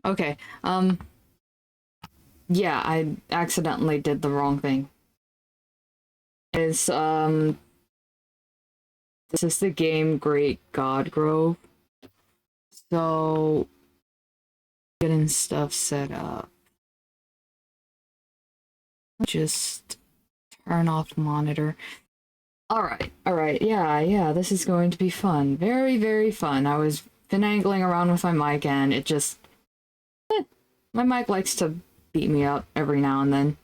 Okay. Yeah, I accidentally did the wrong thing. Is this is the game Great God Grove. So getting stuff set up. Just turn off monitor. Alright, yeah, this is going to be fun. Very, very fun. I was finagling around with my mic and it just my mic likes to beat me up every now and then.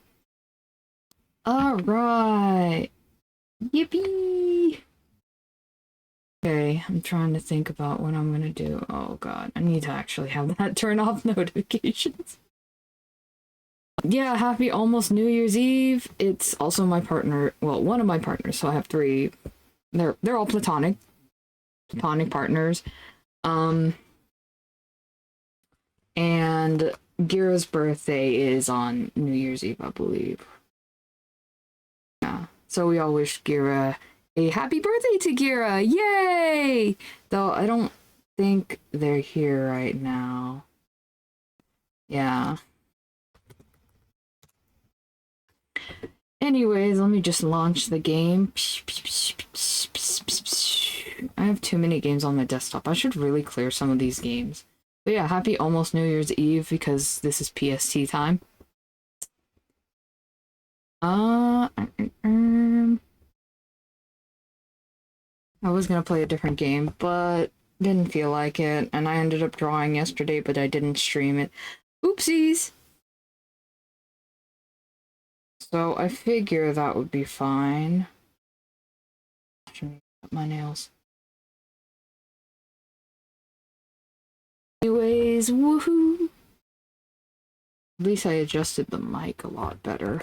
Alright. Yippee! Okay, I'm trying to think about what I'm gonna do. Oh god, I need to actually have that turn off notifications. Yeah, happy almost New Year's Eve. It's also my partner, well, one of my partners, so I have three. They're all platonic partners. Um and Gira's birthday is on New Year's Eve, I believe. Yeah. So we all wish Gira a happy birthday to Gira. Yay! Though I don't think they're here right now. Yeah. Anyways, let me just launch the game. I have too many games on my desktop. I should really clear some of these games. But yeah, happy almost New Year's Eve because this is PST time. Uh, I was gonna play a different game, but didn't feel like it, and I ended up drawing yesterday, but I didn't stream it. Oopsies! So I figure that would be fine. Should me cut my nails. Anyways, woohoo! At least I adjusted the mic a lot better.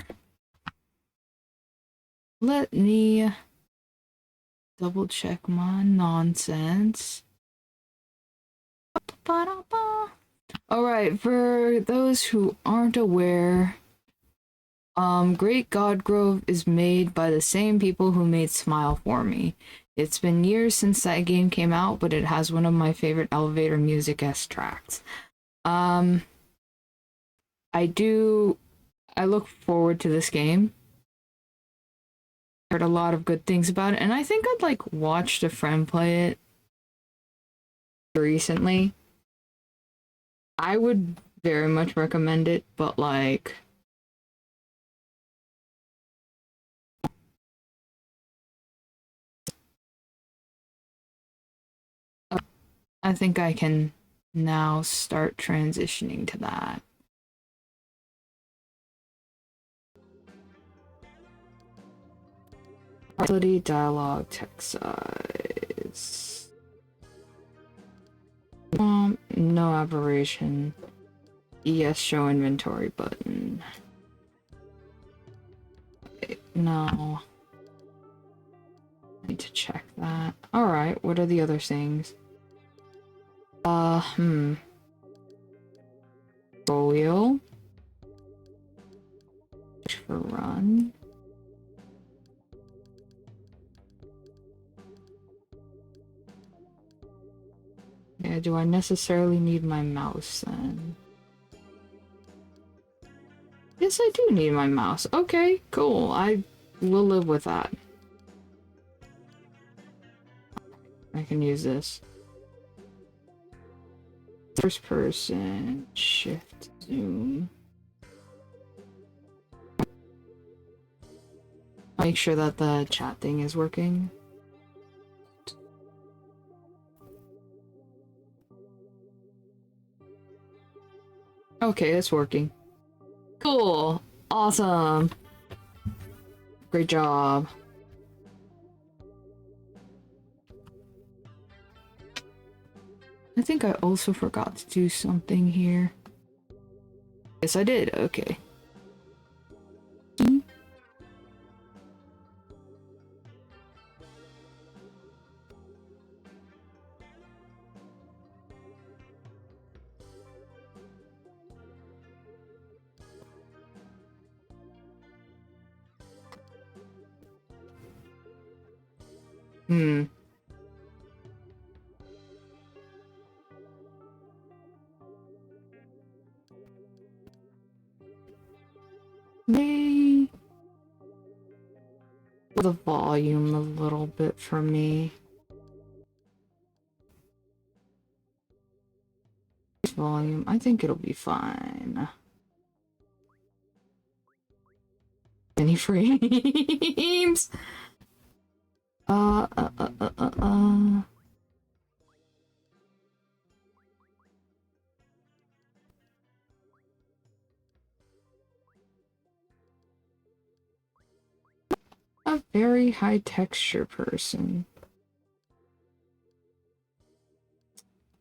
Let me double check my nonsense. Alright, for those who aren't aware, Great God Grove is made by the same people who made Smile for Me. It's been years since that game came out, but it has one of my favorite elevator music tracks. I look forward to this game. Heard a lot of good things about it, and I think I'd like watched a friend play it recently. I would very much recommend it, but like I think I can now start transitioning to that. Ability, dialogue, text size. No aberration. Yes, show inventory button. No. I need to check that. Alright, what are the other things? Folio. For run. Yeah, do I necessarily need my mouse then? Yes, I do need my mouse. Okay, cool. I will live with that. I can use this. First person, shift, zoom. Make sure that the chat thing is working. Okay, it's working. Cool. Awesome. Great job. I think I also forgot to do something here. Yes, I did. Okay. Hmm. Yay! The volume a little bit for me. Volume, I think it'll be fine. Any frames? A very high texture person.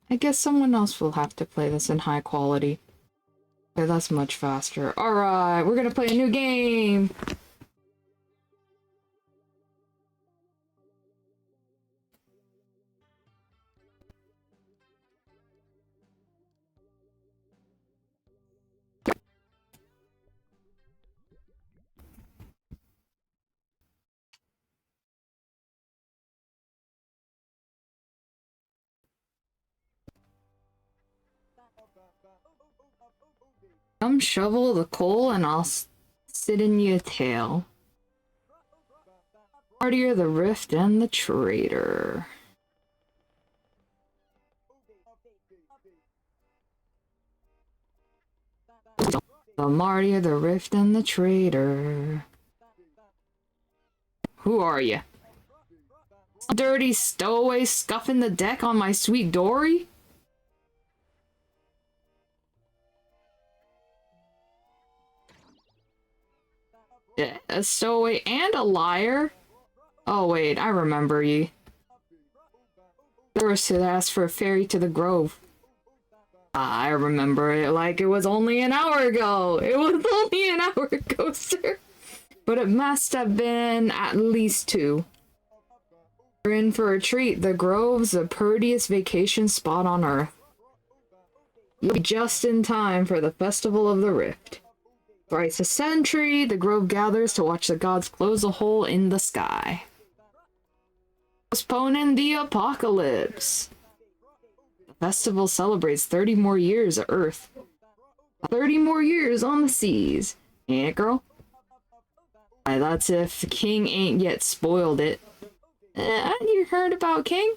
I guess someone else will have to play this in high quality. Okay, that's much faster. Alright, we're gonna play a new game! Come shovel the coal and I'll sit in your tail. Martyr, the rift, and the traitor. The martyr, the rift, and the traitor. Who are you? Dirty stowaway scuffing the deck on my sweet Dory? A stowaway and a liar? Oh wait, I remember ye. Doris had asked for a ferry to the Grove. I remember it like it was only an hour ago. It was only an hour ago, sir. But it must have been at least 2. We're in for a treat. The Grove's the prettiest vacation spot on Earth. You'll be just in time for the Festival of the Rift. Thrice a century, the Grove gathers to watch the gods close a hole in the sky. Postponing the apocalypse. The festival celebrates 30 more years of Earth. 30 more years on the seas. Ain't it, girl? Why, that's if the king ain't yet spoiled it. You heard about King?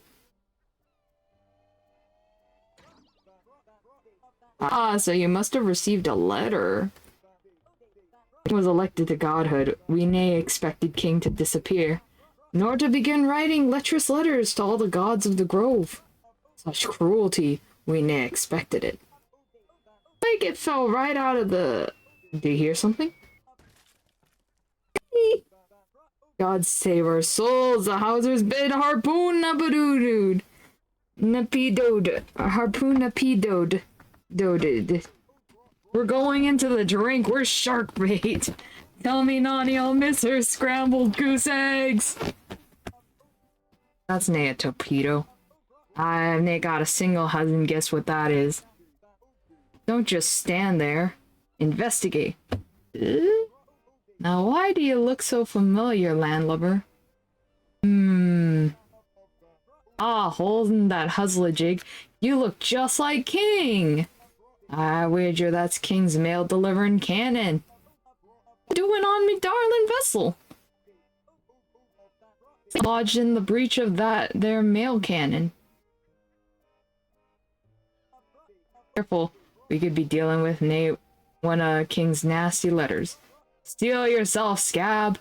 Ah, so you must have received a letter. Was elected to godhood, we nay expected King to disappear, nor to begin writing lecherous letters to all the gods of the Grove. Such cruelty, we nay expected it. Like it fell right out of the... Do you hear something? God save our souls, the Hausers bid harpoon napadood. Napidode. Harpoon napidode. Doded. We're going into the drink. We're shark bait. Tell me, Nani, I'll miss her scrambled goose eggs. That's nae a torpedo. I've nae got a single hasn't guessed what that is. Don't just stand there. Investigate. Now, why do you look so familiar, landlubber? Ah, holes in that huzzlejig. You look just like King. I wager that's King's mail-delivering cannon. Doing on me darling vessel. Lodged in the breach of that their mail cannon. Careful, we could be dealing with one of King's nasty letters. Steal yourself, scab.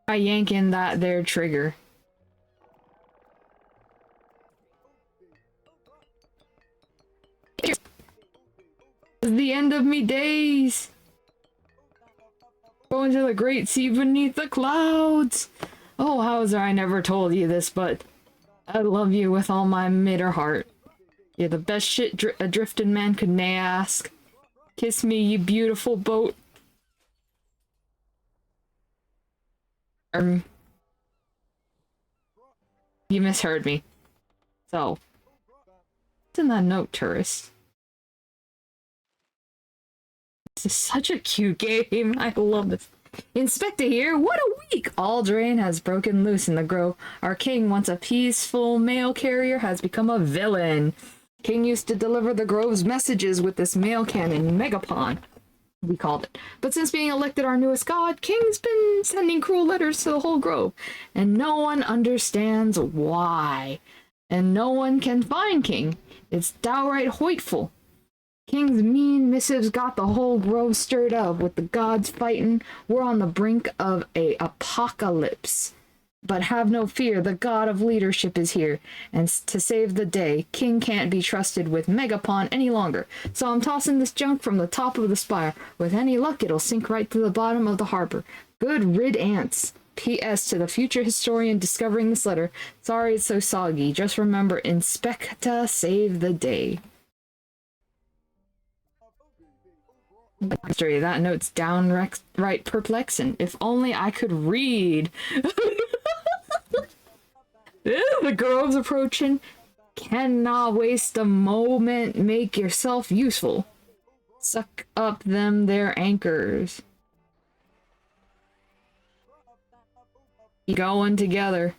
By yanking that there trigger. The end of me days. Going to the great sea beneath the clouds. Oh, Hauser, I never told you this, but I love you with all my mitter heart. You're the best shit a drifting man could nae ask. Kiss me, you beautiful boat. You misheard me. So, what's in that note, tourist? This is such a cute game. I love this. Inspector here, what a week! All drain has broken loose in the Grove. Our king, once a peaceful mail carrier, has become a villain. King used to deliver the Grove's messages with this mail cannon, Megapon. we called it. But since being elected our newest god, King's been sending cruel letters to the whole grove, and no one understands why. And no one can find King. It's downright hoitful. King's mean missives got the whole grove stirred up, with the gods fighting. We're on the brink of a apocalypse. But have no fear, the god of leadership is here, and to save the day, King can't be trusted with Megapon any longer. So I'm tossing this junk from the top of the spire. With any luck, it'll sink right to the bottom of the harbor. Good riddance. P.S. to the future historian discovering this letter. Sorry it's so soggy. Just remember, Inspecta save the day. History. That note's downright perplexing. If only I could read. The grove's approaching. Cannot waste a moment. Make yourself useful. Suck up them their anchors. Going together.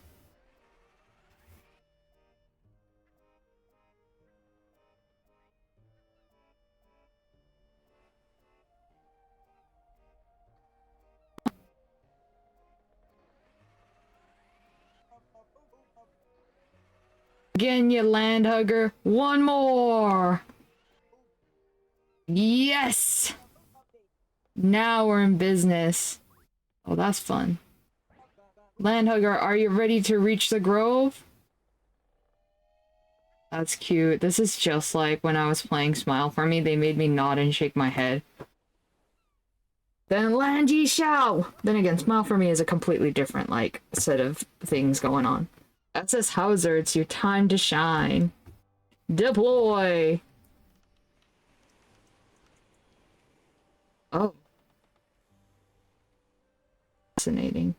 Again, you land hugger. One more. Yes. Now we're in business. Oh, that's fun. Landhugger, are you ready to reach the grove? That's cute. This is just like when I was playing Smile for Me. They made me nod and shake my head. Then land ye shall! Then again, Smile for Me is a completely different, like, set of things going on. That says Hauser, it's your time to shine. Deploy! Oh. Fascinating.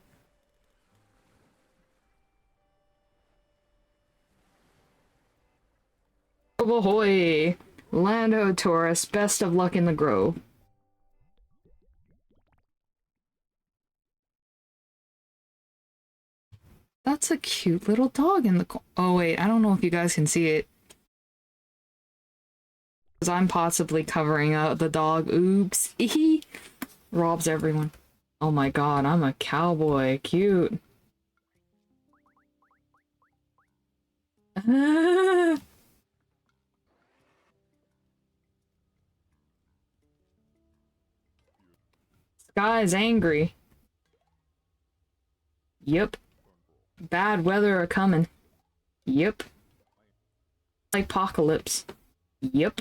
Ahoy! Lando Taurus, best of luck in the grove. That's a cute little dog in the oh wait, I don't know if you guys can see it. Because I'm possibly covering up the dog. Oops. Robs everyone. Oh my god, I'm a cowboy. Cute. Sky's angry. Yep. Bad weather are coming. Yep. Like apocalypse. Yep.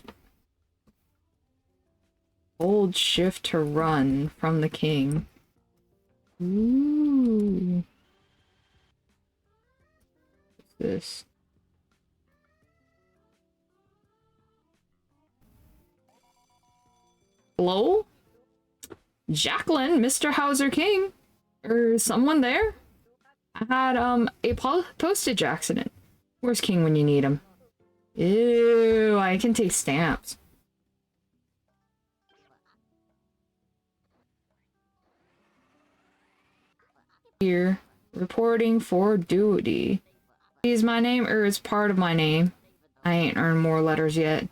Hold shift to run from the king. Ooh. What's this? Hello? Jacqueline, Mr. Hauser King? Or someone there? I had, a postage accident. Where's King when you need him? Ew, I can take stamps. Here, reporting for duty. Is my name, or is part of my name? I ain't earned more letters yet.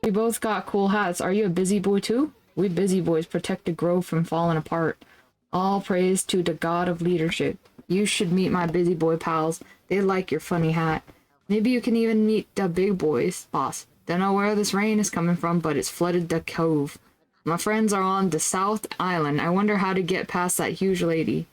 We both got cool hats. Are you a busy boy too? We busy boys protect the grove from falling apart. All praise to the god of leadership. You should meet my busy boy pals. They like your funny hat. Maybe you can even meet the big boys, boss. Don't know where this rain is coming from, but it's flooded the cove. My friends are on the South Island. I wonder how to get past that huge lady.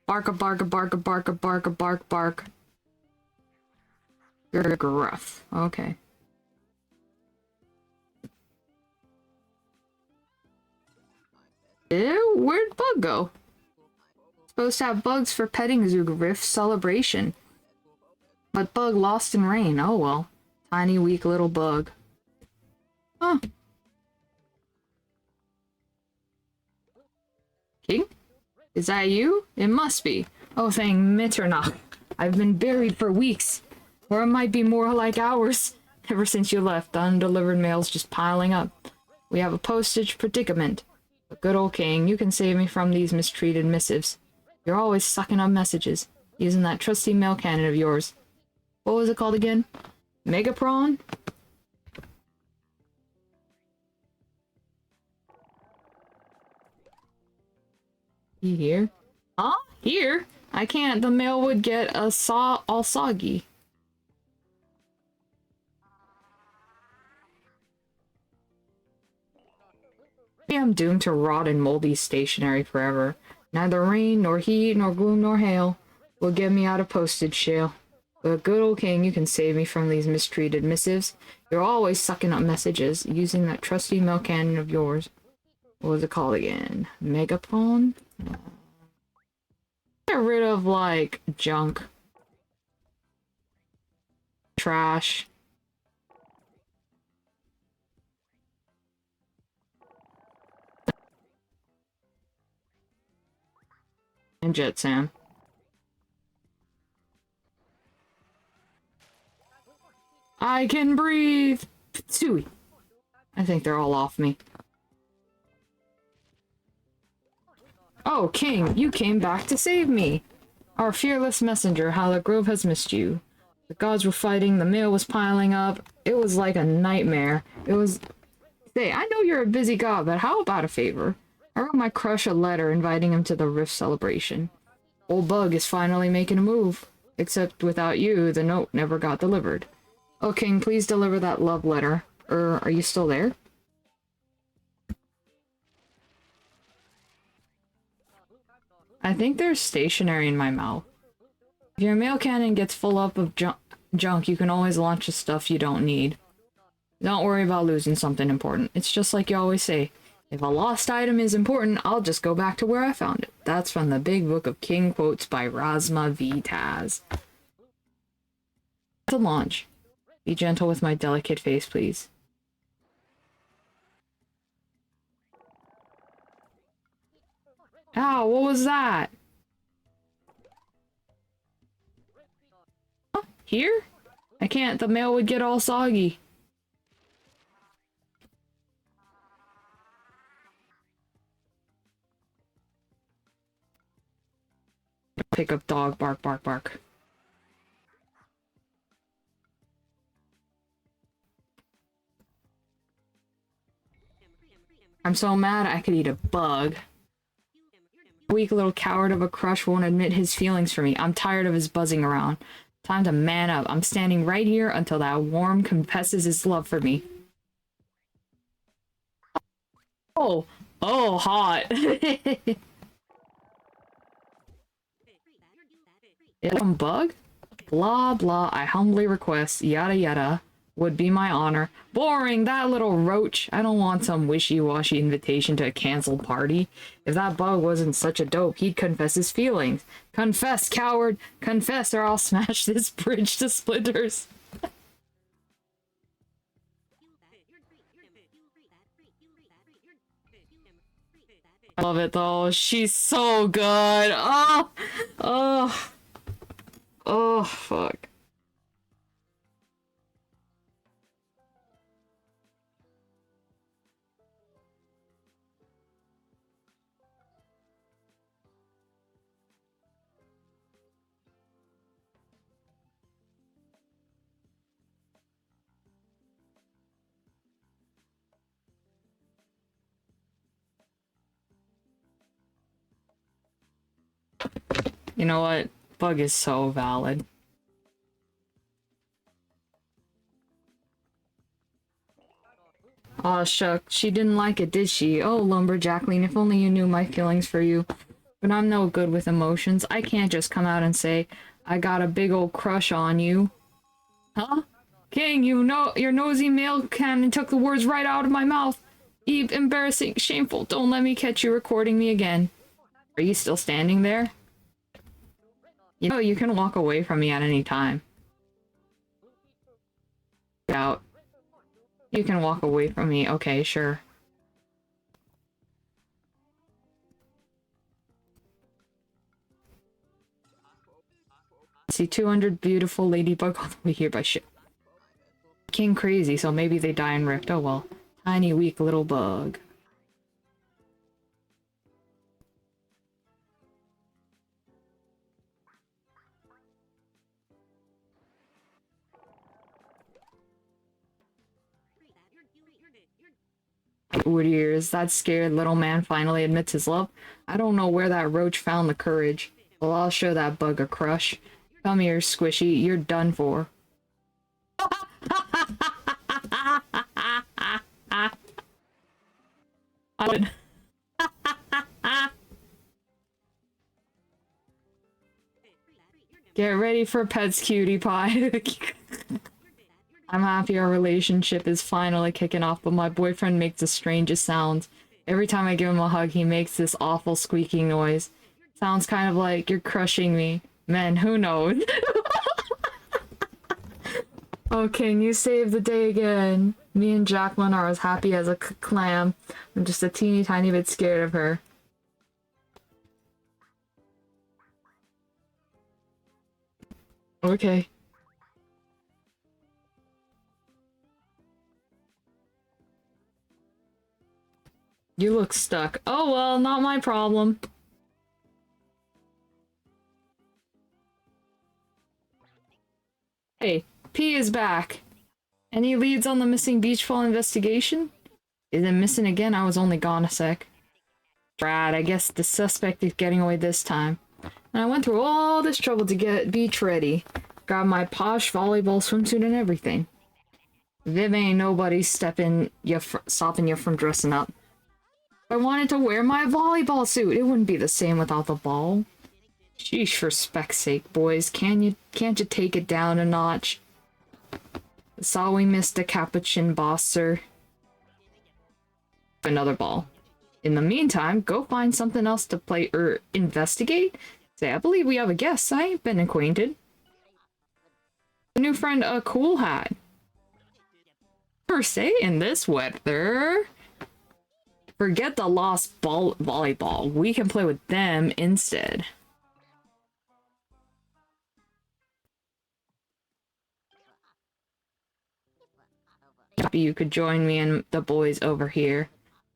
Bark, bark, bark, bark, bark, bark, bark. You're gruff. Okay. Ew, where'd Bug go? Supposed to have bugs for petting zoo riff celebration. But Bug lost in rain. Oh well. Tiny, weak little bug. Huh. King? Is that you? It must be. Oh, thank Mitternach. I've been buried for weeks. Or it might be more like hours. Ever since you left, the undelivered mail's just piling up. We have a postage predicament. But good old king, you can save me from these mistreated missives. You're always sucking up messages, using that trusty mail cannon of yours. What was it called again? Megapron? You here? Huh? Here? I can't. The mail would get all soggy. Maybe I'm doomed to rot in moldy stationery forever. Neither rain, nor heat, nor gloom, nor hail will get me out of postage shale. But good old king, you can save me from these mistreated missives. You're always sucking up messages, using that trusty mail cannon of yours. What was it called again? Megapon? Get rid of, like, junk. Trash. And Jet Sam. I can breathe! Ptsui. I think they're all off me. Oh, King, you came back to save me! Our fearless messenger, how the grove has missed you. The gods were fighting, the mail was piling up. It was like a nightmare. It was... Say, I know you're a busy god, but how about a favor? I wrote my crush a letter inviting him to the Rift celebration. Old Bug is finally making a move. Except without you, the note never got delivered. Oh, King, please deliver that love letter. Are you still there? I think there's stationery in my mouth. If your mail cannon gets full up of junk, you can always launch the stuff you don't need. Don't worry about losing something important. It's just like you always say. If a lost item is important, I'll just go back to where I found it. That's from the Big Book of King Quotes by Rasma V. Taz. To launch. Be gentle with my delicate face, please. Ow, what was that? Huh? Here? I can't, the mail would get all soggy. Pick up dog, bark, bark, bark. I'm so mad I could eat a bug. Weak little coward of a crush won't admit his feelings for me. I'm tired of his buzzing around. Time to man up. I'm standing right here until that worm confesses his love for me. Oh, oh, hot. Some bug? Blah, blah, I humbly request, yada, yada. Would be my honor. Boring, that little roach. I don't want some wishy-washy invitation to a canceled party. If that bug wasn't such a dope, he'd confess his feelings. Confess, coward! Confess or I'll smash this bridge to splinters. I love it though. She's so good. Oh! Oh! Oh, fuck. You know what? Bug is so valid. Aw, shucks, she didn't like it, did she? Oh, Lumberjackling, if only you knew my feelings for you. But I'm no good with emotions. I can't just come out and say, I got a big old crush on you. Huh? King, you know, your nosy mail cannon took the words right out of my mouth. Eve, embarrassing, shameful, don't let me catch you recording me again. Are you still standing there? You know, you can walk away from me at any time. Get out. You can walk away from me. Okay, sure. See 200 beautiful ladybug all the way here by ship. King crazy, so maybe they die in Rift. Oh well. Tiny, weak little bug. Wood ears. That scared little man finally admits his love. I don't know where that roach found the courage. Well, I'll show that bug a crush. Come here, Squishy. You're done for. I would. Get ready for pets, cutie pie. I'm happy our relationship is finally kicking off, but my boyfriend makes the strangest sounds. Every time I give him a hug, he makes this awful squeaking noise. Sounds kind of like you're crushing me. Man, who knows? Oh, King, you saved the day again. Me and Jacqueline are as happy as a clam. I'm just a teeny tiny bit scared of her. Okay. You look stuck. Oh well, not my problem. Hey, P is back. Any leads on the missing beach ball investigation? Is it missing again? I was only gone a sec. Brad, I guess the suspect is getting away this time. And I went through all this trouble to get beach ready. Got my posh volleyball swimsuit and everything. Viv ain't nobody stopping you from dressing up. If I wanted to wear my volleyball suit, it wouldn't be the same without the ball. Sheesh, for spec's sake, boys. Can't you take it down a notch? Saw we missed a capuchin boss, sir. Another ball. In the meantime, go find something else to play or investigate. Say, I believe we have a guest. I ain't been acquainted. A new friend, a cool hat. Per se, in this weather. Forget the lost volleyball. We can play with them instead. Maybe you could join me and the boys over here.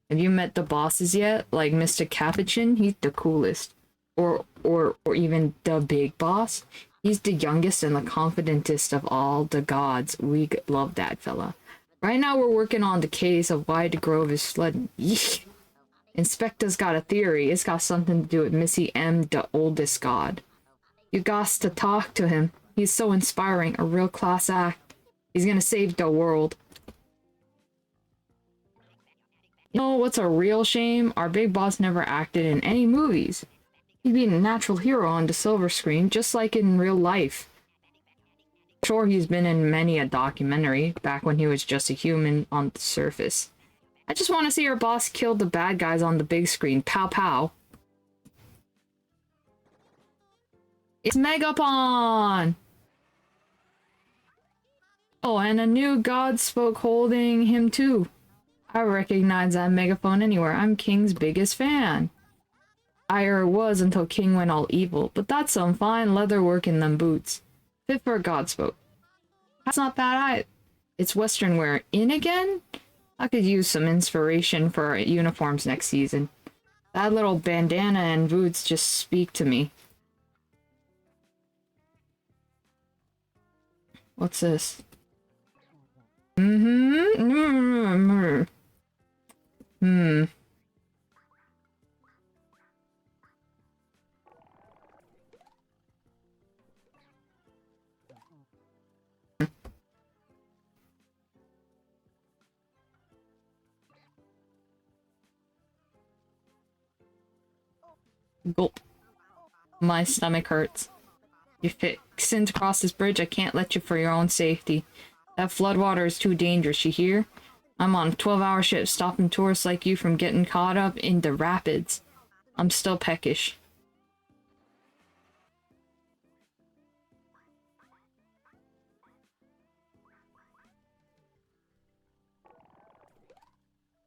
Have you met the bosses yet? Like Mr. Capuchin? He's the coolest. Or even the big boss? He's the youngest and the confidentest of all the gods. We love that fella. Right now we're working on the case of why the grove is flooding. Yeesh. Inspector's got a theory. It's got something to do with Missy M, the oldest god. You got to talk to him. He's so inspiring. A real class act. He's gonna save the world. You know what's a real shame? Our big boss never acted in any movies. He'd be a natural hero on the silver screen, just like in real life. Sure, he's been in many a documentary, back when he was just a human on the surface. I just want to see our boss kill the bad guys on the big screen. Pow pow. It's Megapon! Oh, and a new god spoke holding him too. I recognize that megaphone anywhere. I'm King's biggest fan. I was until King went all evil, but that's some fine leather work in them boots. Fit for a god spoke. That's not bad either. It's Western wear. In again? I could use some inspiration for our uniforms next season. That little bandana and boots just speak to me. What's this? Gulp. My stomach hurts. You fixin' to cross this bridge, I can't let you for your own safety. That floodwater is too dangerous, you hear? I'm on a 12-hour ship stopping tourists like you from getting caught up in the rapids. I'm still peckish.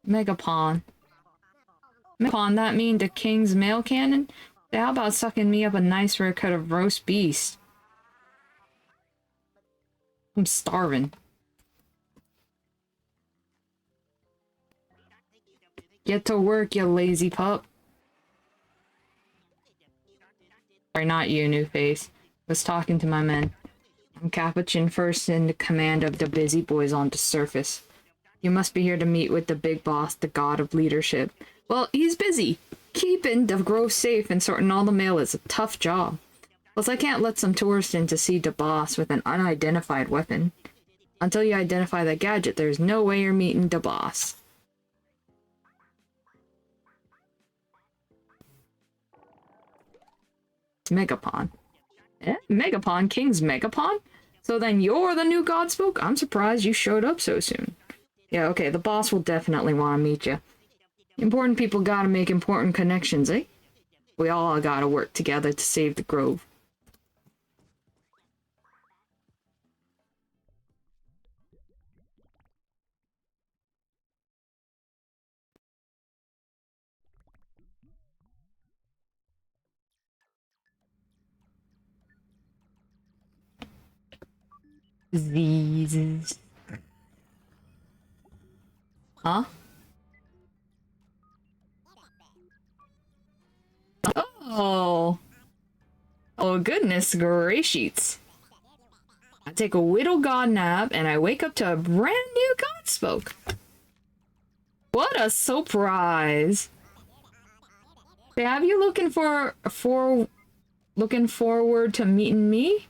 Megapon. Megapon, that mean the King's mail cannon? How about sucking me up a nice rare cut of roast beast? I'm starving. Get to work, you lazy pup. Sorry, not you, new face. Was talking to my men. I'm Capuchin, first in command of the busy boys on the surface. You must be here to meet with the big boss, the god of leadership. Well, he's busy. Keeping the grove safe and sorting all the mail is a tough job. Plus, I can't let some tourist in to see the boss with an unidentified weapon. Until you identify the gadget, there's no way you're meeting the boss. It's Megapon. Eh? Megapon? King's Megapon? So then you're the new Godspoke? I'm surprised you showed up so soon. Yeah, okay, the boss will definitely want to meet you. Important people gotta make important connections, eh? We all gotta work together to save the grove. Diseases. Huh? Oh. Oh, goodness gracious. I take a whittle god nap and I wake up to a brand new Godspoke. What a surprise. Hey, have you looking looking forward to meeting me?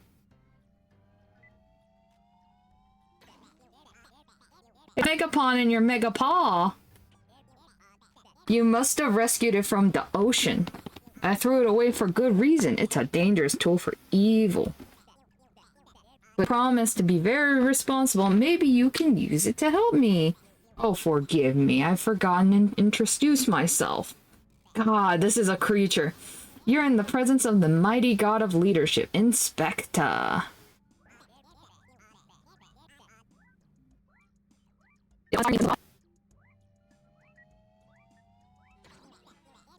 Megapon in your Megapaw. You must have rescued it from the ocean. I threw it away for good reason. It's a dangerous tool for evil. But promise to be very responsible. Maybe you can use it to help me. Oh, forgive me. I've forgotten to introduce myself. God, this is a creature. You're in the presence of the mighty god of leadership, Inspector.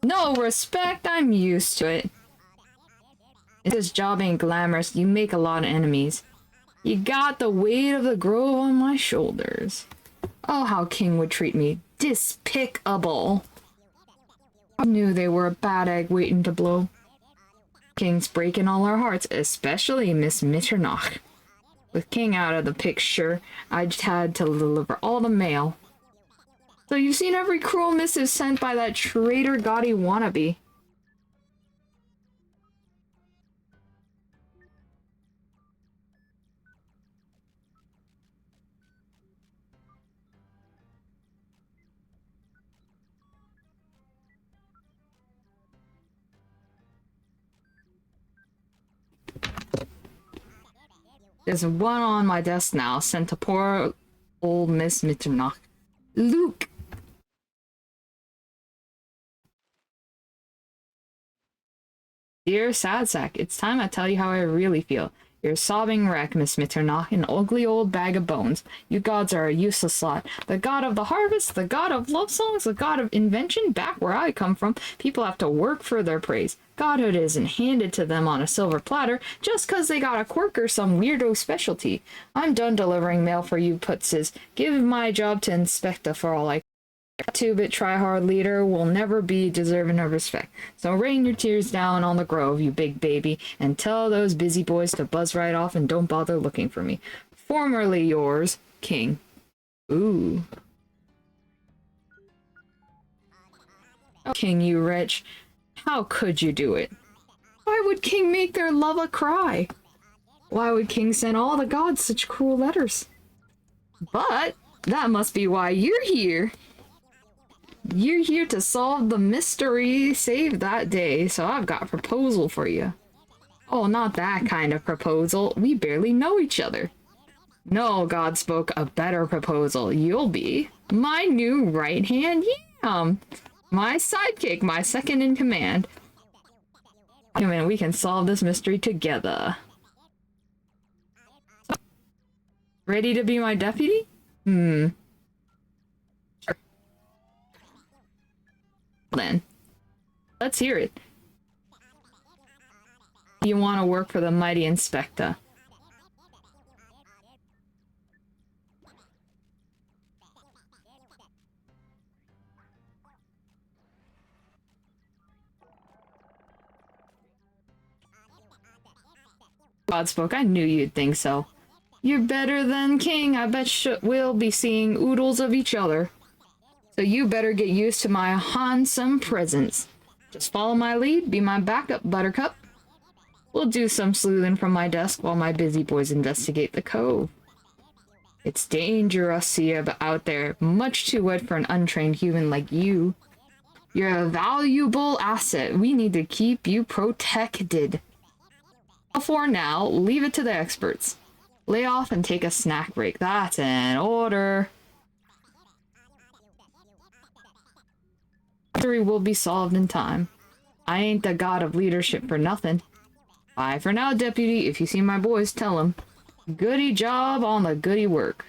No respect, I'm used to it. This job ain't glamorous, you make a lot of enemies. You got the weight of the grove on my shoulders. Oh, how King would treat me. Despicable. I knew they were a bad egg waiting to blow. King's breaking all our hearts, especially Miss Mitternach. With King out of the picture, I just had to deliver all the mail. So you've seen every cruel missive sent by that traitor gaudy wannabe. There's one on my desk now, sent to poor old Miss Mitternach. Luke! Dear Sad Sack, it's time I tell you how I really feel. You're a sobbing wreck, Miss Mitternach, an ugly old bag of bones. You gods are a useless lot. The god of the harvest, the god of love songs, the god of invention. Back where I come from, people have to work for their praise. Godhood isn't handed to them on a silver platter just 'cause they got a quirk or some weirdo specialty. I'm done delivering mail for you putzes. Give my job to Inspector for all I a 2-bit try-hard leader will never be deserving of respect. So rain your tears down on the grove, you big baby, and tell those busy boys to buzz right off and don't bother looking for me. Formerly yours, King. Ooh. Oh, King, you wretch. How could you do it? Why would King make their love a cry? Why would King send all the gods such cruel letters? But that must be why you're here. You're here to solve the mystery saved that day, so I've got a proposal for you. Oh, not that kind of proposal. We barely know each other. No, God spoke a better proposal. You'll be my new right-hand yam. My sidekick, my second in command. Come in, we can solve this mystery together. Ready to be my deputy? Sure. Then let's hear it. You want to work for the mighty Inspector. God spoke. I knew you'd think so. You're better than King. I bet we'll be seeing oodles of each other. So you better get used to my handsome presence. Just follow my lead, be my backup, Buttercup. We'll do some sleuthing from my desk while my busy boys investigate the cove. It's dangerous out there, much too wet for an untrained human like you. You're a valuable asset. We need to keep you protected. For now, leave it to the experts. Lay off and take a snack break. That's an order. Mystery will be solved in time. I ain't the god of leadership for nothing. Bye for now, deputy. If you see my boys, tell them. Goody job on the goody work.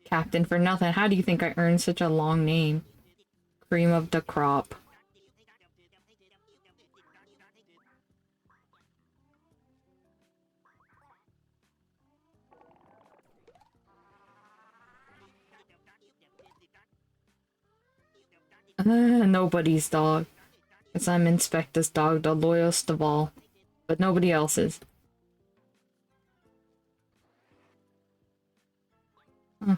Captain for nothing. How do you think I earned such a long name? Cream of the crop. Nobody's dog. Guess I'm Inspector's dog, the loyalest of all. But nobody else's. Huh.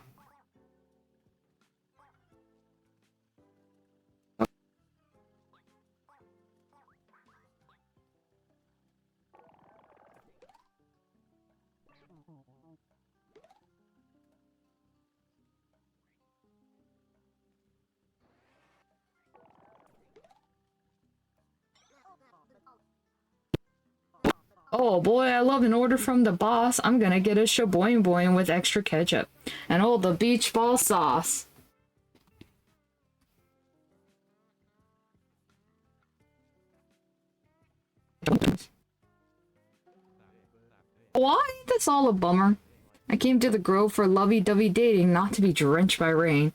Oh boy, I love an order from the boss. I'm gonna get a shaboing boing with extra ketchup. And all the beach ball sauce. Why? That's all a bummer. I came to the Grove for lovey-dovey dating, not to be drenched by rain.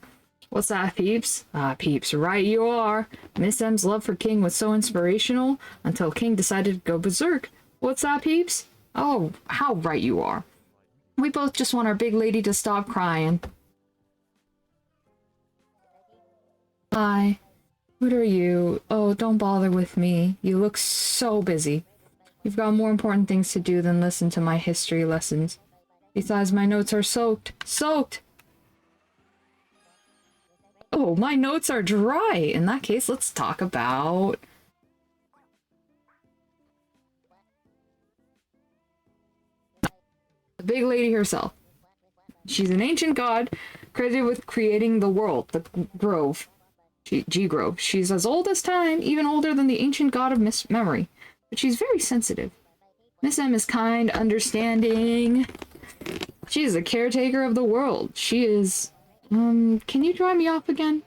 What's that, Peeps? Ah, Peeps, right you are. Miss M's love for King was so inspirational until King decided to go berserk. What's that, Peeps? Oh, how right you are. We both just want our big lady to stop crying. Hi. What are you? Oh, don't bother with me. You look so busy. You've got more important things to do than listen to my history lessons. Besides, my notes are soaked. Soaked! Oh, my notes are dry! In that case, let's talk about... the big lady herself. She's an ancient god, credited with creating the world, the Grove. G-Grove. She's as old as time, even older than the ancient god of memory. But she's very sensitive. Miss M is kind, understanding. She is the caretaker of the world. She is... can you dry me off again?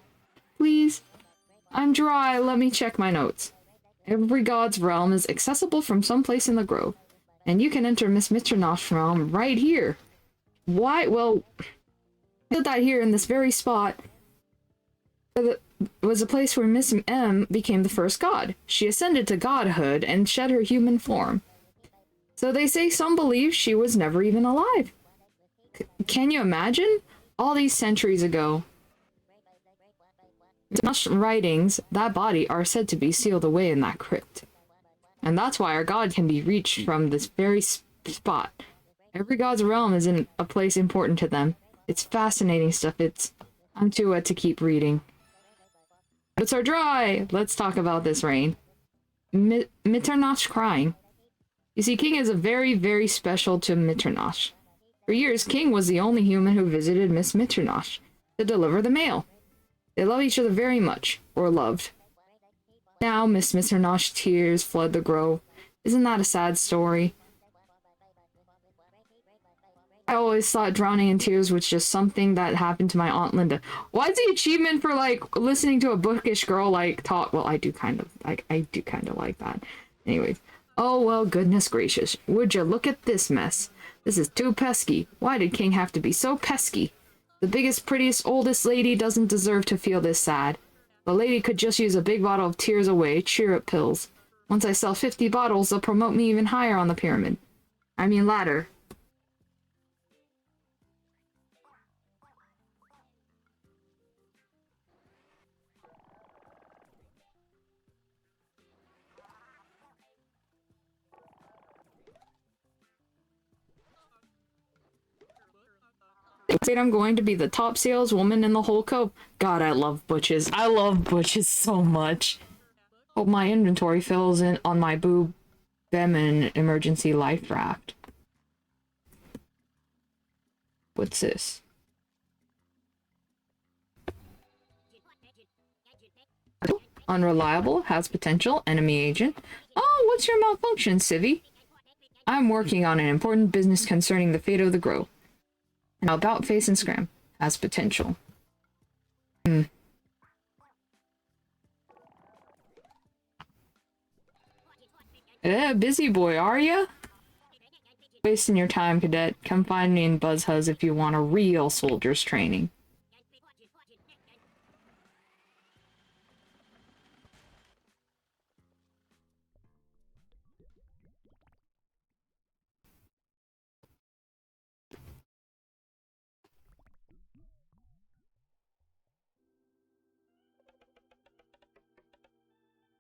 Please? I'm dry. Let me check my notes. Every god's realm is accessible from someplace in the Grove. And you can enter Miss Mitternosh's realm right here. Why? Well, I did that here in this very spot. It was a place where Miss M became the first god. She ascended to godhood and shed her human form. So they say some believe she was never even alive. Can you imagine? All these centuries ago. Much writings, that body, are said to be sealed away in that crypt. And that's why our god can be reached from this very spot. Every god's realm is in a place important to them. It's fascinating stuff. I'm too wet to keep reading. Notes are dry! Let's talk about this rain. Mitternosh crying. You see, King is a very, very special to Mitternosh. For years, King was the only human who visited Miss Mitternosh to deliver the mail. They love each other very much, or loved. Now, Miss Mitternosh's tears flood the Grove. Isn't that a sad story? I always thought drowning in tears was just something that happened to my Aunt Linda. Why's the achievement for, like, listening to a bookish girl, like, talk? Well, I do kind of like that. Anyways. Oh, well, goodness gracious. Would you look at this mess? This is too pesky. Why did King have to be so pesky? The biggest, prettiest, oldest lady doesn't deserve to feel this sad. The lady could just use a big bottle of tears away, cheer-up pills. Once I sell 50 bottles, they'll promote me even higher on the pyramid. I mean ladder. They said I'm going to be the top saleswoman in the whole cove. God, I love butches. I love butches so much. Hope my inventory fills in on my boob them an emergency life raft. What's this? Unreliable, has potential, enemy agent. Oh, what's your malfunction, Civvy? I'm working on an important business concerning the fate of the Grove. Now about face and scram. Has potential. Busy boy, are ya? Wasting your time, cadet. Come find me in Buzzhuzz if you want a real soldier's training.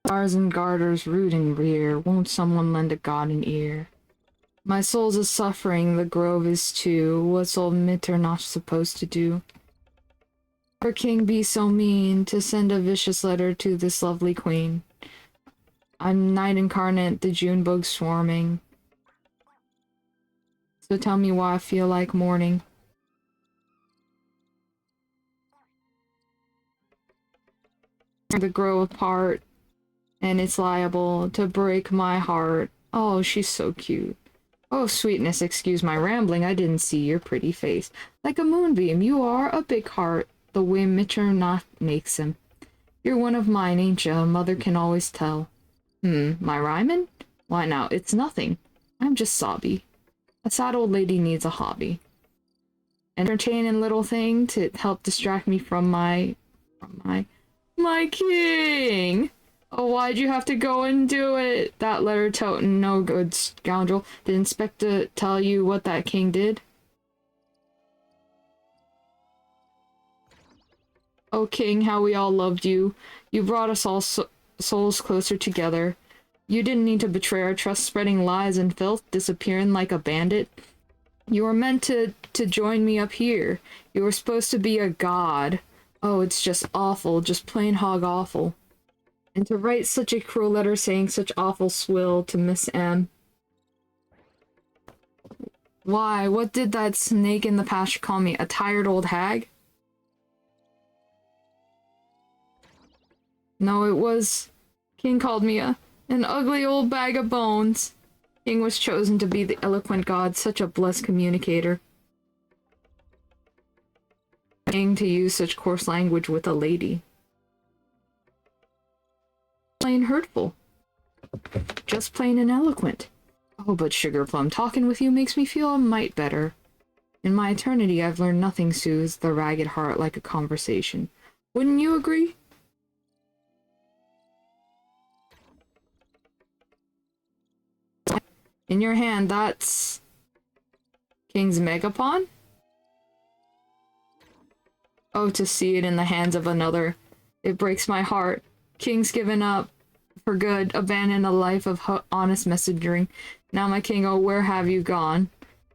Bars and garters, root and rear, won't someone lend a god an ear? My soul's a suffering, the grove is too, what's old Mitter not supposed to do? Her king be so mean, to send a vicious letter to this lovely queen. I'm night incarnate, the June bug swarming. So tell me why I feel like mourning. The grow apart, and it's liable to break my heart. Oh, she's so cute. Oh, sweetness, excuse my rambling, I didn't see your pretty face. Like a moonbeam, you are a big heart, the way Mitcher not makes him. You're one of mine, ain't ya? Mother can always tell. My rhyming? Why now, it's nothing. I'm just sobby. A sad old lady needs a hobby. Entertaining little thing to help distract me from my king! Oh, why'd you have to go and do it? That letter totin' no good scoundrel. Did Inspector tell you what that king did? Oh, king, how we all loved you. You brought us all souls closer together. You didn't need to betray our trust, spreading lies and filth, disappearing like a bandit. You were meant to join me up here. You were supposed to be a god. Oh, it's just awful, just plain hog awful. And to write such a cruel letter saying such awful swill to Miss M. Why? What did that snake in the pasture call me? A tired old hag? No, it was... King called me an ugly old bag of bones. King was chosen to be the eloquent god, such a blessed communicator. King to use such coarse language with a lady. Plain hurtful. Just plain ineloquent. Oh, but Sugarplum, talking with you makes me feel a mite better. In my eternity, I've learned nothing soothes the ragged heart like a conversation. Wouldn't you agree? In your hand, that's... King's Megapon? Oh, to see it in the hands of another. It breaks my heart. King's given up for good, abandoned a life of honest messengering. Now my king, oh, where have you gone?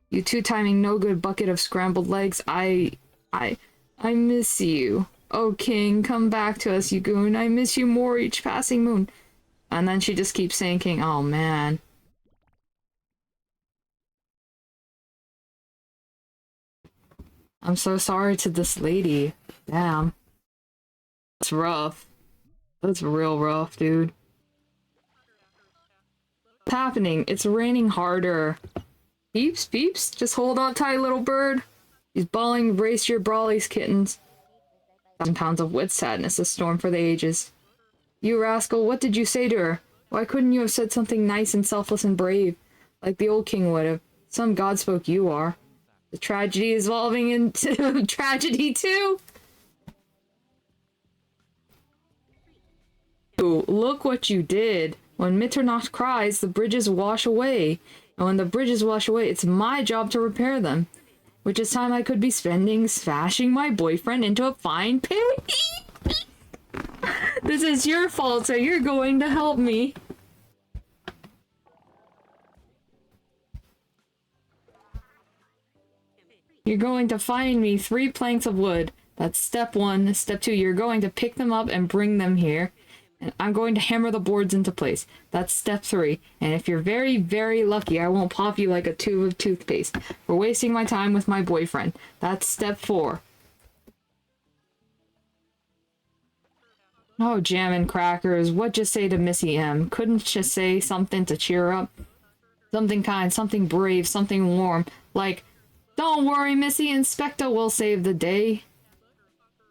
You two-timing no-good bucket of scrambled legs, I miss you. Oh, king, come back to us, you goon. I miss you more each passing moon. And then she just keeps saying, king, oh, man. I'm so sorry to this lady. Damn. That's rough. That's real rough, dude. What's happening? It's raining harder. Peeps, peeps, just hold on tight, little bird. He's bawling, brace your brawlies, kittens. 1,000 pounds of wit sadness, a storm for the ages. You rascal, what did you say to her? Why couldn't you have said something nice and selfless and brave, like the old king would have? Some godspoke you are. The tragedy is evolving into tragedy too. Ooh, look what you did. When Mitternacht cries, the bridges wash away. And when the bridges wash away, it's my job to repair them. Which is time I could be spending smashing my boyfriend into a fine pig. This is your fault, so you're going to help me. You're going to find me 3 planks of wood. That's step 1. Step 2, you're going to pick them up and bring them here. And I'm going to hammer the boards into place. That's step 3. And if you're very, very lucky, I won't pop you like a tube of toothpaste for wasting my time with my boyfriend. That's step 4. Oh, jam and crackers. What'd you say to Missy M? Couldn't you say something to cheer up? Something kind, something brave, something warm. Like, don't worry, Missy, Inspector will save the day.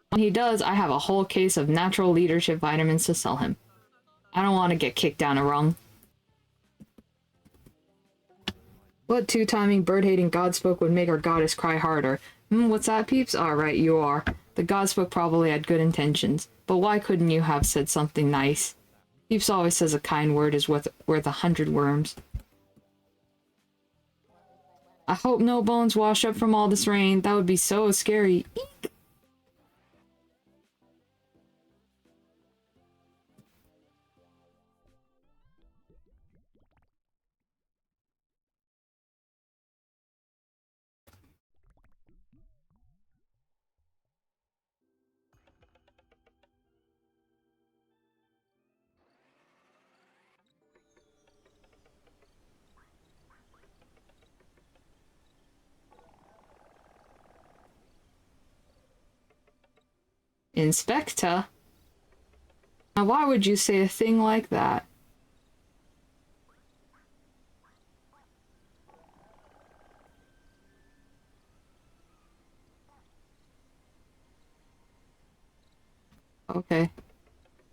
When he does, I have a whole case of natural leadership vitamins to sell him. I don't want to get kicked down a rung. What two-timing, bird-hating godspoke would make our goddess cry harder? What's that, peeps? Alright, you are. The godspoke probably had good intentions, but why couldn't you have said something nice? Peeps always says a kind word is worth 100 worms. I hope no bones wash up from all this rain. That would be so scary. Eek! Inspector? Now why would you say a thing like that? Okay.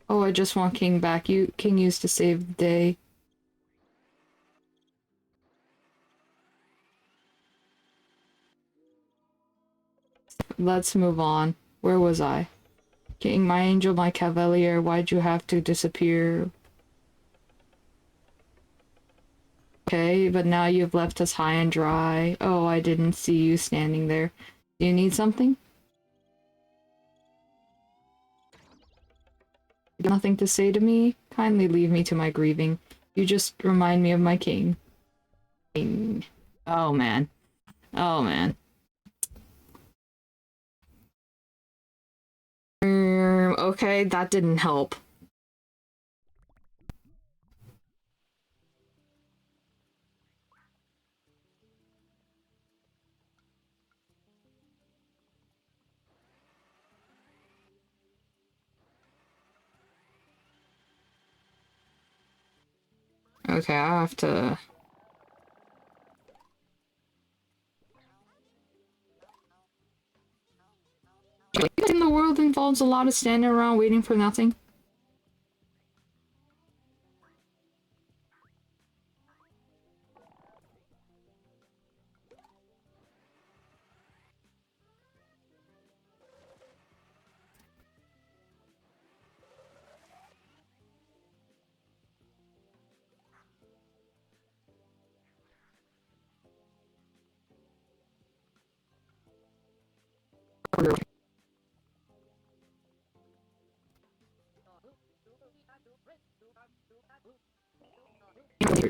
Oh, I just want King back. King used to save the day. Let's move on. Where was I? King, my angel, my cavalier, why'd you have to disappear? Okay, but now you've left us high and dry. Oh, I didn't see you standing there. Do you need something? Nothing to say to me? Kindly leave me to my grieving. You just remind me of my king. King. Oh man. Oh man. Okay, that didn't help. Okay, I have to... in the world involves a lot of standing around waiting for nothing.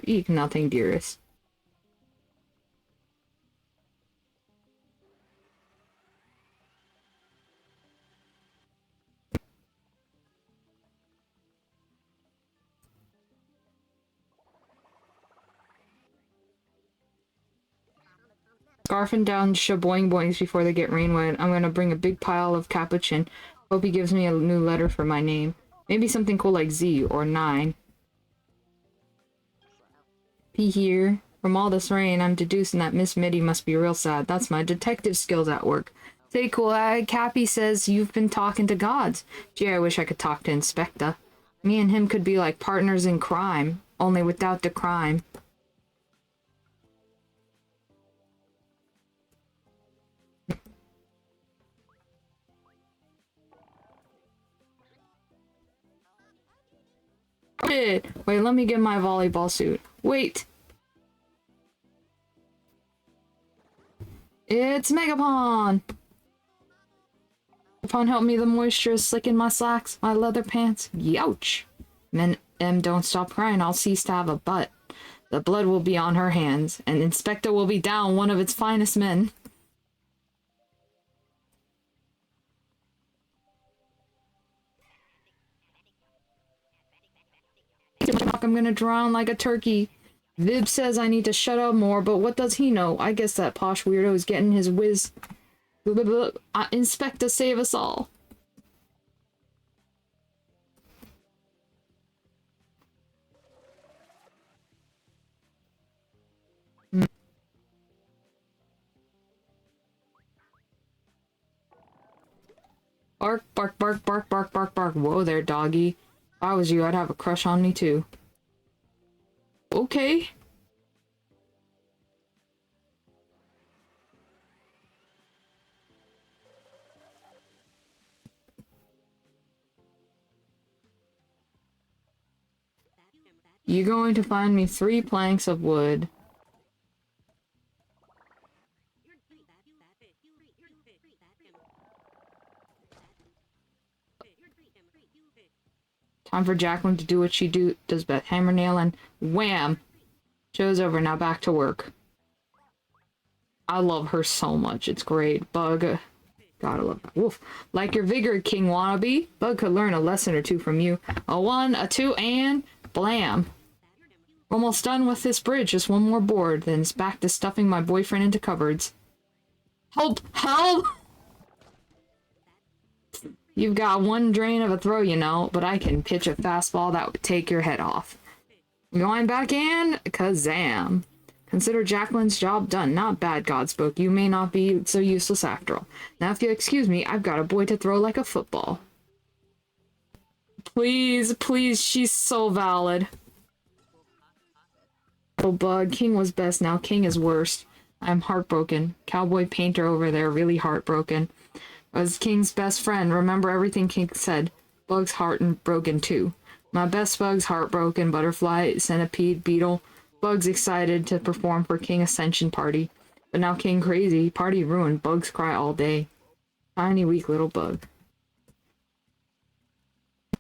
Eat nothing, dearest. Scarfing down shaboing boings before they get rain wet. I'm gonna bring a big pile of capuchin. Hope he gives me a new letter for my name. Maybe something cool like Z or 9. P here. From all this rain, I'm deducing that Miss Mitty must be real sad. That's my detective skills at work. Say, cool, Cappy says you've been talking to gods. Gee, I wish I could talk to Inspector. Me and him could be like partners in crime, only without the crime. Wait, let me get my volleyball suit. Wait. It's Megapon! Megapon, help me, the moisture is slicking my slacks, my leather pants. Youch! Don't stop crying, I'll cease to have a butt. The blood will be on her hands, and Inspector will be down, one of its finest men. I'm gonna drown like a turkey. Vib says I need to shut up more, but what does he know? I guess that posh weirdo is getting his whiz. Inspector, save us all. Bark, bark, bark, bark, bark, bark, bark. Whoa there, doggy. If I was you, I'd have a crush on me too. Okay. You're going to find me 3 planks of wood. Time for Jacqueline to do what she does best. Hammer, nail, and wham! Show's over, now back to work. I love her so much, it's great. Bug. Gotta love that. Woof. Like your vigor, King Wannabe. Bug could learn a lesson or two from you. A 1, a 2, and blam. Almost done with this bridge, just one more board, then it's back to stuffing my boyfriend into cupboards. Help! Help! You've got one drain of a throw, you know, but I can pitch a fastball that would take your head off. Going back in? Kazam. Consider Jacqueline's job done. Not bad, Godspoke. You may not be so useless after all. Now, if you excuse me, I've got a boy to throw like a football. Please, please, she's so valid. Oh, Bug. King was best, now King is worst. I'm heartbroken. Cowboy Painter over there, really heartbroken. Was King's best friend. Remember everything King said. Bug's heart and broken too. My best Bug's heartbroken. Butterfly, centipede, beetle. Bug's excited to perform for King Ascension party. But now King crazy. Party ruined. Bugs cry all day. Tiny weak little Bug.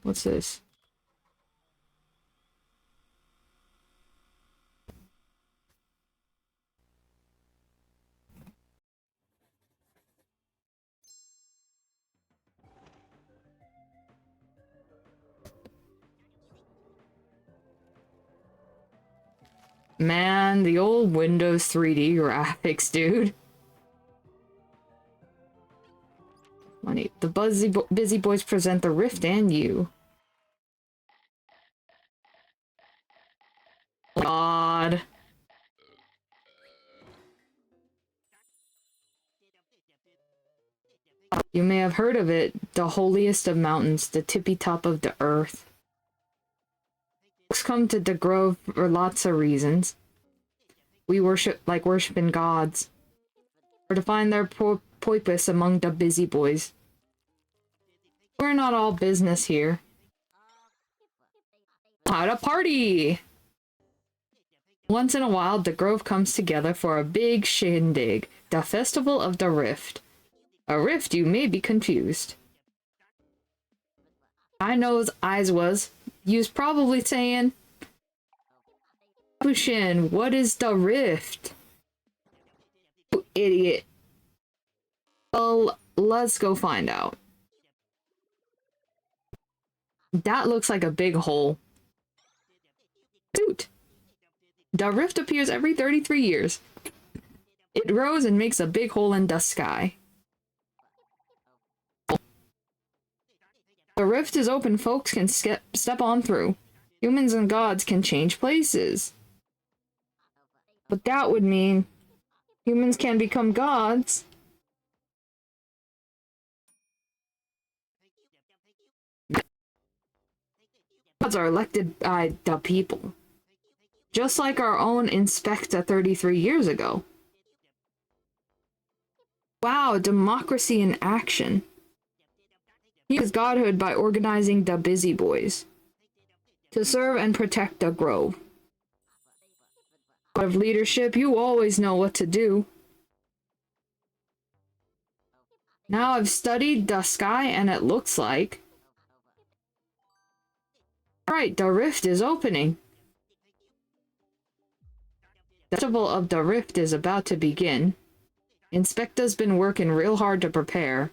What's this? Man, the old Windows 3D graphics, dude. Money. The busy boys present the Rift and you. God. You may have heard of it, the holiest of mountains, the tippy top of the earth. Folks come to the grove for lots of reasons. We worship like worshiping gods, or to find their purpose among the busy boys. We're not all business here. How to party! Once in a while, the grove comes together for a big shindig, the Festival of the Rift. A rift, you may be confused. I knows eyes was. You's probably saying, Bushin, what is the rift? You idiot. Well, let's go find out. That looks like a big hole. Dude. The rift appears every 33 years. It grows and makes a big hole in the sky. The rift is open, folks can step on through. Humans and gods can change places. But that would mean humans can become gods. Gods are elected by the people. Just like our own Inspecta 33 years ago. Wow, democracy in action. He is godhood by organizing the busy boys to serve and protect the grove. Out of leadership, you always know what to do. Now I've studied the sky and it looks like... Right, the rift is opening. The festival of the rift is about to begin. Inspecta's been working real hard to prepare.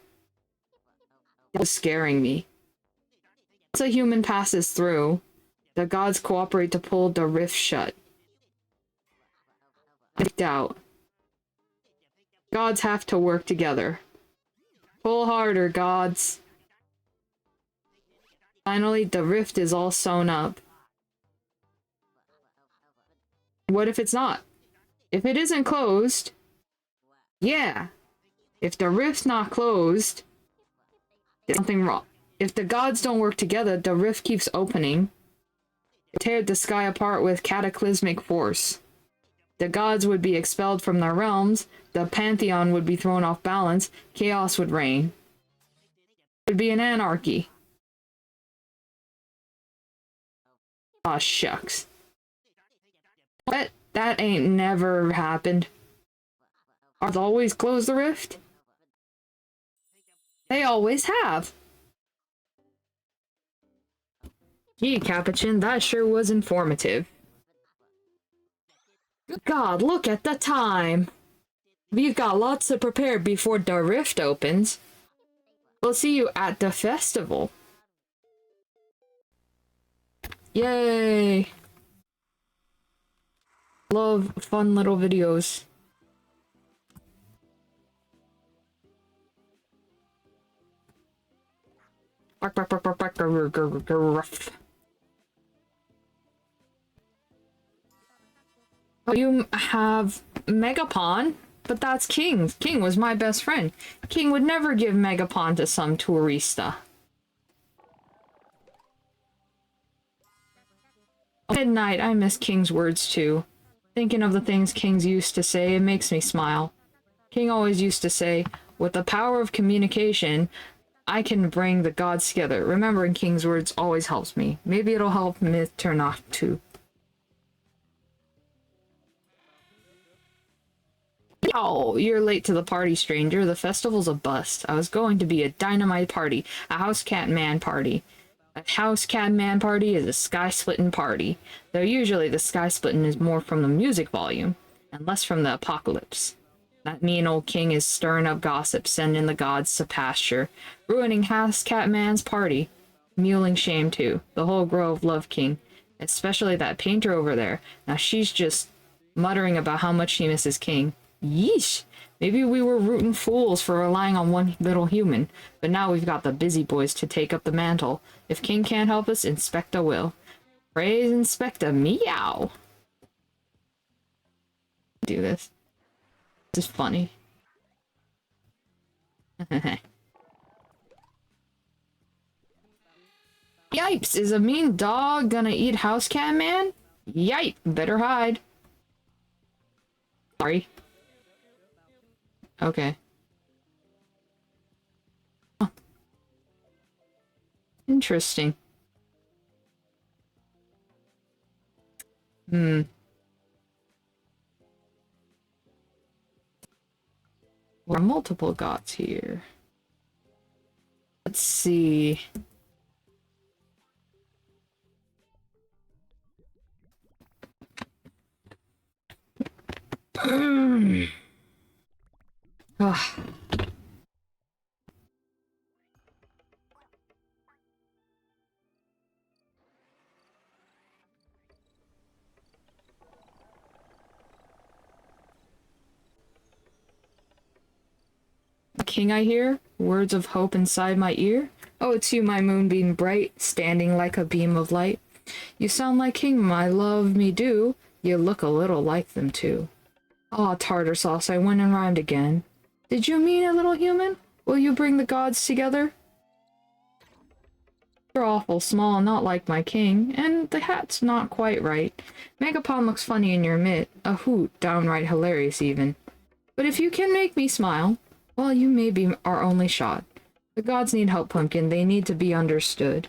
It was scaring me. Once a human passes through, the gods cooperate to pull the rift shut. Out. Gods have to work together. Pull harder, gods. Finally, the rift is all sewn up. What if it's not? If it isn't closed... Yeah. If the rift's not closed, there's something wrong. If the gods don't work together, the rift keeps opening. It tears the sky apart with cataclysmic force. The gods would be expelled from their realms, the pantheon would be thrown off balance, chaos would reign. It would be an anarchy. Aw, shucks. What? That ain't never happened. Gods always close the rift? They always have. Gee, Capuchin, that sure was informative. God, look at the time! We've got lots to prepare before the rift opens. We'll see you at the festival. Yay! Love fun little videos. Oh, you have Megapon? But that's King. King was my best friend. King would never give Megapon to some tourista. Midnight, I miss King's words too. Thinking of the things Kings used to say, it makes me smile. King always used to say, with the power of communication, I can bring the gods together. Remembering King's words always helps me. Maybe it'll help Myth turn off too. Oh, you're late to the party, stranger. The festival's a bust. I was going to be a dynamite party. A house cat man party. A house cat man party is a sky-splitting party. Though usually the sky-splitting is more from the music volume, and less from the apocalypse. That mean old king is stirring up gossip, sending the gods to pasture, ruining house cat man's party. Muling shame too. The whole grove love king. Especially that painter over there. Now she's just muttering about how much she misses king. Yeesh! Maybe we were rootin' fools for relying on one little human, but now we've got the busy boys to take up the mantle. If King can't help us, Inspecta will. Praise Inspecta, meow! Do this. This is funny. Yipes! Is a mean dog gonna eat house cat man? Yipe! Better hide. Sorry. Okay. Huh. Interesting. Hmm. There are multiple gods here. Let's see. Ugh. King, I hear words of hope inside my ear. Oh, it's you, my moonbeam bright, standing like a beam of light. You sound like King, my love me do. You look a little like them, too. Aw, tartar sauce, I went and rhymed again. Did you mean it, little human? Will you bring the gods together? You're awful small, not like my king, and the hat's not quite right. Megapon looks funny in your mitt, a hoot, downright hilarious even. But if you can make me smile, well, you may be our only shot. The gods need help, Pumpkin, they need to be understood.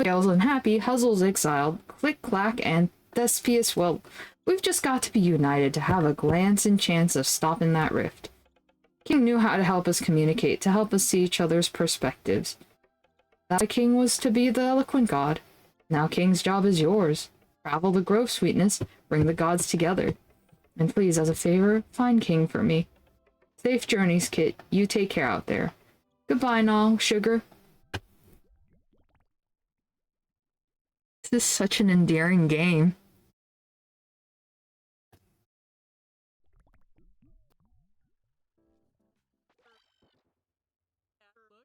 Yell's unhappy, Huzzle's exiled, Click-Clack and Thespius, well, we've just got to be united to have a glance and chance of stopping that rift. King knew how to help us communicate, to help us see each other's perspectives. That a king was to be the eloquent god. Now King's job is yours. Travel the grove, sweetness, bring the gods together. And please, as a favor, find King for me. Safe journeys, Kit. You take care out there. Goodbye, now, sugar. This is such an endearing game.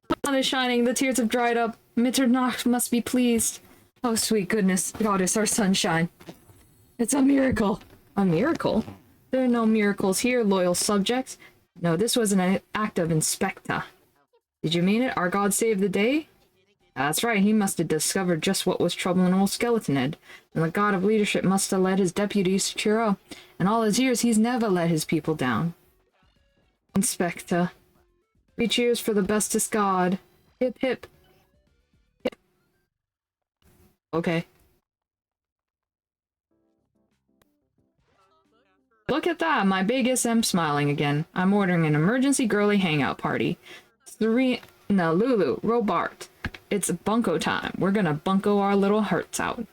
The sun is shining, the tears have dried up. Mitternacht must be pleased. Oh, sweet goodness, goddess, our sunshine. It's a miracle. A miracle? There are no miracles here, loyal subjects. No, this was an act of inspecta. Did you mean it? Our god saved the day? That's right, he must have discovered just what was troubling old Skeleton Head. And the god of leadership must have led his deputies to cheer up. In all his years, he's never let his people down. Inspecta. 3 cheers for the bestest god. Hip hip. Hip. Okay. Look at that, my big SM smiling again. I'm ordering an emergency girly hangout party. Serena, Lulu, Robart. It's bunko time. We're gonna bunko our little hearts out.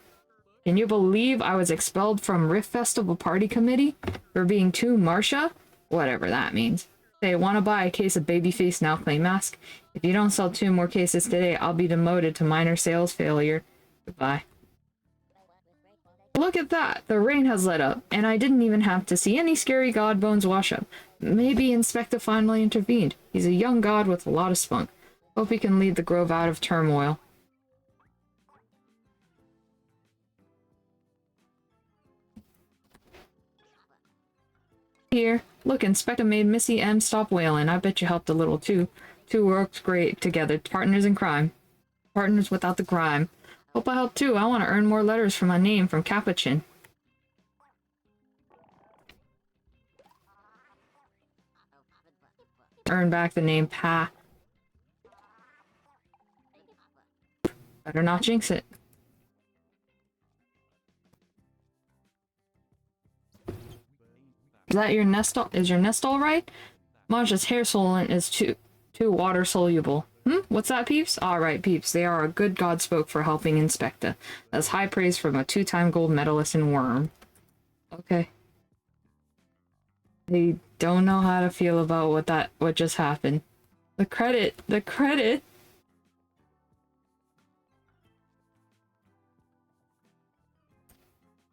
Can you believe I was expelled from Rift Festival Party Committee for being too Marcia? Whatever that means. Say, wanna buy a case of Babyface Now Clay Mask? If you don't sell 2 more cases today, I'll be demoted to minor sales failure. Goodbye. Look at that! The rain has let up, and I didn't even have to see any scary god bones wash up. Maybe Inspecta finally intervened. He's a young god with a lot of spunk. Hope he can lead the grove out of turmoil. Here. Look, Inspecta made Missy M stop wailing. I bet you helped a little too. 2 worked great together. Partners in crime. Partners without the grime. Hope I help too. I want to earn more letters for my name from Capuchin. Earn back the name Pa. Better not jinx it. Is that your nest? Is your nest all right? Maja's hair solent is too water soluble. What's that, peeps? Alright, peeps. They are a good god spoke for helping Inspecta. That's high praise from a 2-time gold medalist in Worm. Okay. They don't know how to feel about what just happened. The credit! The credit!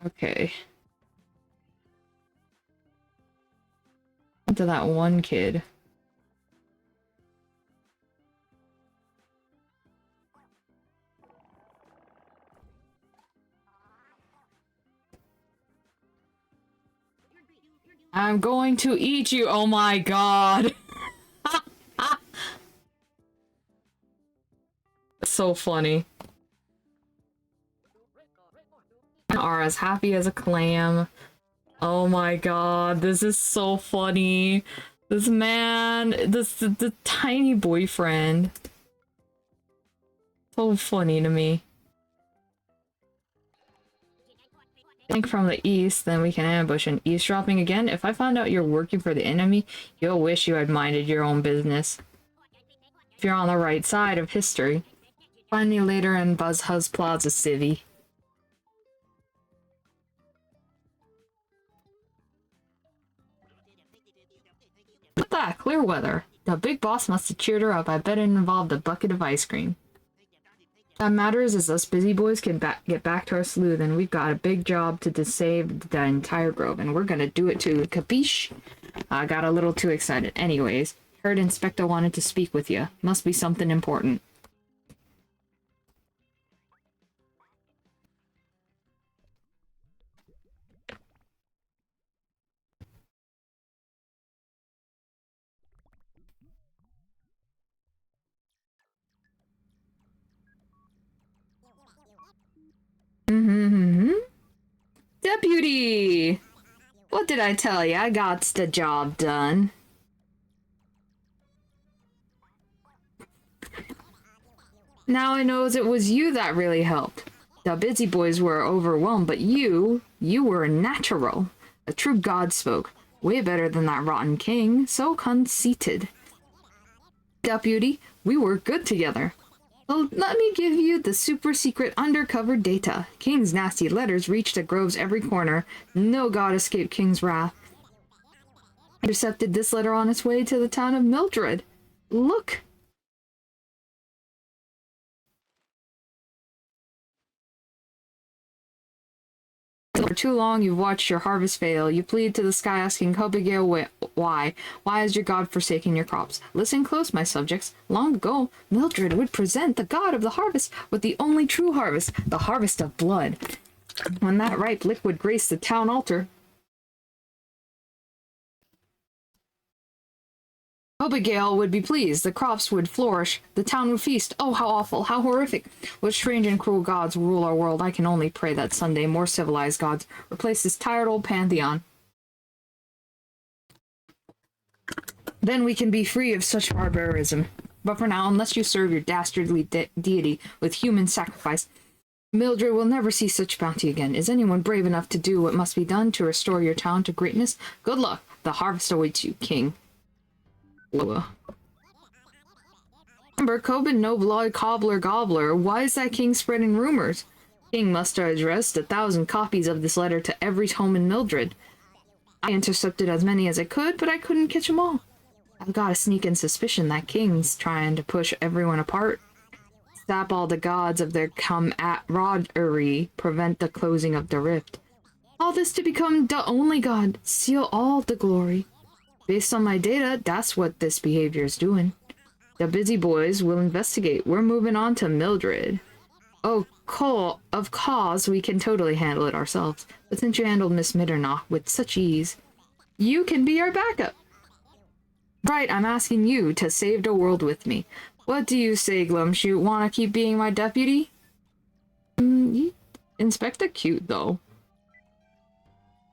Okay. To that one kid. I'm going to eat you! Oh my god! So funny. Are as happy as a clam. Oh my god, this is so funny. This man, the tiny boyfriend. So funny to me. Think from the east, then we can ambush. And eavesdropping again? If I find out you're working for the enemy, you'll wish you had minded your own business. If you're on the right side of history. Find me later in Buzzhuzz Plaza Civvy. Look at that, clear weather. The big boss must have cheered her up. I bet it involved a bucket of ice cream. What matters is us busy boys can get back to our sleuth, and we've got a big job to save the entire grove, and we're gonna do it too, capiche? I got a little too excited. Anyways, heard Inspector wanted to speak with you. Must be something important. Deputy! What did I tell you? I got the job done. Now I knows it was you that really helped. The busy boys were overwhelmed, but you were natural. A true god spoke. Way better than that rotten king, so conceited. Deputy, we work good together. Well, let me give you the super secret undercover data. King's nasty letters reached the groves every corner. No god escaped King's wrath. Intercepted this letter on its way to the town of Mildred. Look! For too long you've watched your harvest fail. You plead to the sky asking Cobigale why. Why has your god forsaken your crops? Listen close, my subjects. Long ago, Mildred would present the god of the harvest with the only true harvest, the harvest of blood. When that ripe liquid graced the town altar, Abigail would be pleased, the crops would flourish, the town would feast. Oh, how awful, how horrific. What strange and cruel gods rule our world. I can only pray that someday more civilized gods replace this tired old pantheon. Then we can be free of such barbarism. But for now, unless you serve your dastardly deity with human sacrifice, Mildred will never see such bounty again. Is anyone brave enough to do what must be done to restore your town to greatness? Good luck. The harvest awaits you, King. Remember, Coben no blood cobbler gobbler. Why is that king spreading rumors? King must have addressed 1,000 copies of this letter to every home in Mildred. I intercepted as many as I could, but I couldn't catch them all. I've got a sneaking suspicion that King's trying to push everyone apart. Stop all the gods of their camaraderie, prevent the closing of the rift. All this to become the only god, seal all the glory. Based on my data, that's what this behavior is doing. The busy boys will investigate. We're moving on to Mildred. Oh, Cole, of course, we can totally handle it ourselves. But since you handled Miss Mitternacht with such ease, you can be our backup. Right, I'm asking you to save the world with me. What do you say, Glumshoot? Want to keep being my deputy? Inspector cute, though.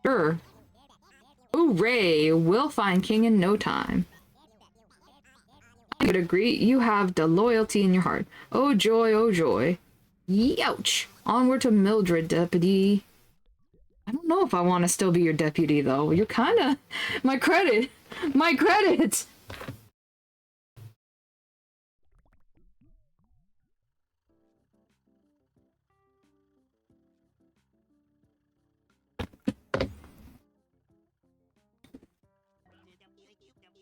Sure. Hooray! We'll find King in no time. I would agree. You have the loyalty in your heart. Oh joy, oh joy. Youch! Onward to Mildred, deputy. I don't know if I want to still be your deputy, though. You're kinda... My credit! My credit!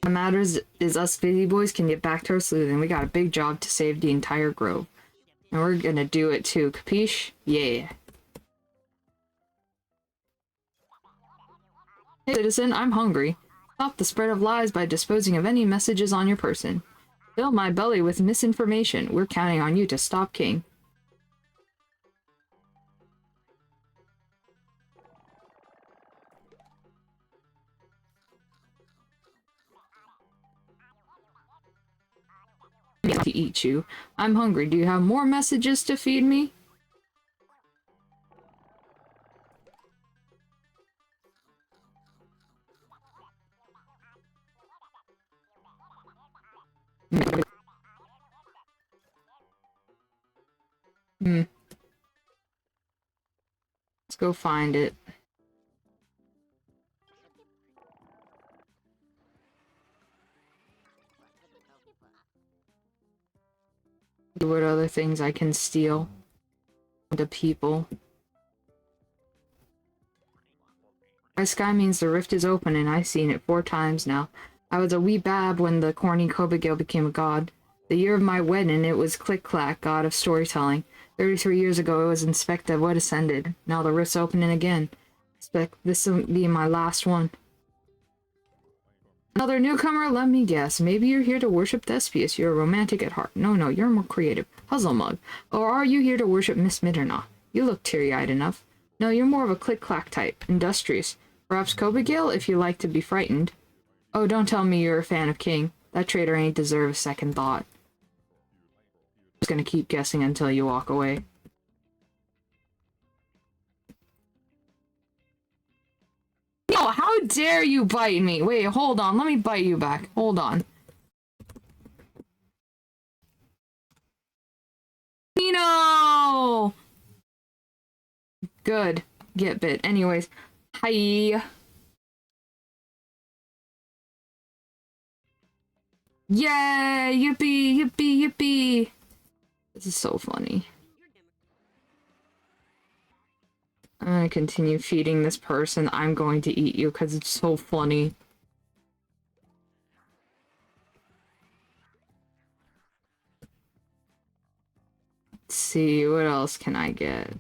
What matters is us busy boys can get back to our sleuthing. We got a big job to save the entire grove. And we're gonna do it too, capiche? Yeah. Hey citizen, I'm hungry. Stop the spread of lies by disposing of any messages on your person. Fill my belly with misinformation. We're counting on you to stop King. To eat you. I'm hungry. Do you have more messages to feed me? Let's go find it. What other things I can steal? The people. My sky means the rift is open, and I've seen it 4 times now. I was a wee bab when the corny Cobigale became a god. The year of my wedding, it was Click-Clack, god of storytelling. 33 years ago, it was Inspector what ascended. Now the rift's opening again. Expect this will be my last one. Another newcomer? Let me guess. Maybe you're here to worship Thespius. You're a romantic at heart. No, you're more creative. Puzzle mug. Or are you here to worship Miss Mitternacht? You look teary-eyed enough. No, you're more of a click-clack type. Industrious. Perhaps Cobigale, if you like to be frightened. Oh, don't tell me you're a fan of King. That traitor ain't deserve a second thought. I'm just gonna keep guessing until you walk away. How dare you bite me? Wait, hold on. Let me bite you back. Hold on. No! Good. Get bit. Anyways. Hi. Yay! Yippee! Yippee! Yippee! This is so funny. I'm gonna continue feeding this person. I'm going to eat you because it's so funny. Let's see, what else can I get?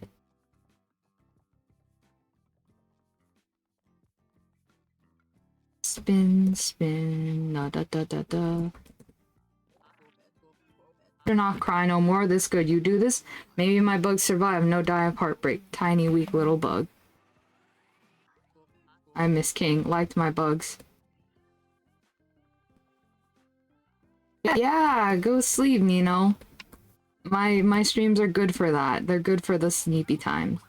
Spin, spin, da da da da da. Better not cry no more. This good. You do this? Maybe my bugs survive. No die of heartbreak. Tiny, weak little bug. I miss King. Liked my bugs. Yeah, go sleep, Nino. My streams are good for that. They're good for the sleepy time.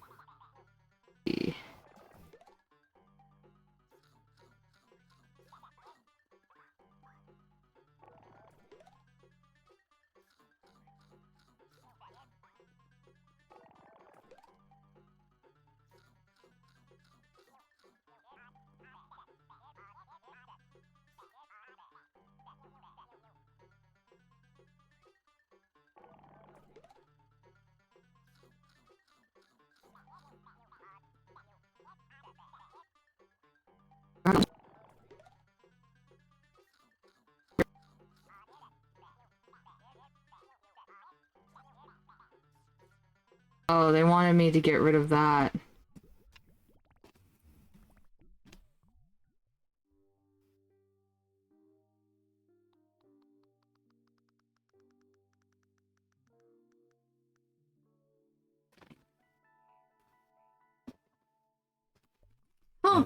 Oh, they wanted me to get rid of that. Huh.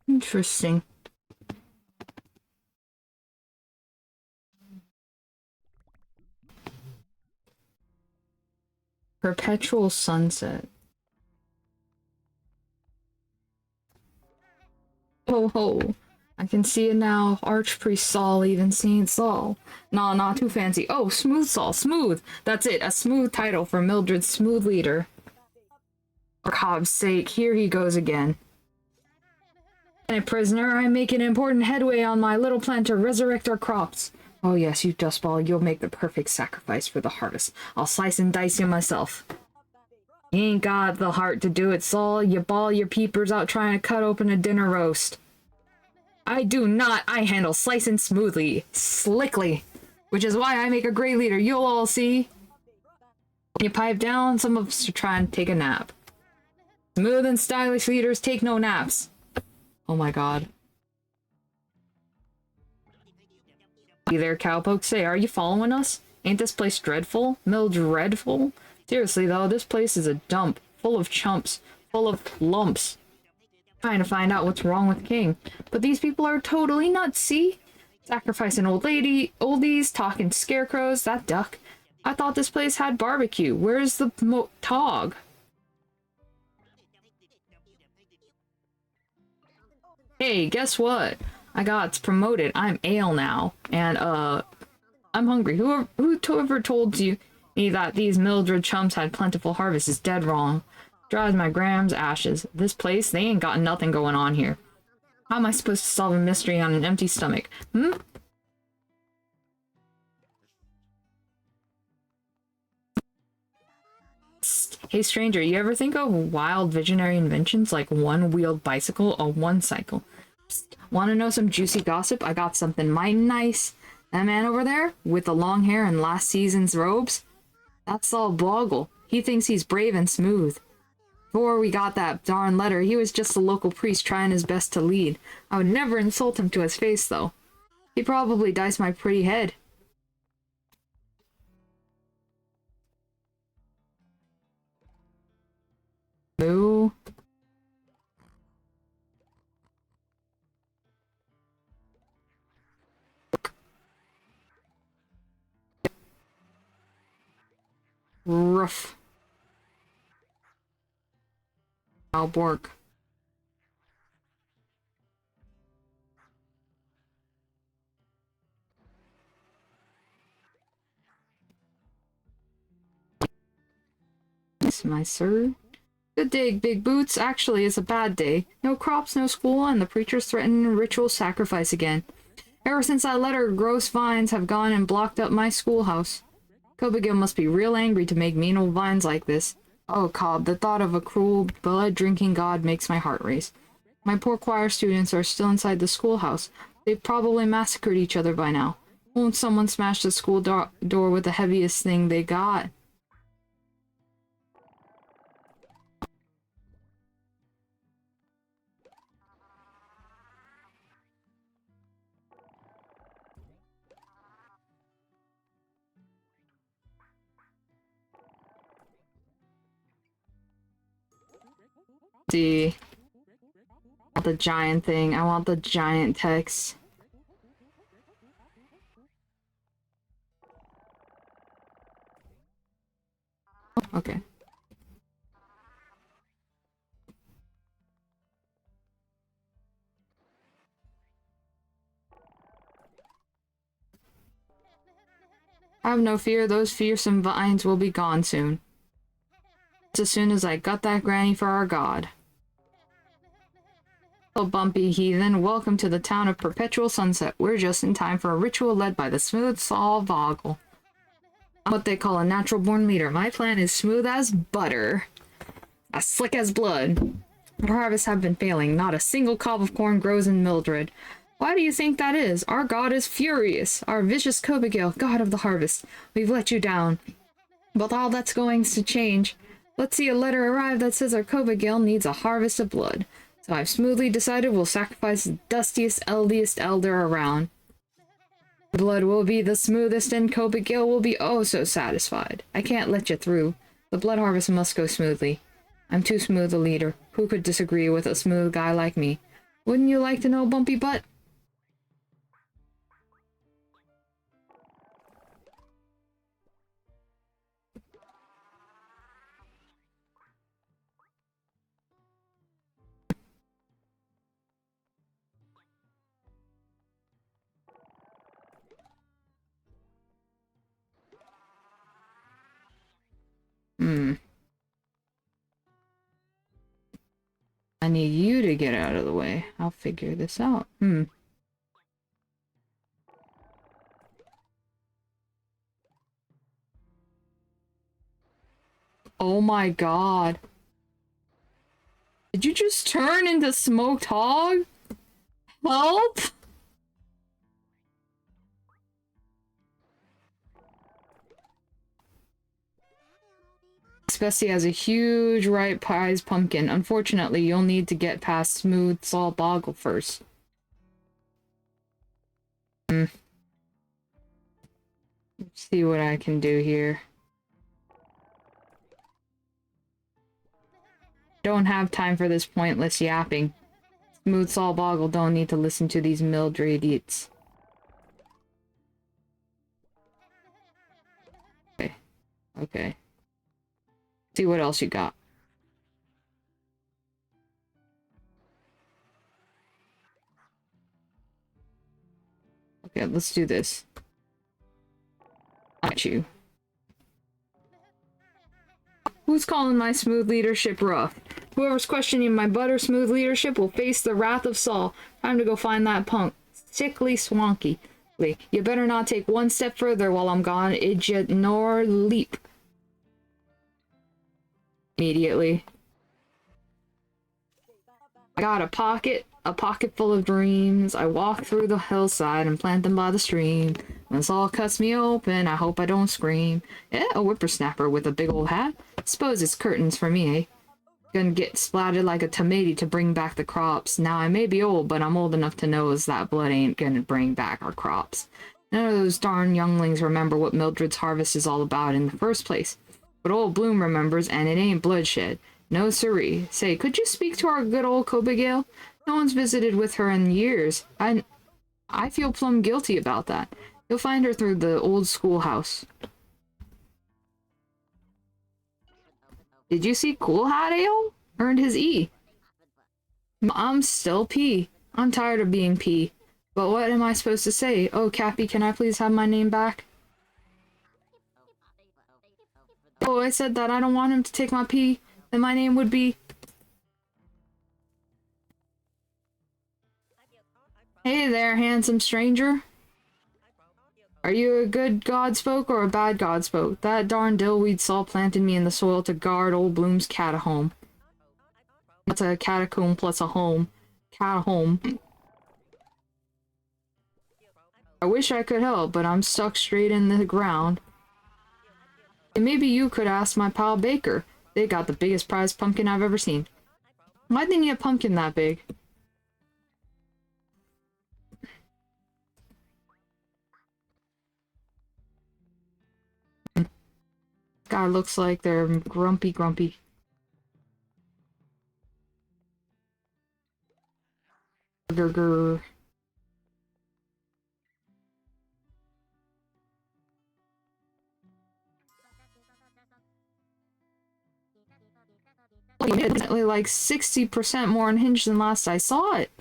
Interesting. Perpetual sunset. Ho ho. I can see it now. Archpriest Saul, even Saint Saul. Nah, not too fancy. Oh, Smooth Saul. Smooth. That's it. A smooth title for Mildred's smooth leader. For Cobb's sake, here he goes again. And prisoner, I'm making important headway on my little plan to resurrect our crops. Oh yes, you dustball, you'll make the perfect sacrifice for the harvest. I'll slice and dice you myself. You ain't got the heart to do it, Saul. You ball your peepers out trying to cut open a dinner roast. I do not. I handle slicing smoothly, slickly. Which is why I make a great leader, you'll all see. When you pipe down, some of us are trying to take a nap. Smooth and stylish leaders take no naps. Oh my god. Hey there, cowpoke. Say, are you following us? Ain't this place dreadful? Dreadful? Seriously though, this place is a dump. Full of chumps. Full of lumps. Trying to find out what's wrong with King. But these people are totally nuts, see? Sacrificing oldies, talking scarecrows, that duck. I thought this place had barbecue. Where's the tog? Hey, guess what? I got promoted. I'm ale now. And, I'm hungry. Whoever told you me that these Mildred chumps had plentiful harvests is dead wrong. Drives my Graham's ashes. This place, they ain't got nothing going on here. How am I supposed to solve a mystery on an empty stomach? Hmm? Hey stranger, you ever think of wild visionary inventions like one-wheeled bicycle or one cycle? Want to know some juicy gossip? I got something mighty nice. That man over there, with the long hair and last season's robes? That's Saul Boggle. He thinks he's brave and smooth. Before we got that darn letter, he was just a local priest trying his best to lead. I would never insult him to his face, though. He probably diced my pretty head. Moo. Ruff. Alborg. Yes, my sir. Good day, Big Boots. Actually, it's a bad day. No crops, no school, and the preachers threaten ritual sacrifice again. Ever since that letter, gross vines have gone and blocked up my schoolhouse. Cobagil must be real angry to make mean old vines like this. Oh, Cobb, the thought of a cruel, blood-drinking god makes my heart race. My poor choir students are still inside the schoolhouse. They've probably massacred each other by now. Won't someone smash the school door with the heaviest thing they got? See. I want the giant thing. I want the giant text. Okay. Have no fear, those fearsome vines will be gone soon. As soon as I got that granny for our god. Hello, bumpy heathen. Welcome to the town of Perpetual Sunset. We're just in time for a ritual led by the smooth Saul Vogel. I'm what they call a natural-born leader. My plan is smooth as butter. As slick as blood. Our harvests have been failing. Not a single cob of corn grows in Mildred. Why do you think that is? Our god is furious. Our vicious Cobagil, god of the harvest. We've let you down. But all that's going to change. Let's see a letter arrive that says our Cobagil needs a harvest of blood. So I've smoothly decided we'll sacrifice the dustiest, eldiest elder around. Blood will be the smoothest and Cobagil will be oh so satisfied. I can't let you through. The blood harvest must go smoothly. I'm too smooth a leader. Who could disagree with a smooth guy like me? Wouldn't you like to know, Bumpy Butt? I need you to get out of the way. I'll figure this out. Oh my god. Did you just turn into smoked hog? Help! Bessie has a huge ripe prize pumpkin. Unfortunately, you'll need to get past Smooth Saul Boggle first. Let's see what I can do here. Don't have time for this pointless yapping. Smooth Saul Boggle don't need to listen to these Mildred idiots. Okay. Okay. See what else you got. Okay, let's do this. Not you. Who's calling my smooth leadership rough? Whoever's questioning my butter smooth leadership will face the wrath of Saul. Time to go find that punk. Sickly swanky. You better not take one step further while I'm gone, idiot, nor leap. Immediately. I got a pocket full of dreams. I walk through the hillside and plant them by the stream. When Saul cuts me open, I hope I don't scream. Yeah, a whippersnapper with a big old hat. Suppose it's curtains for me, eh? Gonna get splattered like a tomato to bring back the crops. Now, I may be old, but I'm old enough to know as that blood ain't gonna bring back our crops. None of those darn younglings remember what Mildred's harvest is all about in the first place. But old Bloom remembers, and it ain't bloodshed. No siree. Say, could you speak to our good old Cobagil? No one's visited with her in years. I feel plumb guilty about that. You'll find her through the old schoolhouse. Did you see Cool Hat Ale? Earned his E. I'm still P. I'm tired of being P. But what am I supposed to say? Oh, Cappy, can I please have my name back? Oh, I said that I don't want him to take my pee, then my name would be... Hey there, handsome stranger. Are you a good godspoke or a bad godspoke? That darn dillweed saw planted me in the soil to guard old Bloom's catahome. That's a catacomb plus a home. Catahome. I wish I could help, but I'm stuck straight in the ground. And maybe you could ask my pal Baker. They got the biggest prize pumpkin I've ever seen. Why'd they need a pumpkin that big? God, looks like they're grumpy. Grr. Definitely like 60% more unhinged than last I saw it.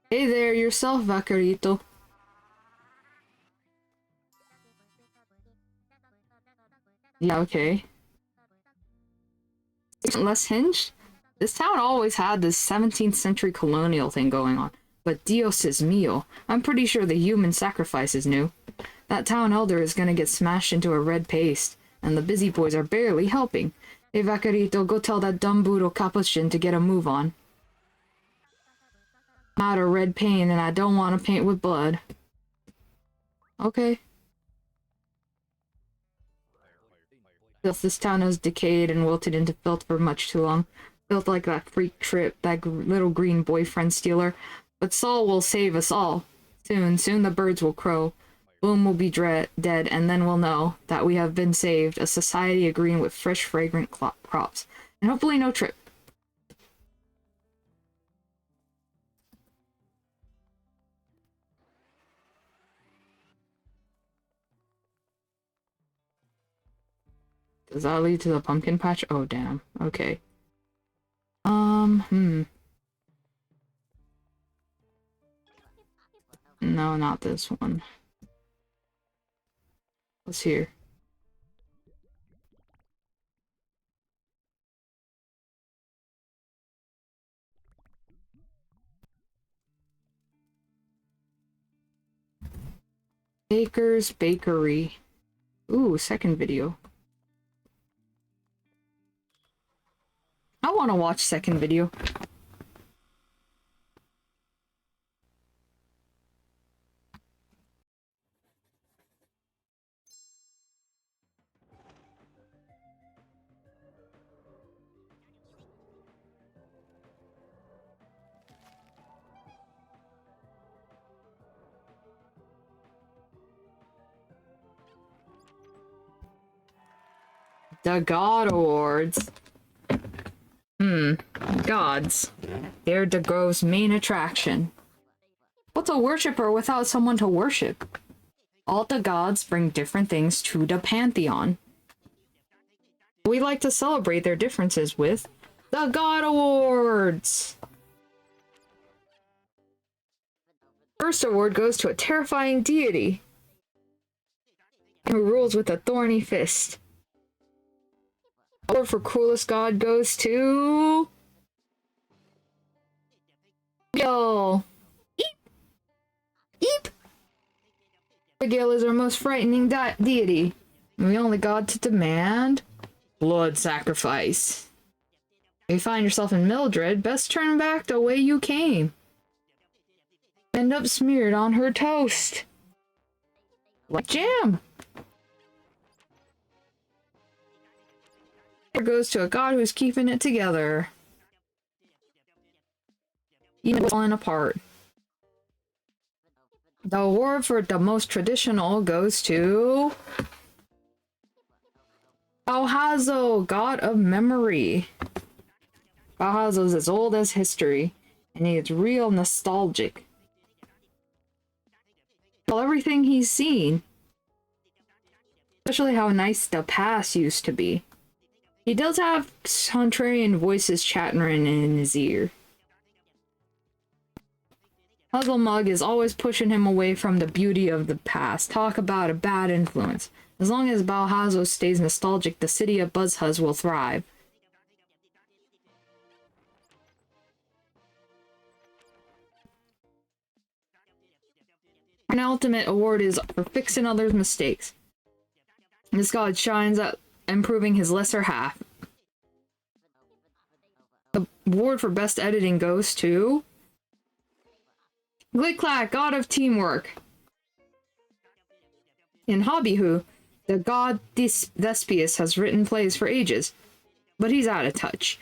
Hey there, yourself, Vaquerito. Yeah, okay. Less hinged? This town always had this 17th century colonial thing going on. But Dios es mío, I'm pretty sure the human sacrifice is new. That town elder is gonna get smashed into a red paste, and the busy boys are barely helping. Hey, Vaquerito, go tell that dumb Budo Capuchin to get a move on. I'm out of red paint and I don't want to paint with blood. Okay. This town has decayed and wilted into filth for much too long. Built like that freak trip, that little green boyfriend stealer. But Saul will save us all. Soon the birds will crow. Bloom will be dead, and then we'll know that we have been saved, a society agreeing with fresh, fragrant crops. And hopefully no trip. Does that lead to the pumpkin patch? Oh, damn. Okay. No, not this one. What's here? Baker's Bakery. Ooh, second video. I want to watch second video. The God Awards. Gods. They're Dago's main attraction. What's a worshipper without someone to worship? All the gods bring different things to the pantheon. We like to celebrate their differences with the God Awards! First award goes to a terrifying deity who rules with a thorny fist. Award for coolest god goes to... Yo! Eep! Eep! Abigail is our most frightening deity. And the only god to demand... blood sacrifice. If you find yourself in Mildred, best turn back the way you came. End up smeared on her toast. Like jam! Here goes to a god who's keeping it together. Even falling apart. The award for the most traditional goes to... Bauhazo, god of memory. Bauhazo's as old as history, and he's real nostalgic. Well, everything he's seen. Especially how nice the past used to be. He does have contrarian voices chattering in his ear. Puzzle Mug is always pushing him away from the beauty of the past. Talk about a bad influence. As long as Balhazo stays nostalgic, the city of Buzzhuzz will thrive. An ultimate award is for fixing others' mistakes. This god shines at improving his lesser half. The award for best editing goes to... Glick-Clack, god of teamwork. In Hobbyhoo, the god Thespius has written plays for ages, but he's out of touch.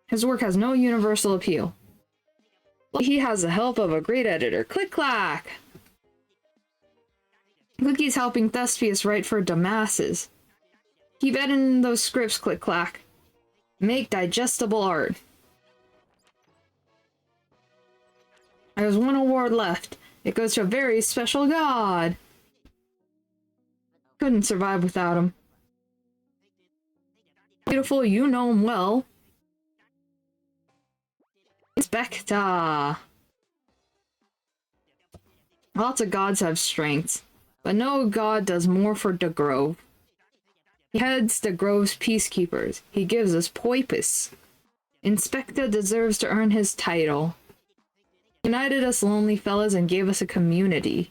His work has no universal appeal. He has the help of a great editor, Click-Clack! Clicky's helping Thespius write for the masses. Keep editing those scripts, Click-Clack. Make digestible art. There's one award left. It goes to a very special god. Couldn't survive without him. Beautiful, you know him well. Inspector. Lots of gods have strengths, but no god does more for the Grove. He heads the Grove's peacekeepers. He gives us poipus. Inspector deserves to earn his title. United us lonely fellas and gave us a community.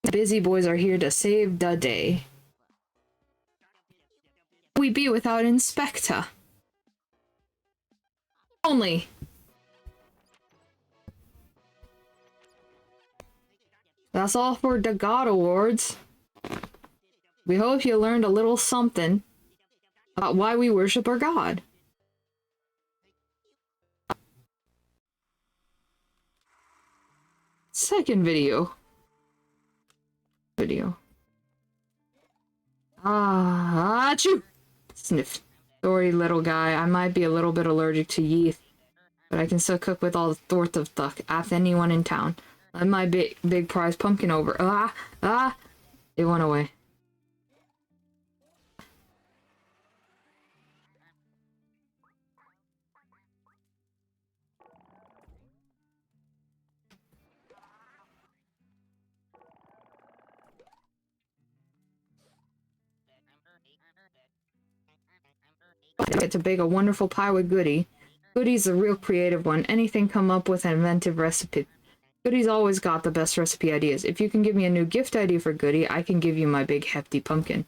The busy boys are here to save the day. We be without Inspector. Only. That's all for the God Awards. We hope you learned a little something about why we worship our God. Second video. Achoo! Sniff. Sorry, little guy. I might be a little bit allergic to yeast, but I can still cook with all the sorts of stuff. Ask anyone in town. Let my big prize pumpkin over. It went away. Get to bake a wonderful pie with Goody. Goody's the real creative one. Anything come up with an inventive recipe. Goody's always got the best recipe ideas. If you can give me a new gift idea for Goody, I can give you my big hefty pumpkin.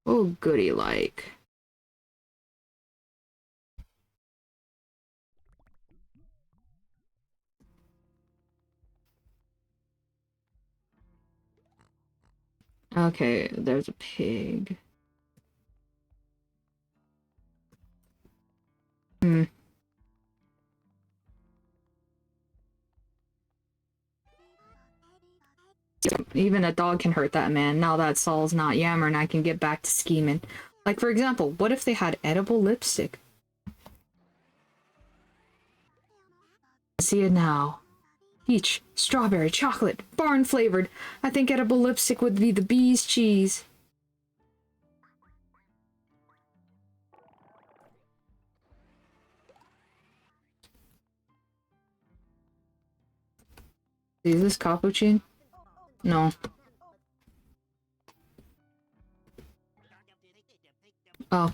Oh, Goody like. Okay, there's a pig. Even a dog can hurt that man. Now that Saul's not yammering, I can get back to scheming. Like, for example, what if they had edible lipstick? See it now. Peach, strawberry, chocolate, barn flavored. I think edible lipstick would be the bee's cheese. Is this capuchin? No. Oh.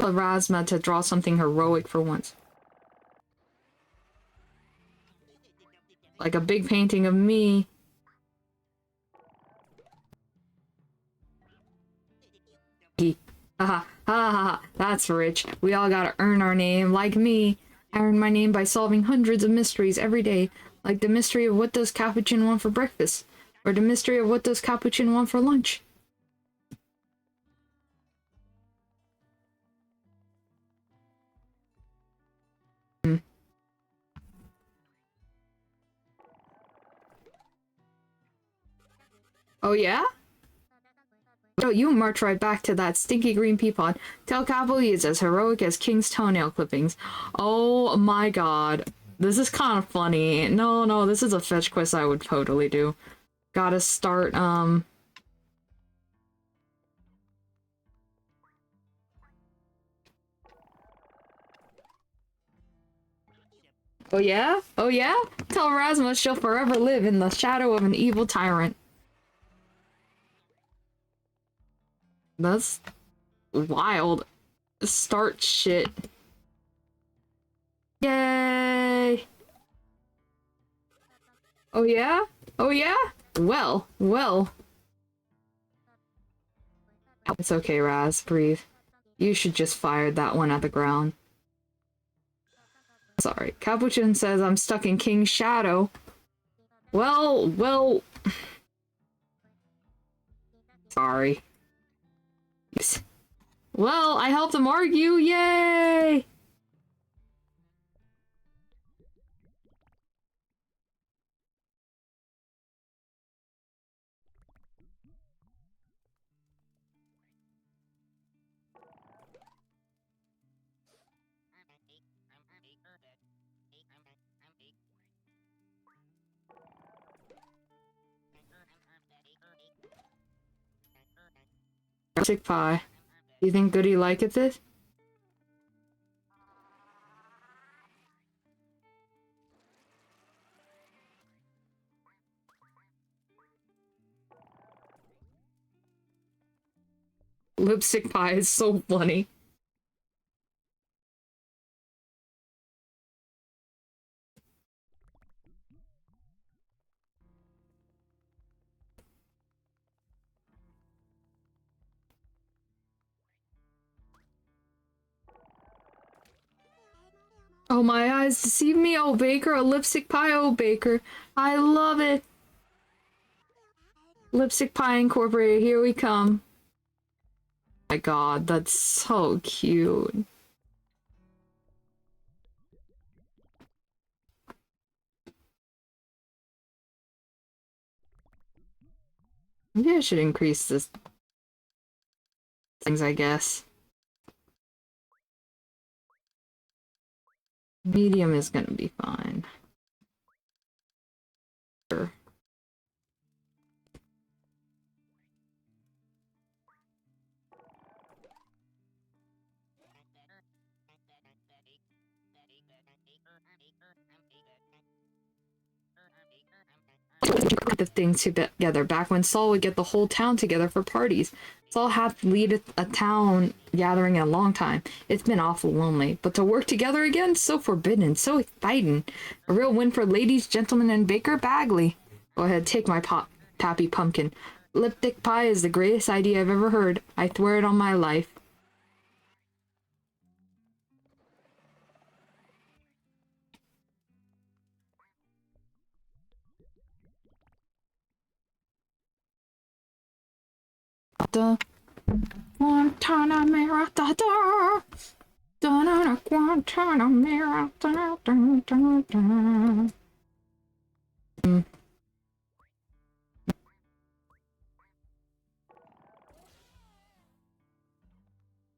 Erasma to draw something heroic for once. Like a big painting of me. Haha, ha, that's rich. We all gotta earn our name, like me. I earn my name by solving hundreds of mysteries every day, like the mystery of what does Capuchin want for breakfast, or the mystery of what does Capuchin want for lunch. Oh yeah? Oh, you march right back to that stinky green pea pod. Tell Capo he is as heroic as King's toenail clippings. Oh my god. This is kind of funny. No, this is a fetch quest I would totally do. Gotta start, Oh yeah? Oh yeah? Tell Rasmus she'll forever live in the shadow of an evil tyrant. That's wild. Start shit. Yay! Oh yeah? Oh yeah? Well. It's okay, Raz. Breathe. You should just fire that one at the ground. Sorry. Capuchin says I'm stuck in King's shadow. Well... Sorry. Well, I helped him argue, yay! Lipstick pie. You think Goody liketh it? Lipstick pie is so funny. Oh, my eyes deceive me, oh Baker, a lipstick pie, oh Baker. I love it. Lipstick Pie Incorporated, here we come. My god, that's so cute. Maybe I should increase this things, I guess. Medium is gonna be fine. Sure. The things together back when Saul would get the whole town together for parties. Saul had to lead a town gathering in a long time. It's been awful lonely, but to work together again, so forbidden, so exciting. A real win for ladies, gentlemen, and Baker Bagley. Go ahead, take my Pappy Pumpkin. Lipstick pie is the greatest idea I've ever heard. I swear it on my life. Guantanamera, da da, da da da, Guantanamera, da da da da.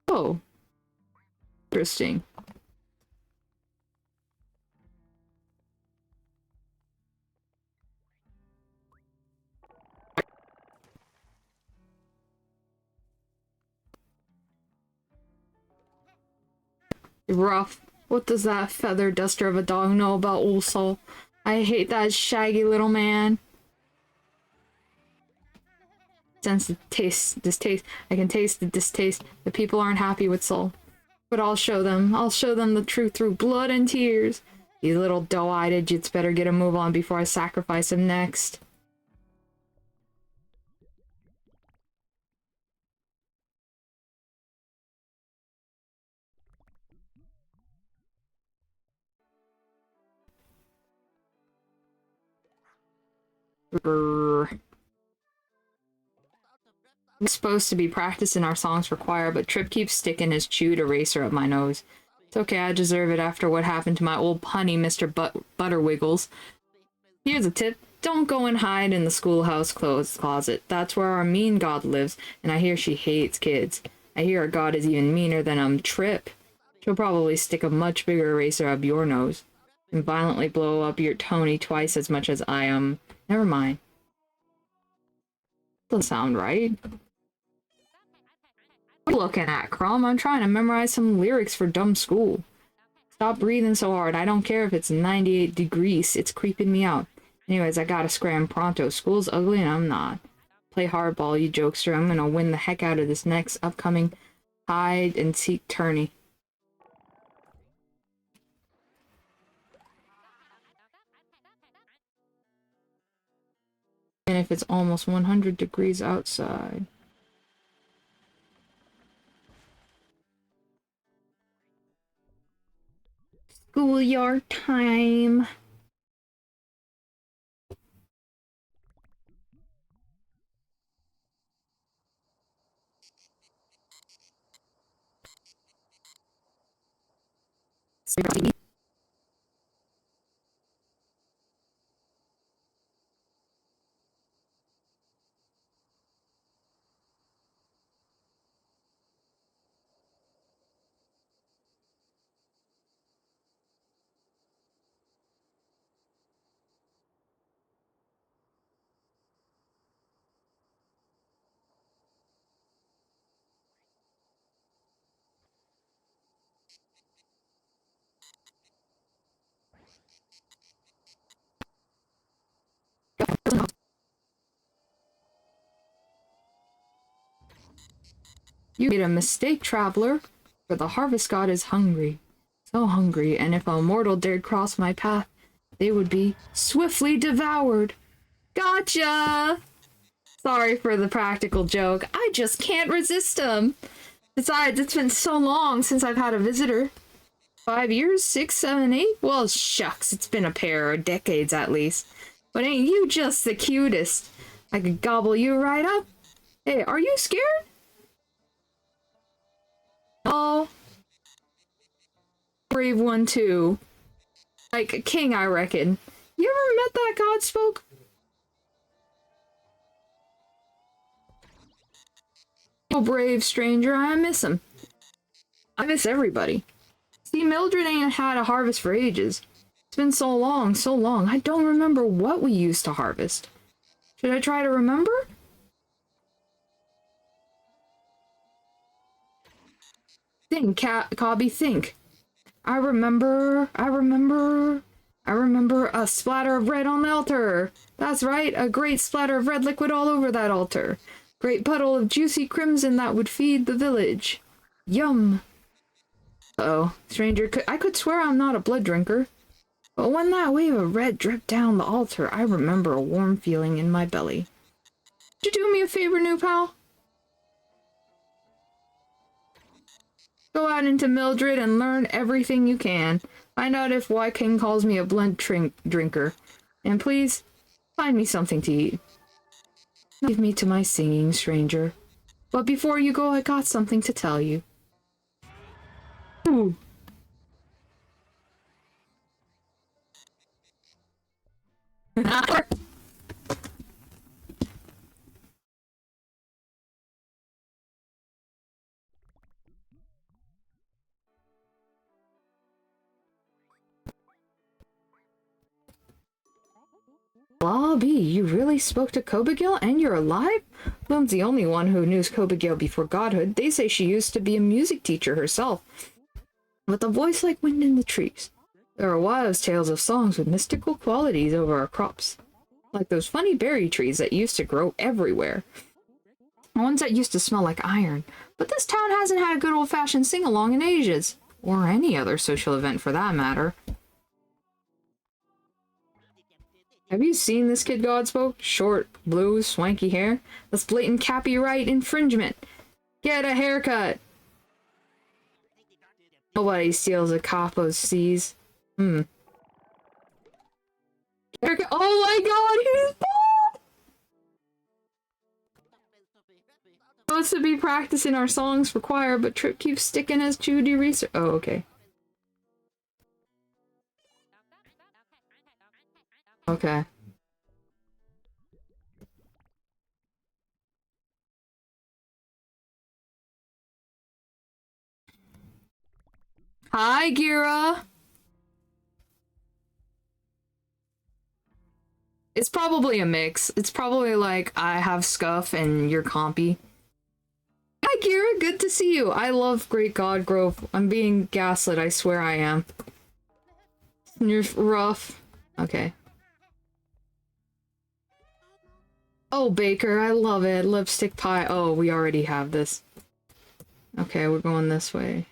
Oh, interesting. Rough. What does that feather duster of a dog know about old Saul? I hate that shaggy little man. Sense the distaste. I can taste the distaste. The people aren't happy with Saul. But I'll show them. I'll show them the truth through blood and tears. These little doe-eyed idiots better get a move on before I sacrifice him next. Brrr. I'm supposed to be practicing our songs for choir, but Trip keeps sticking his chewed eraser up my nose. It's okay, I deserve it after what happened to my old punny, Mr. Butterwiggles. Here's a tip. don't go and hide in the schoolhouse clothes closet. That's where our mean god lives, and I hear she hates kids. I hear our god is even meaner than Trip. She'll probably stick a much bigger eraser up your nose and violently blow up your Tony twice as much as I am. Never mind. Doesn't sound right. What are you looking at, Crumb? I'm trying to memorize some lyrics for dumb school. Stop breathing so hard. I don't care if it's 98 degrees. It's creeping me out. Anyways, I gotta scram pronto. School's ugly and I'm not. Play hardball, you jokester. I'm gonna win the heck out of this next upcoming hide-and-seek tourney. And if it's almost 100 degrees outside. Schoolyard time. You made a mistake, traveler, for the harvest god is hungry. So hungry, and if a mortal dared cross my path, they would be swiftly devoured. Gotcha! Sorry for the practical joke. I just can't resist them. Besides, it's been so long since I've had a visitor. 5 years? 6, 7, 8? Well, shucks, it's been a pair of decades at least. But ain't you just the cutest? I could gobble you right up. Hey, are you scared? Oh. Brave one, too. Like a king, I reckon. You ever met that god spoke? Oh, brave stranger, I miss him. I miss everybody. See, Mildred ain't had a harvest for ages. It's been so long, so long. I don't remember what we used to harvest. Should I try to remember? Think, Cobby, think. I remember a splatter of red on the altar. That's right, a great splatter of red liquid all over that altar. Great puddle of juicy crimson that would feed the village. Yum. Uh-oh, stranger, I could swear I'm not a blood drinker. But when that wave of red dripped down the altar, I remember a warm feeling in my belly. Would you do me a favor, new pal? Go out into Mildred and learn everything you can. Find out if Y King calls me a blood drinker. And please, find me something to eat. Leave me to my singing, stranger. But before you go, I got something to tell you. Ooh. Lobby, you really spoke to Cobagil and you're alive? Bloom's the only one who knew Cobagil before godhood. They say she used to be a music teacher herself, with a voice like wind in the trees. There are wives' tales of songs with mystical qualities over our crops, like those funny berry trees that used to grow everywhere. Ones that used to smell like iron. But this town hasn't had a good old-fashioned sing-along in ages, or any other social event for that matter. Have you seen this kid Godspoke? Short, blue, swanky hair? That's blatant copyright infringement. Get a haircut! Nobody steals a capo's seas. Haircut. Oh my god, he's bald! Supposed to be practicing our songs for choir, but Trip keeps sticking his Judy research. Oh, okay. Okay. Hi, Gira! It's probably a mix. It's probably like I have scuff and you're compy. Hi, Gira! Good to see you! I love Great God Grove. I'm being gaslit, I swear I am. You're rough. Okay. Oh, Baker, I love it. Lipstick pie. Oh, we already have this. Okay, we're going this way.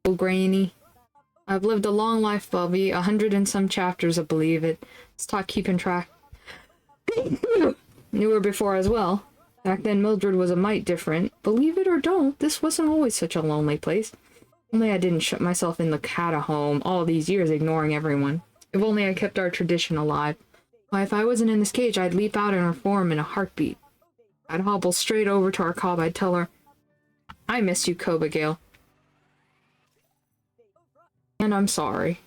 Oh, Granny. I've lived a long life, Bubby. 100 and some chapters, I believe it. Stop keeping track. Knew her before as well. Back then, Mildred was a mite different. Believe it or don't, this wasn't always such a lonely place. Only I didn't shut myself in the catahome all these years, ignoring everyone. If only I kept our tradition alive. Why, if I wasn't in this cage, I'd leap out and reform in a heartbeat. I'd hobble straight over to our cob. I'd tell her, I miss you, Cobagale. And I'm sorry.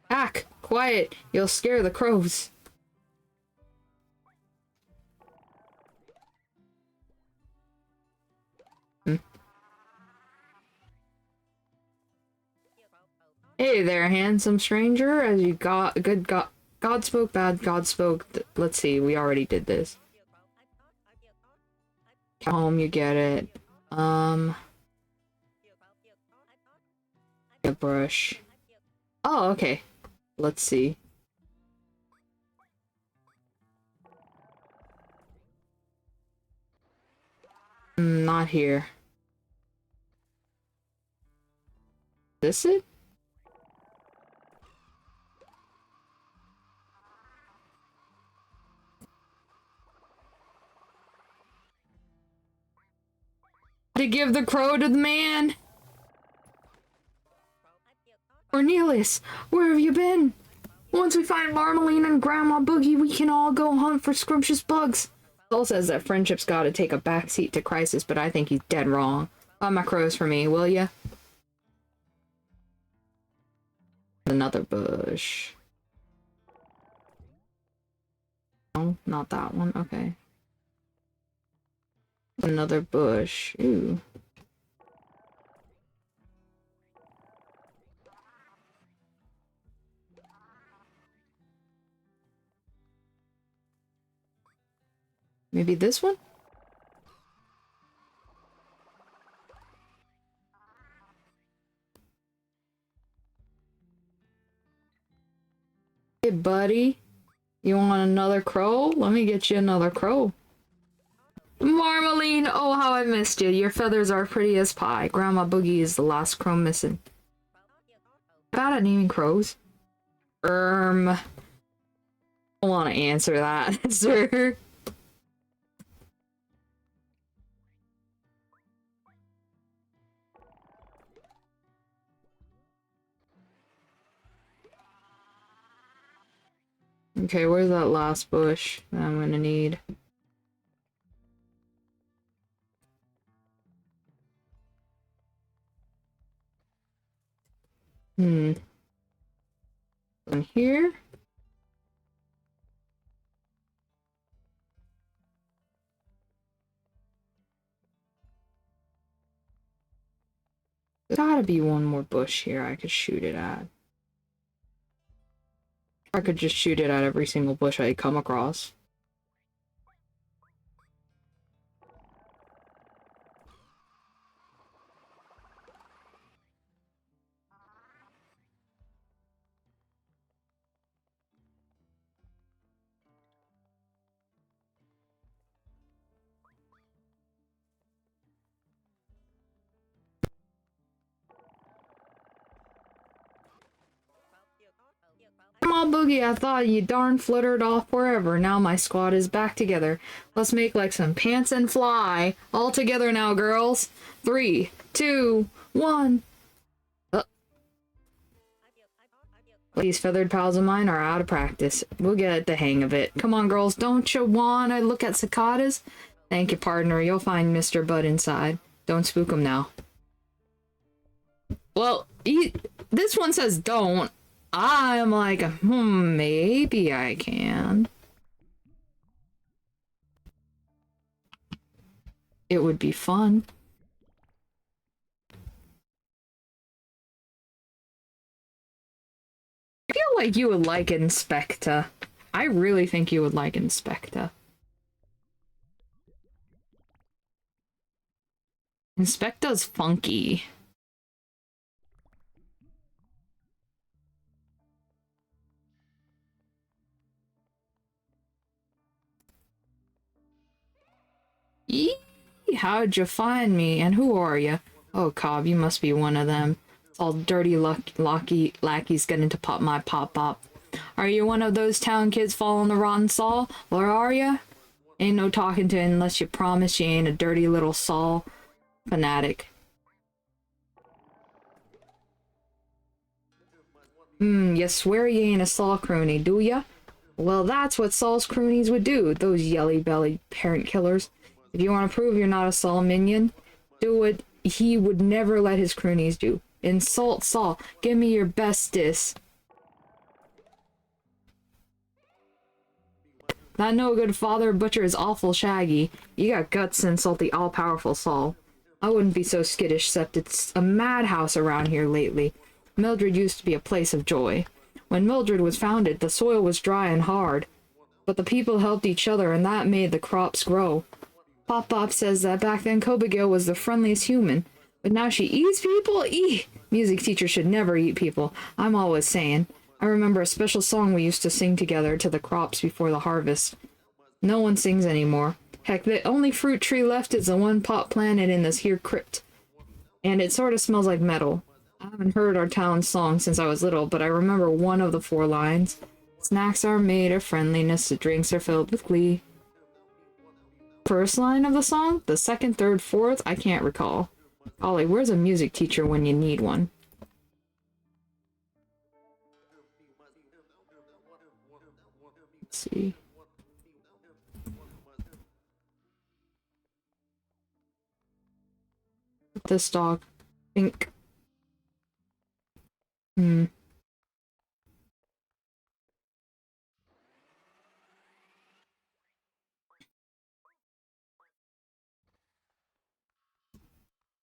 Hack! Quiet! You'll scare the crows. Hey there, handsome stranger. As you got good God spoke, bad God spoke. Let's see, we already did this. Home, you get it. A brush. Oh, okay. Let's see. Not here. This it? To give the crow to the man. Cornelius, where have you been? Once we find Marmalene and Grandma Boogie, we can all go hunt for scrumptious bugs. Saul says that friendship's gotta take a backseat to crisis, but I think he's dead wrong. Find my crows for me, will ya? Another bush. No, not that one. Okay. Another bush. Ooh. Maybe this one? Hey, buddy. You want another crow? Let me get you another crow. Marmalene! Oh, how I missed you. Your feathers are pretty as pie. Grandma Boogie is the last crow missing. Bad at naming crows. I don't want to answer that, sir. Okay, where's that last bush that I'm gonna need? In here? There's gotta be one more bush here I could shoot it at. I could just shoot it at every single bush I come across. Come on, Boogie, I thought you darn fluttered off forever. Now my squad is back together. Let's make like some pants and fly. All together now, girls. 3, 2, 1. These feathered pals of mine are out of practice. We'll get the hang of it. Come on, girls, don't you wanna look at cicadas? Thank you, partner. You'll find Mr. Bud inside. Don't spook him now. Well, this one says don't. I'm like, maybe I can. It would be fun. I feel like you would like Inspecta. I really think you would like Inspecta. Inspecta's funky. Eee, how'd you find me? And who are you? Oh, Cobb, you must be one of them. It's all dirty lackeys getting to pop my pop-pop. Are you one of those town kids following the rotten Saul? Or are you? Ain't no talking to unless you promise you ain't a dirty little Saul fanatic. You swear you ain't a Saul crony, do ya? Well, that's what Saul's cronies would do, those yelly-bellied parent killers. If you want to prove you're not a Saul minion, do what he would never let his cronies do. Insult Saul. Give me your bestest. That no-good father butcher is awful shaggy. You got guts to insult the all-powerful Saul. I wouldn't be so skittish, except it's a madhouse around here lately. Mildred used to be a place of joy. When Mildred was founded, the soil was dry and hard. But the people helped each other, and that made the crops grow. Pop-Pop says that back then Cobagil was the friendliest human. But now she eats people? Eeh! Music teachers should never eat people. I'm always saying. I remember a special song we used to sing together to the crops before the harvest. No one sings anymore. Heck, the only fruit tree left is the one Pop planted in this here crypt. And it sort of smells like metal. I haven't heard our town song since I was little, but I remember one of the 4 lines. Snacks are made of friendliness, the drinks are filled with glee. First line of the song? The second, third, fourth? I can't recall. Ollie, where's a music teacher when you need one? Let's see. This dog. Pink.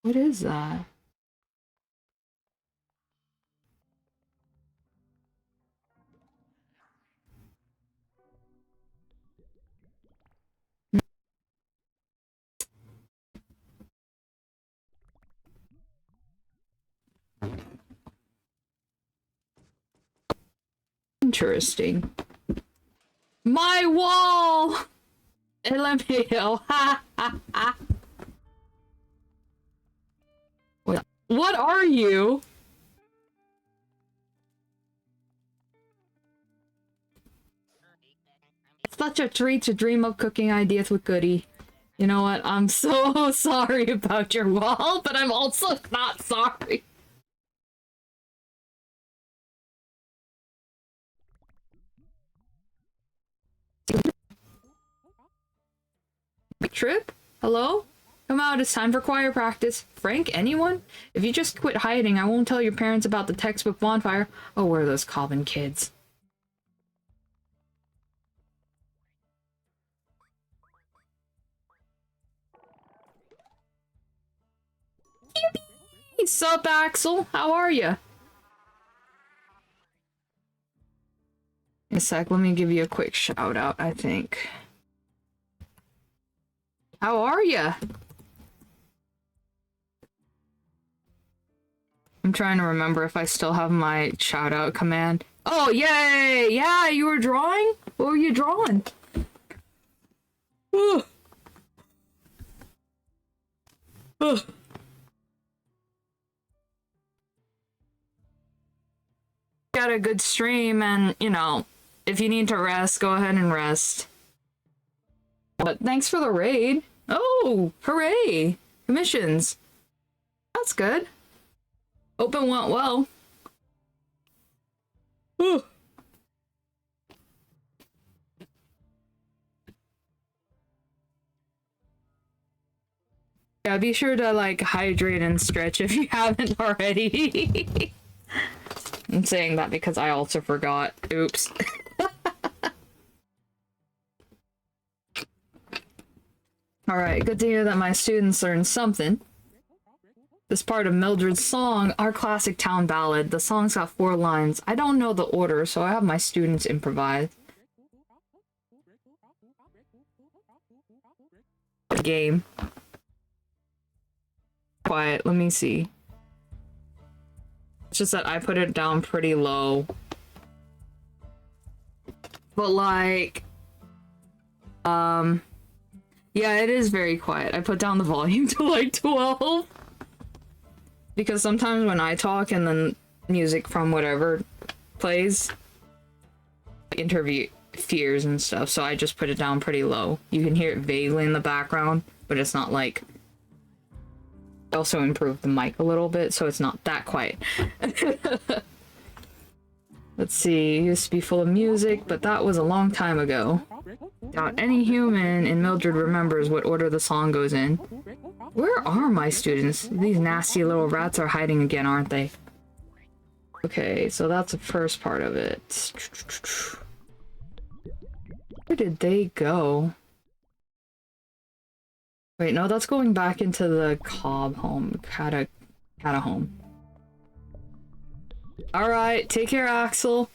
What is that? Interesting. My wall! LMAO. Ha ha ha. What are you? Such a treat to dream up cooking ideas with Goody. You know what? I'm so sorry about your wall, but I'm also not sorry. Trip? Hello? Come out, it's time for choir practice. Frank, anyone? If you just quit hiding, I won't tell your parents about the textbook bonfire. Oh, where are those Cobbin kids? Yippee! Sup, Axel? How are ya? In a sec, let me give you a quick shout out, I think. How are ya? I'm trying to remember if I still have my shout out command. Oh, yay! Yeah, you were drawing? What were you drawing? Ugh. Ugh. Got a good stream, and, you know, if you need to rest, go ahead and rest. But thanks for the raid. Oh, hooray! Commissions. That's good. Hope it went well. Ooh. Yeah, be sure to, like, hydrate and stretch if you haven't already. I'm saying that because I also forgot. Oops. Alright, good to hear that my students learned something. This part of Mildred's song, our classic town ballad. The song's got 4 lines. I don't know the order, so I have my students improvise. Game. Quiet, let me see. It's just that I put it down pretty low. But like... yeah, it is very quiet. I put down the volume to like 12. Because sometimes when I talk and then music from whatever plays, interferes and stuff, so I just put it down pretty low. You can hear it vaguely in the background, but it's not like... I also improved the mic a little bit, so it's not that quiet. Let's see, it used to be full of music, but that was a long time ago. Doubt any human in Mildred remembers what order the song goes in. Where are my students? These nasty little rats are hiding again, aren't they? Okay, so that's the first part of it. Where did they go? Wait, no, that's going back into the Cobb home. Cata home. Alright, take care, Axel.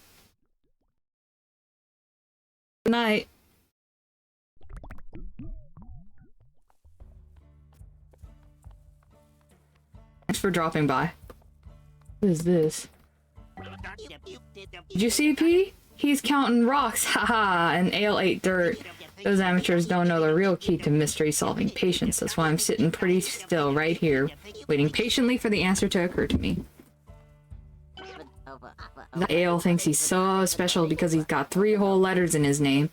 Good night. Thanks for dropping by. What is this? Did you see P? He's counting rocks, haha, and Ale ate dirt. Those amateurs don't know the real key to mystery solving: patience. That's why I'm sitting pretty still right here, waiting patiently for the answer to occur to me. The Ale thinks he's so special because he's got 3 whole letters in his name.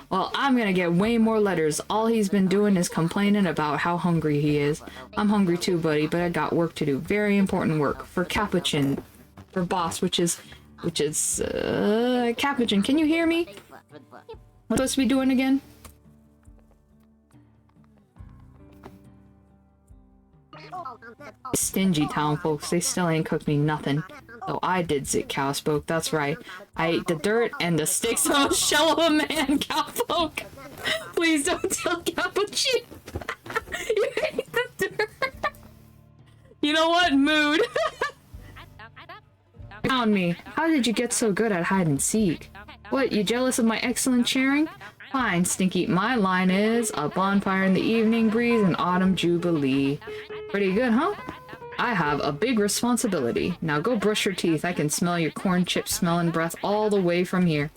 Well, I'm gonna get way more letters. All he's been doing is complaining about how hungry he is. I'm hungry too, buddy, but I got work to do. Very important work. For Capuchin. For boss, which is Capuchin. Can you hear me? What's supposed to be doing again? Stingy town folks, they still ain't cooked me nothing. So I did, Zit Cow spoke, that's right. I ate the dirt and the sticks from a shell of a man, Cowpoke. Please don't tell Capuchin. You ate the dirt. You know what? Mood. Found me. How did you get so good at hide and seek? What, you jealous of my excellent sharing? Fine, Stinky. My line is a bonfire in the evening breeze and autumn jubilee. Pretty good, huh? I have a big responsibility. Now go brush your teeth. I can smell your corn chip smelling breath all the way from here.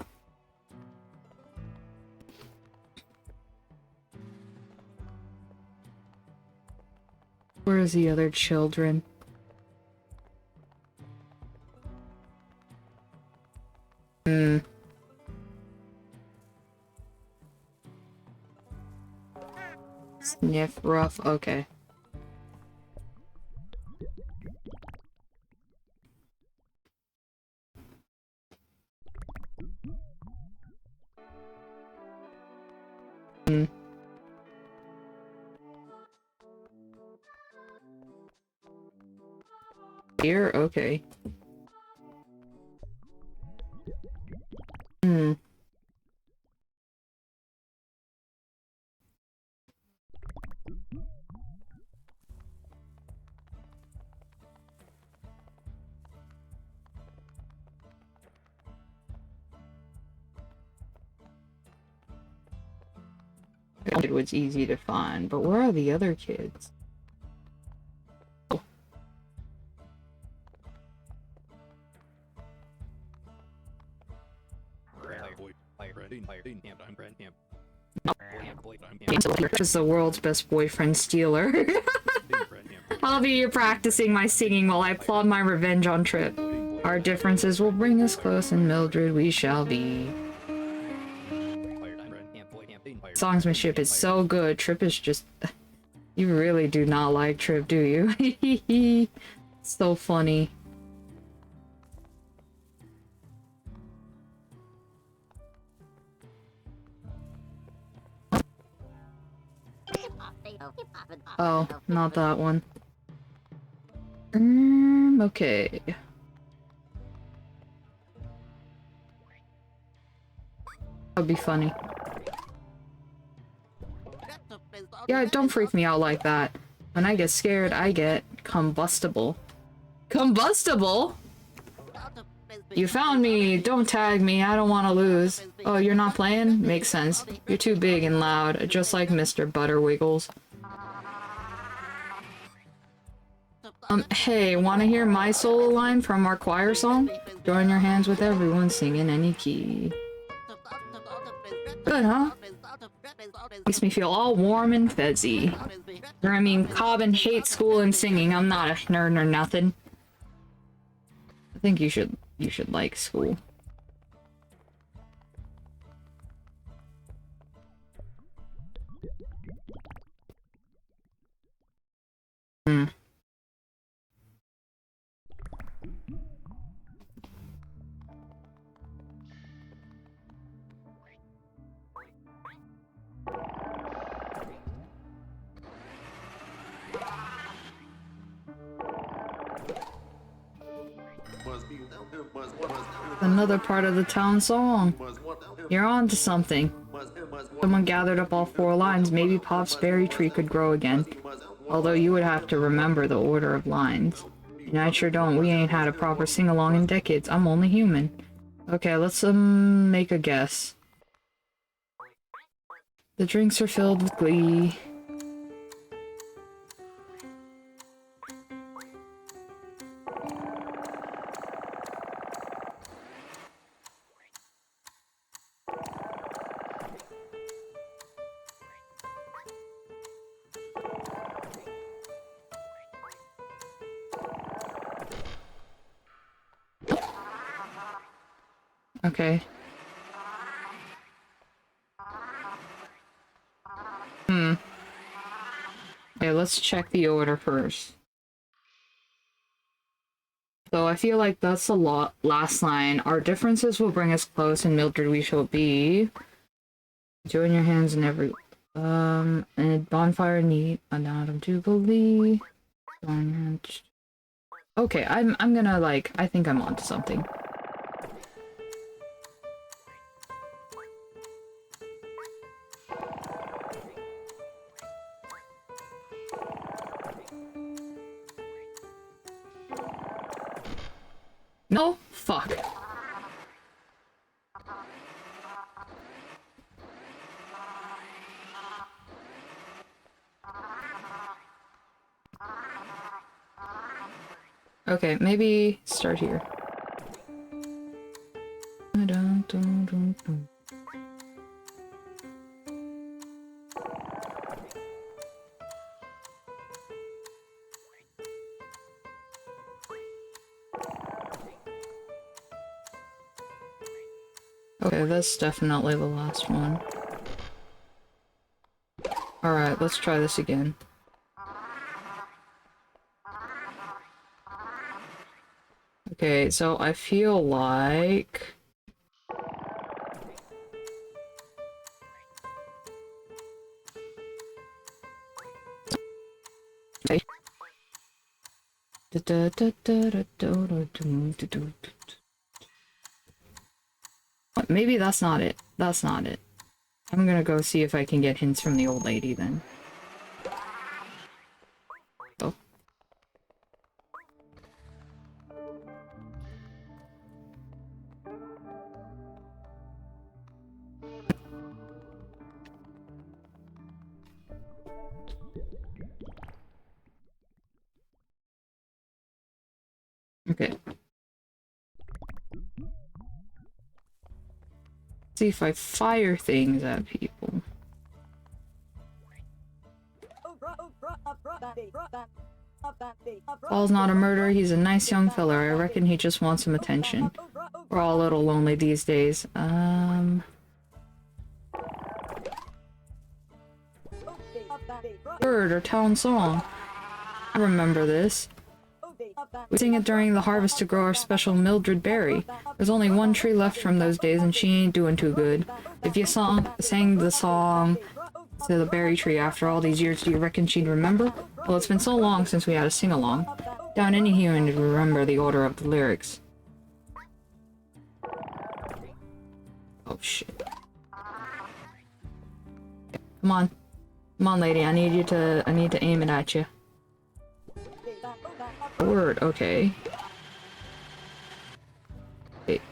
Where's the other children? Sniff, rough, okay. Here? Okay. It was easy to find, but where are the other kids? Oh. This is the world's best boyfriend stealer. I'll be here practicing my singing while I plot my revenge on Trip. Our differences will bring us close, and Mildred we shall be. Songsmanship is so good. Trip is just... You really do not like Trip, do you? So funny. Oh, not that one. Okay. That'd be funny. Yeah, don't freak me out like that. When I get scared, I get combustible. Combustible? You found me! Don't tag me, I don't want to lose. Oh, you're not playing? Makes sense. You're too big and loud, just like Mr. Butterwiggles. Hey, wanna hear my solo line from our choir song? Join your hands with everyone, sing in any key. Good, huh? Makes me feel all warm and fezzy. Or I mean, Cobbin hates school and singing, I'm not a nerd or nothing. I think you should like school. Hmm. Another part of the town song. You're on to something. Someone gathered up all 4 lines, maybe Pop's berry tree could grow again. Although you would have to remember the order of lines. And I sure don't, we ain't had a proper sing-along in decades, I'm only human. Okay, let's make a guess. The drinks are filled with glee. Okay. Okay, let's check the order first. So I feel like that's the last line. Our differences will bring us close, and Mildred we shall be. Join your hands in every... and bonfire neat, an autumn jubilee. Join your hands... Okay, I'm gonna, like, I think I'm onto something. No? Fuck. Okay, maybe start here. Okay, that's definitely the last one. Alright, let's try this again. Okay, so I feel like... Maybe that's not it. That's not it. I'm gonna go see if I can get hints from the old lady then. Oh. Okay. See if I fire things at people. Paul's not a murderer, he's a nice young feller. I reckon he just wants some attention. We're all a little lonely these days. Word or town song. I remember this. We sing it during the harvest to grow our special Mildred berry. There's only one tree left from those days and she ain't doing too good. If you sang the song to the berry tree after all these years, do you reckon she'd remember? Well, it's been so long since we had a sing-along. Doubt any human would remember the order of the lyrics. Oh shit. Come on. Come on, lady. I need to aim it at you. Word, okay. Wait.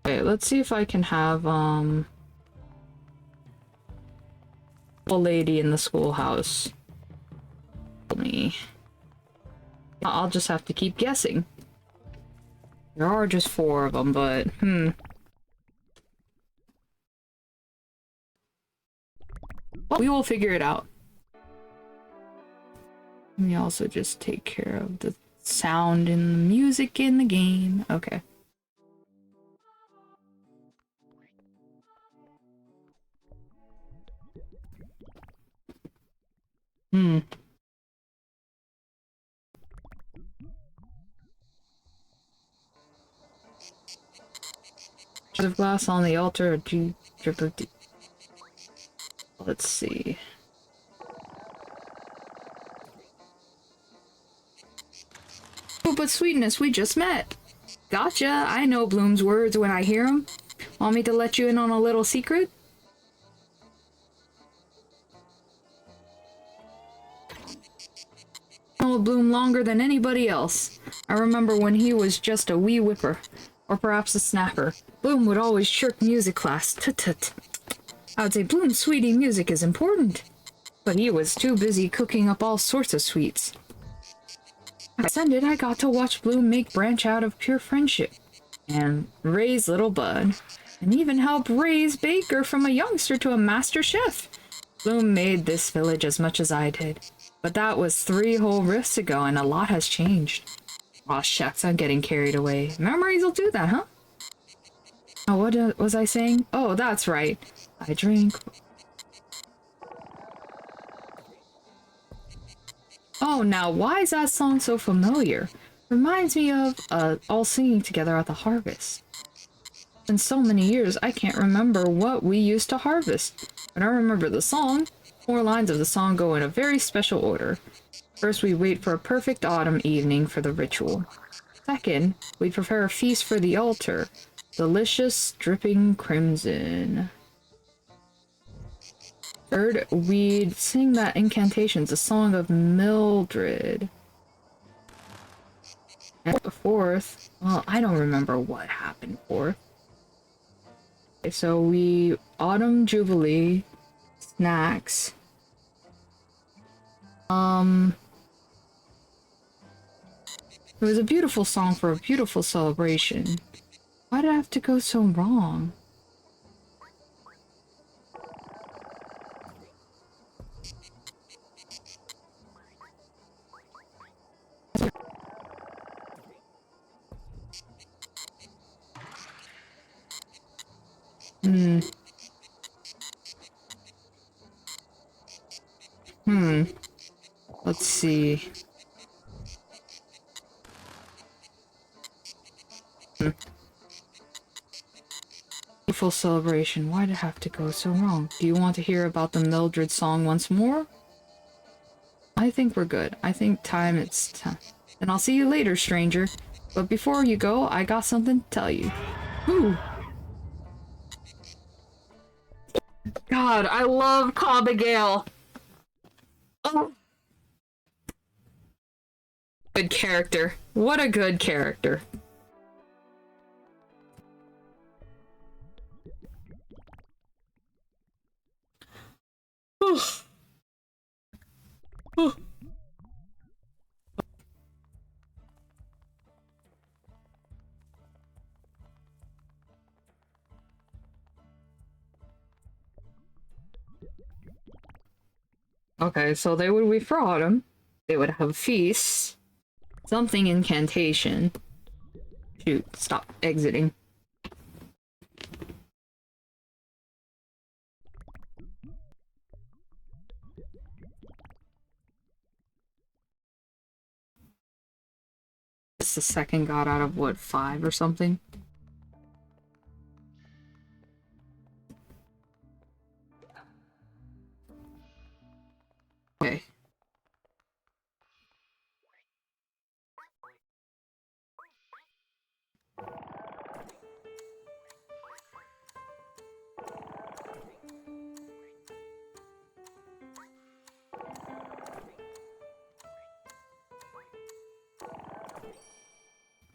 Okay, let's see if I can have, a lady in the schoolhouse. Me. I'll just have to keep guessing. There are just 4 of them, but, well, we will figure it out. Let me also just take care of the sound and the music in the game. Okay. Of glass on the altar. Let's see. Oh, but sweetness, we just met. Gotcha. I know Bloom's words when I hear them. Want me to let you in on a little secret? I know Bloom longer than anybody else. I remember when he was just a wee whipper. Or perhaps a snapper. Bloom would always chirp music class. Tut-tut. I would say Bloom's sweetie music is important. But he was too busy cooking up all sorts of sweets. I ascended, I got to watch Bloom make branch out of pure friendship. And raise little Bud. And even help raise Baker from a youngster to a master chef. Bloom made this village as much as I did. But that was 3 whole rifts ago, and a lot has changed. Aw, shucks, I'm getting carried away. Memories will do that, huh? Oh, what was I saying? Oh, that's right. I drink. Oh, now why is that song so familiar? Reminds me of, all singing together at the harvest. In so many years, I can't remember what we used to harvest. But I remember the song. 4 lines of the song go in a very special order. First, we wait for a perfect autumn evening for the ritual. Second, we prepare a feast for the altar. Delicious, dripping crimson. Third, we'd sing that incantation's a song of Mildred. And fourth, well, I don't remember what happened fourth. Okay, so we Autumn Jubilee, snacks. It was a beautiful song for a beautiful celebration. Why did I have to go so wrong? Let's see. Beautiful celebration. Why did it have to go so wrong? Do you want to hear about the Mildred song once more? I think we're good. I think it's time. Then I'll see you later, stranger. But before you go, I got something to tell you. Ooh. God, I love Cobbagale. Oh. Good character. What a good character. Okay, so they would wait for autumn. They would have feasts. Something incantation. Shoot, stop exiting. It's the second god out of what, 5 or something? Okay.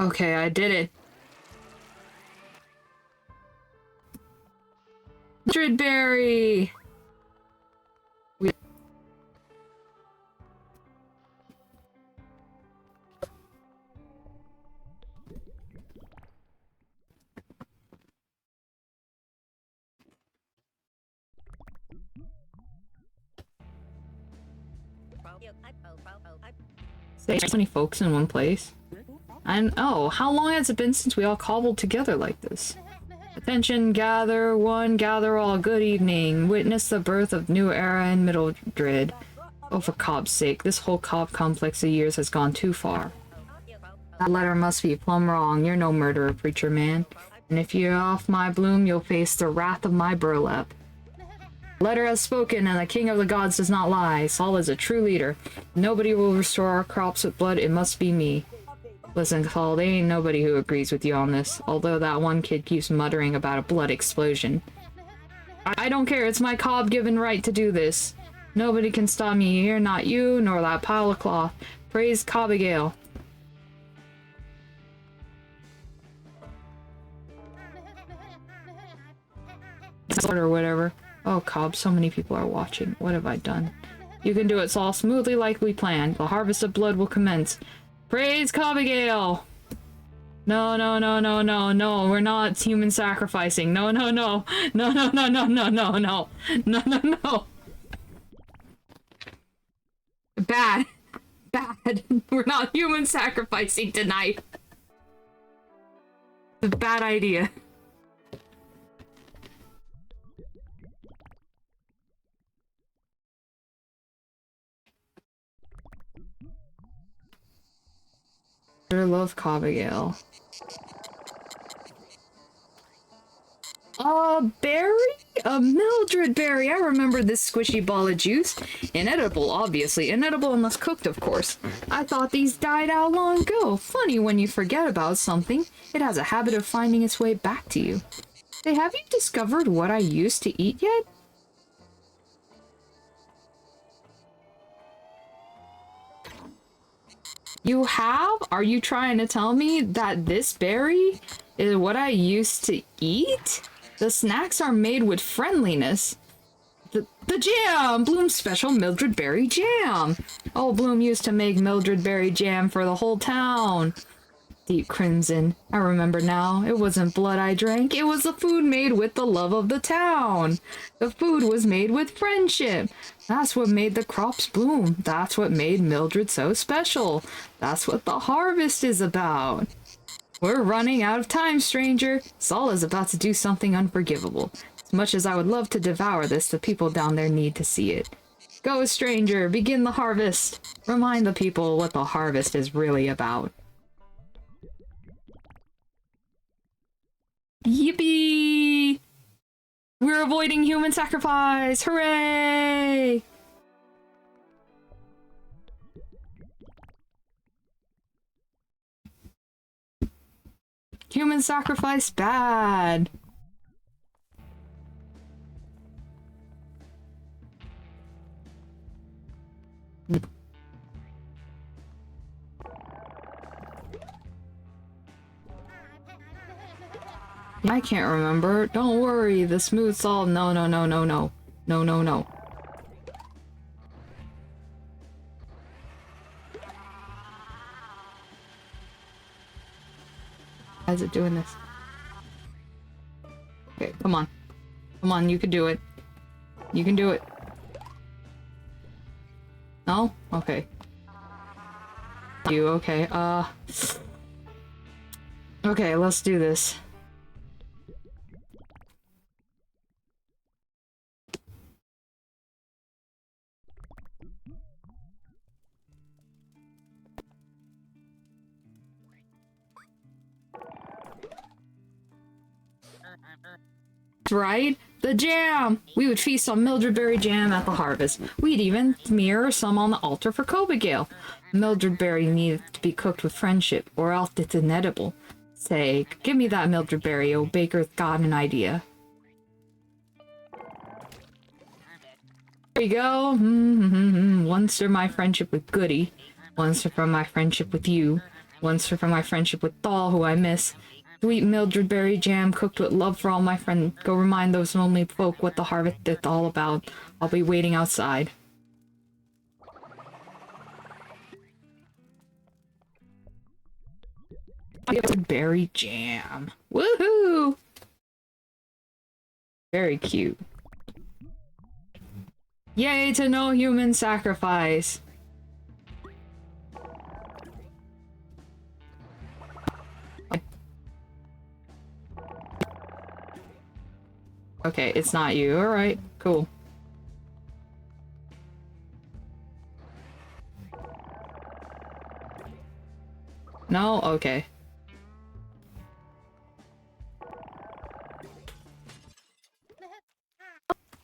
Okay, I did it. Berry. Say 20 folks in one place. And oh, how long has it been since we all cobbled together like this? Attention, gather one, gather all. Good evening. Witness the birth of new era in Mildred. Oh, for Cobb's sake, this whole Cobb complex of years has gone too far. That letter must be plumb wrong. You're no murderer, preacher man. And if you're off my bloom, you'll face the wrath of my burlap. Letter has spoken, and the king of the gods does not lie. Saul is a true leader. Nobody will restore our crops with blood. It must be me. Listen, Saul, there ain't nobody who agrees with you on this, although that one kid keeps muttering about a blood explosion. I don't care. It's my Cobb-given right to do this. Nobody can stop me here, not you, nor that pile of cloth. Praise Cobbigail. Or whatever. Oh, Cobb, so many people are watching. What have I done? You can do it, Saul, smoothly like we planned. The harvest of blood will commence. Praise Cobbigail! No, no, no, no, no, no. We're not human sacrificing. No, no, no. No, no, no, no, no, no, no. No, no, no. Bad. Bad. We're not human sacrificing tonight. It's a bad idea. I love Cobbigail. Berry? A Mildred berry. I remember this squishy ball of juice. Inedible, obviously. Inedible unless cooked, of course. I thought these died out long ago. Funny when you forget about something. It has a habit of finding its way back to you. Hey, have you discovered what I used to eat yet? You have? Are you trying to tell me that this berry is what I used to eat? The snacks are made with friendliness. The jam! Bloom's special Mildred berry jam! Oh, Bloom used to make Mildred berry jam for the whole town. Deep crimson. I remember now. It wasn't blood I drank. It was the food made with the love of the town. The food was made with friendship. That's what made the crops bloom. That's what made Mildred so special. That's what the harvest is about. We're running out of time, stranger. Saul is about to do something unforgivable. As much as I would love to devour this, the people down there need to see it. Go, stranger. Begin the harvest. Remind the people what the harvest is really about. Yippee! We're avoiding human sacrifice! Hooray! Human sacrifice bad! I can't remember. Don't worry, the smooth salt. No, no, no, no, no. No, no, no. How's it doing this? Okay, come on. Come on, you can do it. You can do it. No? Okay. You, okay, okay, let's do this. Right? The jam! We would feast on Mildredberry jam at the harvest. We'd even smear some on the altar for Cobbigail. Mildredberry needed to be cooked with friendship, or else it's inedible. Say, give me that Mildredberry, oh baker's got an idea. There you go. One stir my friendship with Goody. One stir from my friendship with you. Once for my friendship with Doll, who I miss. Sweet Mildred berry jam cooked with love for all my friends. Go remind those lonely folk what the harvest is all about. I'll be waiting outside. Berry jam. Woohoo! Very cute. Yay to no human sacrifice! Okay, it's not you. Alright, cool. No? Okay.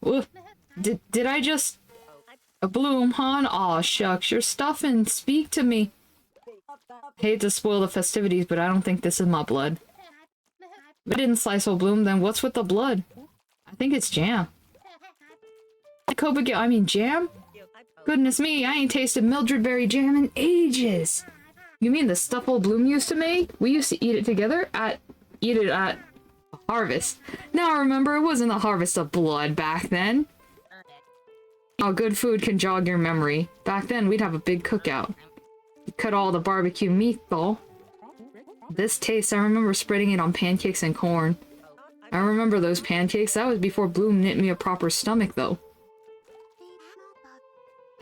Oof. Did I just... A bloom, hon? Aw, shucks, you're stuffing. Speak to me. Hate to spoil the festivities, but I don't think this is my blood. If I didn't slice whole bloom, then what's with the blood? I think it's jam. I mean jam? Goodness me, I ain't tasted Mildred berry jam in ages! You mean the stuff old Bloom used to make? We used to eat it together eat it at a harvest. Now remember, it wasn't a harvest of blood back then. Oh, good food can jog your memory. Back then, we'd have a big cookout. We'd cut all the barbecue meat, though. This taste, I remember spreading it on pancakes and corn. I remember those pancakes. That was before Bloom knit me a proper stomach, though.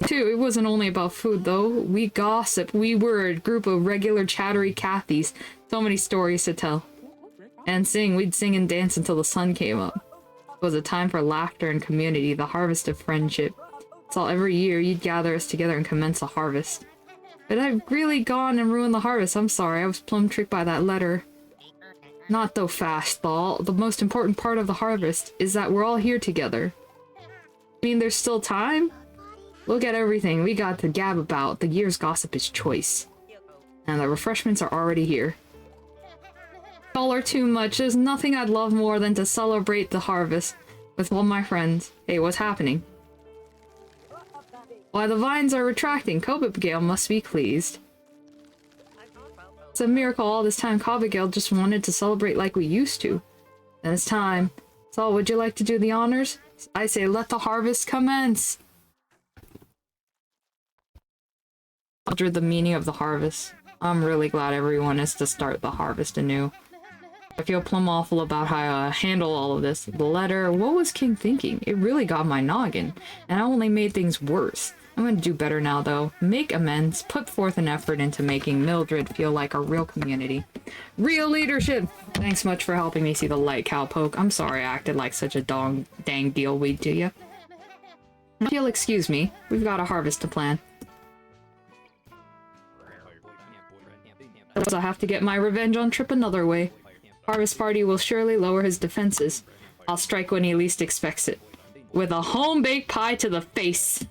Too, it wasn't only about food, though. We gossiped. We were a group of regular chattery Cathys. So many stories to tell. And sing. We'd sing and dance until the sun came up. It was a time for laughter and community, the harvest of friendship. So every year, you'd gather us together and commence a harvest. But I've really gone and ruined the harvest. I'm sorry, I was plumb tricked by that letter. Not though fast, Thal. The most important part of the harvest is that we're all here together. I mean, there's still time? Look at everything we got to gab about. The year's gossip is choice. And the refreshments are already here. Y'all are too much. There's nothing I'd love more than to celebrate the harvest with all my friends. Hey, what's happening? Why, the vines are retracting. Cobbigail must be pleased. It's a miracle all this time Cobbigail just wanted to celebrate like we used to. And it's time. So, would you like to do the honors? I say let the harvest commence. Mildred, the meaning of the harvest. I'm really glad everyone is to start the harvest anew. I feel plumb awful about how I handle all of this. The letter, what was King thinking? It really got my noggin, and I only made things worse. I'm gonna do better now, though. Make amends, put forth an effort into making Mildred feel like a real community. Real leadership! Thanks much for helping me see the light, Cowpoke. I'm sorry I acted like such a dang deal weed to you. If you'll excuse me, we've got a harvest to plan. So I have to get my revenge on Trip another way. Harvest Party will surely lower his defenses. I'll strike when he least expects it. With a home-baked pie to the face!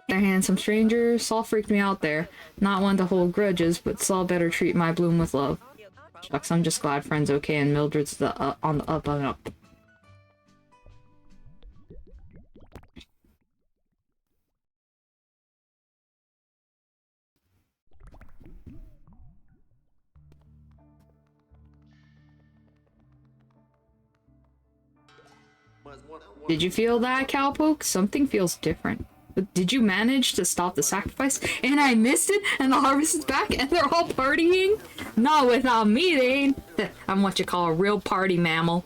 Their handsome stranger. Saul freaked me out there. Not one to hold grudges, but Saul better treat my Bloom with love. Shucks, I'm just glad friend's okay and Mildred's on the up and up. Did you feel that, Cowpoke? Something feels different. But did you manage to stop the sacrifice? And I missed it, and the harvest is back, and they're all partying? Not without me, they ain't. I'm what you call a real party mammal.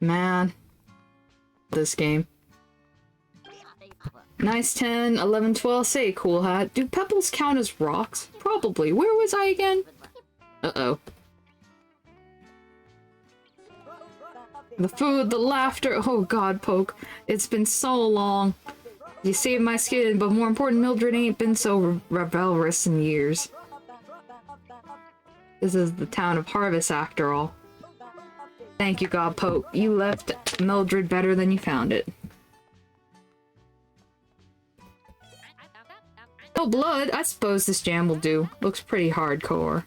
Man. This game. Nice 10, 11, 12. Say, cool hat. Do pebbles count as rocks? Probably. Where was I again? Uh-oh. The food, the laughter. Oh god, Poke. It's been so long. You saved my skin, but more important, Mildred ain't been so rebellious in years. This is the town of Harvest, after all. Thank you, God Poke. You left Mildred better than you found it. No blood? I suppose this jam will do. Looks pretty hardcore.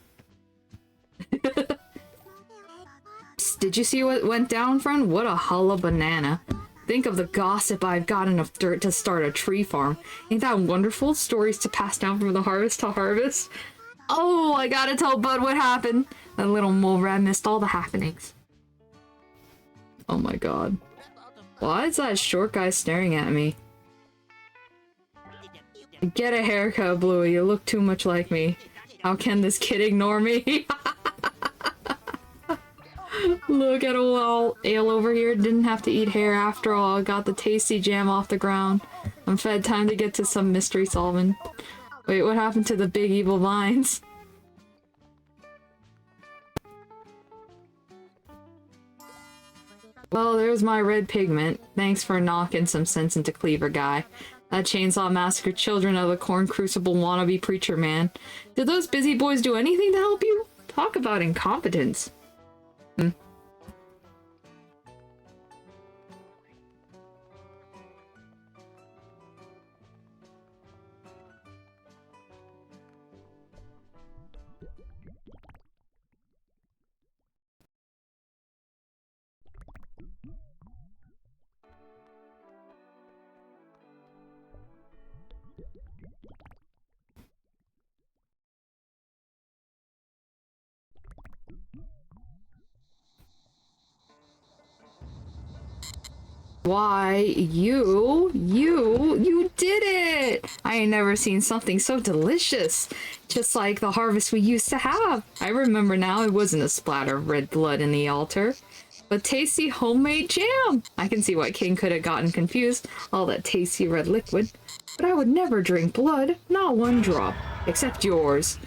Did you see what went down, friend? What a hulla banana. Think of the gossip I've got enough dirt to start a tree farm. Ain't that wonderful? Stories to pass down from the harvest to harvest. Oh, I gotta tell Bud what happened. That little mole rat missed all the happenings. Oh my god. Why is that short guy staring at me? Get a haircut, Bluey. You look too much like me. How can this kid ignore me? Look at all ale over here. Didn't have to eat hair after all. I got the tasty jam off the ground. I'm fed. Time to get to some mystery solving. Wait, what happened to the big evil vines? Well, there's my red pigment. Thanks for knocking some sense into Cleaver Guy. That chainsaw massacred children of the corn crucible wannabe preacher man. Did those busy boys do anything to help you? Talk about incompetence. Why, you did it! I ain't never seen something so delicious. Just like the harvest we used to have. I remember now, it wasn't a splatter of red blood in the altar, but tasty homemade jam. I can see why King could have gotten confused, all that tasty red liquid. But I would never drink blood, not one drop, except yours.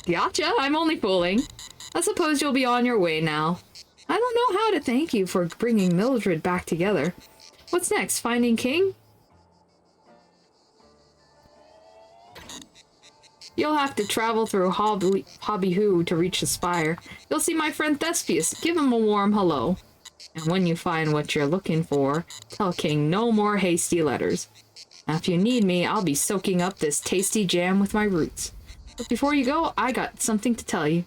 Gotcha, I'm only fooling. I suppose you'll be on your way now. I don't know how to thank you for bringing Mildred back together. What's next? Finding King? You'll have to travel through Hobby Hoo to reach the spire. You'll see my friend Thespius. Give him a warm hello. And when you find what you're looking for, tell King no more hasty letters. Now if you need me, I'll be soaking up this tasty jam with my roots. But before you go, I got something to tell you.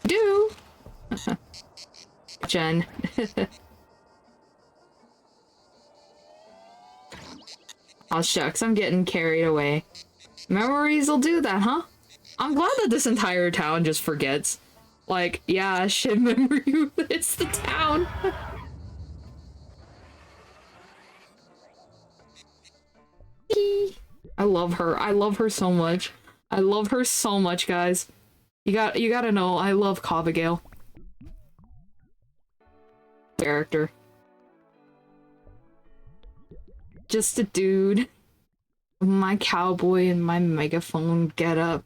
Do! Jen. Oh shucks, I'm getting carried away. Memories will do that, huh? I'm glad that this entire town just forgets. Like, yeah, shit memory, it's the town. I love her. I love her so much. I love her so much, guys. You gotta know, I love Cobbigail. Character. Just a dude. My cowboy and my megaphone get up.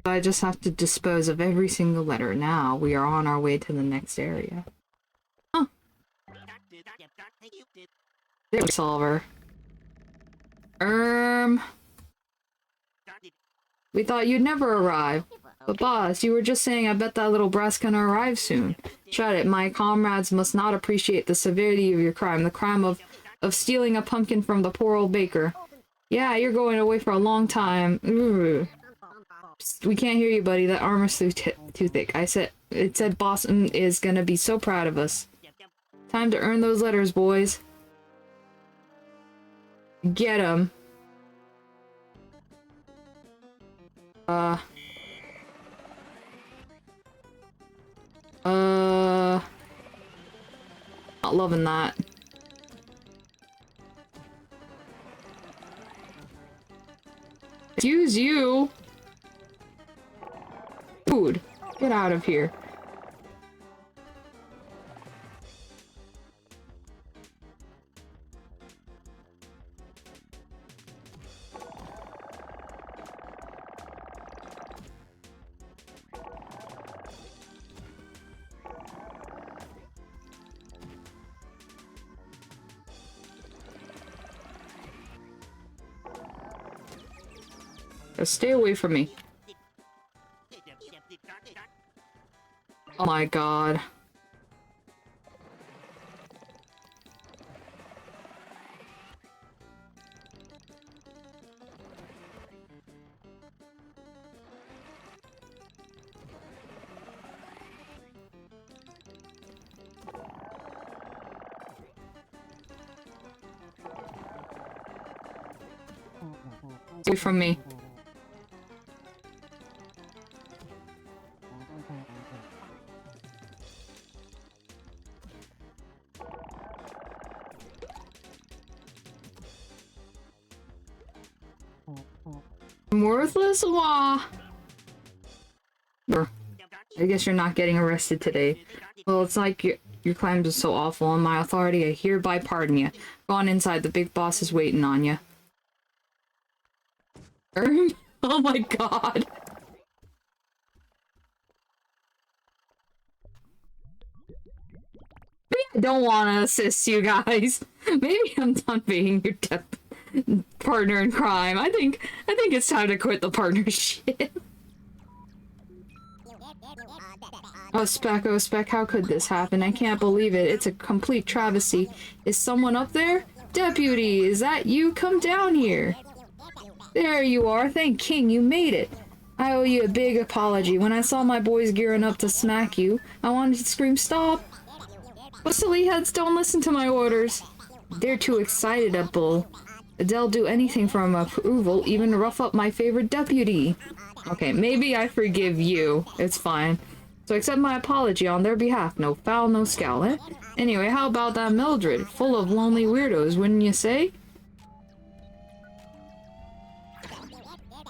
I just have to dispose of every single letter. Now we are on our way to the next area. Huh. Solver. We thought you'd never arrive. But boss, you were just saying I bet that little breast's gonna arrive soon. Shut it, my comrades must not appreciate the severity of your crime. The crime of stealing a pumpkin from the poor old baker. Yeah, you're going away for a long time. Ooh. Psst, we can't hear you, buddy. That armor's too thick. It said Boston is gonna be so proud of us. Time to earn those letters, boys. Get 'em. Not loving that. Excuse you. Food. Get out of here. Stay away from me. Oh my god. Away from me. I'm worthless? Wah. I guess you're not getting arrested today. Well, it's like your claims are so awful. On my authority, I hereby pardon you. Go on inside. The big boss is waiting on you. Oh my god. Maybe I don't want to assist you guys. Maybe I'm done being your partner in crime. I think it's time to quit the partnership. Oh, Spec, how could this happen? I can't believe it. It's a complete travesty. Is someone up there? Deputy, is that you? Come down here. There you are. Thank King, you made it. I owe you a big apology. When I saw my boys gearing up to smack you, I wanted to scream stop. But silly heads don't listen to my orders. They're too excited at Bull. They'll do anything for my approval, even rough up my favorite deputy. Okay, maybe I forgive you. It's fine. So accept my apology on their behalf. No foul, no scowl, eh? Anyway, how about that Mildred? Full of lonely weirdos, wouldn't you say?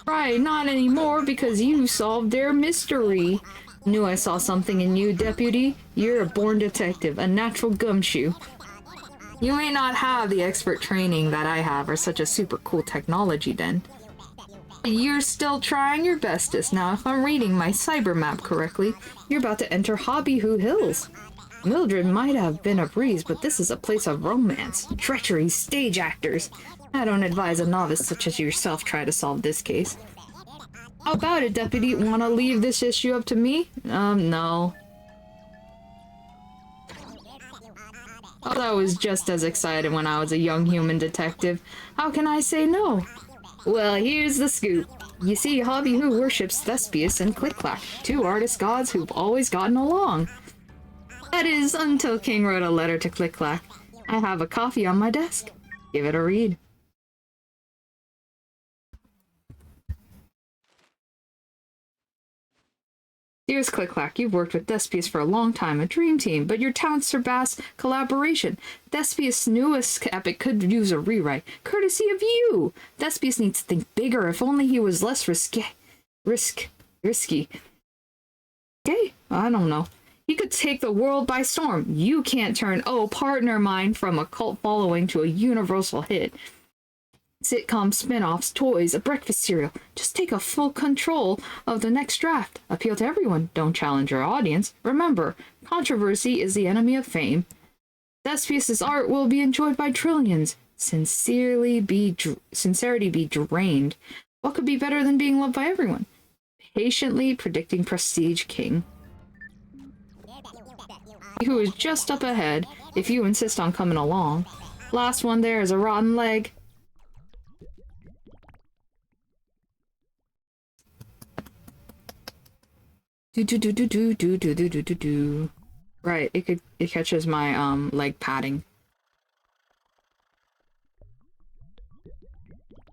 Right, not anymore, because you solved their mystery. Knew I saw something in you, deputy. You're a born detective, a natural gumshoe. You may not have the expert training that I have, or such a super cool technology then. You're still trying your bestest. Now, if I'm reading my cyber map correctly, you're about to enter Hobbyhoo Hills. Mildred might have been a breeze, but this is a place of romance, treachery, stage actors. I don't advise a novice such as yourself try to solve this case. How about it, deputy? Want to leave this issue up to me? No. I was just as excited when I was a young human detective. How can I say no? Well, here's the scoop. You see, Hobbyhoo worships Thespius and Click-Clack, two artist gods who've always gotten along. That is, until King wrote a letter to Click-Clack. I have a copy on my desk. Give it a read. Dearest Click-Clack, you've worked with Thespius for a long time, a dream team, but your talents surpass collaboration. Thespius' newest epic could use a rewrite, courtesy of you! Thespius needs to think bigger, if only he was less risky. Okay, I don't know. He could take the world by storm. You can't turn, oh, partner mine from a cult following to a universal hit. Sitcom spin-offs, toys, a breakfast cereal. Just take a full control of the next draft. Appeal to everyone. Don't challenge your audience. Remember, controversy is the enemy of fame. Thespius' art will be enjoyed by trillions. Sincerity be drained. What could be better than being loved by everyone? Patiently predicting Prestige King. Who is just up ahead, if you insist on coming along. Last one there is a rotten leg. Right, it catches my leg padding.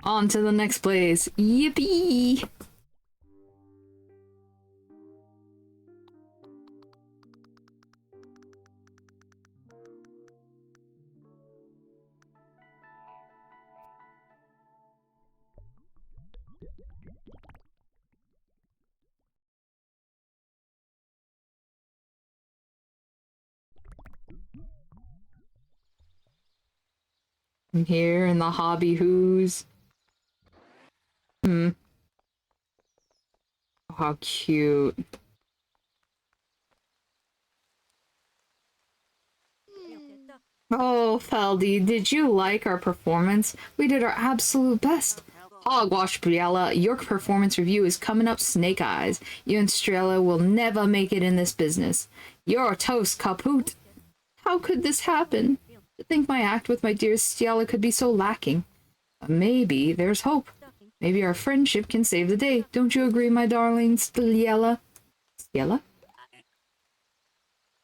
On to the next place. Yippee! I'm here in the hobby who's. Oh, how cute. Oh, Feldy, did you like our performance? We did our absolute best. Hogwash, Briella, your performance review is coming up snake eyes. You and Strela will never make it in this business. You're a toast, kaput. How could this happen? To think my act with my dear Stiella could be so lacking. But maybe there's hope. Maybe our friendship can save the day. Don't you agree, my darling Stiella? Stiella?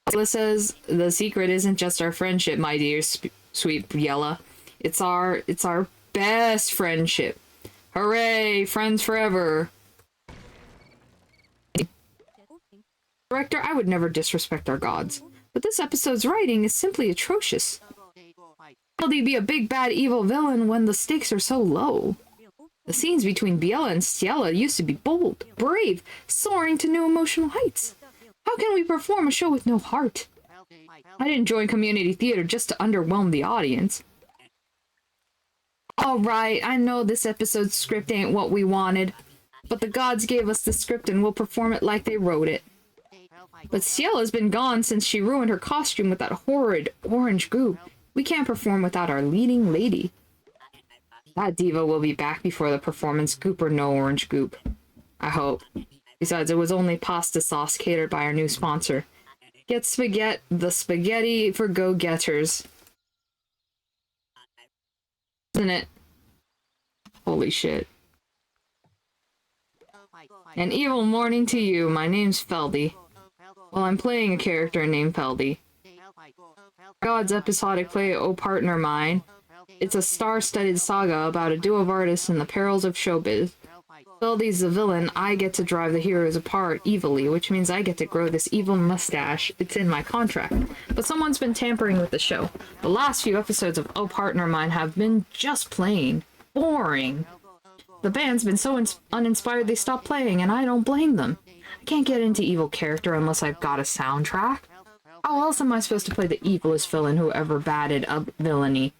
Stiella says the secret isn't just our friendship, my dear sweet Briella. It's our best friendship. Hooray, friends forever. Director, I would never disrespect our gods, but this episode's writing is simply atrocious. How do you be a big bad evil villain when the stakes are so low? The scenes between Biella and Stiella used to be bold, brave, soaring to new emotional heights. How can we perform a show with no heart? I didn't join community theater just to underwhelm the audience. Alright, I know this episode's script ain't what we wanted, but the gods gave us the script and we'll perform it like they wrote it. But Stiella's been gone since she ruined her costume with that horrid orange goo. We can't perform without our leading lady. That diva will be back before the performance, goop or no orange goop. I hope. Besides, it was only pasta sauce catered by our new sponsor. Get spaghetti, the spaghetti for go-getters. Isn't it? Holy shit. An evil morning to you. My name's Feldy. Well, I'm playing a character named Feldy. God's episodic play, Oh Partner Mine. It's a star-studded saga about a duo of artists and the perils of showbiz. Feldy's the villain, I get to drive the heroes apart evilly, which means I get to grow this evil mustache. It's in my contract. But someone's been tampering with the show. The last few episodes of Oh Partner Mine have been just plain boring. The band's been so uninspired they stopped playing, and I don't blame them. I can't get into evil character unless I've got a soundtrack. How else am I supposed to play the evilest villain who ever batted a villainy?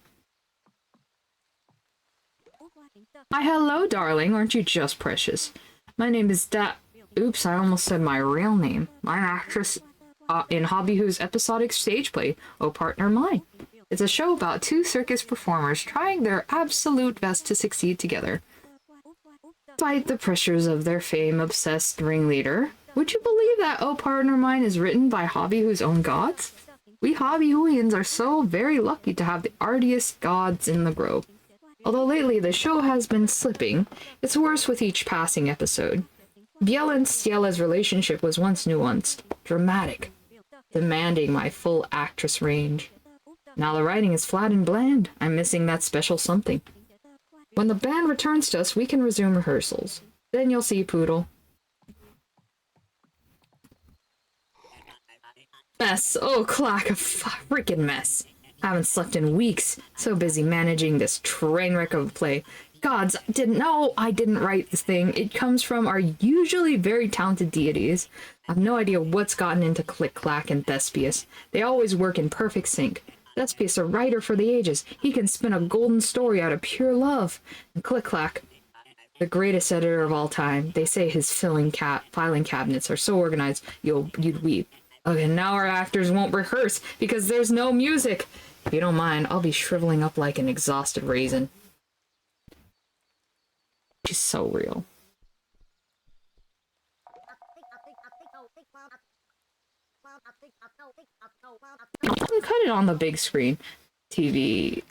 Hi, hello, darling. Aren't you just precious? My name is Oops, I almost said my real name. I'm an actress in Hobby Who's episodic stage play, Oh Partner Mine. It's a show about two circus performers trying their absolute best to succeed together. Despite the pressures of their fame-obsessed ringleader, would you believe that Oh Partner Mine is written by Hobby Who's own gods? We Hobby Whoians are so very lucky to have the artiest gods in the grove. Although lately the show has been slipping, it's worse with each passing episode. Biella and Stiella's relationship was once nuanced, dramatic, demanding my full actress range. Now the writing is flat and bland. I'm missing that special something. When the band returns to us, we can resume rehearsals. Then you'll see, Poodle. Mess. Oh, clack, a freaking mess. Haven't slept in weeks. So busy managing this train wreck of a play. Gods, I didn't write this thing. It comes from our usually very talented deities. I have no idea what's gotten into Click Clack and Thespius. They always work in perfect sync. Thespius, a writer for the ages. He can spin a golden story out of pure love. And Click Clack, the greatest editor of all time. They say his filing cabinets are so organized you'd weep. Okay, now our actors won't rehearse because there's no music. If you don't mind, I'll be shriveling up like an exhausted raisin. She's so real. You cut it on the big screen. TV.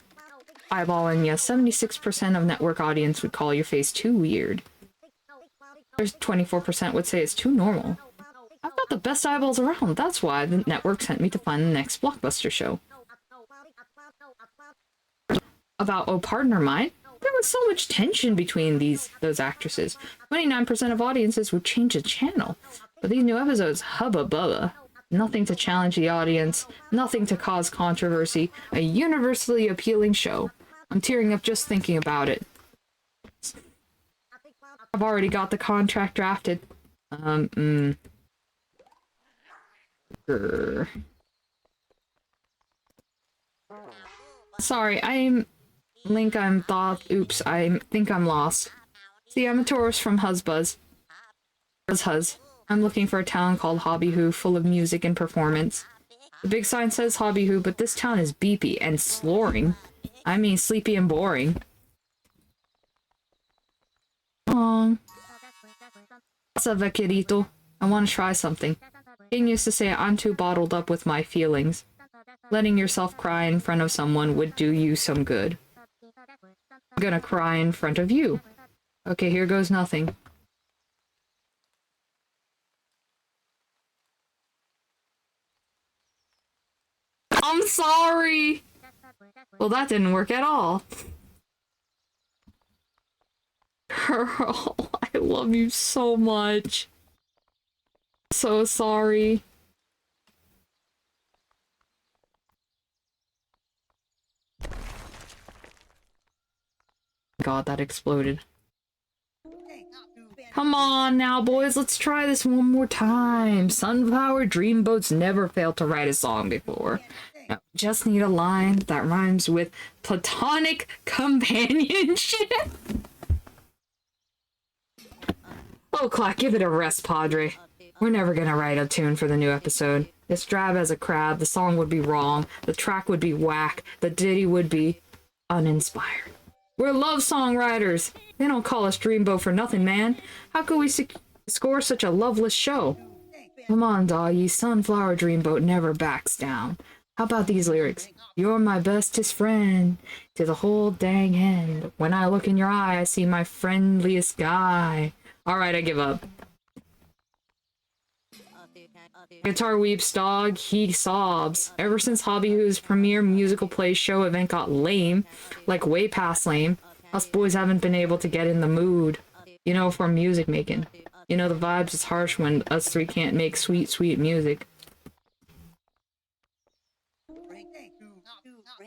Eyeballing, yes, 76% of network audience would call your face too weird. There's 24% would say it's too normal. I've got the best eyeballs around. That's why the network sent me to find the next blockbuster show. About Oh Partner Mine, there was so much tension between those actresses. 29% of audiences would change the channel. But these new episodes, hubba bubba. Nothing to challenge the audience, nothing to cause controversy, a universally appealing show. I'm tearing up just thinking about it. I've already got the contract drafted. Sorry, Link, oops, I think I'm lost. See, I'm a tourist from Huzbuzz. Huz. I'm looking for a town called Hobbyhoo, full of music and performance. The big sign says Hobbyhoo, but this town is beepy and sloring. I mean sleepy and boring. Aww. What's up, Vaquerito? I want to try something. King used to say I'm too bottled up with my feelings. Letting yourself cry in front of someone would do you some good. I'm gonna cry in front of you. Okay, here goes nothing. I'm sorry! Well, that didn't work at all. Girl, I love you so much. So sorry. God, that exploded. Come on now, boys, let's try this one more time. Sunflower Dreamboats never failed to write a song before. Now, just need a line that rhymes with platonic companionship. Oh, Clack, give it a rest, Padre. We're never gonna write a tune for the new episode. It's drab as a crab, the song would be wrong, the track would be whack, the ditty would be uninspired. We're love songwriters. They don't call us Dreamboat for nothing, man. How could we score such a loveless show? Come on, doggy, Sunflower Dreamboat never backs down. How about these lyrics? You're my bestest friend to the whole dang end. When I look in your eye, I see my friendliest guy. Alright, I give up. Guitar weeps, dog, he sobs. Ever since Hobbyhoo's premiere musical play show event got lame, like way past lame, us boys haven't been able to get in the mood, you know, for music making. You know, the vibes is harsh when us three can't make sweet, sweet music.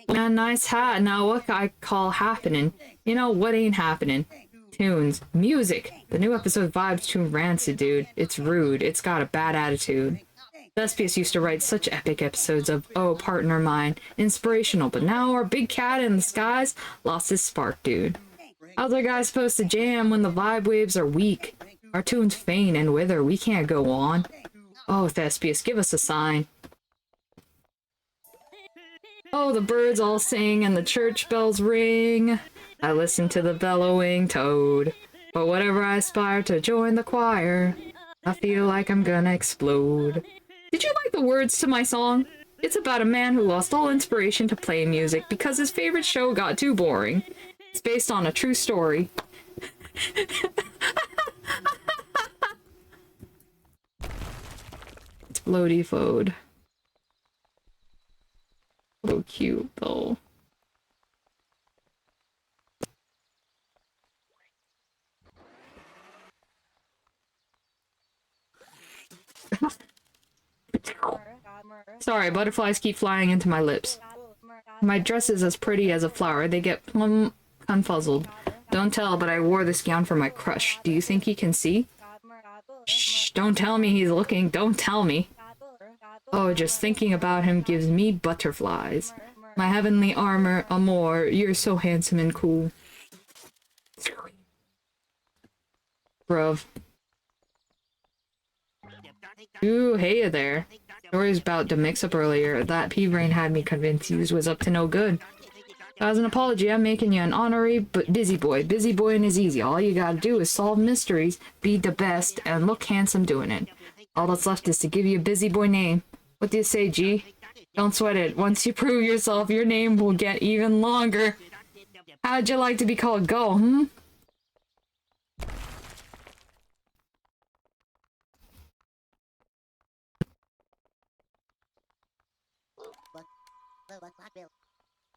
Man, nice hat. Now what I call happening? You know, what ain't happening? Tunes. Music. The new episode vibe's too rancid, dude. It's rude. It's got a bad attitude. Thespius used to write such epic episodes of Oh, Partner Mine. Inspirational, but now our big cat in the skies lost his spark, dude. How's our guy supposed to jam when the vibe waves are weak? Our tunes faint and wither. We can't go on. Oh, Thespius, give us a sign. Oh, the birds all sing and the church bells ring. I listen to the bellowing toad. But whenever I aspire to join the choir, I feel like I'm gonna explode. Did you like the words to my song? It's about a man who lost all inspiration to play music because his favorite show got too boring. It's based on a true story. It's Bloody Fode. So cute, though. Sorry, butterflies keep flying into my lips. My dress is as pretty as a flower. They get plumb confuzzled. Don't tell, but I wore this gown for my crush. Do you think he can see? Shh, don't tell me he's looking. Don't tell me. Oh, just thinking about him gives me butterflies. My heavenly armor, Amor, you're so handsome and cool. Bruv. Ooh, hey there. Stories about the mix-up earlier. That pea-brain had me convinced he was up to no good. As an apology, I'm making you an honorary but busy boy. Busy boying is easy. All you gotta do is solve mysteries, be the best, and look handsome doing it. All that's left is to give you a busy boy name. What do you say, G? Don't sweat it. Once you prove yourself, your name will get even longer. How'd you like to be called Go, hmm?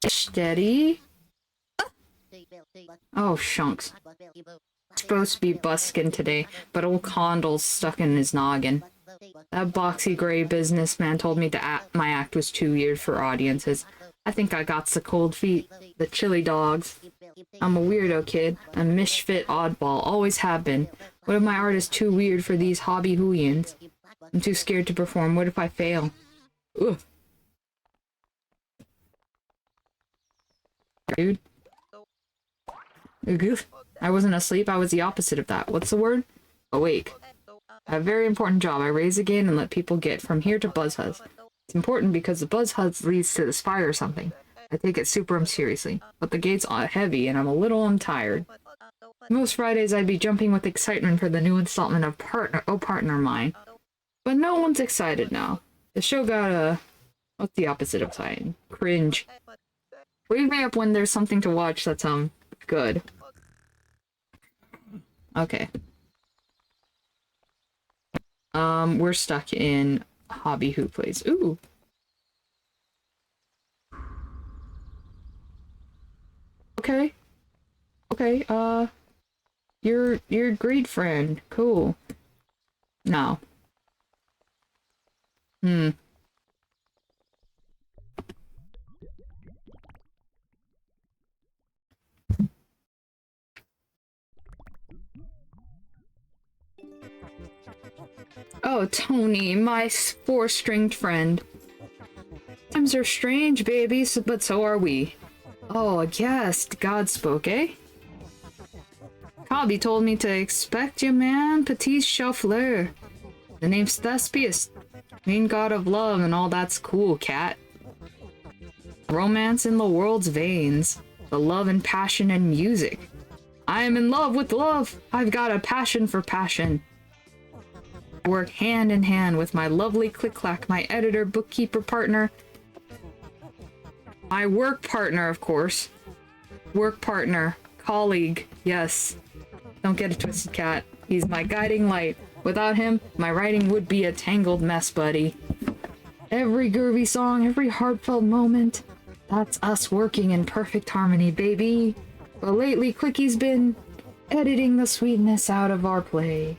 Steady. Oh, shunks. Supposed to be buskin' today, but old Condal's stuck in his noggin. That boxy gray businessman told me my act was too weird for audiences. I think I got the cold feet, the chili dogs. I'm a weirdo kid, a misfit oddball, always have been. What if my art is too weird for these hobby hooligans? I'm too scared to perform. What if I fail? Ugh. Dude. I wasn't asleep, I was the opposite of that. What's the word? Awake. I have a very important job. I raise a gate and let people get from here to Buzz Huzz. It's important because the Buzz Huzz leads to the spire or something. I take it super seriously. But the gate's heavy and I'm a little tired. Most Fridays I'd be jumping with excitement for the new installment of Partner Mine. But no one's excited now. The show got what's the opposite of exciting? Cringe. Wake me up when there's something to watch that's, good. Okay. We're stuck in Hobby Who Plays. Ooh. Okay. Okay, you're a great friend. Cool. No. Oh, Tony, my four-stringed friend. Times are strange, babies, but so are we. Oh, a guest. God spoke, eh? Hobby told me to expect you, man. Petit chauffeur. The name's Thespius. Main god of love and all that's cool, cat. Romance in the world's veins. The love and passion and music. I am in love with love. I've got a passion for passion. I work hand in hand with my lovely Click-Clack, my editor, bookkeeper partner. My work partner, of course. Work partner. Colleague. Yes. Don't get it twisted, cat. He's my guiding light. Without him, my writing would be a tangled mess, buddy. Every groovy song, every heartfelt moment. That's us working in perfect harmony, baby. But lately, Clicky's been editing the sweetness out of our play.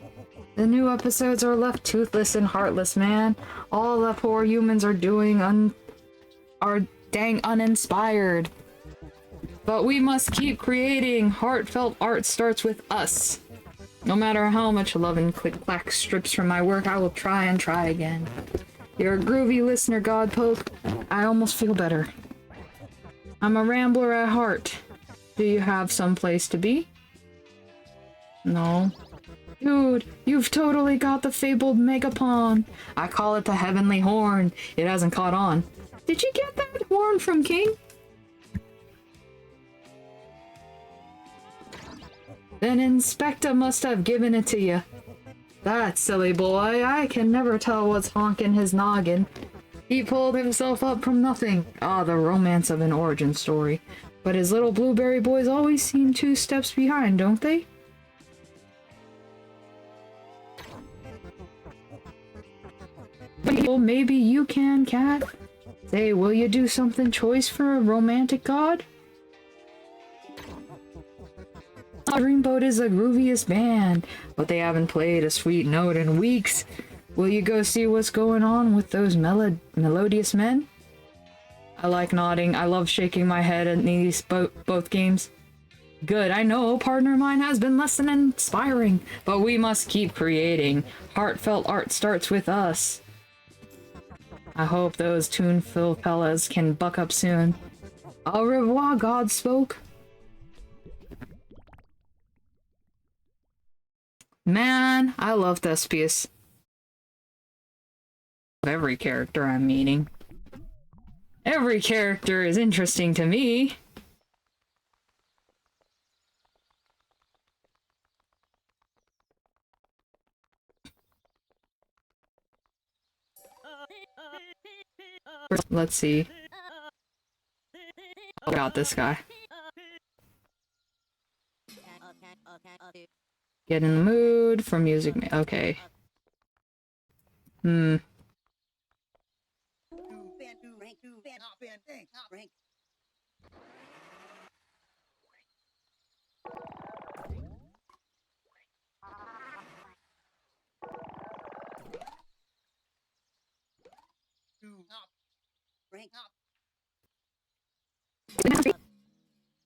The new episodes are left toothless and heartless, man. All the poor humans are doing are dang uninspired. But we must keep creating. Heartfelt art starts with us. No matter how much love and Click-Clack strips from my work, I will try and try again. You're a groovy listener, Godpoke. I almost feel better. I'm a rambler at heart. Do you have some place to be? No. Dude, you've totally got the fabled Megapon. I call it the Heavenly Horn. It hasn't caught on. Did you get that horn from King? Then Inspector must have given it to you. That silly boy, I can never tell what's honking his noggin. He pulled himself up from nothing. Ah, the romance of an origin story. But his little blueberry boys always seem 2 steps behind, don't they? Well, maybe you can, cat. Say, will you do something choice for a romantic god? Dreamboat is the grooviest band, but they haven't played a sweet note in weeks. Will you go see what's going on with those melodious men? I like nodding. I love shaking my head at these both games. Good, I know, Partner Mine has been less than inspiring, but we must keep creating. Heartfelt art starts with us. I hope those tuneful fellas can buck up soon. Au revoir, Godspoke. Man, I love Thespius. Every character I'm meeting. Every character is interesting to me. Let's see. I got this guy. Get in the mood for music. Okay.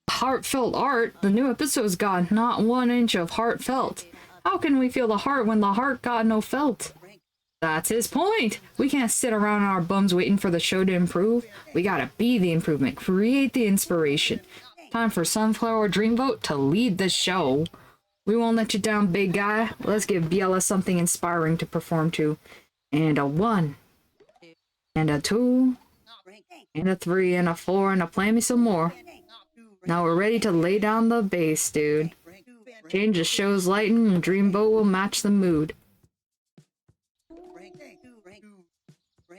Heartfelt art? The new episode's got not 1 inch of heartfelt. How can we feel the heart when the heart got no felt? That's his point! We can't sit around on our bums waiting for the show to improve. We gotta be the improvement, create the inspiration. Time for Sunflower Dreamboat to lead the show. We won't let you down, big guy. Let's give Biella something inspiring to perform to. And a 1. And a 2. And a 3 and a 4 and a play me some more. Now we're ready to lay down the bass, dude. Change the show's lighting and Dreamboat will match the mood.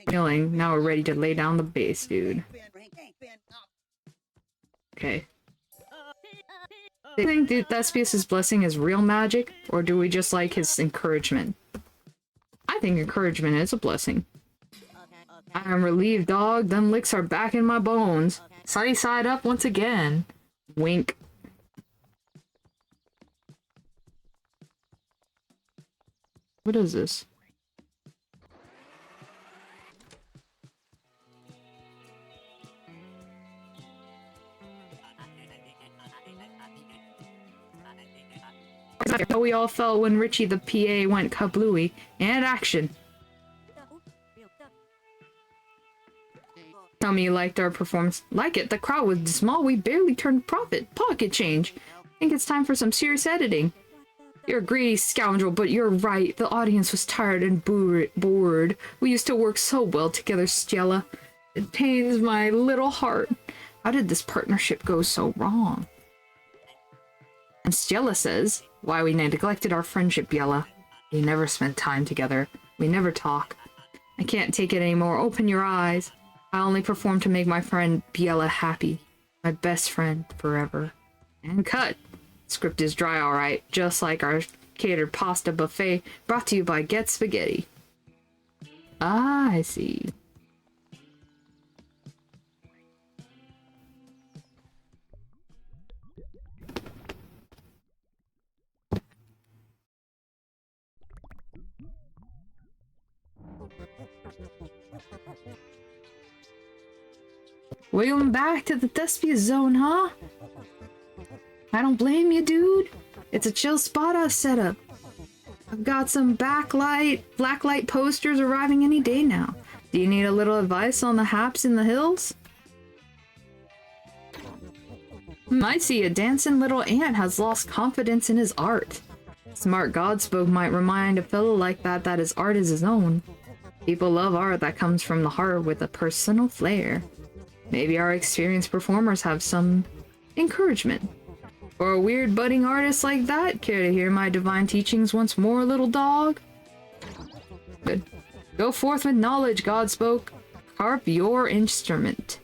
Feeling, now we're ready to lay down the bass, dude. Okay. Do you think that Thespius' blessing is real magic, or do we just like his encouragement? I think encouragement is a blessing. I am relieved, dog. Them licks are back in my bones. Sunny side up once again. Wink. What is this? How we all felt when Richie the PA went kablooey. And action. Tell me you liked our performance. Like it, the crowd was small, we barely turned profit. Pocket change. Think it's time for some serious editing. You're a greedy scoundrel, but you're right. The audience was tired and bored. We used to work so well together, Stella. It pains my little heart. How did this partnership go so wrong? And Stella says, why we neglected our friendship, Biella. We never spent time together. We never talk. I can't take it anymore. Open your eyes. I only perform to make my friend Biella happy. My best friend forever. And cut. Script is dry, alright. Just like our catered pasta buffet brought to you by Get Spaghetti. Ah, I see. Welcome back to the Thespius Zone, huh? I don't blame you, dude. It's a chill spot I've set up. I've got some blacklight posters arriving any day now. Do you need a little advice on the haps in the hills? Might see a dancing little ant has lost confidence in his art. Smart Godspoke might remind a fellow like that that his art is his own. People love art that comes from the heart with a personal flair. Maybe our experienced performers have some encouragement. For a weird budding artist like that, care to hear my divine teachings once more, little dog? Good. Go forth with knowledge, Godspoke. Carp your instrument.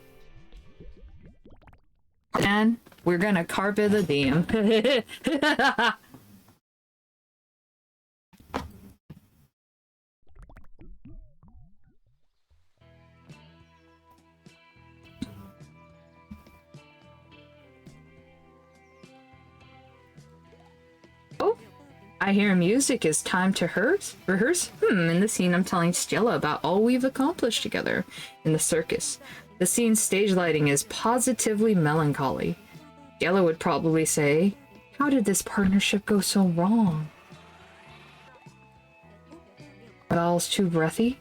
And we're gonna carpe the diem. Oh, I hear music is time to rehearse? In the scene I'm telling Stella about all we've accomplished together in the circus. The scene's stage lighting is positively melancholy. Stella would probably say, how did this partnership go so wrong? Val's too breathy?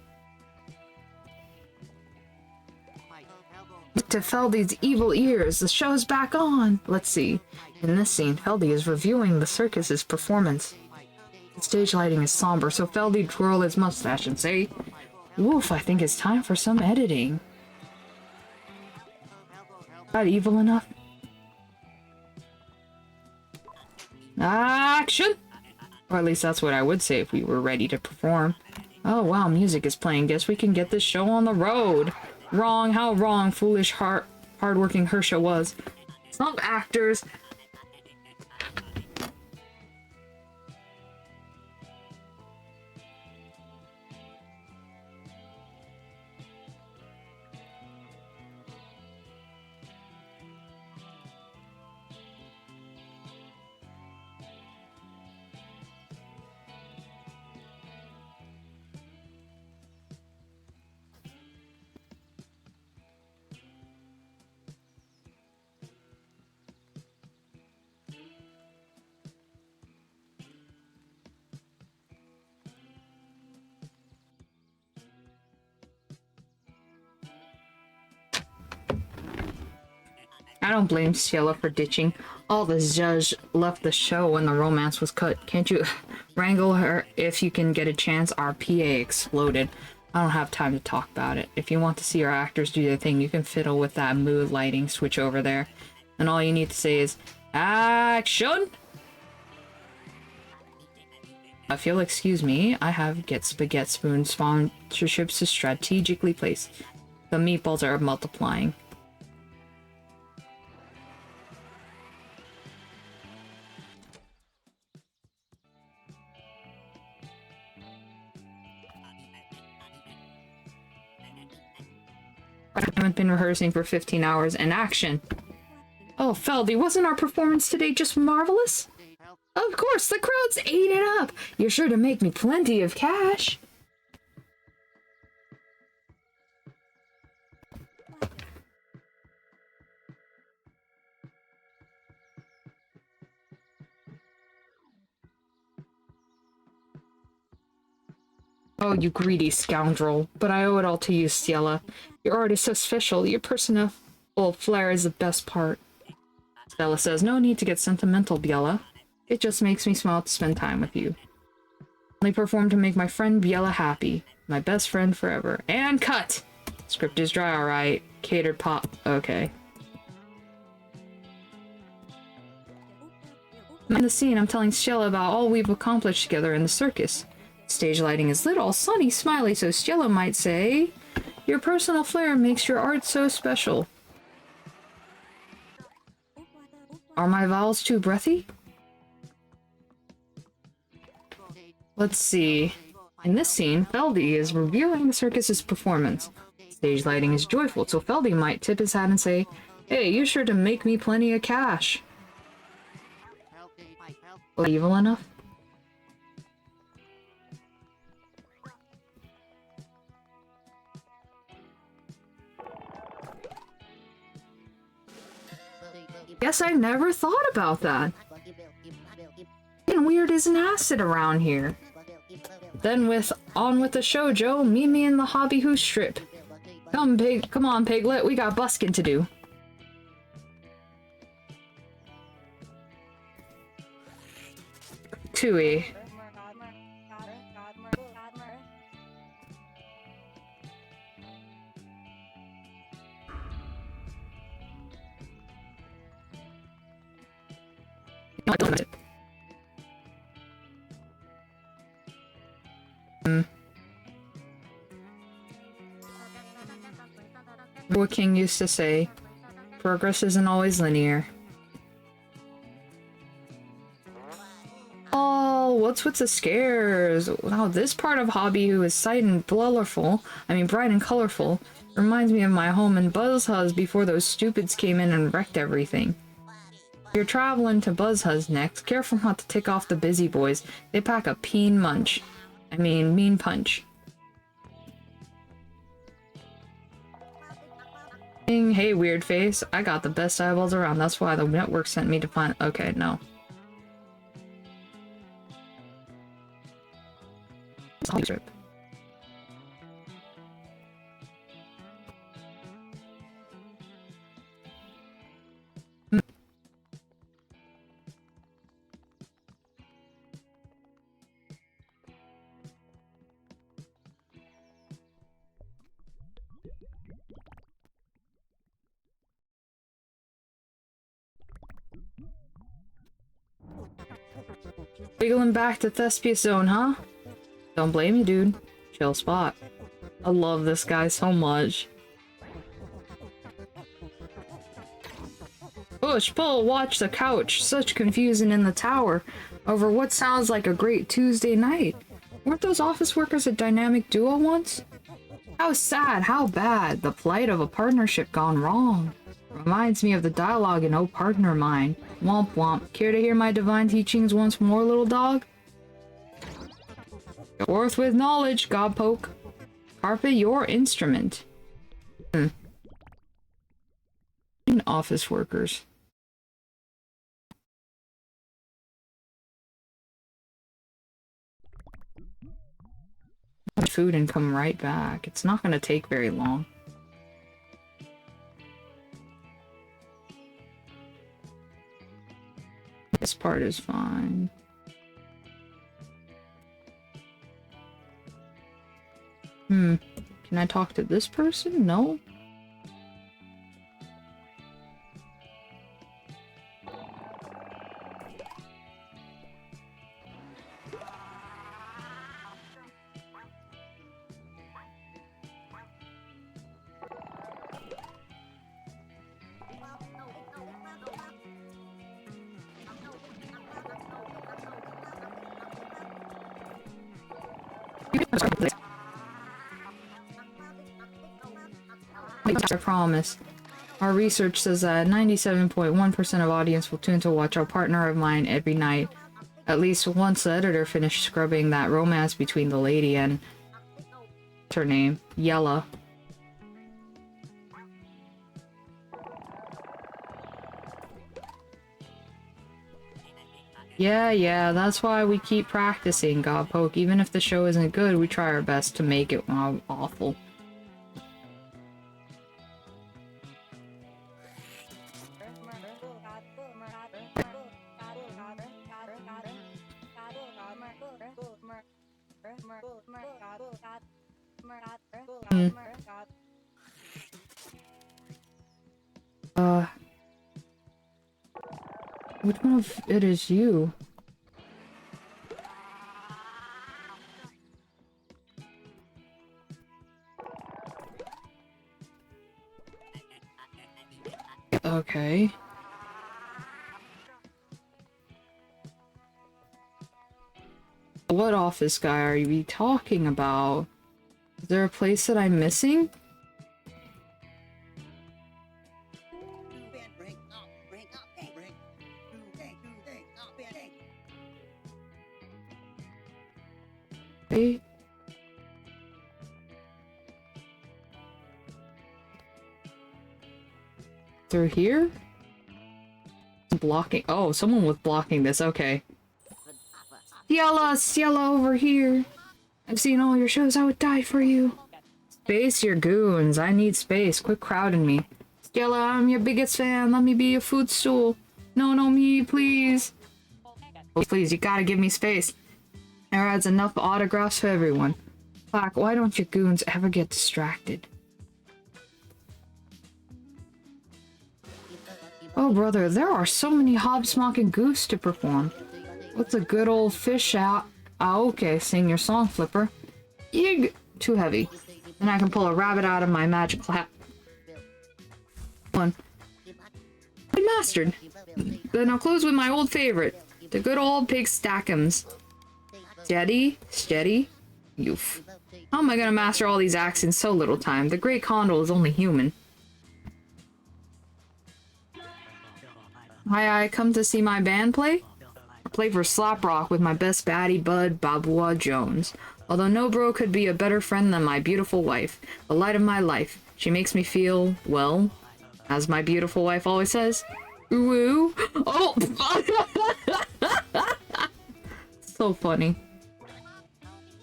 To Feldy's evil ears, the show's back on! Let's see. In this scene, Feldy is reviewing the circus's performance. The stage lighting is somber, so Feldy twirl his mustache and say, "Woof, I think it's time for some editing." That evil enough? Action! Or at least that's what I would say if we were ready to perform. Oh wow, music is playing. Guess we can get this show on the road. Wrong, how wrong foolish hardworking Hersha was. Some actors... I don't blame Ciela for ditching. All the judge left the show when the romance was cut. Can't you wrangle her if you can get a chance? Our PA exploded. I don't have time to talk about it. If you want to see our actors do their thing, you can fiddle with that mood lighting switch over there. And all you need to say is, action! If you'll excuse me, I have Get Spaghetti Spoon sponsorships to strategically place. The meatballs are multiplying. I haven't been rehearsing for 15 hours, and action! Oh, Feldy, wasn't our performance today just marvelous? Of course, the crowds ate it up! You're sure to make me plenty of cash! Oh, you greedy scoundrel. But I owe it all to you, Ciela. You're already so special. Your personal flair is the best part. Stella says, no need to get sentimental, Biella. It just makes me smile to spend time with you. I perform to make my friend Biella happy. My best friend forever. And cut! Script is dry, alright. Catered pop. Okay. In the scene, I'm telling Stella about all we've accomplished together in the circus. Stage lighting is lit, all sunny, smiley, so Stella might say, your personal flair makes your art so special. Are my vowels too breathy? Let's see. In this scene, Feldy is reviewing the circus's performance. Stage lighting is joyful, so Feldy might tip his hat and say, hey, you sure to make me plenty of cash. Evil enough? Guess I never thought about that. Getting weird as an acid around here. Then on with the show, Joe. Meet me in the hobby who strip. Come on, Piglet. We got busking to do. Tui. What King used to say, progress isn't always linear. Oh, what's with the scares? Wow, this part of Hobby who is bright and colorful, reminds me of my home in Buzzhuzz before those stupids came in and wrecked everything. If you're traveling to Buzzhuzz next, careful not to tick off the busy boys. They pack a mean punch. Hey, weird face. I got the best eyeballs around. That's why the network sent me to find. Okay, no. Strip. Wiggling back to Thespius Zone, huh? Don't blame you, dude. Chill spot. I love this guy so much. Push, pull, watch the couch. Such confusion in the tower over what sounds like a great Tuesday night. Weren't those office workers a dynamic duo once? How sad, how bad. The plight of a partnership gone wrong. Reminds me of the dialogue in Oh Partner Mine. Womp womp. Care to hear my divine teachings once more, little dog? Forth with knowledge, Godpoke. Carpe your instrument. Office workers. Food and come right back. It's not gonna take very long. part is fine. Can I talk to this person? No? I promise. Our research says that 97.1% of audience will tune to watch Our Partner of Mine every night. At least once the editor finished scrubbing that romance between the lady and... what's her name? Yella. Yeah, that's why we keep practicing, Godpoke. Even if the show isn't good, we try our best to make it awful. Which one of it is you? Okay. What office guy are you talking about? Is there a place that I'm missing? Okay. Through here? Blocking. Oh, someone was blocking this. Okay. Ciela over here. I've seen all your shows. I would die for you. Space your goons. I need space. Quit crowding me. Ciela, I'm your biggest fan. Let me be your footstool. No, me, please. Oh, please, you gotta give me space. There adds enough autographs for everyone. Fuck, why don't you goons ever get distracted? Oh, brother, there are so many hobsmocking goofs to perform. What's a good old fish out? Ah, okay, sing your song, Flipper. Yig! Too heavy. Then I can pull a rabbit out of my magic hat. One. Mastered. Then I'll close with my old favorite. The good old pig stack'ems. Steady. Oof. How am I gonna master all these acts in so little time? The Great Condor is only human. I come to see my band play? I play for Slap Rock with my best baddie bud, Babua Jones. Although no bro could be a better friend than my beautiful wife, the light of my life. She makes me feel, well, as my beautiful wife always says, ooh. Oh! So funny.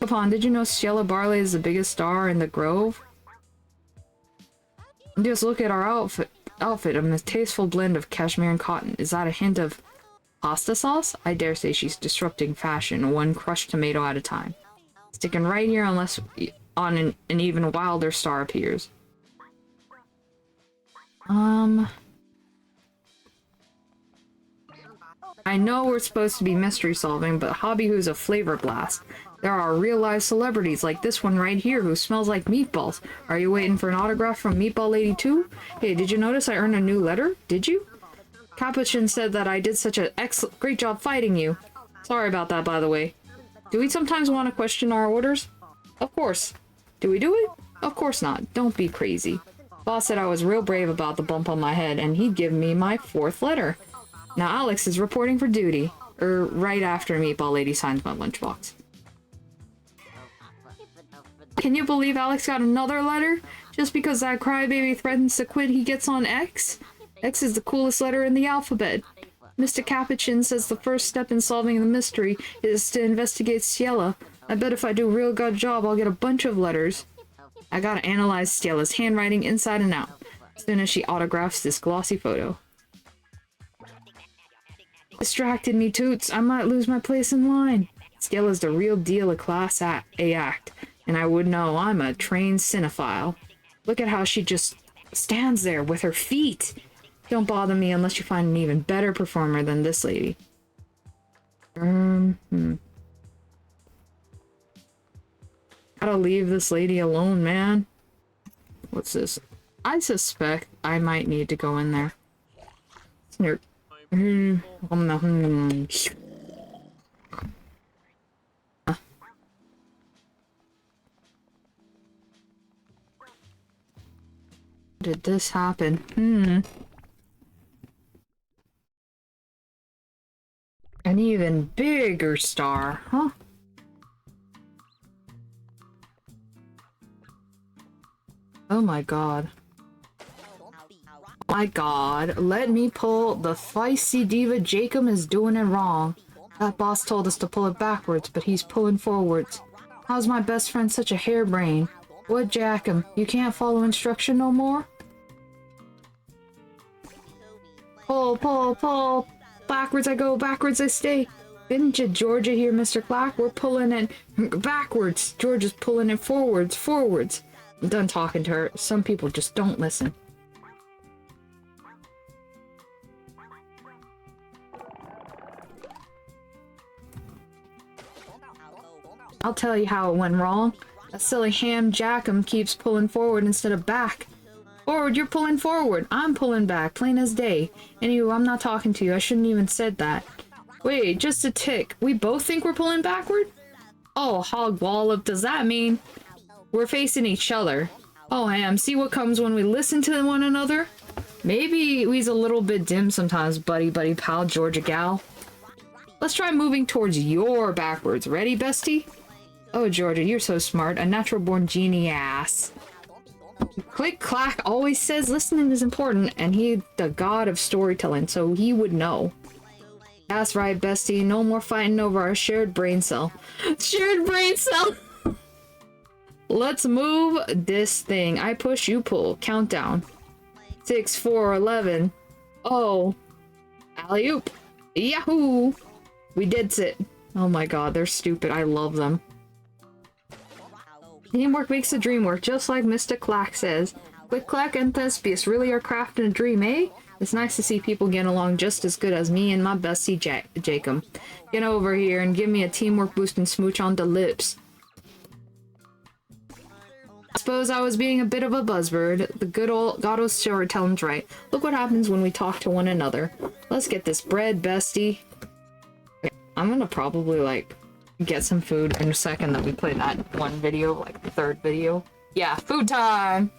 Capon, did you know Ciela Barley is the biggest star in the Grove? Just look at our outfit, a tasteful blend of cashmere and cotton. Is that a hint of pasta sauce? I dare say she's disrupting fashion, one crushed tomato at a time. Sticking right here unless on an even wilder star appears. I know we're supposed to be mystery solving, but Hobby Who's a flavor blast. There are real live celebrities like this one right here who smells like meatballs. Are you waiting for an autograph from Meatball Lady too? Hey, did you notice I earned a new letter? Did you? Capuchin said that I did such a great job fighting you. Sorry about that, by the way. Do we sometimes want to question our orders? Of course. Do we do it? Of course not. Don't be crazy. Boss said I was real brave about the bump on my head, and he'd give me my 4th letter. Now Alex is reporting for duty. Right after Meatball Lady signs my lunchbox. Can you believe Alex got another letter? Just because that crybaby threatens to quit, he gets on X? X is the coolest letter in the alphabet. Mr. Capuchin says the first step in solving the mystery is to investigate Ciela. I bet if I do a real good job, I'll get a bunch of letters. I gotta analyze Ciela's handwriting inside and out, as soon as she autographs this glossy photo. Distracted me, Toots. I might lose my place in line. Skill is the real deal, a class A act. And I would know, I'm a trained cinephile. Look at how she just stands there with her feet. Don't bother me unless you find an even better performer than this lady. Gotta leave this lady alone, man. What's this? I suspect I might need to go in there. Snurp. Did this happen? An even bigger star, huh? Oh my god. My god, let me pull the feisty diva. Jacob is doing it wrong. That boss told us to pull it backwards, but he's pulling forwards. How's my best friend such a harebrain? What, Jacob? You can't follow instruction no more? Pull, pull, pull! Backwards I go, backwards I stay! Didn't you Georgia here, Mr. Clack? We're pulling it backwards! Georgia's pulling it forwards, forwards! I'm done talking to her. Some people just don't listen. I'll tell you how it went wrong. That silly ham Jackum keeps pulling forward instead of back. Forward, you're pulling forward. I'm pulling back, plain as day. Anyway, I'm not talking to you. I shouldn't even said that. Wait, just a tick. We both think we're pulling backward? Oh, hog wallop, does that mean we're facing each other? Oh, ham, see what comes when we listen to one another? Maybe we's a little bit dim sometimes, buddy pal, Georgia gal. Let's try moving towards your backwards. Ready, bestie? Oh, Georgia, you're so smart. A natural-born genius. Click Clack always says listening is important, and he's the god of storytelling, so he would know. That's right, bestie. No more fighting over our shared brain cell. Shared brain cell! Let's move this thing. I push, you pull. Countdown. 6, 4, 11. Oh. Alley-oop. Yahoo! We did it. Oh my god, they're stupid. I love them. Teamwork makes the dream work, just like Mr. Clack says. Quick Clack and Thespius really are crafting a dream, eh? It's nice to see people get along just as good as me and my bestie Jacob. Get over here and give me a teamwork boost and smooch on the lips. I suppose I was being a bit of a buzzbird. The good old Gato storytelling's right. Look what happens when we talk to one another. Let's get this bread, bestie. Okay, I'm gonna probably, like, get some food in a second that we play that one video, like the third video. Yeah, food time!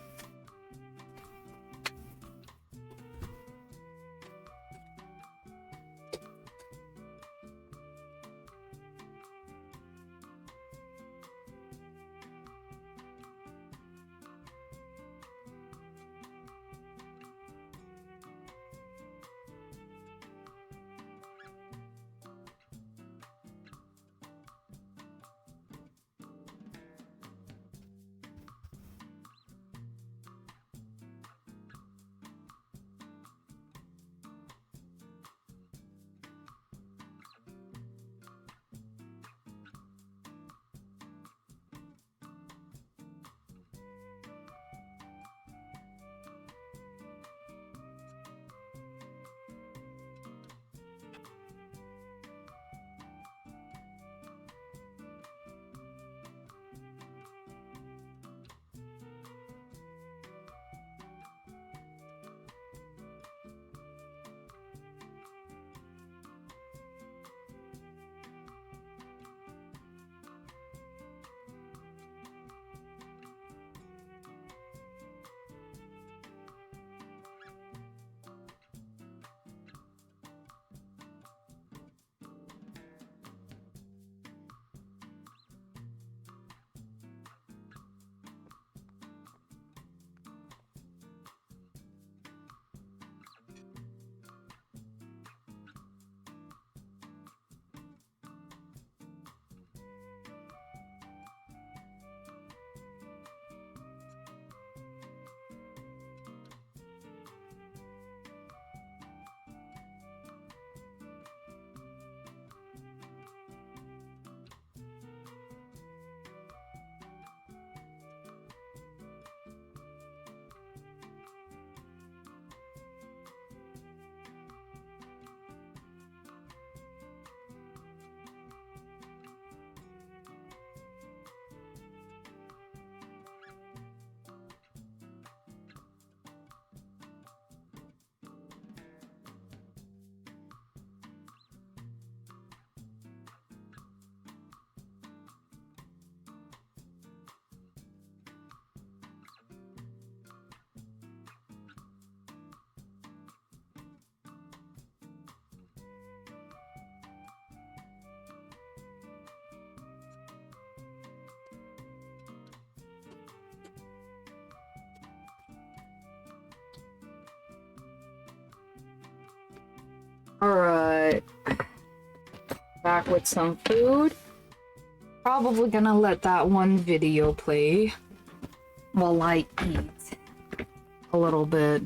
Alright. Back with some food. Probably gonna let that one video play while I eat a little bit.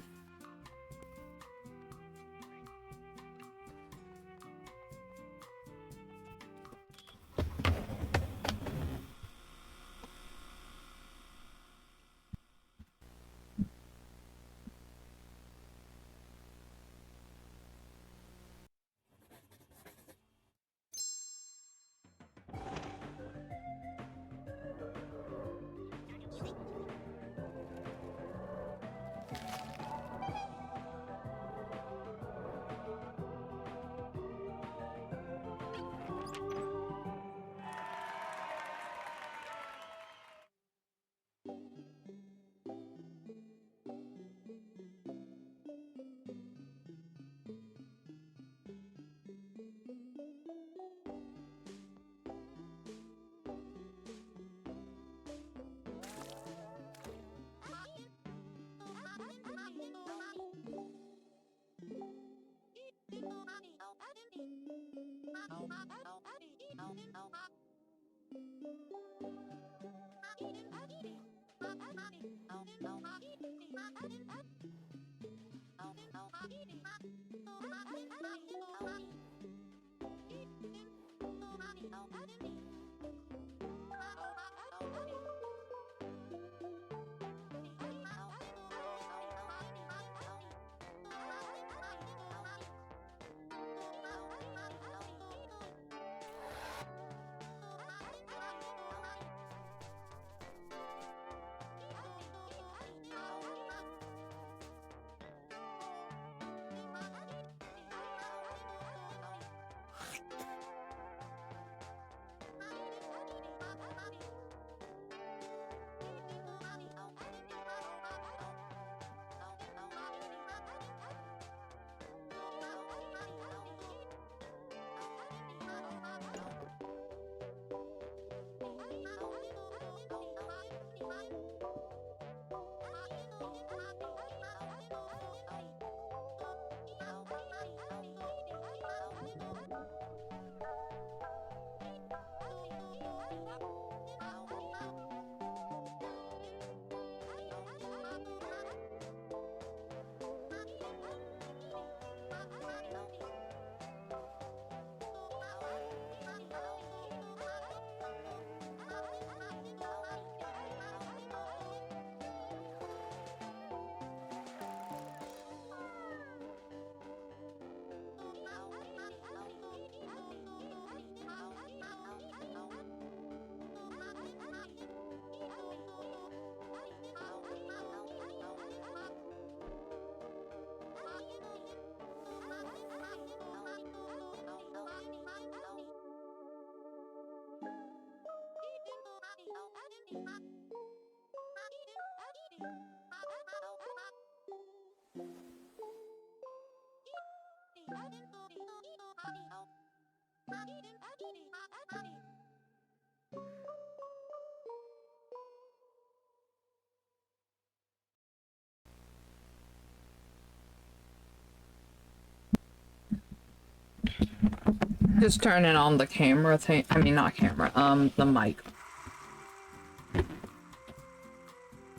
Just turning on the camera thing. I mean, not camera, the mic.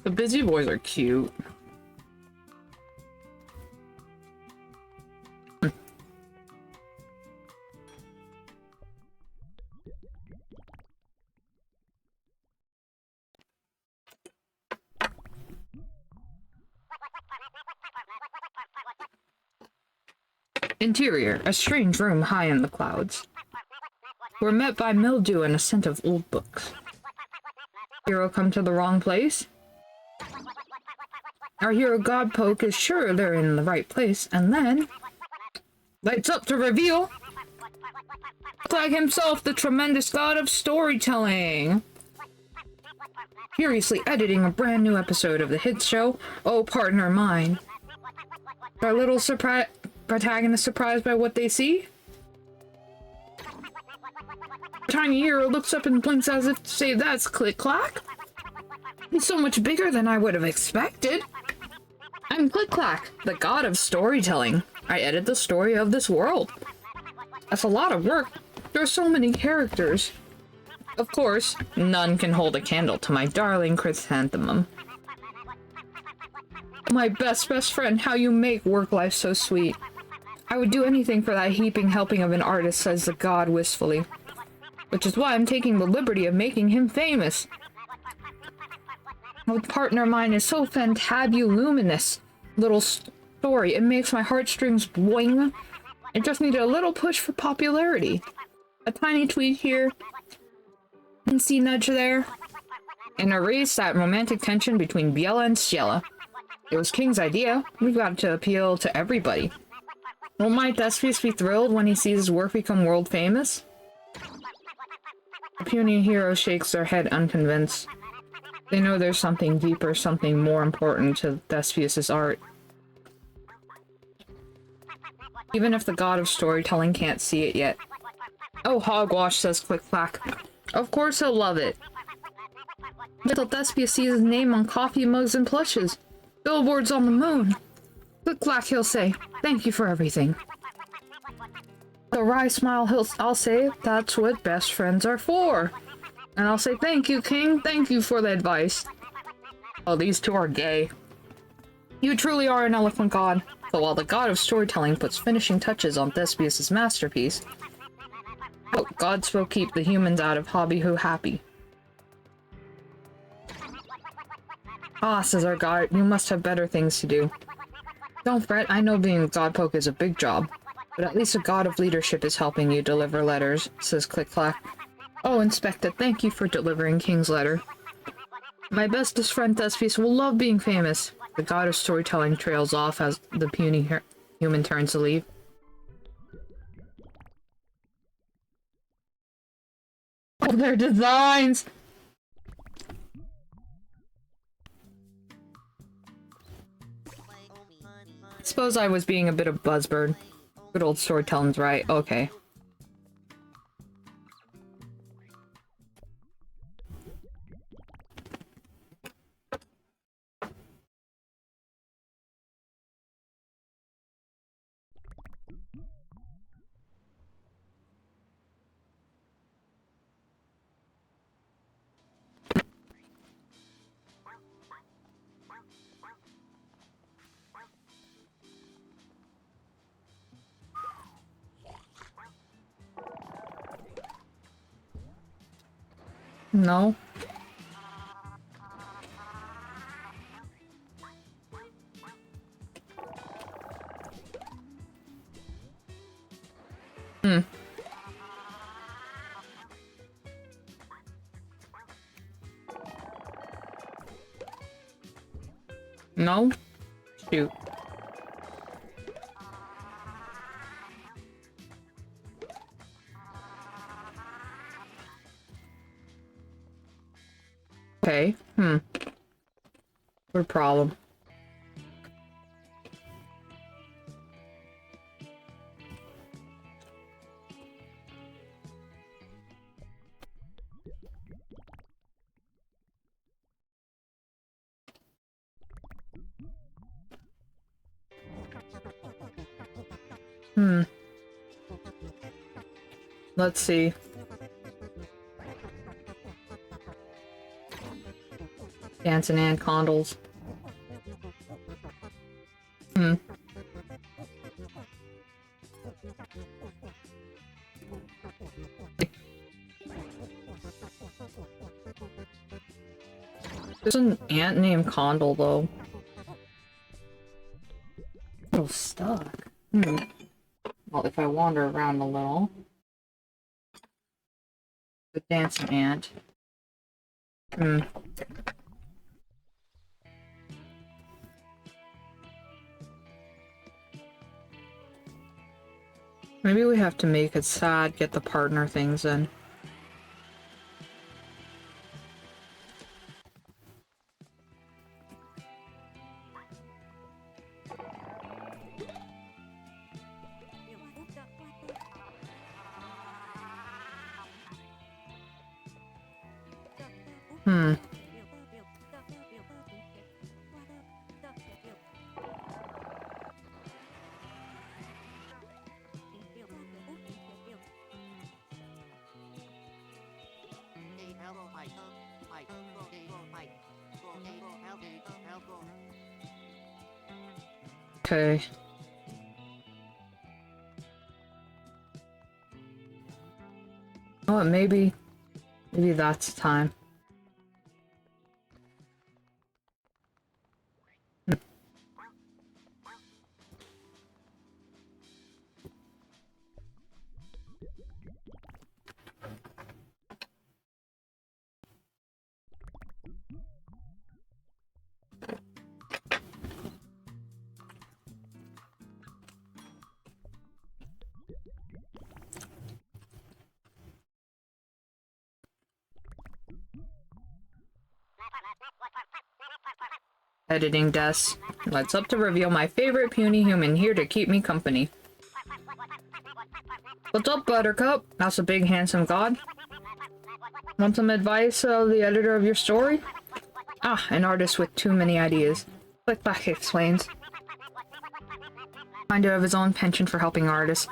The busy boys are cute. Interior, a strange room high in the clouds. We're met by mildew and a scent of old books. Hero come to the wrong place? Our hero Godpoke is sure they're in the right place, and then lights up to reveal Clag himself, the tremendous god of storytelling. Furiously editing a brand new episode of the hit show, Oh Partner Mine. Our little protagonist surprised by what they see? Tiny hero looks up and blinks as if to say, that's Click-Clack? He's so much bigger than I would have expected. I'm Click-Clack, the god of storytelling. I edit the story of this world. That's a lot of work. There are so many characters. Of course, none can hold a candle to my darling chrysanthemum. My best friend, how you make work life so sweet. I would do anything for that heaping helping of an artist, says the god wistfully. Which is why I'm taking the liberty of making him famous. My partner of mine is so fantabuluminous. Little story, it makes my heartstrings boing. It just needed a little push for popularity. A tiny tweak here. And see nudge there. And erase that romantic tension between Biella and Ciela. It was King's idea. We've got to appeal to everybody. Won't my Thespius be thrilled when he sees his work become world famous? The puny hero shakes their head unconvinced. They know there's something deeper, something more important to Thespius' art. Even if the god of storytelling can't see it yet. Oh, hogwash, says Click Clack. Of course he'll love it. Little Thespius sees his name on coffee mugs and plushes. Billboards on the moon. Click Clack, he'll say. Thank you for everything. The wry smile, I'll say, that's what best friends are for. And I'll say, thank you, King. Thank you for the advice. Oh, these two are gay. You truly are an eloquent god. So while the god of storytelling puts finishing touches on Thespius' masterpiece, oh, gods will keep the humans out of hobby who happy. Ah, says our god, you must have better things to do. Don't fret, I know being a godpoke is a big job, but at least a god of leadership is helping you deliver letters, says Click Clack. Oh, Inspector, thank you for delivering King's letter. My bestest friend Thespius will love being famous. The god of storytelling trails off as the puny human turns to leave. Oh, their designs! Suppose I was being a bit of buzzbird. Good old storytelling's right. Okay. No. Hmm. No? Shoot. Okay. What problem? Let's see. Dancing and condals. There's an ant named Condal, though. A little stuck. Well, if I wander around a little. The dancing ant. Maybe we have to make it sad, get the partner things in. Okay. Oh, maybe that's time. Editing desk. Let's up to reveal my favorite puny human here to keep me company. What's up, Buttercup? That's a big handsome god. Want some advice of the editor of your story? Ah, an artist with too many ideas. Click back explains. Kind of his own penchant for helping artists.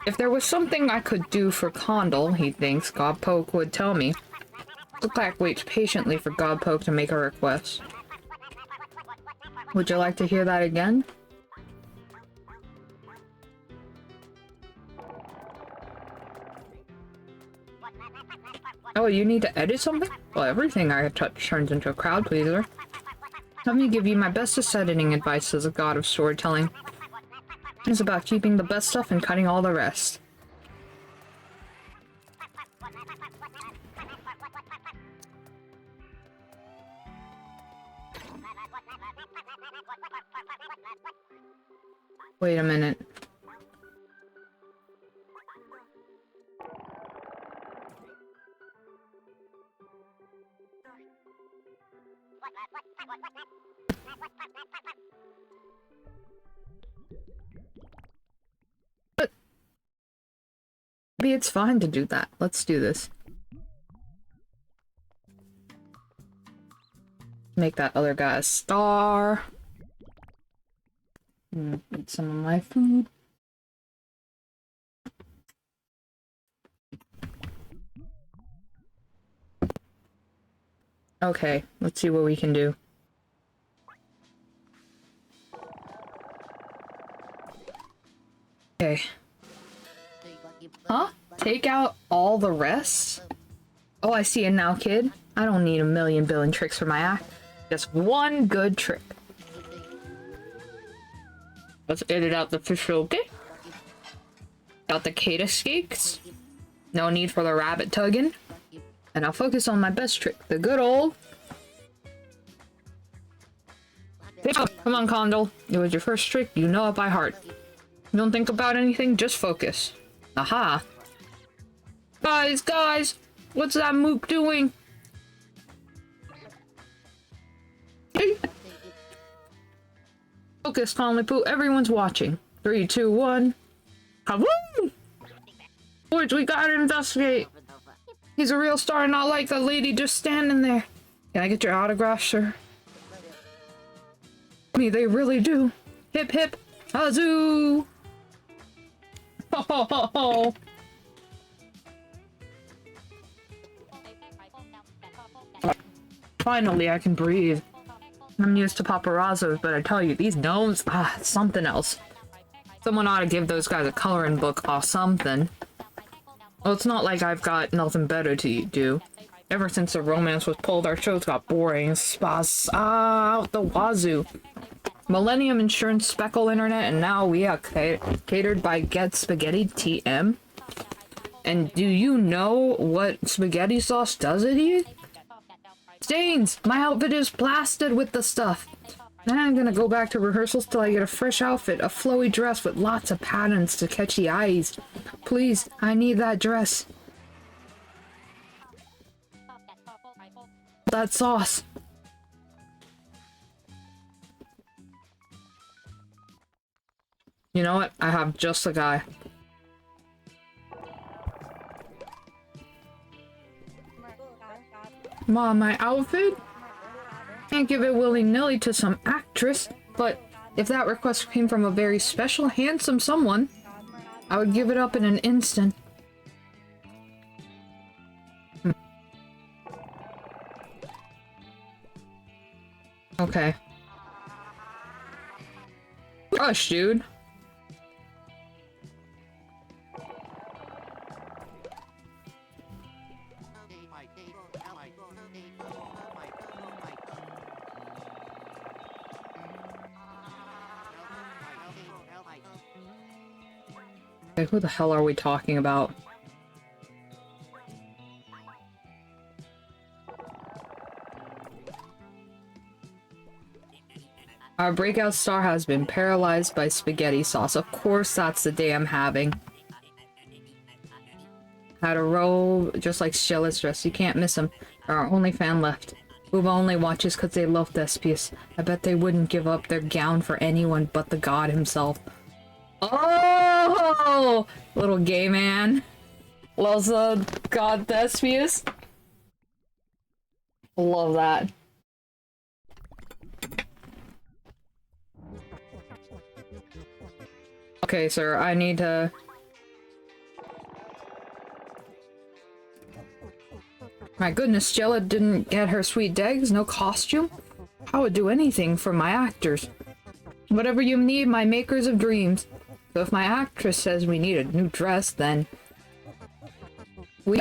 If there was something I could do for Condal, he thinks, Godpoke would tell me. Click waits patiently for Godpoke to make a request. Would you like to hear that again? Oh, you need to edit something? Well, everything I touch turns into a crowd pleaser. Let me give you my bestest editing advice as a god of storytelling. It's about keeping the best stuff and cutting all the rest. Wait a minute. But maybe it's fine to do that. Let's do this. Make that other guy a star. Eat some of my food. Okay, let's see what we can do. Okay. Huh? Take out all the rest? Oh, I see it now, kid. I don't need a million billion tricks for my act. Just one good trick. Let's edit out the fish okay? Got the Kata skakes. No need for the rabbit tugging. And I'll focus on my best trick, the good old... Come on, Condal. It was your first trick, you know it by heart. Don't think about anything, just focus. Aha! Guys! What's that mook doing? Focus, Conley Poo, everyone's watching. 3, 2, 1. Kaboom! Boys, we gotta investigate. He's a real star, not like the lady just standing there. Can I get your autograph, sir? They really do. Hip hip, hazoo! Ho ho ho ho! Finally, I can breathe. I'm used to paparazzos, but I tell you, these gnomes, it's something else. Someone ought to give those guys a coloring book or something. Well, it's not like I've got nothing better to do. Ever since the romance was pulled, our shows got boring. Spas out the wazoo. Millennium Insurance Speckle Internet, and now we are catered by Get Spaghetti TM. And do you know what spaghetti sauce does it eat? Stains! My outfit is blasted with the stuff. Now I'm gonna go back to rehearsals till I get a fresh outfit, a flowy dress with lots of patterns to catch the eyes. Please, I need that dress. That sauce. You know what? I have just the guy. Mom, my outfit? Can't give it willy-nilly to some actress, but if that request came from a very special, handsome someone, I would give it up in an instant. Okay. Rush, dude. Okay, who the hell are we talking about? Our breakout star has been paralyzed by spaghetti sauce. Of course that's the day I'm having. Had a robe just like Stella's dress. You can't miss him. Our only fan left. Uba only watches because they love Thespius. I bet they wouldn't give up their gown for anyone but the god himself. Oh! Little gay man. Loves the god Thespius. Love that. Okay, sir, I need to... My goodness, Stella didn't get her sweet degs, no costume? I would do anything for my actors. Whatever you need, my makers of dreams. So if my actress says we need a new dress, then...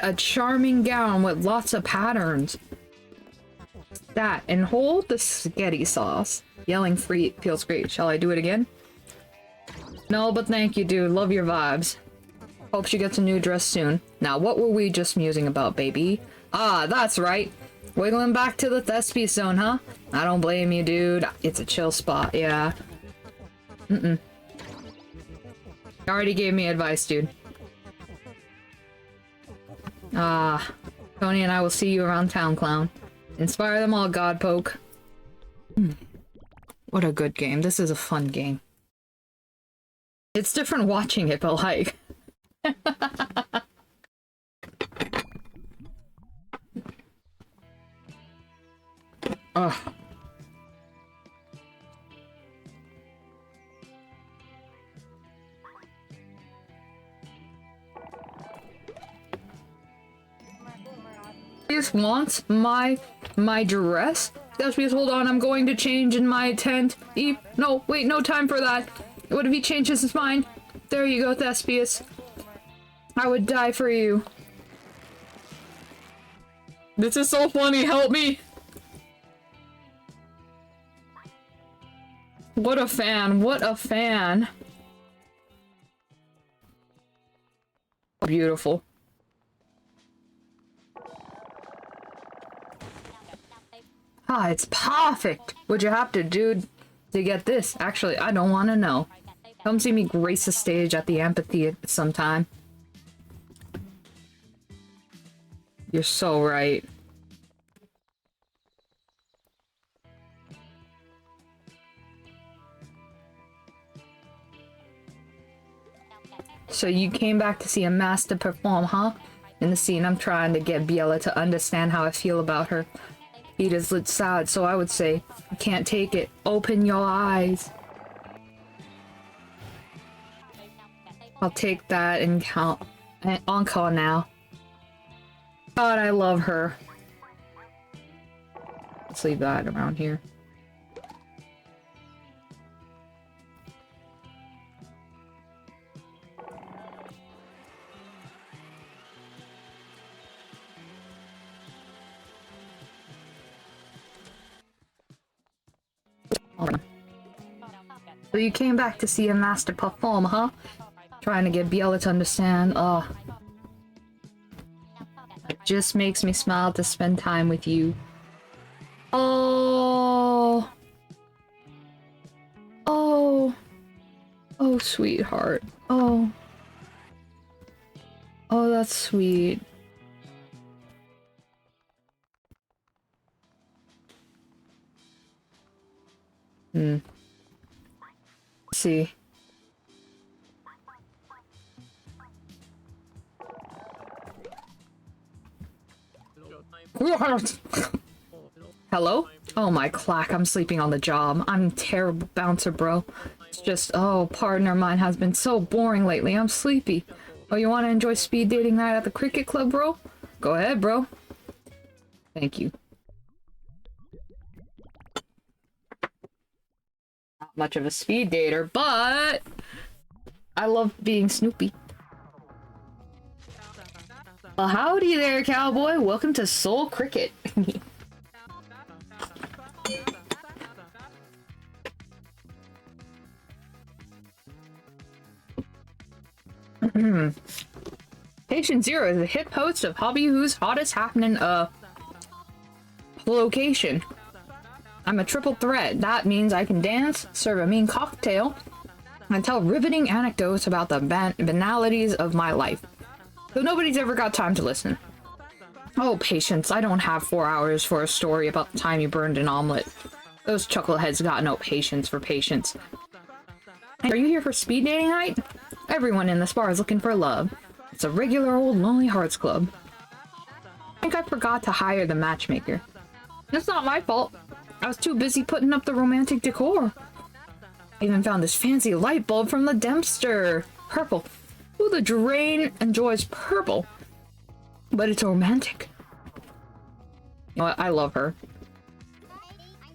a charming gown with lots of patterns. That, and hold the spaghetti sauce. Yelling free feels great. Shall I do it again? No, but thank you, dude. Love your vibes. Hope she gets a new dress soon. Now, what were we just musing about, baby? Ah, that's right. Wiggling back to the Thespius zone, huh? I don't blame you, dude. It's a chill spot, yeah. You already gave me advice, dude. Ah, Tony and I will see you around town, clown. Inspire them all, Godpoke. What a good game. This is a fun game. It's different watching it, but like... Ugh. This wants my dress? Thespius, hold on, I'm going to change in my tent. No, wait, no time for that. What if he changes his mind? There you go, Thespius. I would die for you. This is so funny, help me! What a fan, what a fan. Beautiful. Ah, it's perfect! What'd you have to do to get this? Actually, I don't want to know. Come see me grace the stage at the amphitheater sometime. You're so right. So you came back to see a master perform, huh? In the scene, I'm trying to get Biella to understand how I feel about her. Edith's lit sad, so I would say, I can't take it. Open your eyes. I'll take that and count. Encore now. God, I love her. Let's leave that around here. So you came back to see a master perform, huh? Trying to get Biella to understand. Oh. It just makes me smile to spend time with you. Oh. Oh. Oh, sweetheart. Oh. Oh, that's sweet. Let's see. Hello? Oh my clack, I'm sleeping on the job. I'm a terrible bouncer, bro. It's just, oh, partner mine has been so boring lately. I'm sleepy. Oh, you want to enjoy speed dating night at the cricket club, bro? Go ahead, bro. Thank you. Much of a speed dater, but I love being Snoopy. Well, howdy there, cowboy. Welcome to Soul Cricket. Patient Zero is the hip host of Hobby Who's Hottest Happening location. I'm a triple threat. That means I can dance, serve a mean cocktail, and tell riveting anecdotes about the banalities of my life. Though nobody's ever got time to listen. Oh, patience, I don't have 4 hours for a story about the time you burned an omelet. Those chuckleheads got no patience for patience. Are you here for speed dating night? Everyone in this bar is looking for love. It's a regular old Lonely Hearts Club. I think I forgot to hire the matchmaker. It's not my fault. I was too busy putting up the romantic decor. I even found this fancy light bulb from the Dempster. Purple. Ooh, the drain enjoys purple. But it's romantic. You know what? I love her.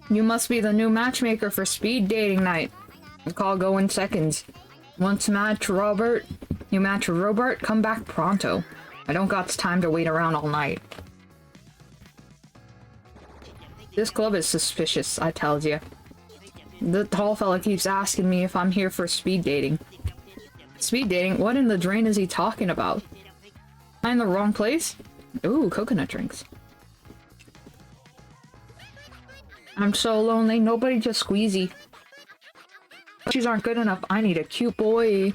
You must be the new matchmaker for speed dating night. The call go in seconds. Once match Robert, you match Robert, come back pronto. I don't got time to wait around all night. This club is suspicious, I tells ya. The tall fella keeps asking me if I'm here for speed dating. Speed dating? What in the drain is he talking about? Am I in the wrong place? Ooh, coconut drinks. I'm so lonely, nobody just squeezy. Shoes aren't good enough, I need a cute boy.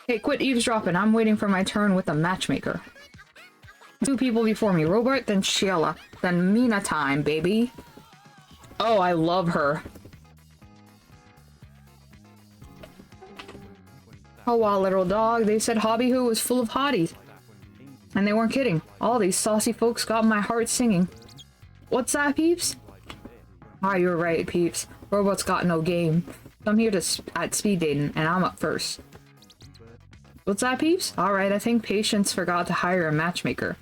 Hey, quit eavesdropping, I'm waiting for my turn with the matchmaker. 2 people before me, Robert, then Sheila, then Mina time, baby. Oh, I love her. Oh wow, little dog, they said Hobby Who was full of hotties. And they weren't kidding. All these saucy folks got my heart singing. What's that, peeps? Ah, you're right, peeps. Robot's got no game. I'm here at speed dating, and I'm up first. What's that, peeps? Alright, I think Patience forgot to hire a matchmaker.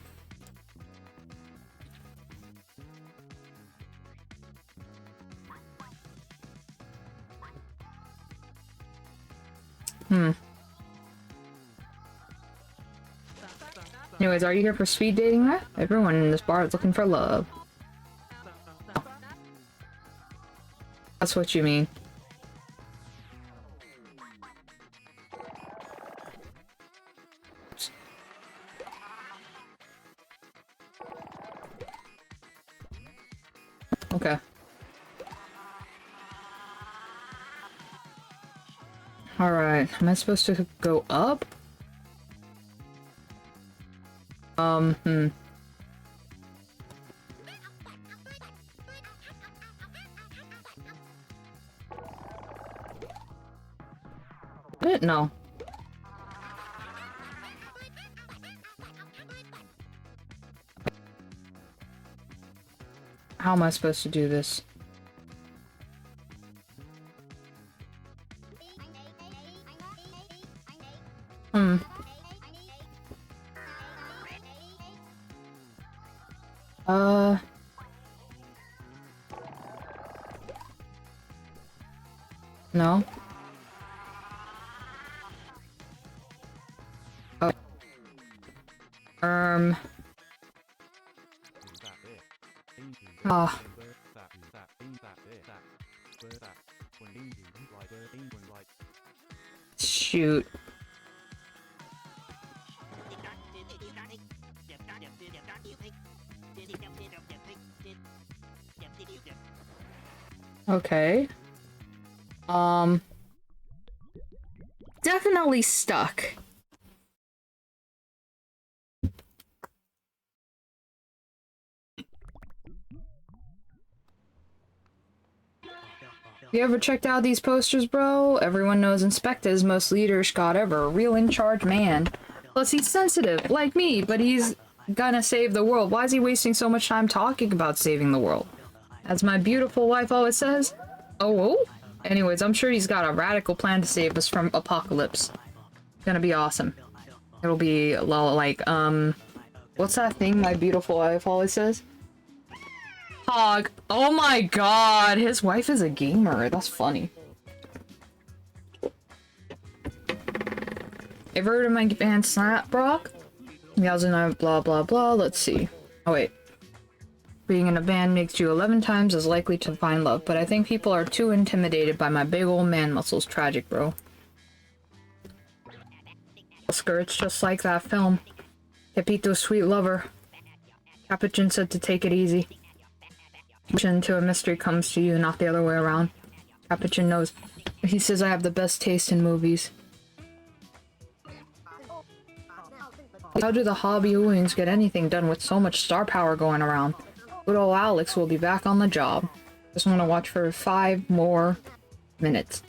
Anyways, are you here for speed dating night? Everyone in this bar is looking for love. That's what you mean. Okay. Alright, am I supposed to go up? I didn't know. How am I supposed to do this? No? Oh. Oh. Shoot. Okay. Definitely stuck. You ever checked out these posters, bro? Everyone knows Inspecta's most leader Scott ever, a real in-charge man. Plus he's sensitive, like me, but he's gonna save the world. Why is he wasting so much time talking about saving the world? As my beautiful wife always says, oh? Anyways, I'm sure he's got a radical plan to save us from apocalypse. It's gonna be awesome. It'll be like, what's that thing my beautiful wife always says? Hog. Oh my god, his wife is a gamer. That's funny. Ever heard of my band Snap Brock? Meows and I blah blah blah. Let's see. Oh wait. Being in a band makes you 11 times as likely to find love, but I think people are too intimidated by my big old man muscles. Tragic, bro. Oscar, it's just like that film. Capito's sweet lover. Capuchin said to take it easy. Mission to a mystery comes to you, not the other way around. Capuchin knows. He says I have the best taste in movies. How do the hobby-ooings get anything done with so much star power going around? Good old Alex will be back on the job. Just want to watch for 5 more minutes.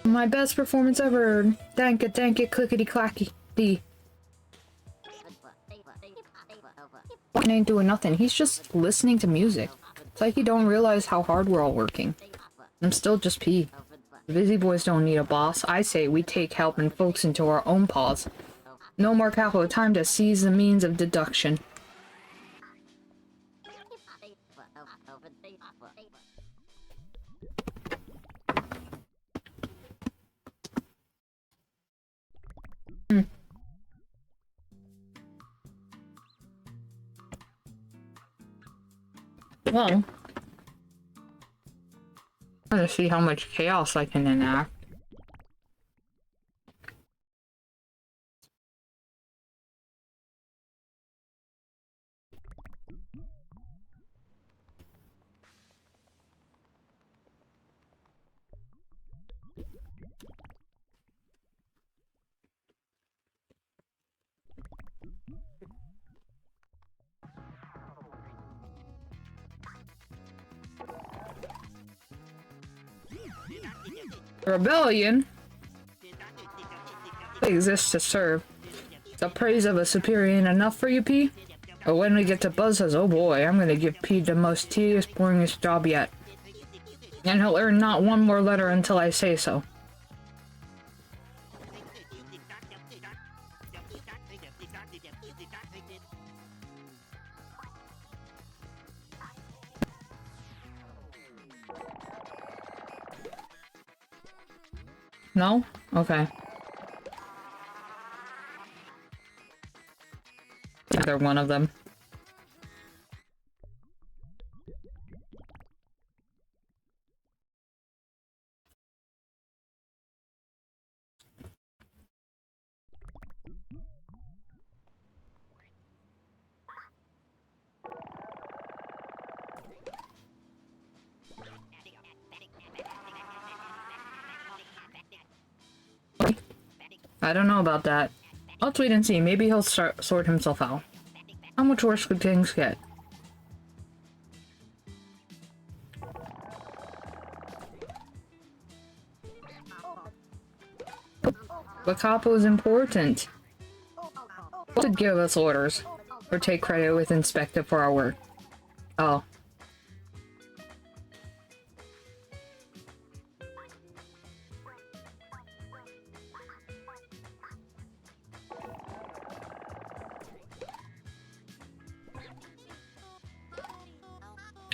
My best performance ever. Thank it, clickety clacky. D. Ain't doing nothing. He's just listening to music. It's like you don't realize how hard we're all working. I'm still just P. The busy boys don't need a boss. I say we take helping folks into our own paws. No more capital. Time to seize the means of deduction. Well, I'm gonna see how much chaos I can enact. Rebellion exists to serve. The praise of a superior ain't enough for you, P? But when we get to Buzz says, oh boy, I'm gonna give P the most tedious, boringest job yet. And he'll earn not one more letter until I say so. No? Okay. Either one of them. I don't know about that. Let's wait and see. Maybe he'll sort himself out. How much worse could things get? The capo is important. To give us orders, or take credit with Inspector for our work. Oh.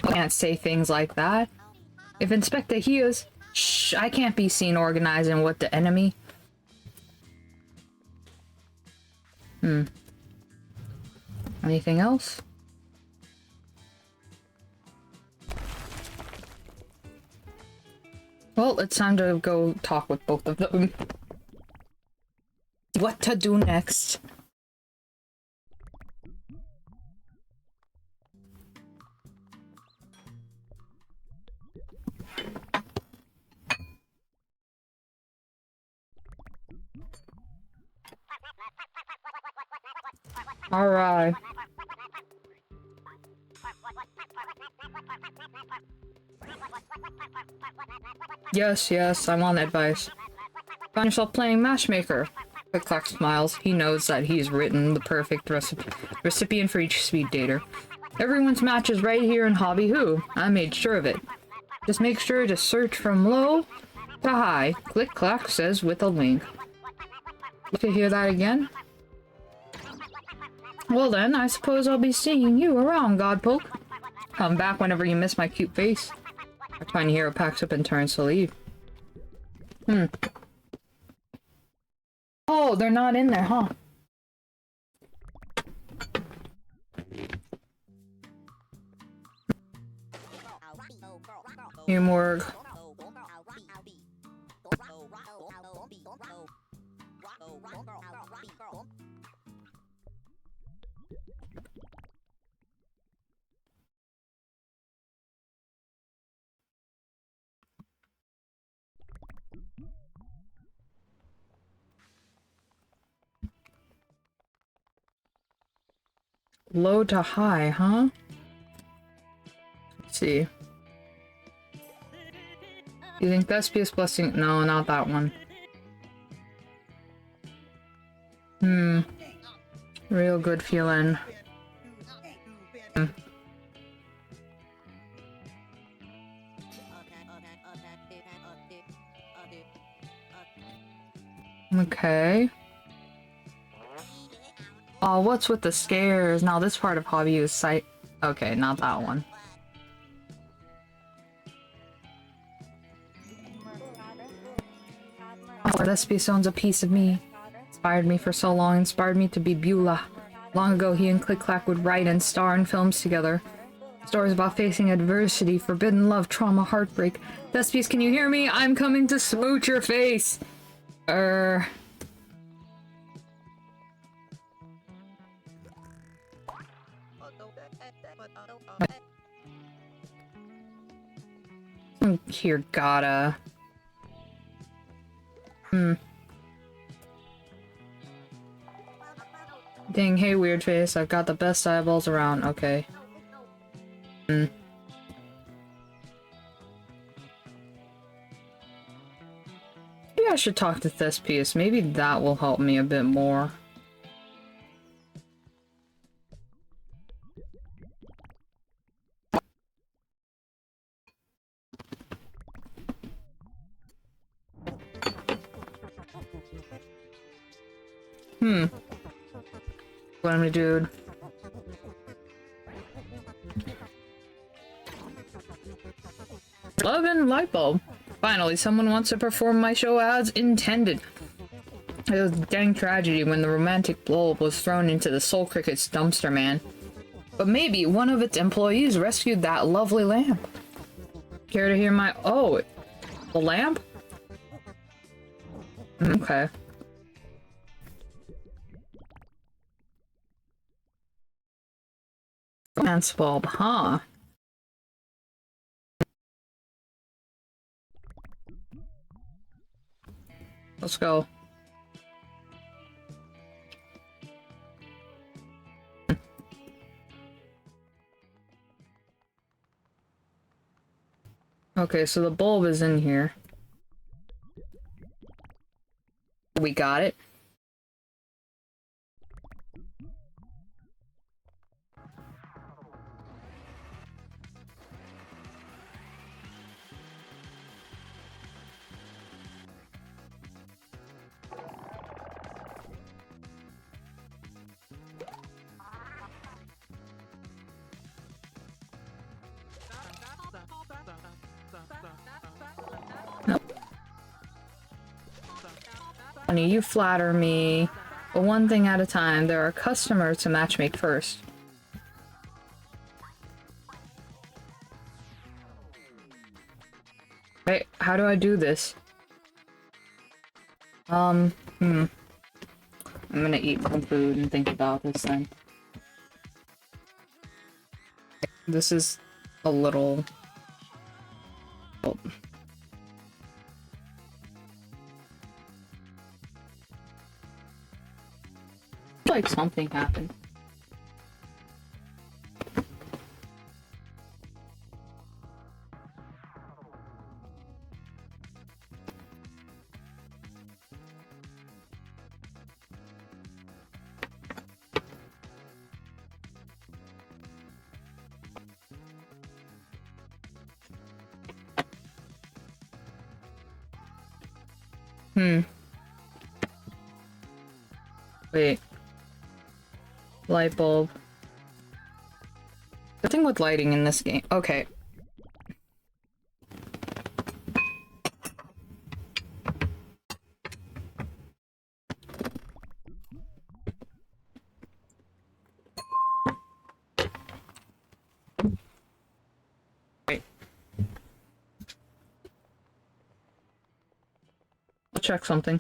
Can't say things like that. If Inspector hears, shh, I can't be seen organizing with the enemy. Anything else? Well, it's time to go talk with both of them. What to do next? Alright. Yes, I want advice. Find yourself playing Matchmaker. Quick Clack smiles. He knows that he's written the perfect recipient for each speed dater. Everyone's match is right here in Hobby Who. I made sure of it. Just make sure to search from low to high. Click Clack says with a link. You can hear that again? Well then, I suppose I'll be seeing you around, Godpoke. Come back whenever you miss my cute face. Our tiny hero packs up and turns to leave. Oh, they're not in there, huh? Teamwork. Low to high, huh? Let's see. You think Thespius Blessing? No, not that one. Real good feeling. Okay. Oh, what's with the scares? Now this part of hobby is sight. Okay, not that one. Oh, Thespius owns a piece of me. Inspired me for so long, inspired me to be Beulah. Long ago, he and Click Clack would write and star in films together. Stories about facing adversity, forbidden love, trauma, heartbreak. Thespius, can you hear me? I'm coming to smooch your face! Here, gotta. Dang, hey, weird face. I've got the best eyeballs around. Okay. Maybe I should talk to Thespius. Maybe that will help me a bit more. What am I, dude? Love and light bulb. Finally, someone wants to perform my show as intended. It was a dang tragedy when the romantic bulb was thrown into the Soul Cricket's dumpster, man. But maybe one of its employees rescued that lovely lamp. Care to hear my— oh, the lamp? Okay. Romance bulb, huh? Let's go. Okay, so the bulb is in here. We got it. Honey, you flatter me. But one thing at a time. There are customers to matchmake first. Wait, how do I do this? I'm gonna eat some food and think about this then. This is a little... oh. Like something happened. Wait. Light bulb. The thing with lighting in this game. Okay. check something.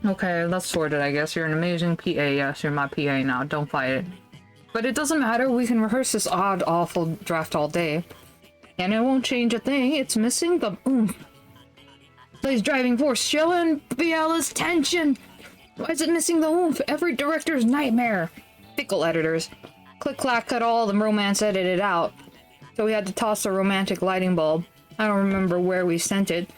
Okay, that's sorted, I guess. You're an amazing PA. Yes, you're my PA now. Don't fight it. But it doesn't matter. We can rehearse this odd, awful draft all day. And it won't change a thing. It's missing the oomph. Play's driving force. Chillin' Biela's tension. Why is it missing the oomph? Every director's nightmare. Fickle editors. Click-clack cut all the romance edited out. So we had to toss the romantic lighting bulb. I don't remember where we sent it.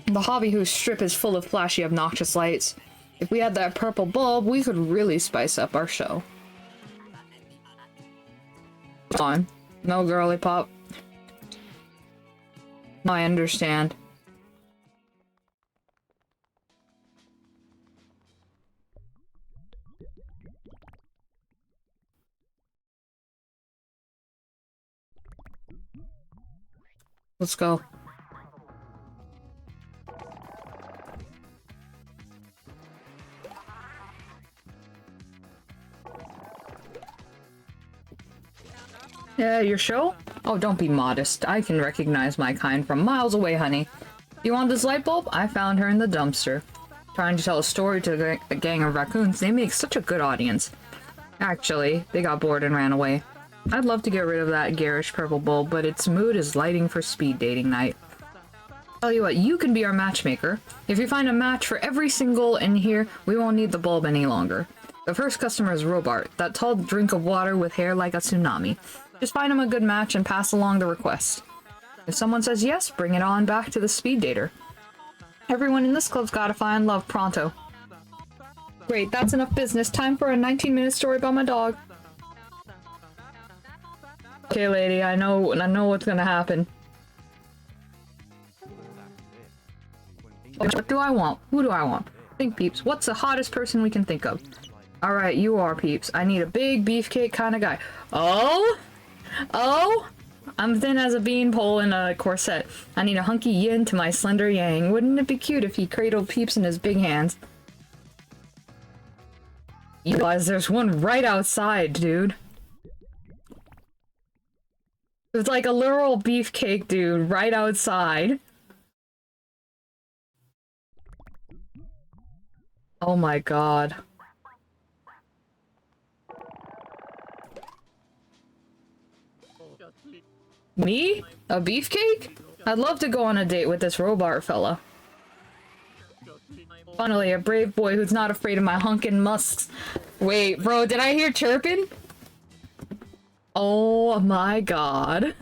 The hobby whose strip is full of flashy, obnoxious lights. If we had that purple bulb, we could really spice up our show. Fine. No girly pop. I understand. Let's go. Yeah, your show? Oh, don't be modest. I can recognize my kind from miles away, honey. You want this light bulb? I found her in the dumpster. Trying to tell a story to a gang of raccoons, they make such a good audience. Actually, they got bored and ran away. I'd love to get rid of that garish purple bulb, but its mood is lighting for speed dating night. Tell you what, you can be our matchmaker. If you find a match for every single in here, we won't need the bulb any longer. The first customer is Robart, that tall drink of water with hair like a tsunami. Just find him a good match and pass along the request. If someone says yes, bring it on back to the speed dater. Everyone in this club's gotta find love pronto. Great, that's enough business. Time for a 19-minute story about my dog. Okay, lady, I know what's gonna happen. What do I want? Who do I want? Think, Peeps. What's the hottest person we can think of? Alright, you are, Peeps. I need a big beefcake kind of guy. Oh? Oh? I'm thin as a beanpole in a corset. I need a hunky yin to my slender yang. Wouldn't it be cute if he cradled Peeps in his big hands? You realize there's one right outside, dude. There's like a literal beefcake dude right outside. Oh my god. Me? A beefcake? I'd love to go on a date with this Robart fella. Finally, a brave boy who's not afraid of my hunkin' musks. Wait, bro, did I hear chirping? Oh my god.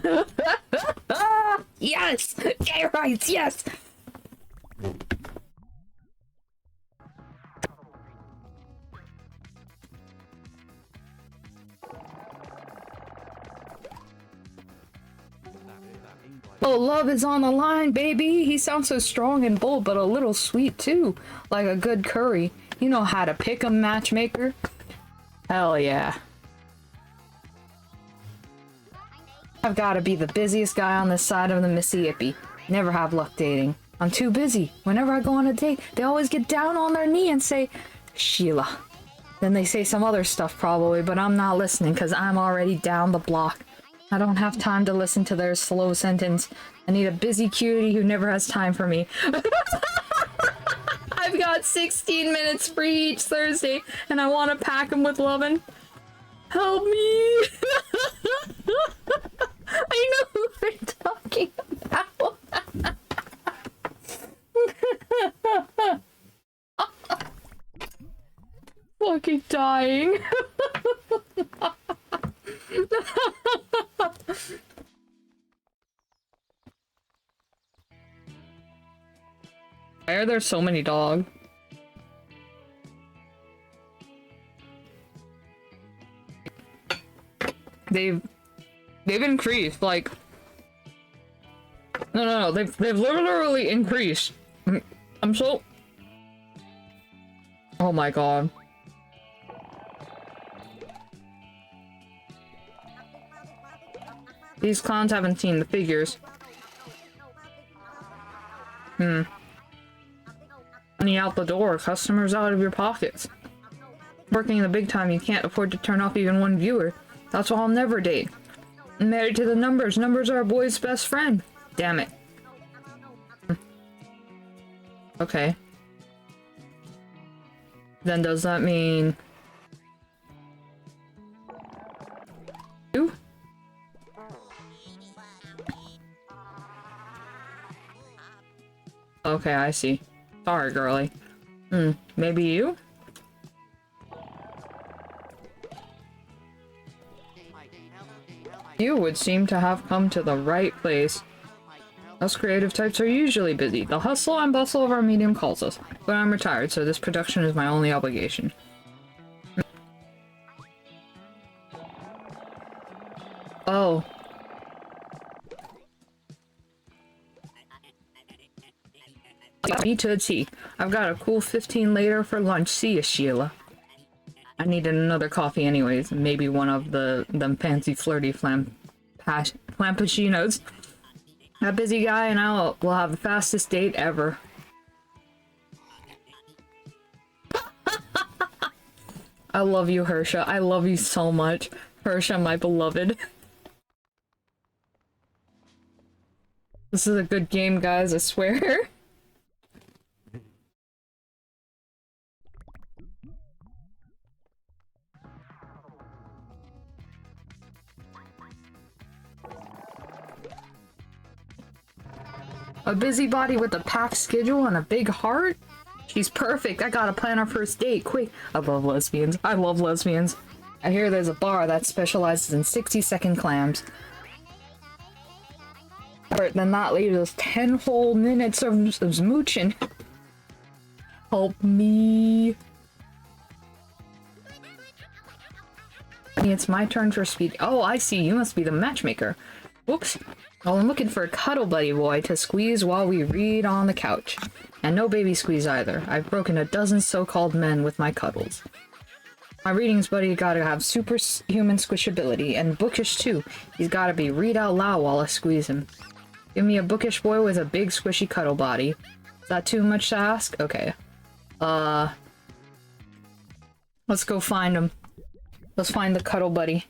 Yes! Gay rights, yes! Oh, love is on the line, baby! He sounds so strong and bold, but a little sweet too. Like a good curry. You know how to pick a matchmaker? Hell yeah. I've gotta be the busiest guy on this side of the Mississippi. Never have luck dating. I'm too busy. Whenever I go on a date, they always get down on their knee and say, Sheila. Then they say some other stuff probably, but I'm not listening because I'm already down the block. I don't have time to listen to their slow sentence. I need a busy cutie who never has time for me. I've got 16 minutes free each Thursday, and I want to pack them with lovin'. Help me! I know who they're talking about. Fucking dying. Why are there so many dogs? They've increased, like... No, they've literally increased. I'm so... Oh my god. These clowns haven't seen the figures. Money out the door, customers out of your pockets. Working in the big time, you can't afford to turn off even one viewer. That's why I'll never date. I'm married to the numbers. Numbers are a boy's best friend. Damn it. Okay. Then does that mean... you? Okay, I see. Sorry, girly. Maybe you? You would seem to have come to the right place. Us creative types are usually busy. The hustle and bustle of our medium calls us. But I'm retired, so this production is my only obligation. Oh. Me to a T. I've got a cool 15 later for lunch. See ya, Sheila. I needed another coffee anyways. Maybe one of them fancy flirty flampuccinos. That busy guy and I will have the fastest date ever. I love you, Hersha. I love you so much. Hersha, my beloved. This is a good game, guys, I swear. A busybody with a packed schedule and a big heart? She's perfect. I gotta plan our first date, quick. I love lesbians. I love lesbians. I hear there's a bar that specializes in 60-second clams. Then that leaves us 10 whole minutes of smooching. Help me. It's my turn for speed. Oh, I see. You must be the matchmaker. Whoops. Well, I'm looking for a cuddle buddy boy to squeeze while we read on the couch. And no baby squeeze either. I've broken a dozen so-called men with my cuddles. My readings buddy gotta have superhuman squishability, and bookish too. He's gotta be read out loud while I squeeze him. Give me a bookish boy with a big squishy cuddle body. Is that too much to ask? Okay. Let's go find him. Let's find the cuddle buddy.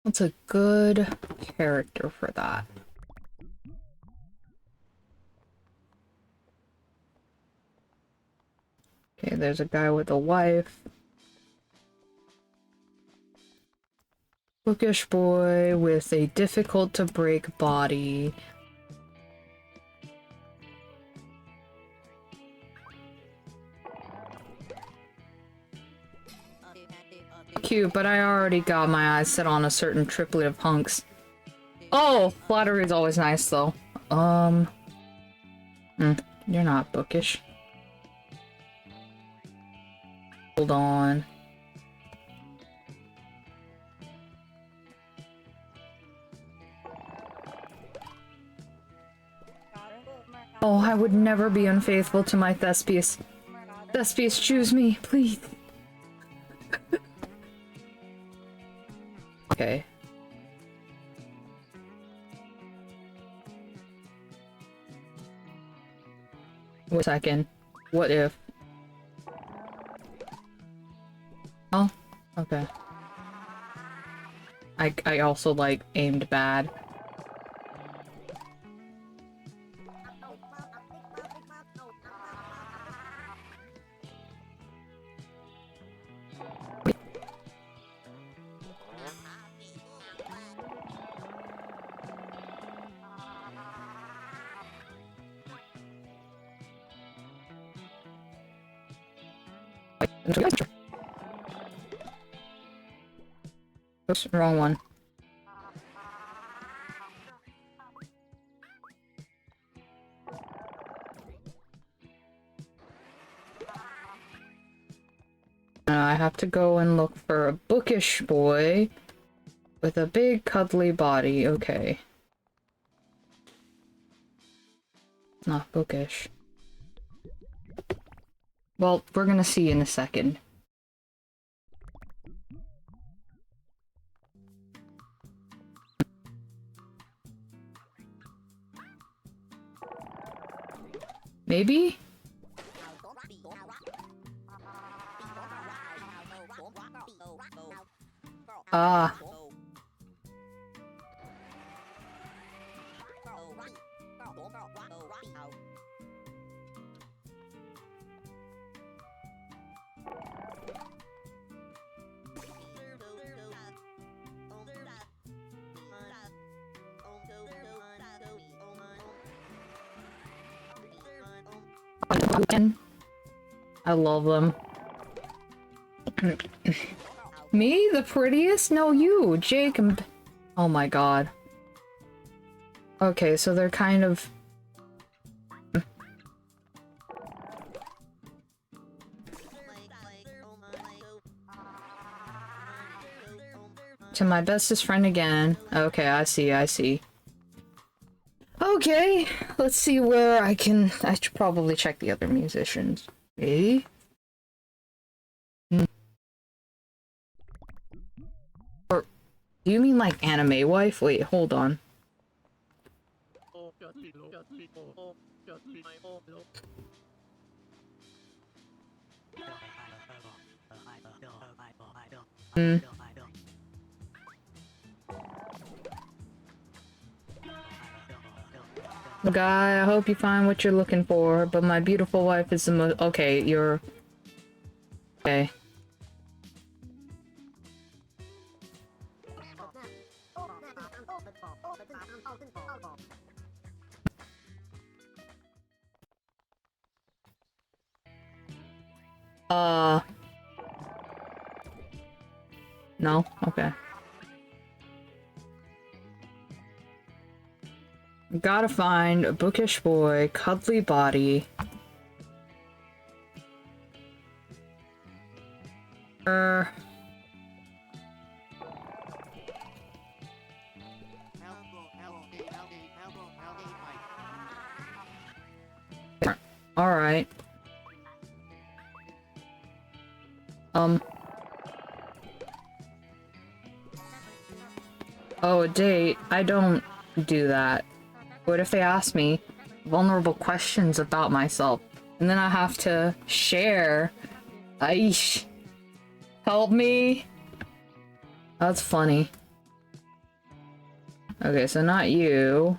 What's a good character for that? Okay, there's a guy with a wife. Bookish boy with a difficult to break body. Cute, but I already got my eyes set on a certain triplet of hunks. Oh, flattery is always nice though. You're not bookish. Hold on. Oh, I would never be unfaithful to my Thespius. Thespius, choose me, please. Okay. Wait a second. What if? Oh, okay. I also, like, aimed bad. Oops, wrong one. I have to go and look for a bookish boy with a big cuddly body. Okay. Not bookish. Well, we're gonna see in a second. Maybe? Ah. I love them. Me? The prettiest? No, you, Jake. Oh my god. Okay, so they're kind of... To my bestest friend again. Okay, I see, I see. Okay, let's see where I can... I should probably check the other musicians. Eh? Or... Do you mean like anime wife? Wait, hold on. Guy, I hope you find what you're looking for, but my beautiful wife is the most- Okay, you're... Okay. No? Okay. Gotta find a bookish boy, cuddly body. Alright. Oh, a date? I don't do that. What if they ask me vulnerable questions about myself? And then I have to share? Aish. Help me? That's funny. Okay, so not you.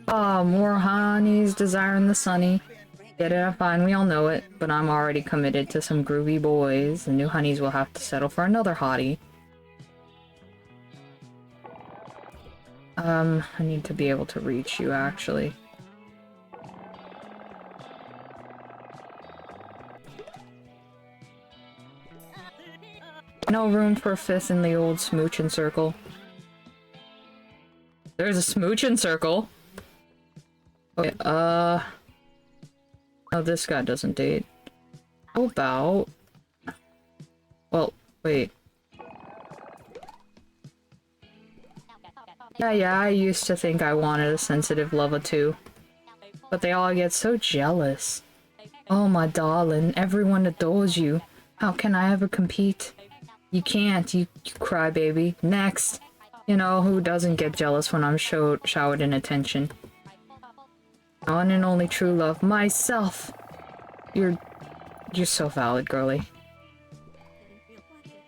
Ah, more honeys desiring the sunny. Get it? Fine, we all know it, but I'm already committed to some groovy boys. The new honeys will have to settle for another hottie. I need to be able to reach you, actually. No room for a fifth in the old smoochin' circle. There's a smoochin' circle? Okay, oh, this guy doesn't date. How about... Well, wait. Yeah, I used to think I wanted a sensitive lover too. But they all get so jealous. Oh my darling, everyone adores you. How can I ever compete? You can't, you crybaby. Next! You know, who doesn't get jealous when I'm showered in attention? One and only true love, myself! You're so valid, girly.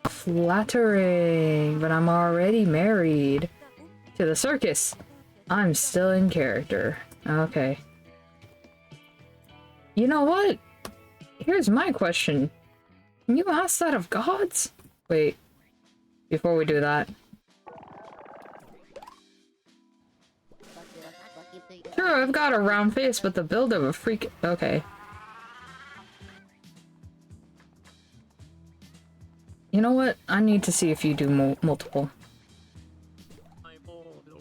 Flattering, but I'm already married. To the circus! I'm still in character. Okay. You know what? Here's my question. Can you ask that of gods? Wait. Before we do that. Sure, I've got a round face, but the build of a freak- Okay. You know what? I need to see if you do multiple.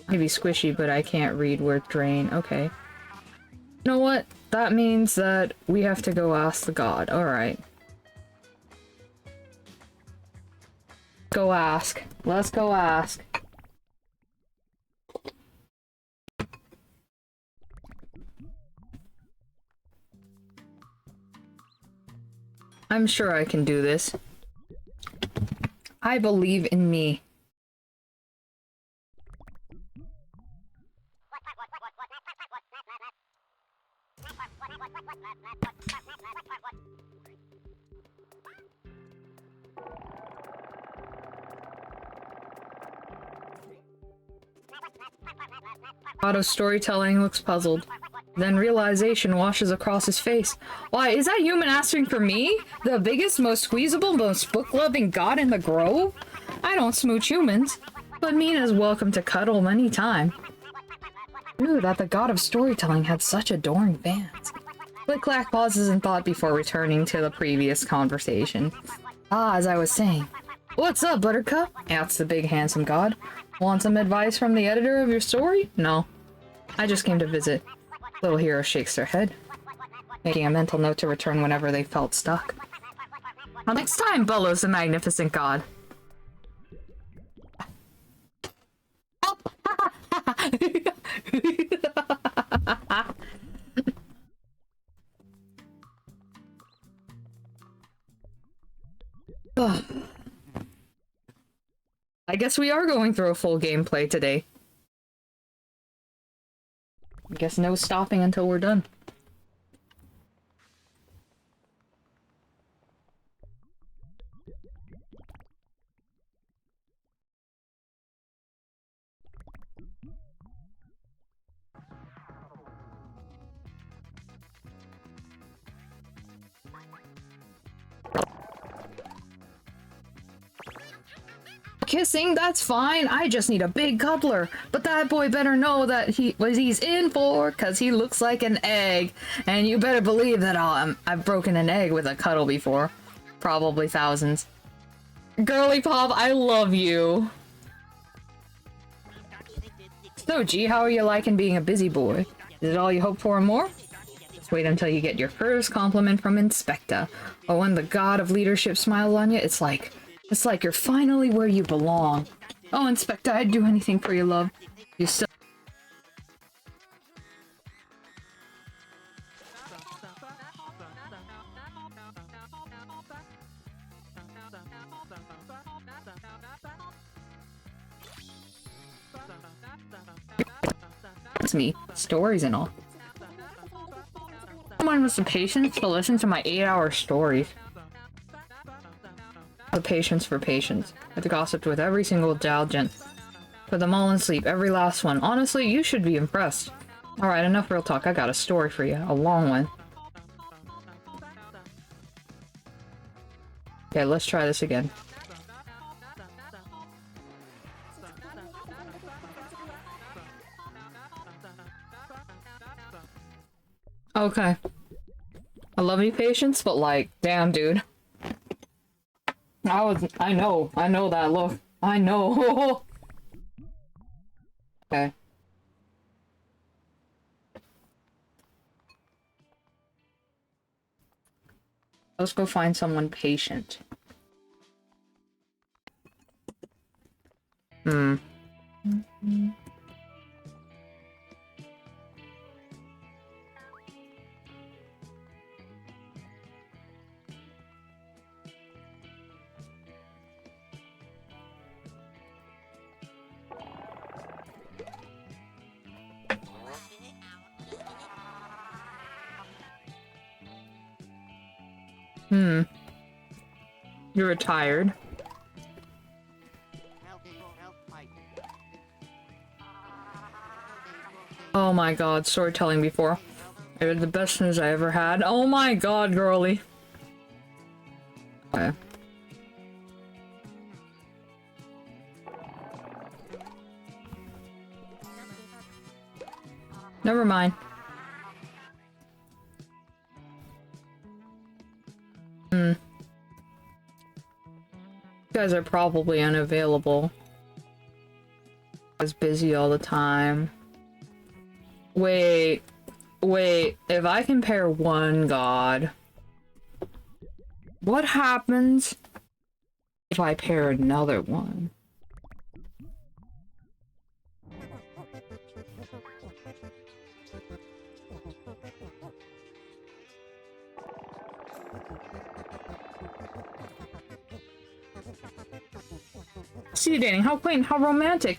Maybe squishy, but I can't read word drain. Okay. You know what? That means that we have to go ask the god. Alright. Go ask. Let's go ask. I'm sure I can do this. I believe in me. God of storytelling looks puzzled. Then realization washes across his face. Why, is that human asking for me? The biggest, most squeezable, most book-loving god in the grove? I don't smooch humans, but Mina's welcome to cuddle any time. I knew that the god of storytelling had such adoring fans. Click-clack pauses in thought before returning to the previous conversation. Ah, as I was saying. What's up, Buttercup? Asks the big handsome god. Want some advice from the editor of your story? No. I just came to visit. Little hero shakes their head, making a mental note to return whenever they felt stuck. Well, next time, bellows the magnificent god. I guess we are going through a full gameplay today. I guess no stopping until we're done. Kissing, that's fine. I just need a big cuddler. But that boy better know that he's in for, cause he looks like an egg. And you better believe that I've broken an egg with a cuddle before. Probably thousands. Girly Pop, I love you. So, G, how are you liking being a busy boy? Is it all you hope for and more? Just wait until you get your first compliment from Inspector. Or when the god of leadership smiles on you, it's like you're finally where you belong. Oh, Inspector, I'd do anything for your love. You still... It's me. Stories and all. Someone with the patience to listen to my 8-hour stories. The patience for patience. I've gossiped with every single Dalgent. Put them all in sleep, every last one. Honestly, you should be impressed. Alright, enough real talk. I got a story for you. A long one. Okay, let's try this again. Okay. I love you, patience, but like, damn, dude. I know that look. I know. Okay. Let's go find someone patient. Hmm. You're retired. Oh my god, storytelling before. They're the best news I ever had. Oh my god, girly. Okay. Never mind. You guys are probably unavailable. I was busy all the time. Wait, if I can pair one god, what happens if I pair another one? See, dating, how quaint, how romantic.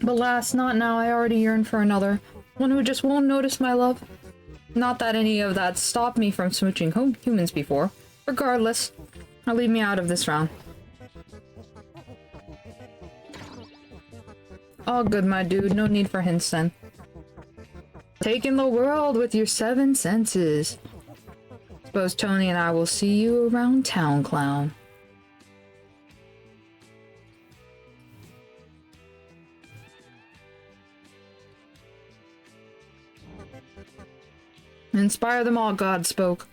But alas, not now. I already yearn for another. One who just won't notice my love. Not that any of that stopped me from smooching humans before. Regardless, I'll leave me out of this round. All good, my dude. No need for hints then. Taking the world with your 7 senses. Suppose Tony and I will see you around town, clown. Inspire them all, God spoke.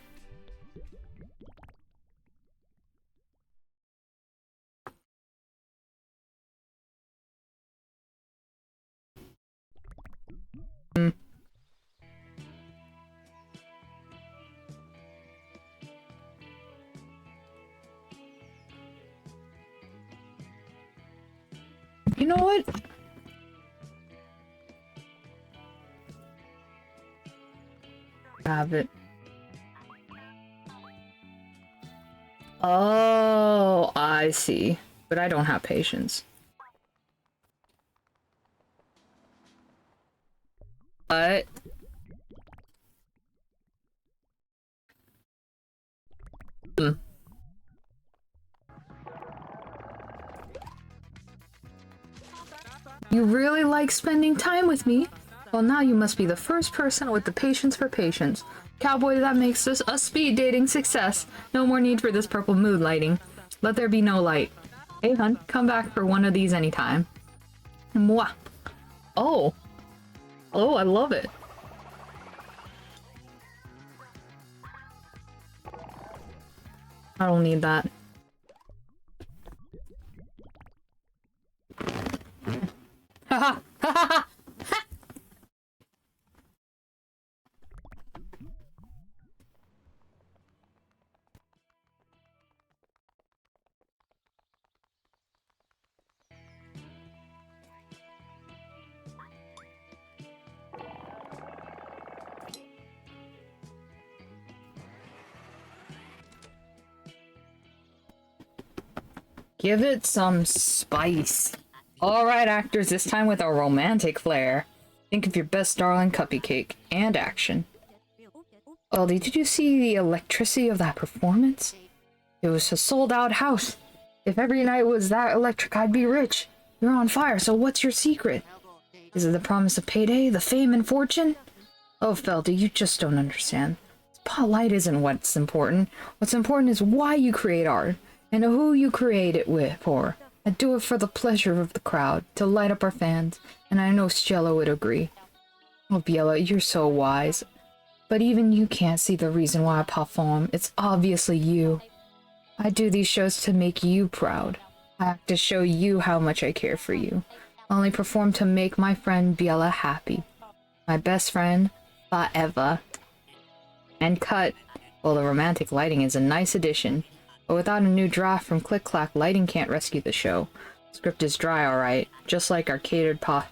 You know what? Have it. Oh, I see. But I don't have patience. What? You really like spending time with me? Well, now you must be the first person with the patience for patience. Cowboy, that makes this a speed dating success. No more need for this purple mood lighting. Let there be no light. Hey, hun, come back for one of these anytime. Mwah. Oh. Oh, I love it. I don't need that. Haha! Haha! Give it some spice. Alright, actors, this time with a romantic flair. Think of your best darling cupcake and action. Oh, did you see the electricity of that performance? It was a sold-out house. If every night was that electric, I'd be rich. You're on fire, so what's your secret? Is it the promise of payday, the fame and fortune? Oh, Feldy, you just don't understand. Spotlight isn't what's important. What's important is why you create art, and who you create it for. I do it for the pleasure of the crowd, to light up our fans, and I know Stella would agree. Oh, Biella, you're so wise. But even you can't see the reason why I perform. It's obviously you. I do these shows to make you proud. I have to show you how much I care for you. I only perform to make my friend Biella happy. My best friend, forever. And cut. Well, the romantic lighting is a nice addition. But without a new draft from Click Clack, lighting can't rescue the show. Script is dry, alright. Just like our catered pot.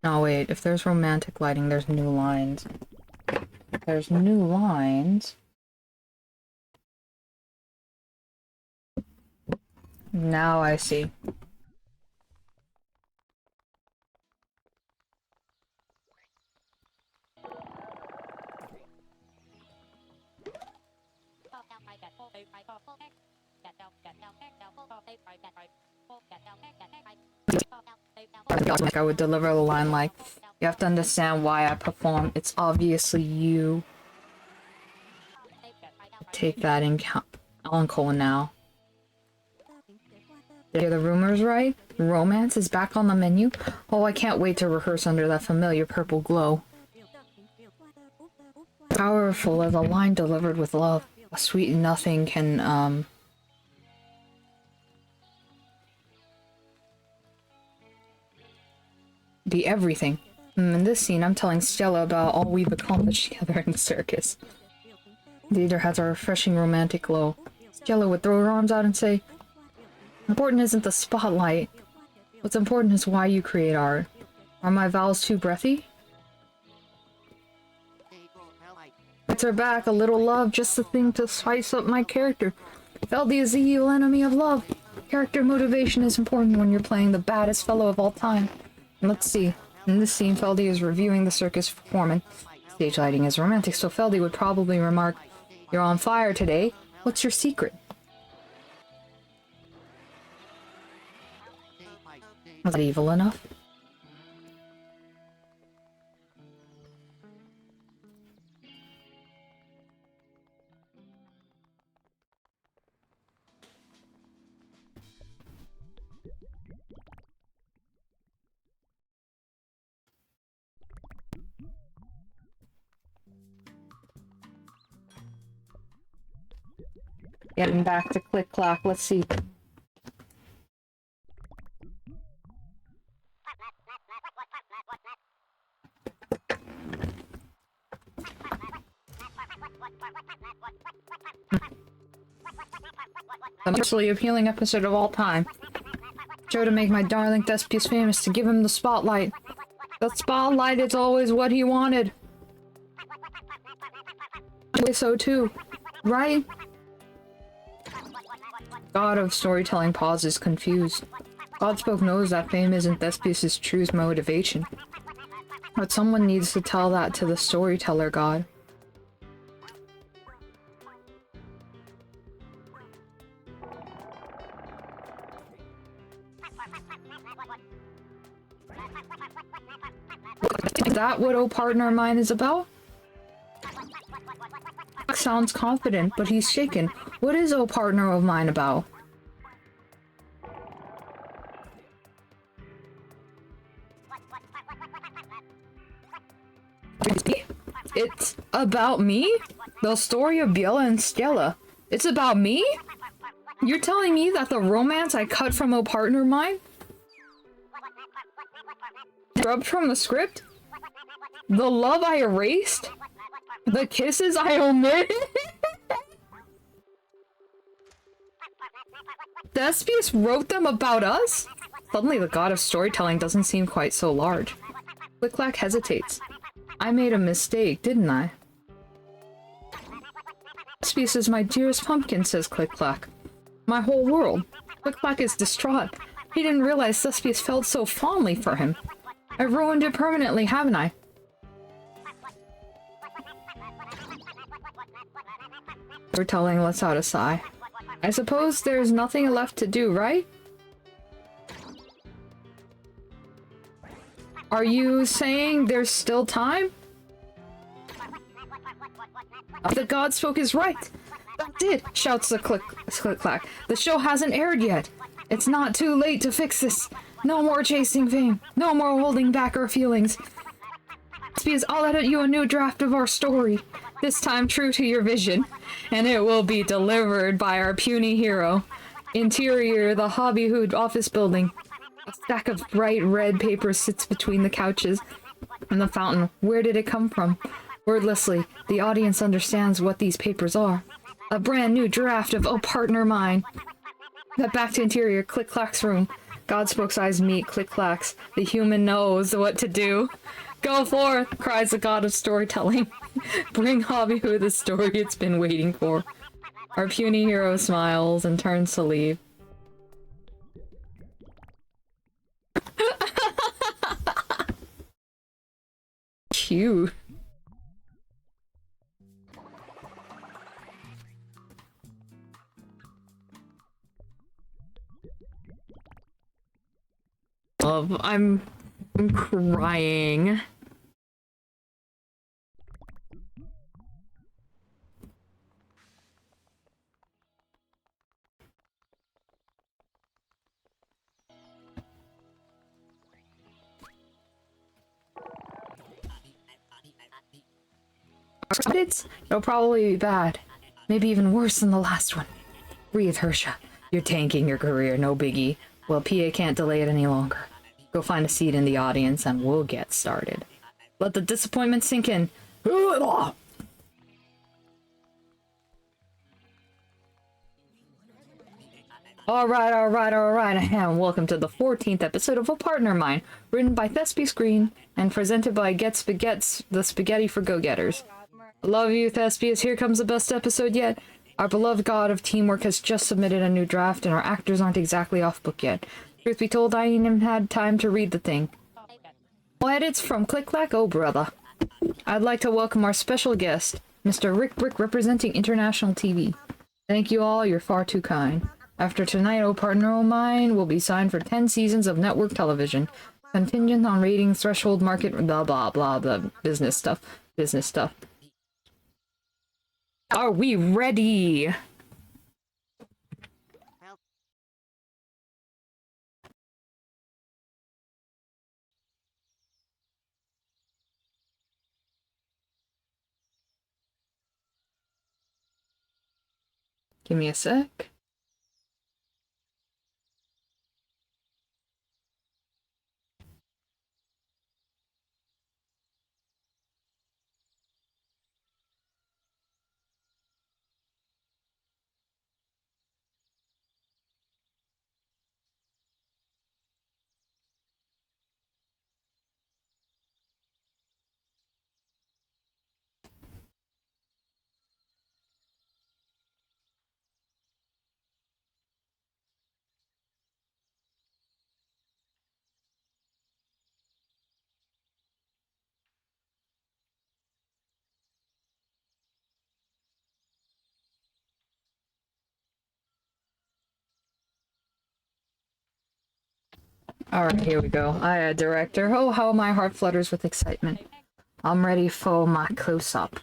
No, wait. If there's romantic lighting, there's new lines. If there's new lines... Now I see. Like I would deliver a line like, you have to understand why I perform. It's obviously you. Take that in count. On call now. Did you hear the rumors right? Romance is back on the menu? Oh, I can't wait to rehearse under that familiar purple glow. Powerful as a line delivered with love. A sweet nothing can, be everything. In this scene, I'm telling Stella about all we've accomplished together in the circus. The theater has a refreshing romantic glow. Stella would throw her arms out and say, important isn't the spotlight. What's important is why you create art. Are my vowels too breathy? It's her back, a little love, just the thing to spice up my character. Feldy is the evil enemy of love. Character motivation is important when you're playing the baddest fellow of all time. And let's see. In this scene, Feldy is reviewing the circus performance. Stage lighting is romantic, so Feldy would probably remark, "You're on fire today. What's your secret?" Was that evil enough? Getting back to Click Clack, let's see. The most appealing episode of all time. Joe to make my darling Thespius famous, to give him the spotlight. The spotlight is always what he wanted. So too, right? God of storytelling pauses, confused. Godspoke knows that fame isn't Thespius' true motivation. But someone needs to tell that to the storyteller god. Is that what "Oh Partner of Mine" is about? Sounds confident, but he's shaken. What is "Oh Partner of Mine" about? It's about me? The story of Biela and Stella. It's about me? You're telling me that the romance I cut from "Oh Partner of Mine" scrubbed from the script? The love I erased? The kisses I omitted? Thespius wrote them about us? Suddenly the god of storytelling doesn't seem quite so large. Click-Clack hesitates. I made a mistake, didn't I? Thespius is my dearest pumpkin, says Click-Clack. My whole world. Click-Clack is distraught. He didn't realize Thespius felt so fondly for him. I've ruined it permanently, haven't I? Storytelling lets out a sigh. I suppose there's nothing left to do, right? Are you saying there's still time? The Godspoke is right! That's it! Shouts the Click-Clack. The show hasn't aired yet! It's not too late to fix this! No more chasing fame! No more holding back our feelings! Thespius, I'll edit you a new draft of our story, this time true to your vision, and it will be delivered by our puny hero. Interior, the Hobbyhood office building. A stack of bright red paper sits between the couches and the fountain. Where did it come from? Wordlessly, the audience understands what these papers are. A brand new draft of "Oh Partner Mine." But back to interior, Click-Clack's room. Godspoke's eyes meet Click-Clack's. The human knows what to do. Go forth, cries the god of storytelling. Bring Hobbyhood the story it's been waiting for. Our puny hero smiles and turns to leave. Cute. Love, I'm crying. It'll probably be bad. Maybe even worse than the last one. Breathe, Hersha. You're tanking your career, no biggie. Well, PA can't delay it any longer. Go find a seat in the audience and we'll get started. Let the disappointment sink in. Alright, and welcome to the 14th episode of A Partner of Mine, written by Thespius Green and presented by Get Spaghetts, the Spaghetti for Go-Getters. Love you, Thespius. Here comes the best episode yet. Our beloved god of teamwork has just submitted a new draft, and our actors aren't exactly off book yet. Truth be told, I ain't even had time to read the thing. No edits from Click Clack, oh brother. I'd like to welcome our special guest, Mr. Rick Brick, representing International TV. Thank you all, you're far too kind. After tonight, oh partner o' mine will be signed for 10 seasons of network television. Contingent on ratings, threshold, market, blah blah blah, the business stuff. Business stuff. Are we ready? Give me a sec. Alright, here we go. Director. Oh, how my heart flutters with excitement. I'm ready for my close-up.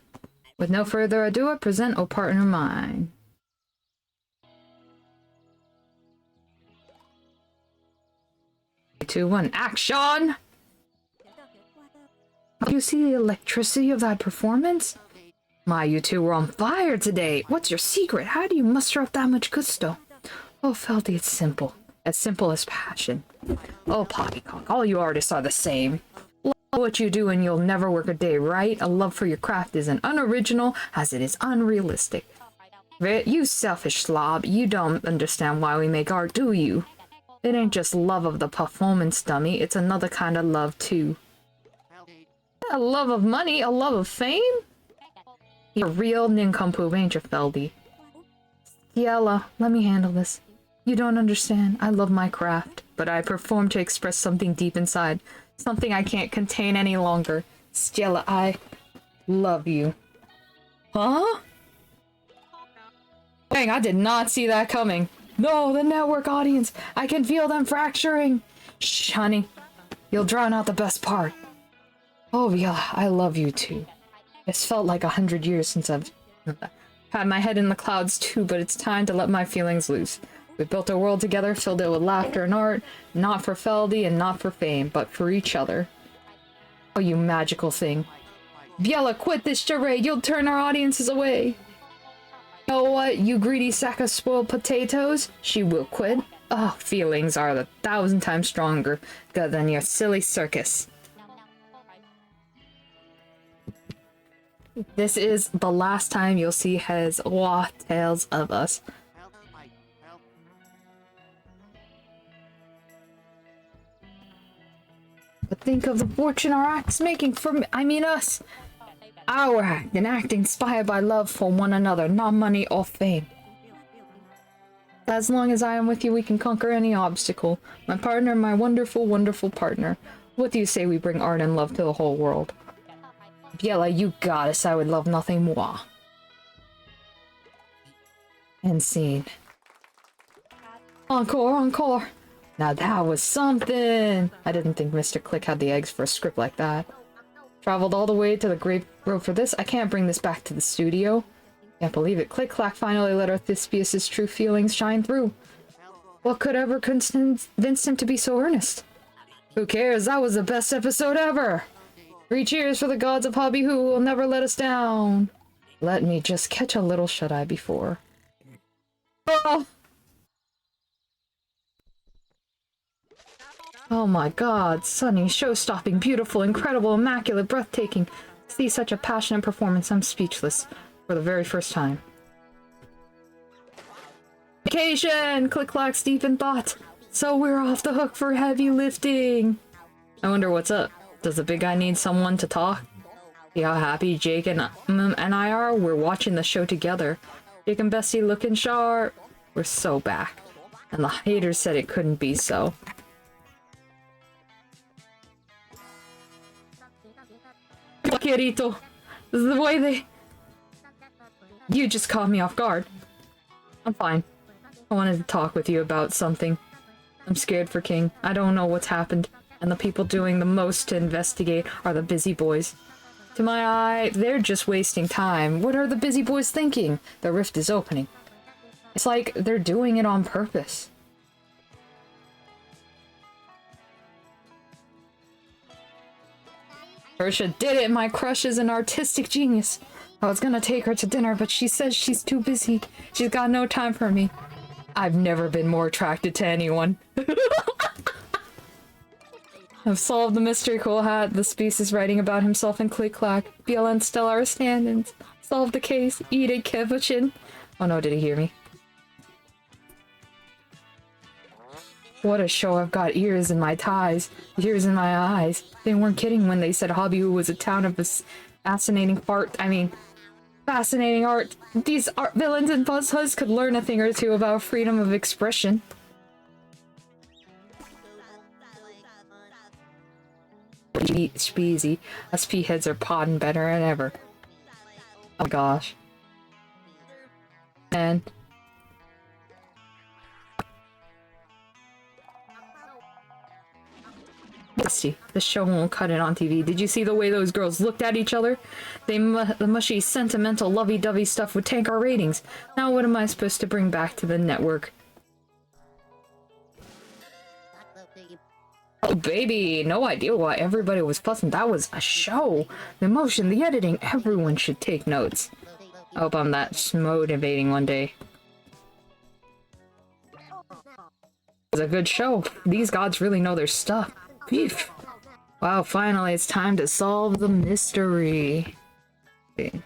With no further ado, I present O Partner Mine. 2, 1, action! You see the electricity of that performance? My, you two were on fire today. What's your secret? How do you muster up that much gusto? Oh, Feldy, it's simple. As simple as passion. Oh, poppycock, all you artists are the same. Love what you do and you'll never work a day, right? A love for your craft is as unoriginal as it is unrealistic. You selfish slob, you don't understand why we make art, do you? It ain't just love of the performance, dummy, it's another kind of love, too. A love of money? A love of fame? You're a real nincompoop, ain't you, Feldy? Yella, let me handle this. You don't understand. I love my craft, but I perform to express something deep inside. Something I can't contain any longer. Stella, I love you. Huh? Dang, I did not see that coming. No, the network audience. I can feel them fracturing. Shh, honey. You'll drown out the best part. Oh, yeah, I love you too. It's felt like 100 years since I've had my head in the clouds too, but it's time to let my feelings loose. We built a world together, filled it with laughter and art, not for Feldy and not for fame, but for each other. Oh, you magical thing. Biella, quit this charade, you'll turn our audiences away. You know what, you greedy sack of spoiled potatoes? She will quit. Oh, feelings are 1,000 times stronger than your silly circus. This is the last time you'll see his tales of us. But think of the fortune our act's making for us. Our act, an act inspired by love for one another, not money or fame. As long as I am with you, we can conquer any obstacle. My partner, my wonderful, wonderful partner. What do you say we bring art and love to the whole world? Biella, you goddess, I would love nothing more. End scene. Encore, encore. Now that was something! I didn't think Mr. Click had the eggs for a script like that. Traveled all the way to the Great Road for this. I can't bring this back to the studio. Can't believe it. Click Clack finally let our Thespius' true feelings shine through. What could ever convince him to be so earnest? Who cares? That was the best episode ever! 3 cheers for the gods of Hobby who will never let us down! Let me just catch a little shut-eye before. Oh! Oh my god, sunny, show-stopping, beautiful, incredible, immaculate, breathtaking. To see such a passionate performance, I'm speechless. For the very first time. Vacation! Click-clack's deep in thought. So we're off the hook for heavy lifting. I wonder what's up. Does the big guy need someone to talk? See how happy Jake and I are? We're watching the show together. Jake and Bessie looking sharp. We're so back. And the haters said it couldn't be so. Kirito. This is the way they... You just caught me off guard. I'm fine. I wanted to talk with you about something. I'm scared for King. I don't know what's happened. And the people doing the most to investigate are the busy boys. To my eye, they're just wasting time. What are the busy boys thinking? The rift is opening. It's like they're doing it on purpose. Ursha did it! My crush is an artistic genius. I was gonna take her to dinner, but she says she's too busy. She's got no time for me. I've never been more attracted to anyone. I've solved the mystery, Cool Hat. The Species is writing about himself in Click Clack. Biela and Stella are stand-ins. Solved the case. Eat it, Kevachin. Oh no, did he hear me? What a show. I've got ears in my ties, ears in my eyes. They weren't kidding when they said Hobby was a town of this fascinating art. Fascinating art. These art villains and buzzhuzz could learn a thing or two about freedom of expression. Speezy. SP heads are podding better than ever. Oh my gosh. And the show won't cut it on TV. Did you see the way those girls looked at each other? The mushy, sentimental, lovey-dovey stuff would tank our ratings. Now what am I supposed to bring back to the network? Oh baby, no idea why everybody was fussing. That was a show. The emotion, the editing, everyone should take notes. I hope I'm that motivating one day. It was a good show. These gods really know their stuff. Beef. Wow, finally it's time to solve the mystery. Okay.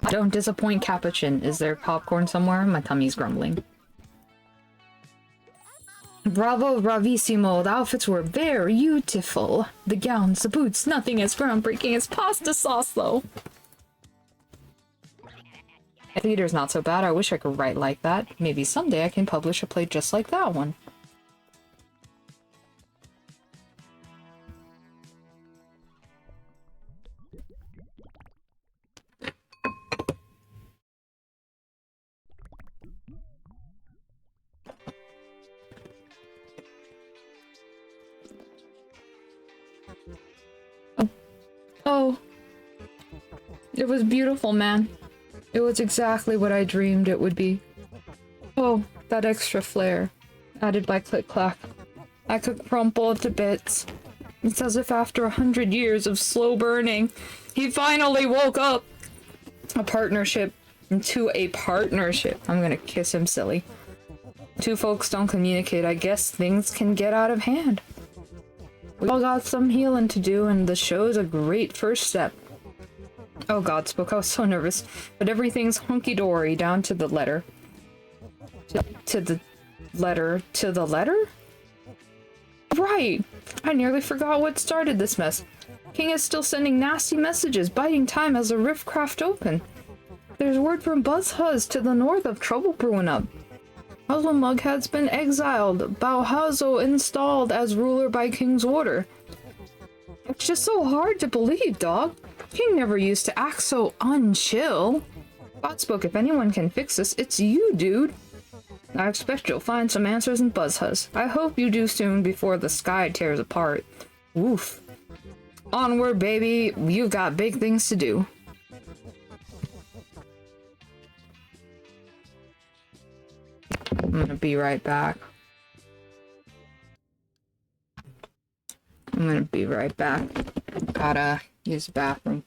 Don't disappoint Capuchin. Is there popcorn somewhere? My tummy's grumbling. Bravo, bravissimo. The outfits were very beautiful. The gowns, the boots, nothing as groundbreaking as pasta sauce, though. Theater's not so bad. I wish I could write like that. Maybe someday I can publish a play just like that one. Oh, it was beautiful, man. It was exactly what I dreamed it would be. Oh, that extra flair, added by Click Clack. I could crumple to bits. It's as if after 100 years of slow burning, he finally woke up. A partnership into a partnership. I'm gonna kiss him silly. Two folks don't communicate. I guess things can get out of hand. We all got some healing to do, and the show's a great first step. Oh god, Spook, I was so nervous. But everything's hunky-dory down to the letter. To the letter? To the letter? Right! I nearly forgot what started this mess. King is still sending nasty messages, biding time as the riftcraft open. There's word from Buzzhuzz to the north of trouble brewing up. Mughead's been exiled, Bauhazo installed as ruler by King's order. It's just so hard to believe, dog. King never used to act so unchill. Godspoke, if anyone can fix this, it's you, dude. I expect you'll find some answers in Buzzhuzz. I hope you do soon before the sky tears apart. Woof. Onward, baby. You've got big things to do. I'm gonna be right back. I'm gonna be right back. Gotta use the bathroom.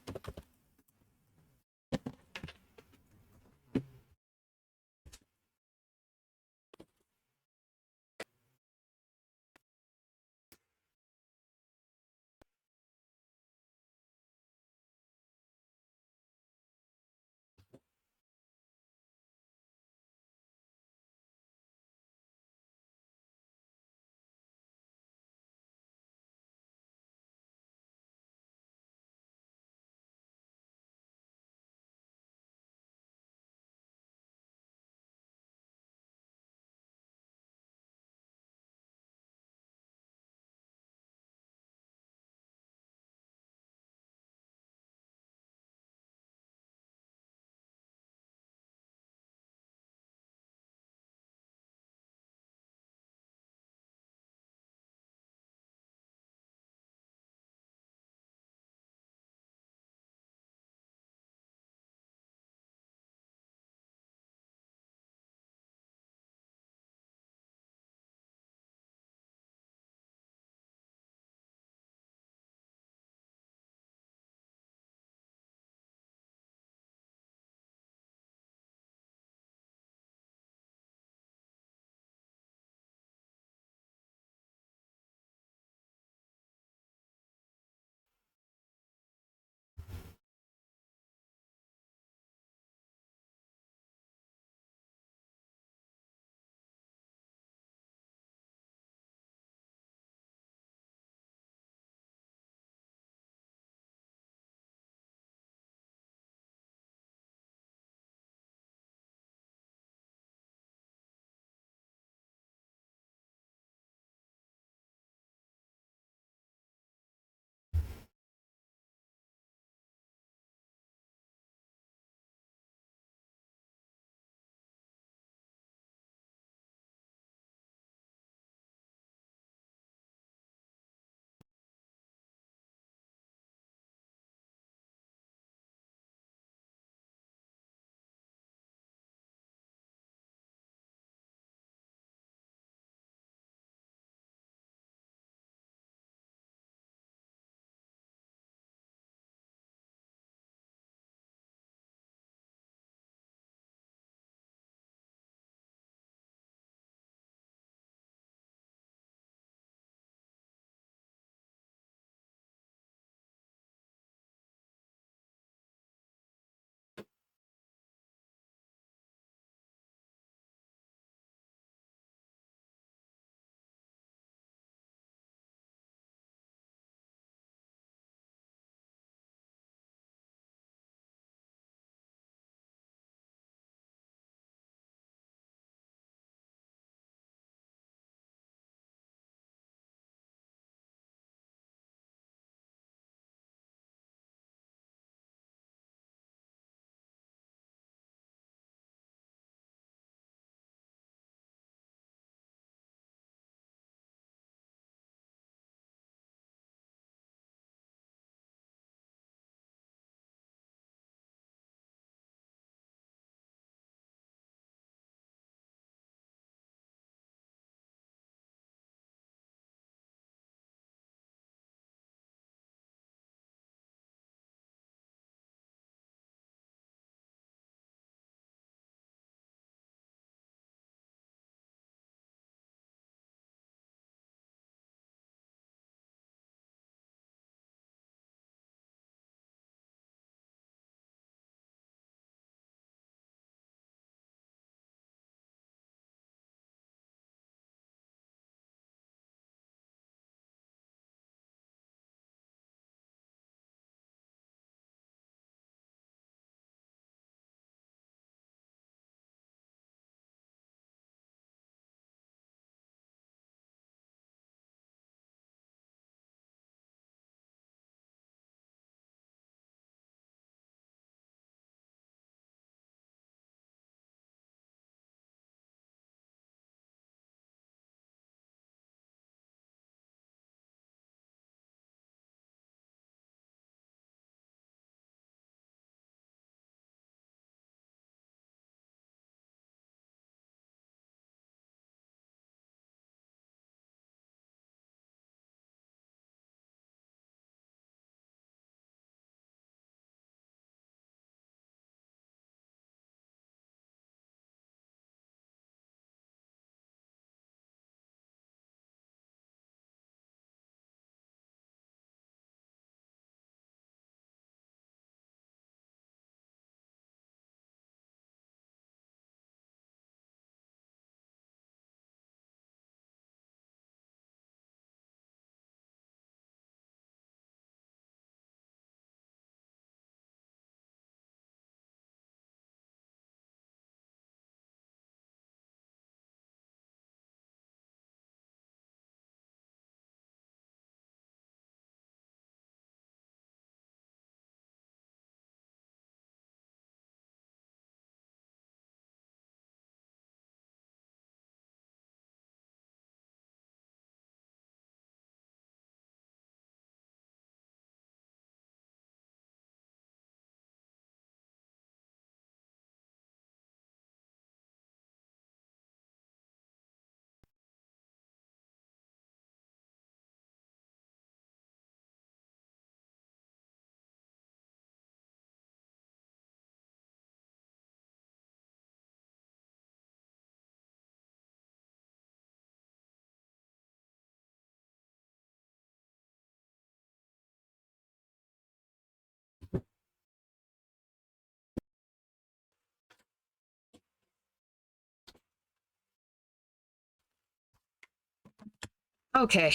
Okay,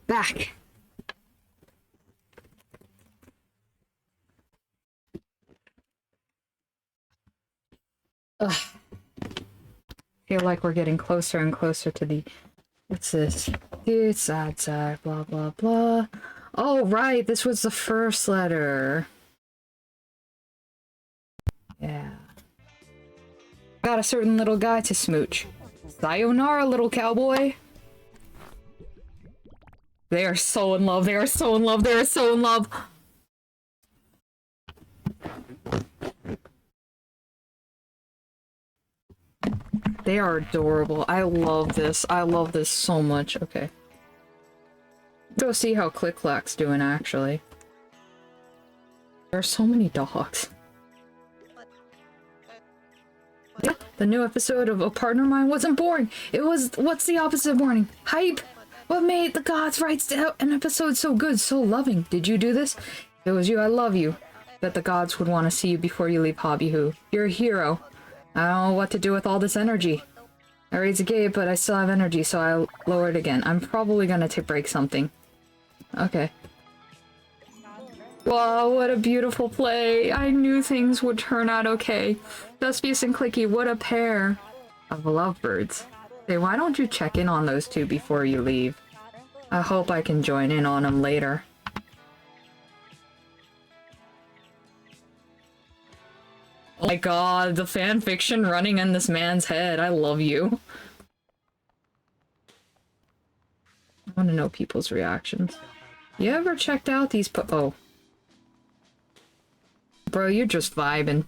back. Ugh. Feel like we're getting closer and closer to the... What's this? Dude, sad, sad, blah, blah, blah. Oh, right, this was the first letter. Yeah. Got a certain little guy to smooch. Sayonara, little cowboy. They are so in love, they are so in love, they are so in love. They are adorable. I love this. I love this so much. Okay. Go see how Click Clack's doing, actually. There are so many dogs. Yeah, the new episode of A Partner of Mine wasn't boring. It was, what's the opposite of boring? Hype! What made the gods write an episode so good, so loving? Did you do this? If it was you, I love you. Bet the gods would want to see you before you leave Hobby Who. You're a hero. I don't know what to do with all this energy. I raised the gate, but I still have energy, so I lower it again. I'm probably gonna break something. Okay. Wow, what a beautiful play. I knew things would turn out okay. Duspious and Clicky, what a pair of lovebirds. Say, why don't you check in on those two before you leave? I hope I can join in on them later. Oh my god, the fanfiction running in this man's head. I love you. I want to know people's reactions. You ever checked out these oh. Bro, you're just vibing.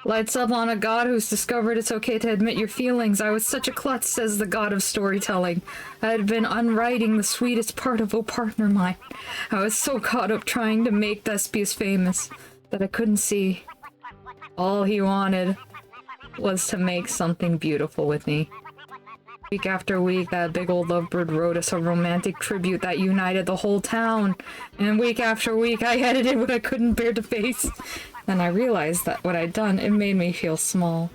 Lights up on a god who's discovered it's okay to admit your feelings. I was such a klutz, says the god of storytelling. I had been unwriting the sweetest part of O Partner Mine. I was so caught up trying to make Thespius famous that I couldn't see. All he wanted was to make something beautiful with me. Week after week, that big old lovebird wrote us a romantic tribute that united the whole town. And week after week, I edited what I couldn't bear to face. And I realized that what I'd done, it made me feel small.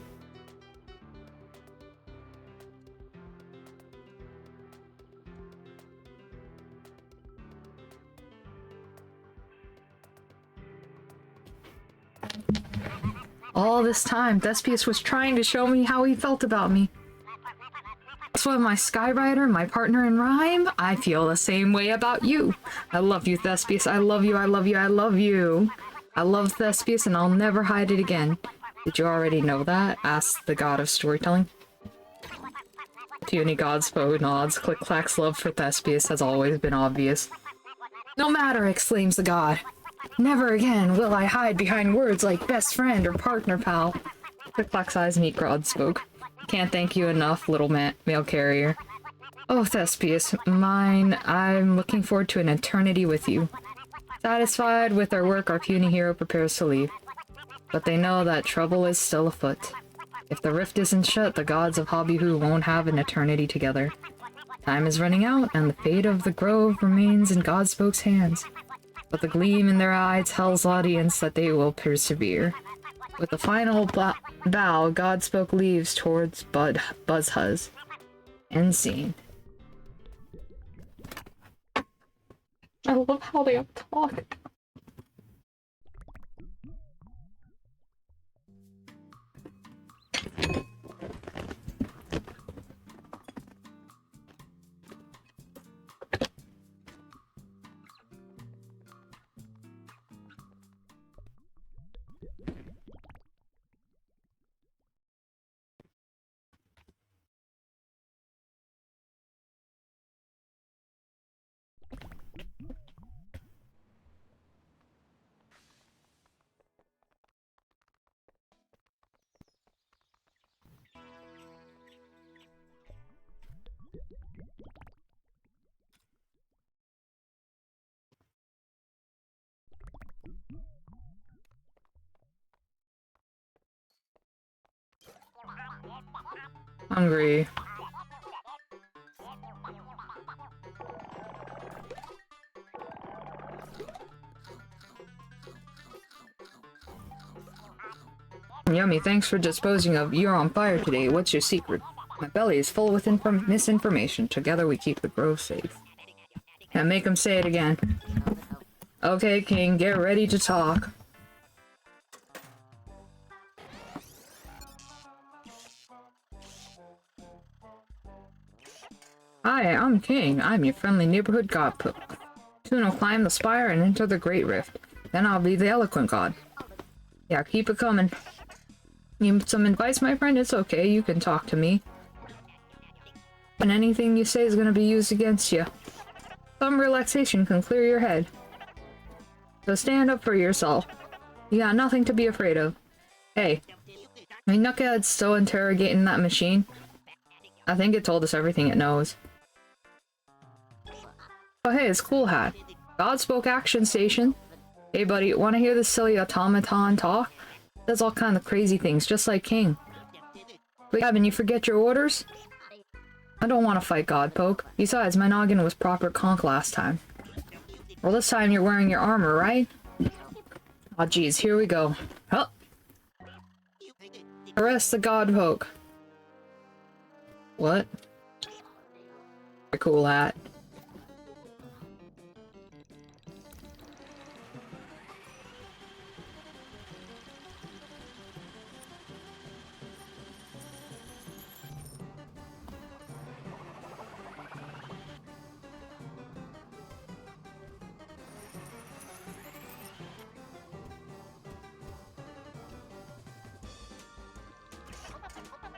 All this time, Thespius was trying to show me how he felt about me. That's why my Skywriter, my partner in rhyme, I feel the same way about you. I love you, Thespius. I love you, I love you, I love you. I love Thespius and I'll never hide it again. Did you already know that? Asked the god of storytelling. Puny Godspo nods. Click Clack's love for Thespius has always been obvious. No matter, exclaims the god. Never again will I hide behind words like best friend or partner pal. Click Clack's eyes meet Godspoke. Can't thank you enough, little mail carrier. Oh, Thespius, mine, I'm looking forward to an eternity with you. Satisfied with our work, our puny hero prepares to leave. But they know that trouble is still afoot. If the rift isn't shut, the gods of Hobby Who won't have an eternity together. Time is running out, and the fate of the grove remains in Godspoke's hands. But the gleam in their eyes tells audience that they will persevere. With a final bow, Godspoke leaves towards Buzzhuzz. End scene. I love how they talk. Hungry. Yummy, thanks for disposing of. You're on fire today. What's your secret? My belly is full with misinformation. Together we keep the grove safe. Can't make him say it again. Okay, King, get ready to talk. Hi, I'm King. I'm your friendly neighborhood god. Soon I'll climb the spire and enter the Great Rift. Then I'll be the eloquent god. Yeah, keep it coming. Need some advice, my friend? It's okay, you can talk to me. And anything you say is gonna be used against you. Some relaxation can clear your head. So stand up for yourself. You got nothing to be afraid of. Hey, my knucklehead's still interrogating that machine. I think it told us everything it knows. Oh hey, it's Cool Hat. God spoke action station. Hey buddy, wanna hear this silly automaton talk? Does all kind of crazy things, just like King. But Gavin, you forget your orders? I don't want to fight Godpoke. Besides, my noggin was proper conch last time. Well, this time you're wearing your armor, right? Aw, geez, here we go. Huh. Arrest the Godpoke. What? Cool Hat.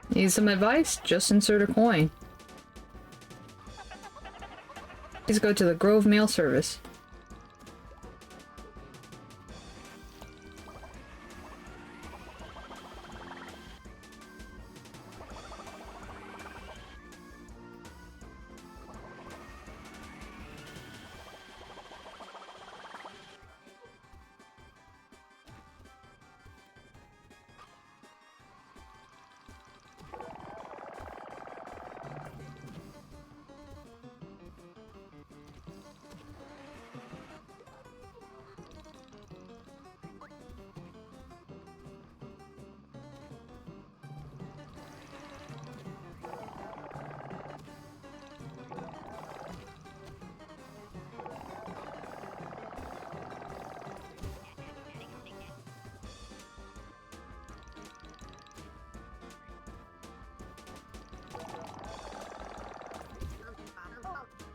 Need some advice? Just insert a coin. Please go to the Grove Mail Service.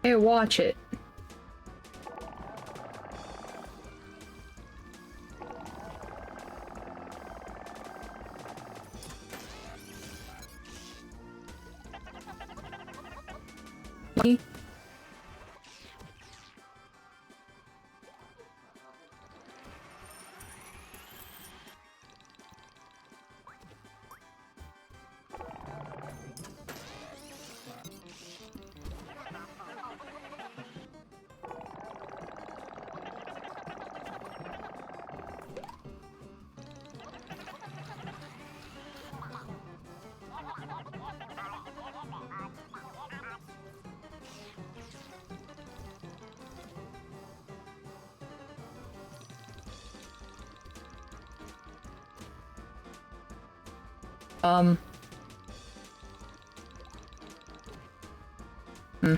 Hey, watch it. Hmm.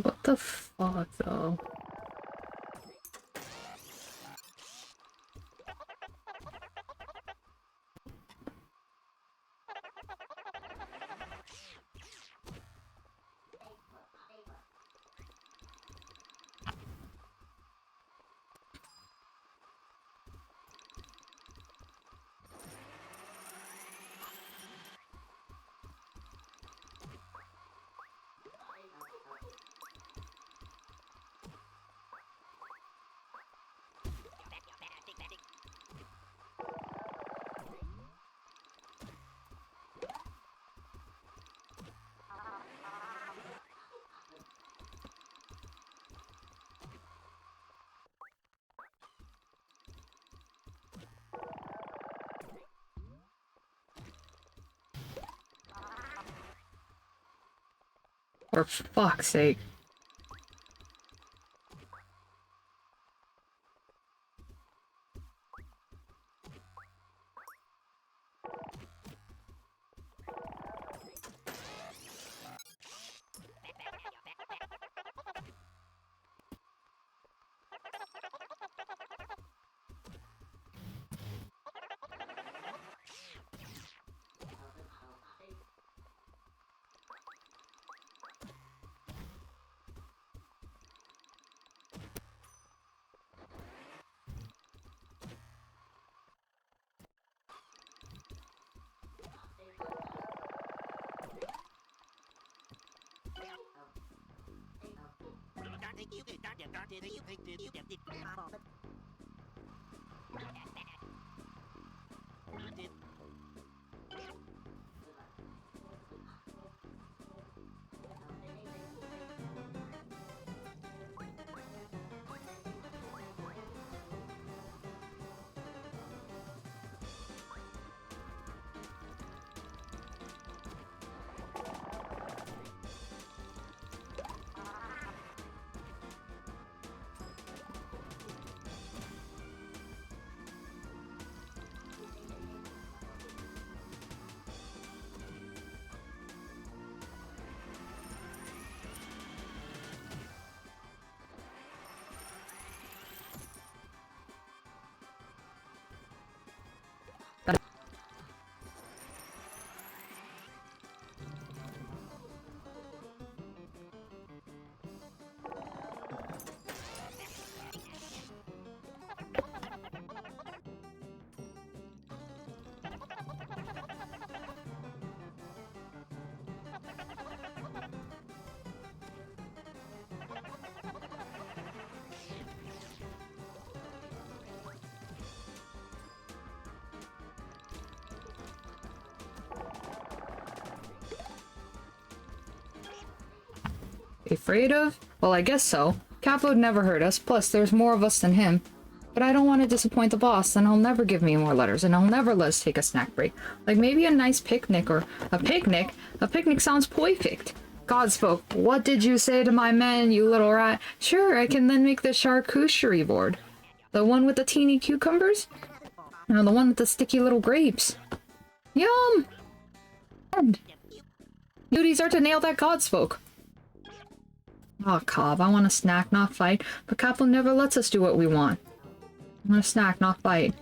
What the fuck, though? For fuck's sake. Afraid of? Well, I guess so. Cap would never hurt us, plus there's more of us than him. But I don't want to disappoint the boss, then he'll never give me more letters, and he'll never let us take a snack break. Like maybe a nice picnic, or a picnic? A picnic sounds perfect. God spoke. What did you say to my men, you little rat? Sure, I can then make the charcuterie board. The one with the teeny cucumbers? No, the one with the sticky little grapes. Yum! And duties are to nail that God spoke. Oh, Cobb, I want a snack, not fight. But Kaplan never lets us do what we want. I want a snack, not fight.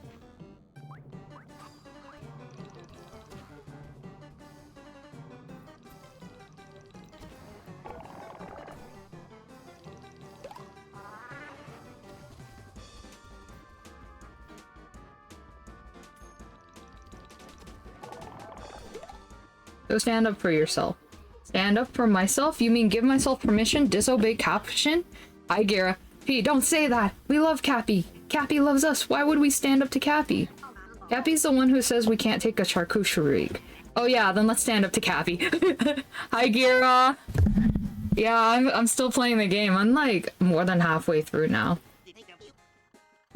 So stand up for yourself. Stand up for myself? You mean give myself permission? Disobey Caption? Hi, Gara. P, don't say that. We love Cappy. Cappy loves us. Why would we stand up to Cappy? Cappy's the one who says we can't take a charcuterie. Oh yeah, then let's stand up to Cappy. Hi, Gara. Yeah, I'm still playing the game. I'm like more than halfway through now.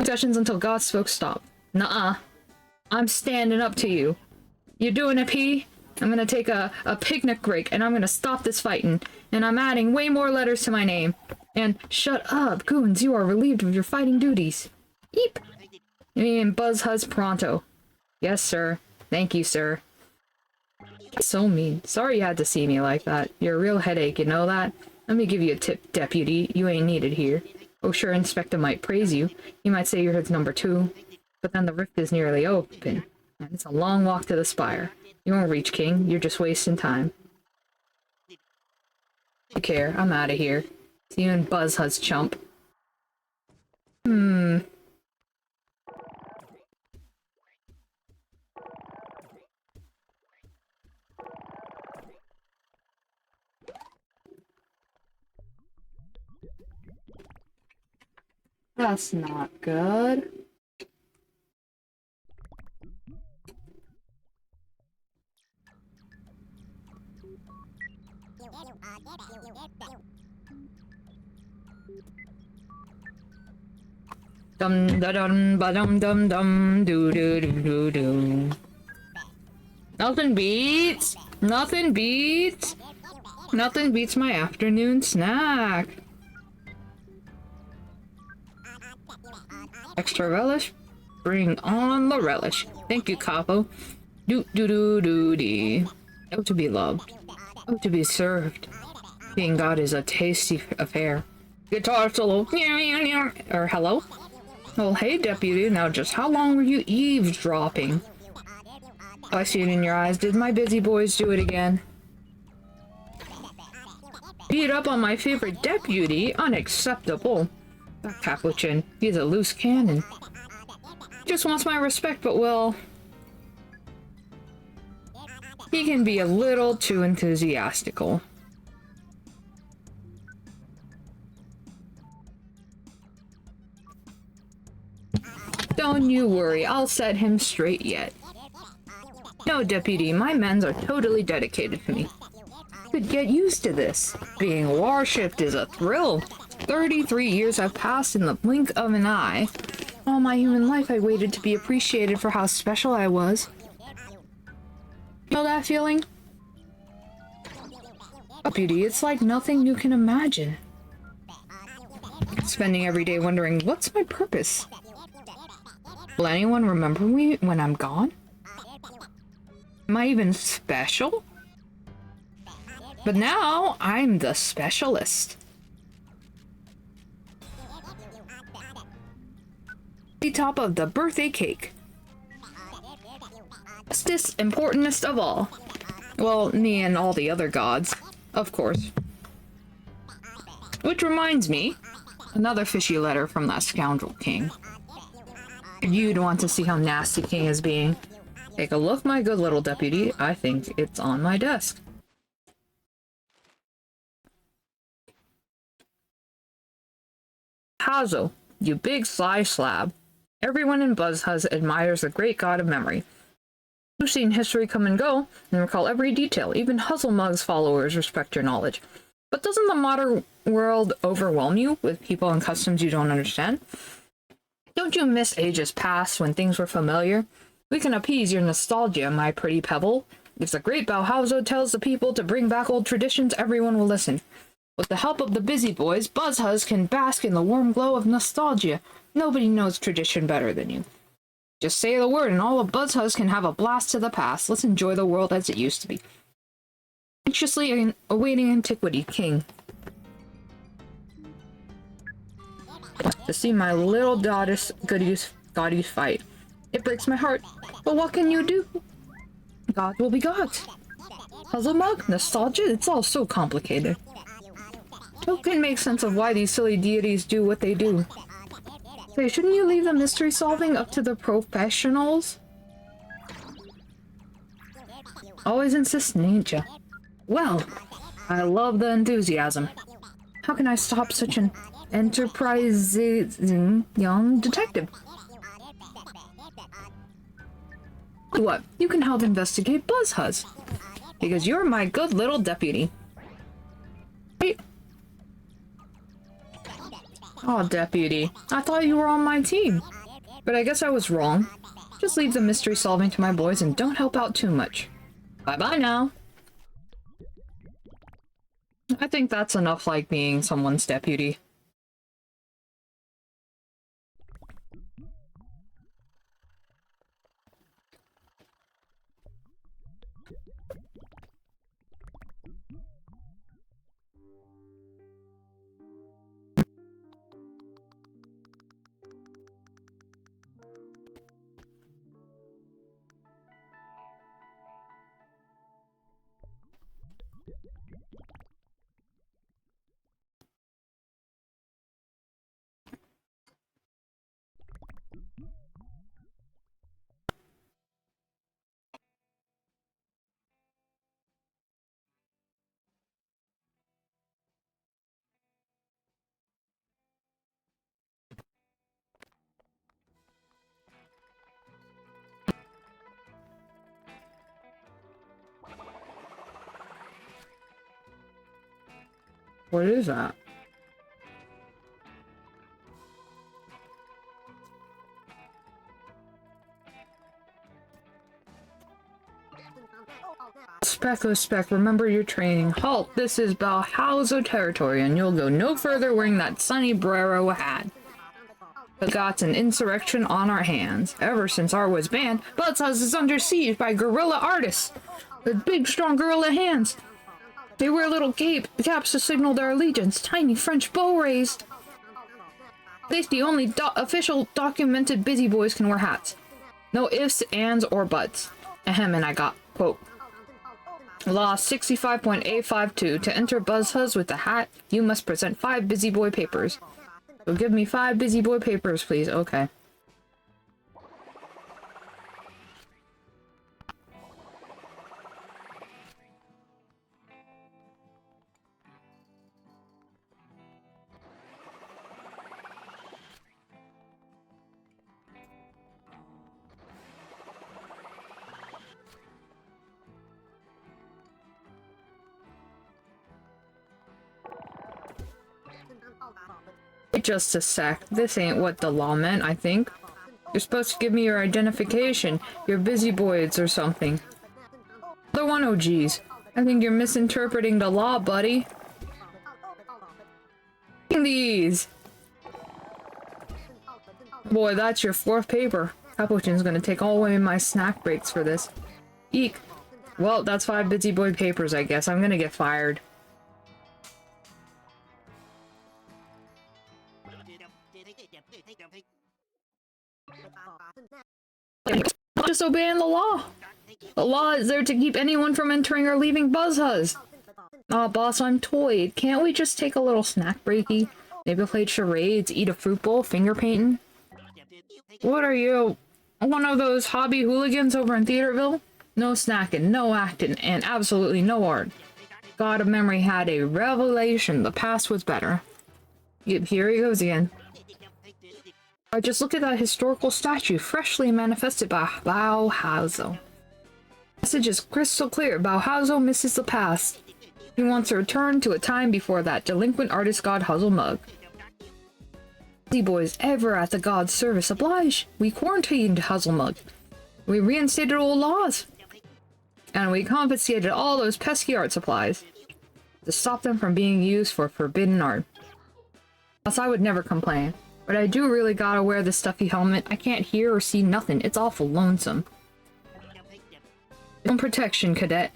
Sessions until God spoke stop. Nuh-uh. I'm standing up to you. You doing it, P? I'm gonna take a picnic break, and I'm gonna stop this fighting. And I'm adding way more letters to my name. And shut up, goons, you are relieved of your fighting duties. Eep! And Buzz Huzz pronto. Yes, sir. Thank you, sir. So mean. Sorry you had to see me like that. You're a real headache, you know that? Let me give you a tip, deputy. You ain't needed here. Oh, sure, Inspector might praise you. He might say you're his number 2. But then the rift is nearly open. And it's a long walk to the spire. You won't reach King. You're just wasting time. You care. I'm out of here. See you in Buzz Huzz, chump. That's not good. Dum da dum ba dum dum dum do do do do do. Nothing beats. Nothing beats. Nothing beats my afternoon snack. Extra relish? Bring on the relish. Thank you, Capo. Doo-doo-doo-doo-dee. Oh, to be loved. Oh, to be served. Being God is a tasty affair. Guitar solo. Or hello? Well, hey, deputy. Now, just how long were you eavesdropping? Oh, I see it in your eyes. Did my busy boys do it again? Beat up on my favorite deputy? Unacceptable. That Capuchin. He's a loose cannon. He just wants my respect, but well... he can be a little too enthusiastical. Don't you worry, I'll set him straight yet. No, deputy, my men are totally dedicated to me. Could get used to this. Being worshipped is a thrill. 33 years have passed in the blink of an eye. All my human life I waited to be appreciated for how special I was. Feel that feeling? Deputy, it's like nothing you can imagine. Spending every day wondering, what's my purpose? Will anyone remember me when I'm gone? Am I even special? But now, I'm the specialist. The top of the birthday cake. Bestest, importantest of all. Well, me and all the other gods, of course. Which reminds me, another fishy letter from that scoundrel king. If you'd want to see how nasty King is being, take a look, my good little deputy. I think it's on my desk. Hazo, you big sly slab. Everyone in Buzzhuzz admires the great god of memory. You've seen history come and go, and recall every detail. Even Huzzlemug's followers respect your knowledge. But doesn't the modern world overwhelm you with people and customs you don't understand? Don't you miss ages past when things were familiar? We can appease your nostalgia, my pretty pebble. If the great Bauhauser tells the people to bring back old traditions, everyone will listen. With the help of the busy boys, Buzzhuzz can bask in the warm glow of nostalgia. Nobody knows tradition better than you. Just say the word and all of Buzzhuzz can have a blast to the past. Let's enjoy the world as it used to be. Anxiously awaiting antiquity, King. To see my little goddess goodies fight. It breaks my heart. But what can you do? God will be gods. Huzzlemug, nostalgia, it's all so complicated. Who can make sense of why these silly deities do what they do? Say, shouldn't you leave the mystery solving up to the professionals? Always insistent, ain't ya? Well, I love the enthusiasm. How can I stop such an enterprising young detective? What? You can help investigate Buzzhuzz. Because you're my good little deputy. Wait. Oh, deputy. I thought you were on my team. But I guess I was wrong. Just leave the mystery solving to my boys and don't help out too much. Bye-bye now. I think that's enough like being someone's deputy. What is that? oh spec, remember your training. Halt, this is Balhauzo territory, and you'll go no further wearing that sunny Brero hat. We got an insurrection on our hands. Ever since R was banned, Buzz's House is under siege by guerrilla artists with big, strong gorilla hands. They wear little caps to signal their allegiance, tiny French bow rays. They're the only official documented busy boys can wear hats. No ifs, ands, or buts. Ahem, and I got, quote, Law 65.852. To enter Buzzhuzz with the hat, you must present 5 busy boy papers. So give me 5 busy boy papers, please. Okay. Just a sec. This ain't what the law meant, I think. You're supposed to give me your identification, your busy boys or something. Other one, oh geez. I think you're misinterpreting the law, buddy. These. Boy, that's your 4th paper. Capuchin's gonna take all away my snack breaks for this. Eek. Well, that's 5 busy boy papers, I guess. I'm gonna get fired. Disobeying the law. The law is there to keep anyone from entering or leaving Buzzhuzz. Aw, boss, I'm toyed. Can't we just take a little snack breaky? Maybe play charades, eat a fruit bowl, finger painting? What are you? One of those hobby hooligans over in Theaterville? No snacking, no acting, and absolutely no art. God of Memory had a revelation. The past was better. Yep, here he goes again. Just look at that historical statue, freshly manifested by Balhauzo. The message is crystal clear. Balhauzo misses the past. He wants to return to a time before that delinquent artist god Huzzlemug. The boys ever at the god's service oblige. We quarantined Huzzlemug. We reinstated old laws. And we confiscated all those pesky art supplies to stop them from being used for forbidden art. Plus, I would never complain. But I do really gotta wear this stuffy helmet. I can't hear or see nothing. It's awful lonesome. Own protection, cadet.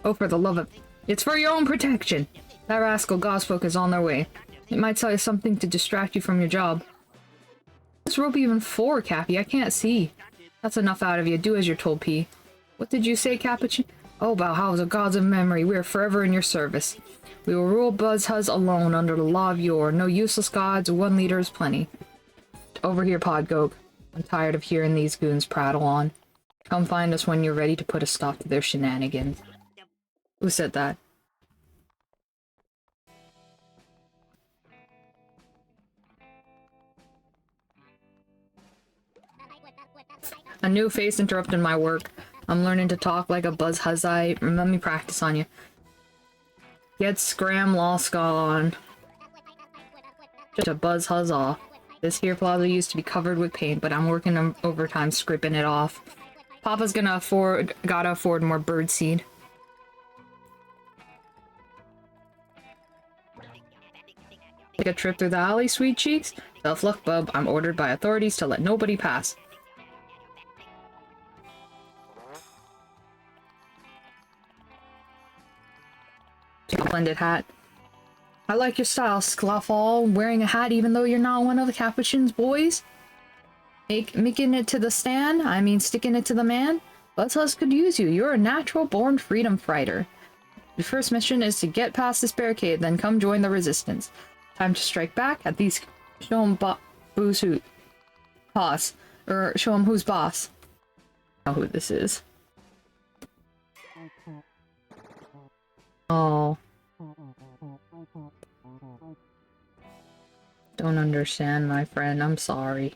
Oh, for the love of... It's for your own protection! That rascal Gospoke is on their way. It might tell you something to distract you from your job. What's this rope even for, Cappy? I can't see. That's enough out of you. Do as you're told, P. What did you say, Capuchin? Oh, Balhauzo, gods of memory, we are forever in your service. We will rule Buzzhuzz alone under the law of yore. No useless gods, one leader is plenty. Over here, Podgoke. I'm tired of hearing these goons prattle on. Come find us when you're ready to put a stop to their shenanigans. Who said that? A new face interrupted my work. I'm learning to talk like a Buzzhuzzite. Let me practice on you. Get Scram Lost on. Just a Buzzhuzzaw. This here plaza used to be covered with paint, but I'm working on overtime scraping it off. Papa's gotta afford more birdseed. Take a trip through the alley, sweet cheeks? Tough luck, bub. I'm ordered by authorities to let nobody pass. Splendid hat. I like your style, Sclafall. Wearing a hat even though you're not one of the Capuchin's boys? Making it to the stand? I mean, sticking it to the man? Buzzhuzz could use you. You're a natural-born freedom fighter. Your first mission is to get past this barricade, then come join the resistance. Time to strike back. At least show him who's who. Boss. Or show him who's boss. I know who this is. Oh. Don't understand, my friend. I'm sorry.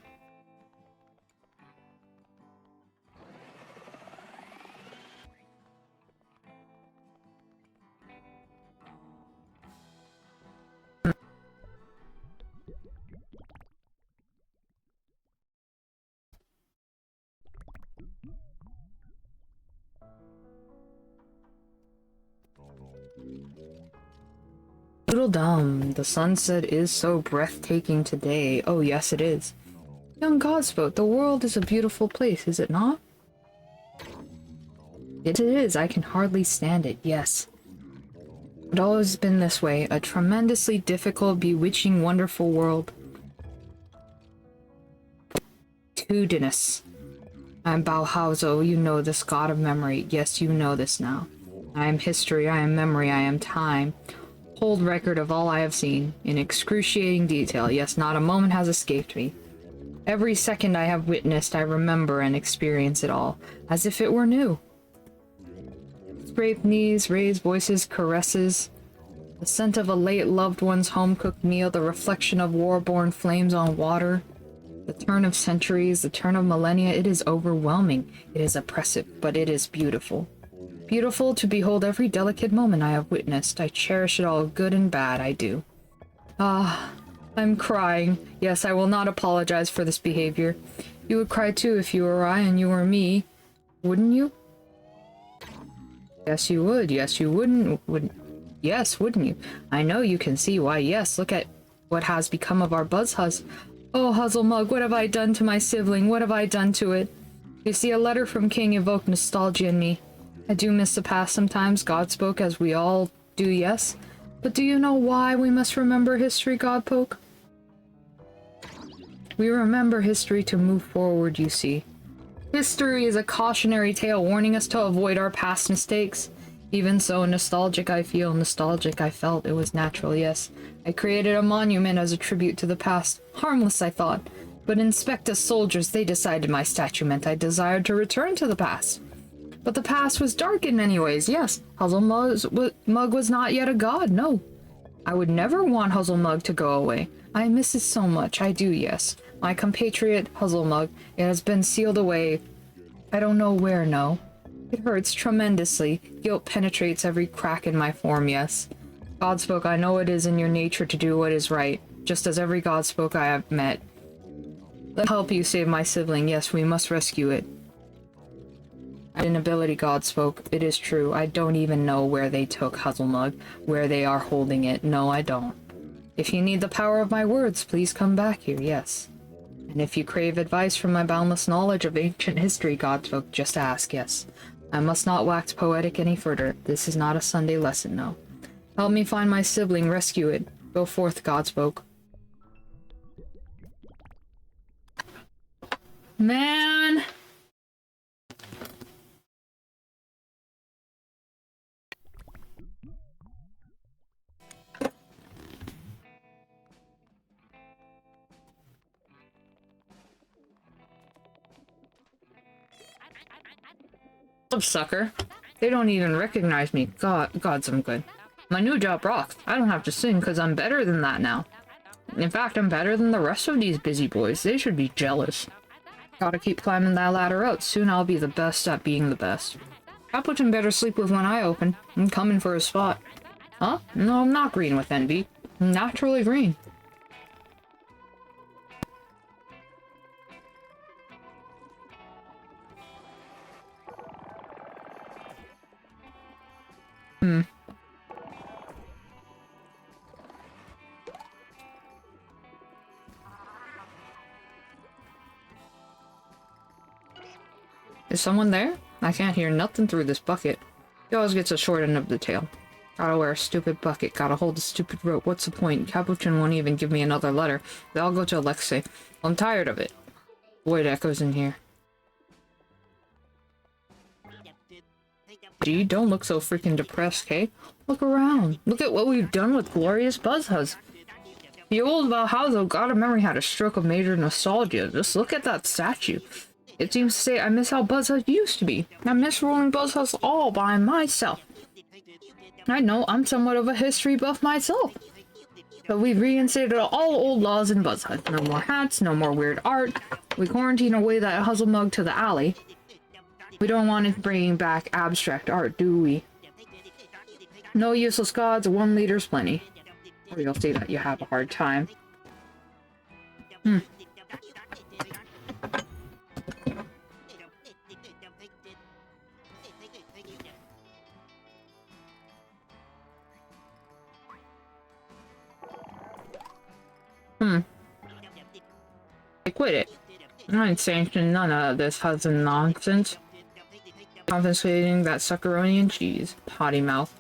Little dumb. The sunset is so breathtaking today. Oh, yes, it is. Young Godspoke, the world is a beautiful place, is it not? It is. I can hardly stand it. Yes. It's always been this way. A tremendously difficult, bewitching, wonderful world. Tudinus. I am Bauhauso, you know this, god of memory. Yes, you know this now. I am history, I am memory, I am time. Hold record of all I have seen, in excruciating detail. Yes, not a moment has escaped me. Every second I have witnessed, I remember and experience it all, as if it were new. Scraped knees, raised voices, caresses, the scent of a late loved one's home-cooked meal, the reflection of war-born flames on water, the turn of centuries, the turn of millennia. It is overwhelming, it is oppressive, but it is beautiful. Beautiful to behold every delicate moment I have witnessed. I cherish it all, good and bad, I do. Ah, I'm crying. Yes, I will not apologize for this behavior. You would cry too if you were I and you were me, wouldn't you? Yes, you would. Yes, you wouldn't. Yes, wouldn't you? I know you can see why. Yes, look at what has become of our Buzzhuzz. Oh, Huzzlemug, what have I done to my sibling? What have I done to it? You see, a letter from King evoked nostalgia in me. I do miss the past sometimes, Godspoke, as we all do, yes. But do you know why we must remember history, Godpoke? We remember history to move forward, you see. History is a cautionary tale warning us to avoid our past mistakes. Even so, nostalgic I feel, nostalgic I felt. It was natural, yes. I created a monument as a tribute to the past. Harmless, I thought. But Inspectus soldiers, they decided my statue meant I desired to return to the past. But the past was dark in many ways, yes. Huzzlemug was not yet a god, no. I would never want Huzzlemug to go away. I miss it so much, I do, yes. My compatriot, Huzzlemug, it has been sealed away. I don't know where, no. It hurts tremendously. Guilt penetrates every crack in my form, yes. Godspoke, I know it is in your nature to do what is right, just as every Godspoke I have met. Let me help you save my sibling, yes, we must rescue it. Inability, Godspoke, it is true. I don't even know where they took Huzzlemug, where they are holding it. No, I don't. If you need the power of my words, please come back here, yes. And if you crave advice from my boundless knowledge of ancient history, Godspoke, just ask, yes. I must not wax poetic any further. This is not a Sunday lesson, no. Help me find my sibling, rescue it. Go forth, Godspoke. Man! Sucker. They don't even recognize me. Gods, I'm good. My new job rocks. I don't have to sing because I'm better than that now. In fact, I'm better than the rest of these busy boys. They should be jealous. Gotta keep climbing that ladder up. Soon I'll be the best at being the best. Appleton better sleep with one eye open. I'm coming for his spot. Huh? No, I'm not green with envy. I'm naturally green. Is someone there? I can't hear nothing through this bucket. He always gets a short end of the tail. Gotta wear a stupid bucket, gotta hold a stupid rope. What's the point? Capuchin won't even give me another letter. They all go to Alexei. I'm tired of it. Void echoes in here. Gee, don't look so freaking depressed, Kay. Look around. Look at what we've done with glorious Buzzhuzz. The old Valhalla God of Memory had a stroke of major nostalgia. Just look at that statue. It seems to say I miss how Buzzhuzz used to be. I miss rolling Buzzhuzz all by myself. I know, I'm somewhat of a history buff myself. But we've reinstated all old laws in Buzzhuzz. No more hats, no more weird art. We quarantine away that Huzzlemug to the alley. We don't want it bringing back abstract art, do we? No useless gods, 1 liter's plenty. Or you'll see that you have a hard time. I quit it. I ain't sanctioning none of this husband nonsense. Confiscating that suckeroni and cheese. Potty mouth.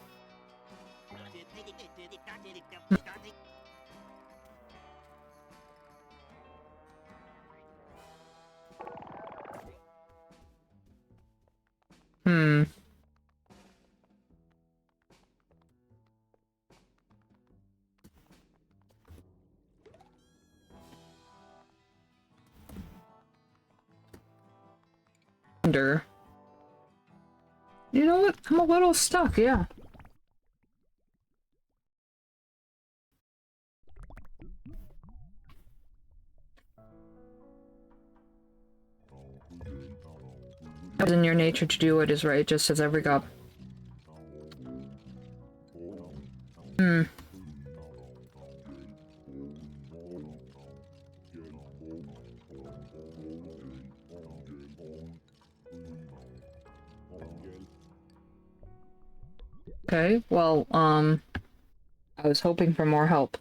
You know what? I'm a little stuck, yeah. It's in your nature to do what is right, just as every god. Okay, well, I was hoping for more help.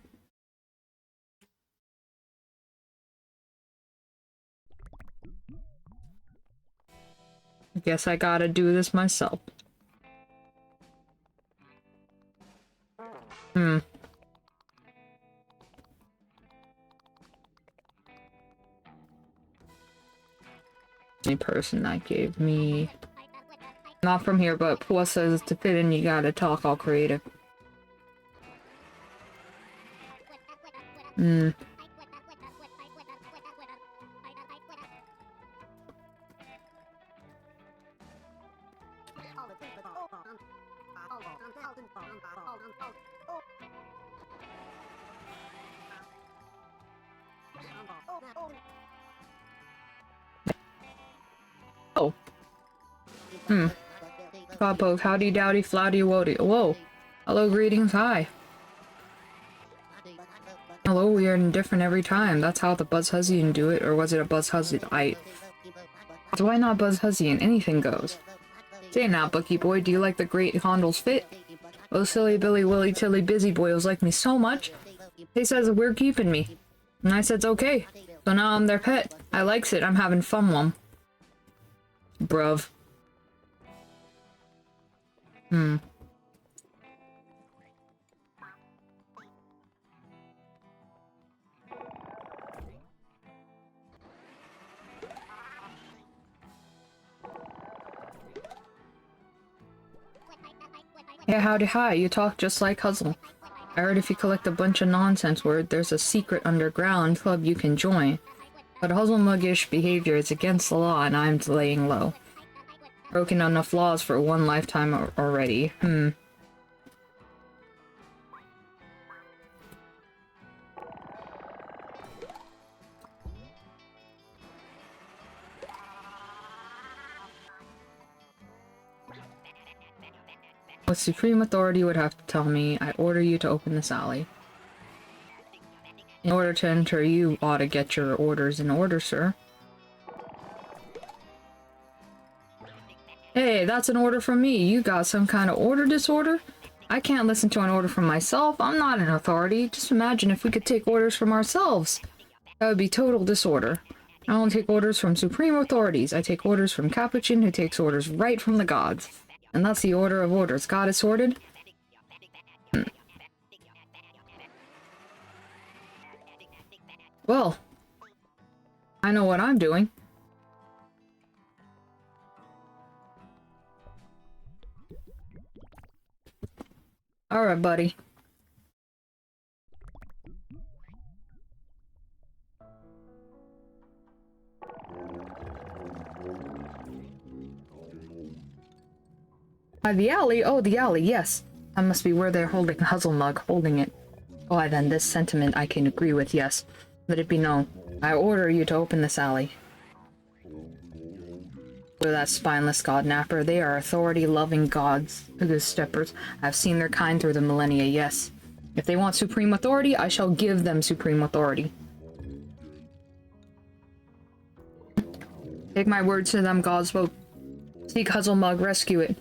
I guess I gotta do this myself. Any person that gave me... Not from here, but Pua says to fit in you gotta talk all creative. Oh. Godpoke, howdy dowdy, flowdy woody. Whoa. Hello, greetings, hi. Hello, we are indifferent every time. That's how the Buzz Huzzian do it, or was it a Buzz Huzzian? So why not Buzz Huzzian? Anything goes. Say now, Bucky boy, do you like the great Hondel's fit? Oh, silly Billy Willy Tilly Busy Boyos like me so much. They says we're keeping me. And I said, okay. So now I'm their pet. I likes it. I'm having fun, Mom. Bruv. Yeah, howdy hi, you talk just like Huzzle. I heard if you collect a bunch of nonsense word, there's a secret underground club you can join. But Huzzle-muggish behavior is against the law and I'm laying low. Broken enough laws for one lifetime already. What supreme authority would have to tell me, I order you to open this alley. In order to enter, you ought to get your orders in order, sir. Hey, that's an order from me. You got some kind of order disorder? I can't listen to an order from myself. I'm not an authority. Just imagine if we could take orders from ourselves. That would be total disorder. I don't take orders from supreme authorities. I take orders from Capuchin, who takes orders right from the gods. And that's the order of orders. God is sorted? Well, I know what I'm doing. Alright, buddy. The alley? Oh, the alley, yes. That must be where they're holding Huzzlemug, holding it. Why then, this sentiment I can agree with, yes. Let it be known. I order you to open this alley. For that spineless godnapper, they are authority-loving gods, good steppers. I've seen their kind through the millennia, yes. If they want supreme authority, I shall give them supreme authority. Take my words to them, God spoke. Seek Huzzlemug, rescue it.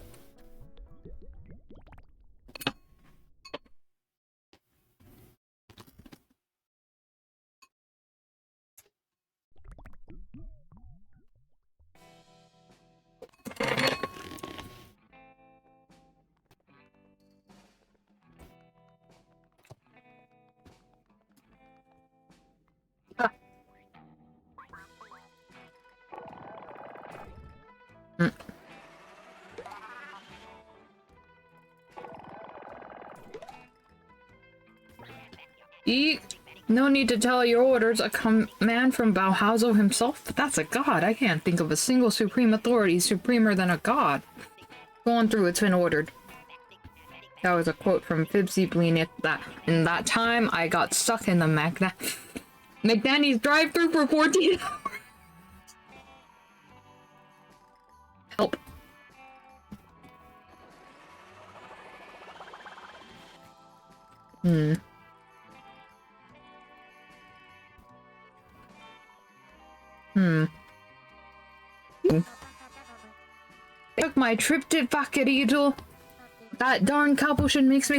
Eek! No need to tell your orders. A command from Bauhauser himself? But that's a god. I can't think of a single supreme authority supremer than a god. Go on through, it's been ordered. That was a quote from Fibsy Bleen. In that time, I got stuck in the McDanny's drive-thru for 14 hours. Help. Hmm. Took my trip to Vaquerito. That darn Capuchin makes me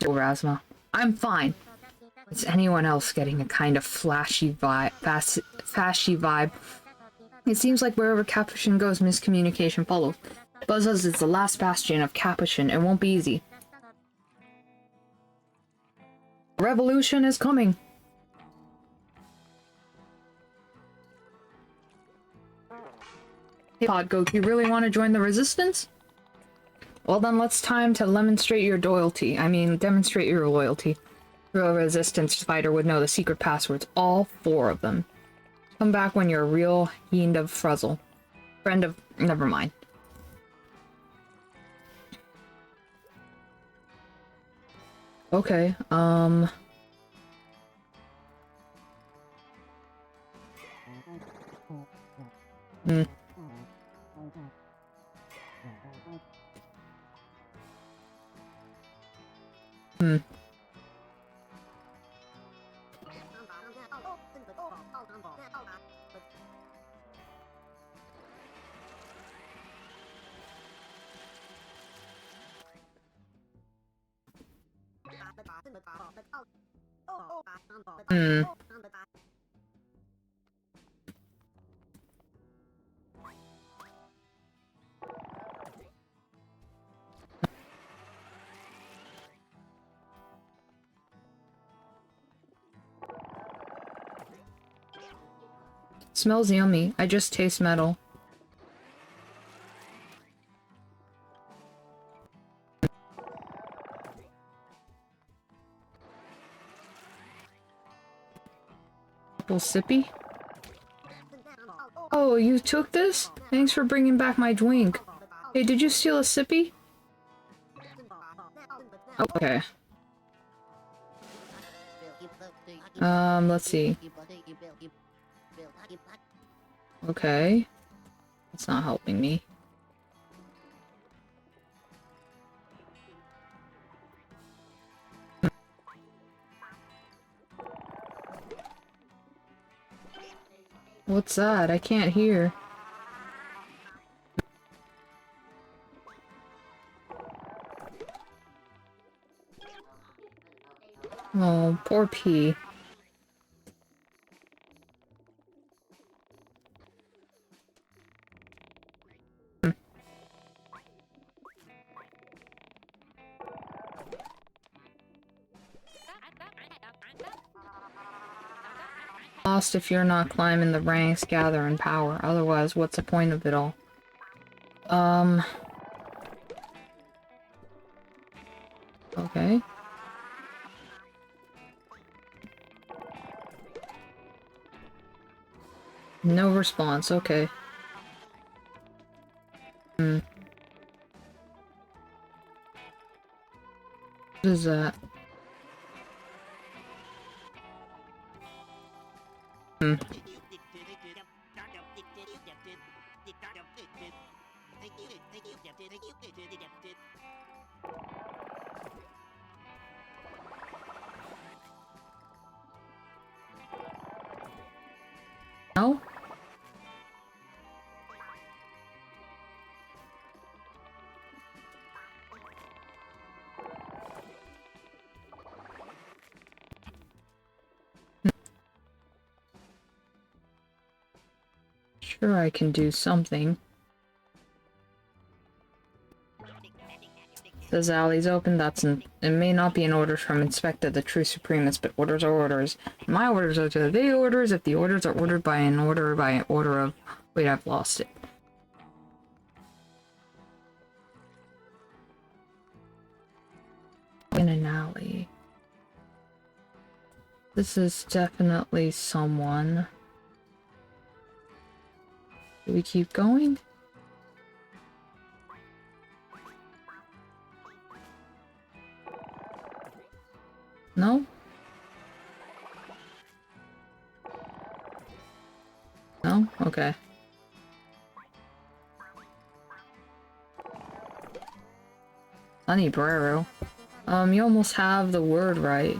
Rasma. I'm fine. Is anyone else getting a kind of flashy vibe, fashy vibe? It seems like wherever Capuchin goes, miscommunication follows. Buzzuz is the last bastion of Capuchin. It won't be easy. Revolution is coming. Hey Podgoat, you really want to join the resistance? Well then, let's time to demonstrate your loyalty. Demonstrate your loyalty. A resistance fighter would know the secret passwords, all 4 of them. Come back when you're a real fiend of Frizzle. Friend of... never mind. Okay, Smells yummy. I just taste metal. Little sippy? Oh, you took this? Thanks for bringing back my drink. Hey, did you steal a sippy? Okay. Let's see. Okay. It's not helping me. What's that? I can't hear. Oh, poor P. Lost if you're not climbing the ranks, gathering power. Otherwise, what's the point of it all? Okay. No response, okay. What is that? No? Sure, I can do something. Says alley's open. It may not be an order from Inspector the True Supremist, but orders are orders. My orders are to the orders if the orders are ordered by an order of... Wait, I've lost it. In an alley. This is definitely someone. Do we keep going? No? No? Okay. Honeybrero. You almost have the word right.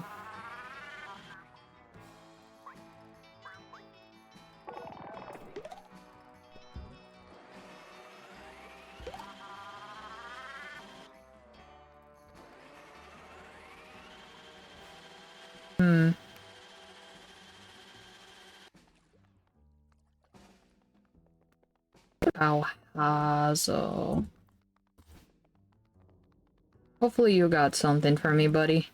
Alhazo. Hopefully you got something for me, buddy.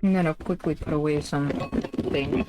I'm gonna quickly put away some thing.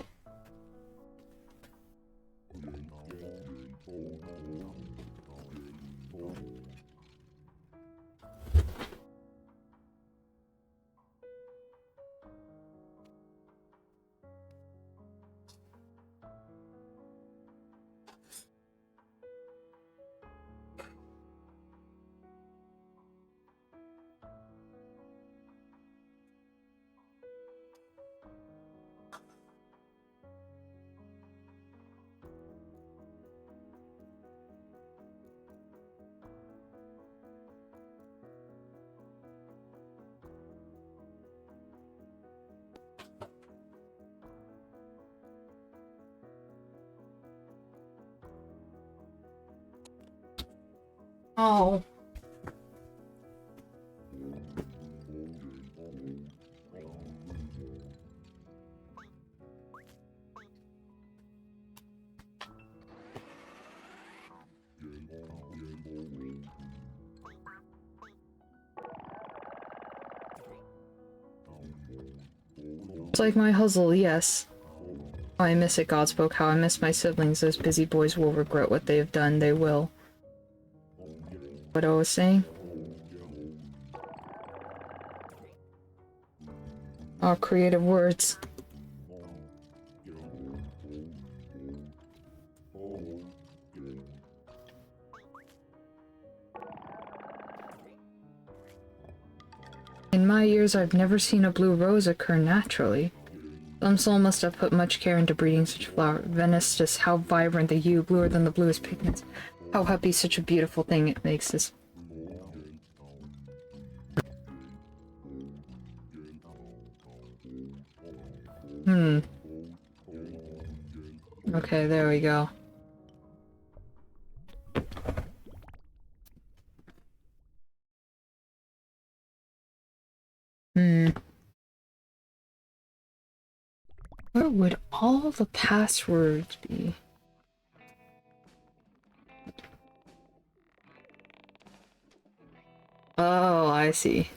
Oh. It's like my hustle, yes. Oh, I miss it, Godspoke. How I miss my siblings. Those busy boys will regret what they have done. They will. What I was saying? Oh, creative words. In my years, I've never seen a blue rose occur naturally. Some soul must have put much care into breeding such a flower. Venice, just how vibrant the hue, bluer than the bluest pigments. How happy such a beautiful thing it makes us. Okay, there we go. Where would all the passwords be? Oh, I see.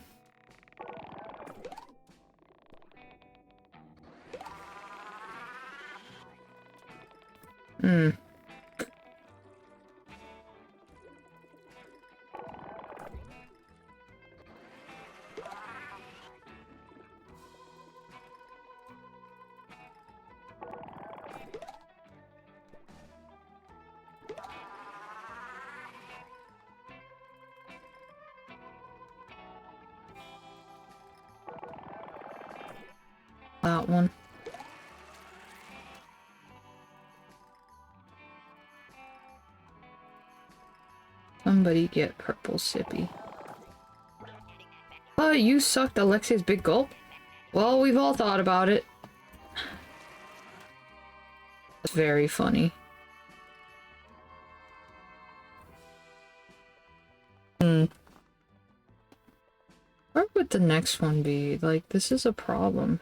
That one. Somebody get purple sippy. Oh, you sucked Alexia's big gulp? Well, we've all thought about it. It's very funny. Where would the next one be? Like, this is a problem.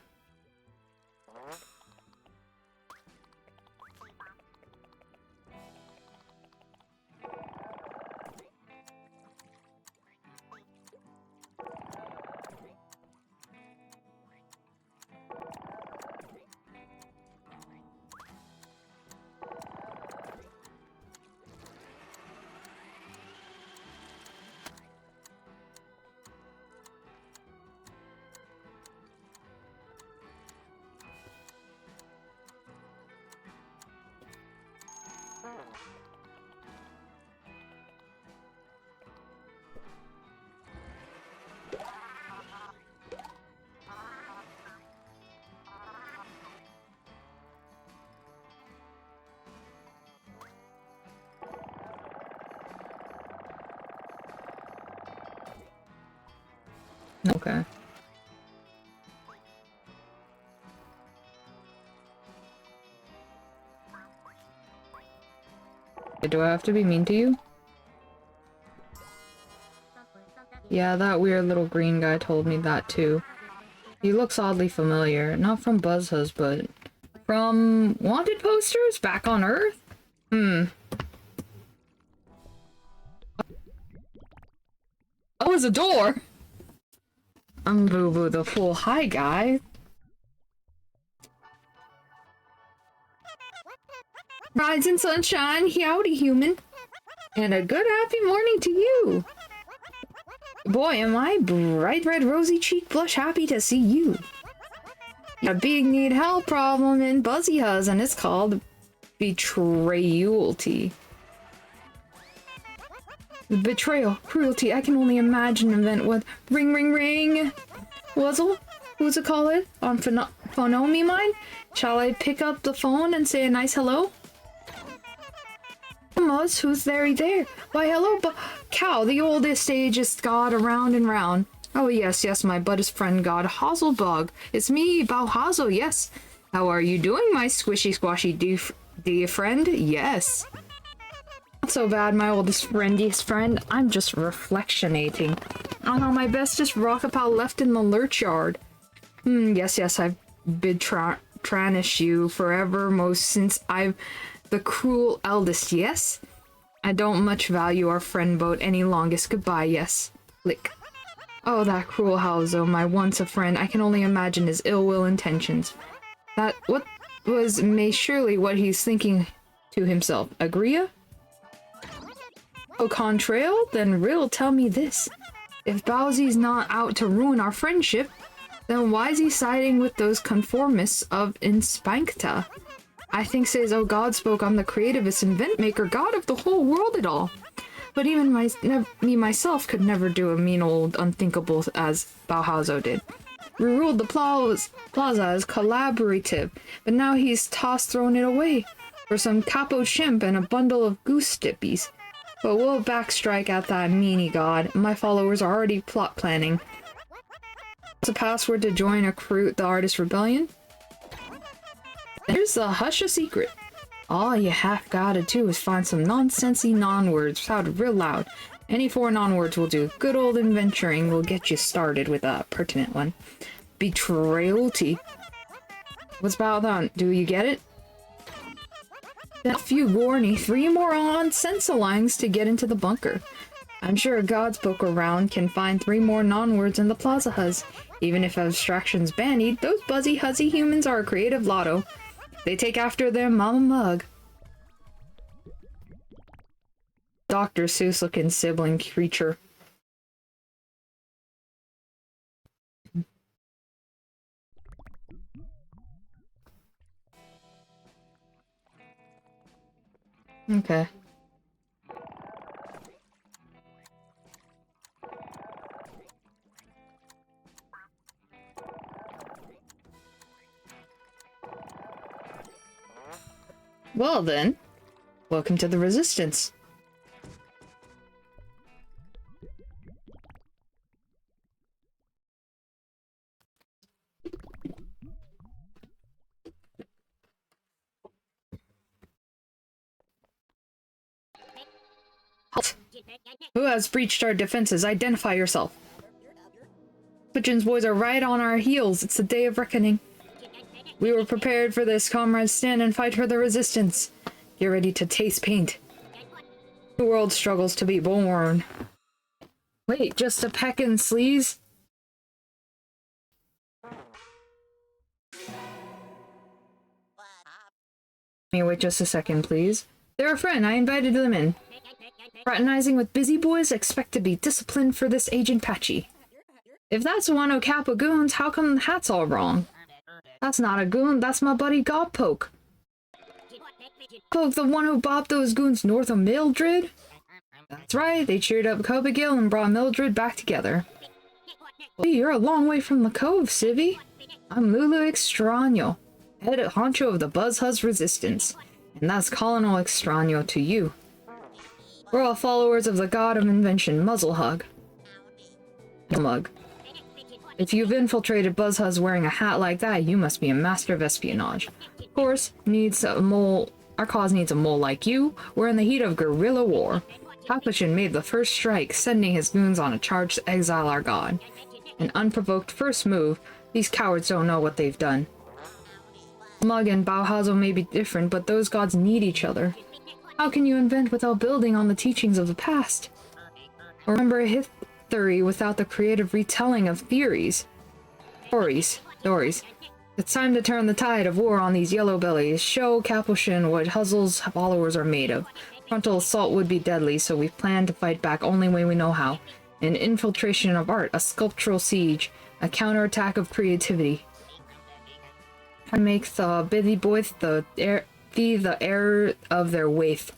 Okay. Do I have to be mean to you? Yeah, that weird little green guy told me that too. He looks oddly familiar. Not from BuzzHuzz, but from wanted posters back on Earth? Hmm. Oh, it's a door! I'm Boo Boo the Fool. Hi, guys. Rise and sunshine. Howdy, human. And a good happy morning to you. Boy, am I bright red rosy cheek blush happy to see you. A big need help problem in BuzzHuzz, and it's called betrayalty. Betrayal, cruelty, I can only imagine an event with ring ring ring. Wuzzle? Who's it call it? On Phonomi mine? Shall I pick up the phone and say a nice hello? Muzz, who's there? Why hello, cow, the oldest, agest god around and round. Oh yes, yes, my buddest friend god Hazelbug. It's me, Bauhazel, yes. How are you doing, my squishy squashy dear friend? Yes. Not so bad, my oldest friendiest friend. I'm just reflectionating on how my bestest rockapal left in the lurch yard. Yes, I've been tranish you forever most since I've the cruel eldest, yes? I don't much value our friend boat any longest goodbye, yes. Lick. Oh, that cruel Halzo, my once a friend, I can only imagine his ill will intentions. That what was may surely what he's thinking to himself. Agria? Au contraire, then Rill tell me this. If Bowsy's not out to ruin our friendship, then why's he siding with those conformists of Inspecta? I think says, oh God spoke, I'm the creativist invent maker, god of the whole world at all. But even me myself could never do a mean old unthinkable as Bauhazo did. We ruled the plaza as collaborative, but now he's thrown it away for some capo chimp and a bundle of goose dippies. But we'll backstrike at that meanie god. My followers are already plot planning. What's a password to join a crew, the Artist Rebellion? Here's the hush a secret. All you half gotta do is find some nonsensy non-words shouted real loud. Any 4 non-words will do. Good old adventuring will get you started with a pertinent one. Betrayalty. What's about that? Do you get it? Then a few Gorny, 3 more on sense-lines to get into the bunker. I'm sure a God's book around can find 3 more non-words in the BuzzHuzz. Even if abstraction's bannied, those buzzy huzzy humans are a creative lotto. They take after their mama mug. Dr. Seuss looking sibling creature. Okay. Well then, welcome to the Resistance. Halt. Who has breached our defenses? Identify yourself. Pigeon's boys are right on our heels. It's the day of reckoning. We were prepared for this, comrades. Stand and fight for the Resistance. Get ready to taste paint. The world struggles to be born. Wait, just a peck and sleaze? Wait just a second, please. They're a friend. I invited them in. Fraternizing with busy boys, expect to be disciplined for this Agent Patchy. If that's one of Kappa goons, how come the hat's all wrong? That's not a goon, that's my buddy Godpoke. Poke, the one who bopped those goons north of Mildred? That's right, they cheered up Cobigill and brought Mildred back together. Hey, you're a long way from the cove, Civvy. I'm Lulu Extraño, head honcho of the BuzzHuzz Resistance, and that's Colonel Extraño to you. We're all followers of the god of invention, Muzzlehug. Mug. If you've infiltrated Buzzhuzz wearing a hat like that, you must be a master of espionage. Of course, needs a mole. Our cause needs a mole like you. We're in the heat of guerrilla war. Capuchin made the first strike, sending his goons on a charge to exile our god. An unprovoked first move. These cowards don't know what they've done. Mug and Bauhazel may be different, but those gods need each other. How can you invent without building on the teachings of the past? Or remember a history without the creative retelling of theories? Stories. It's time to turn the tide of war on these yellow bellies. Show Capuchin what Huzzle's followers are made of. Frontal assault would be deadly, so we plan to fight back only when we know how. An infiltration of art, a sculptural siege, a counterattack of creativity. I make the busy boys the heir of their waif.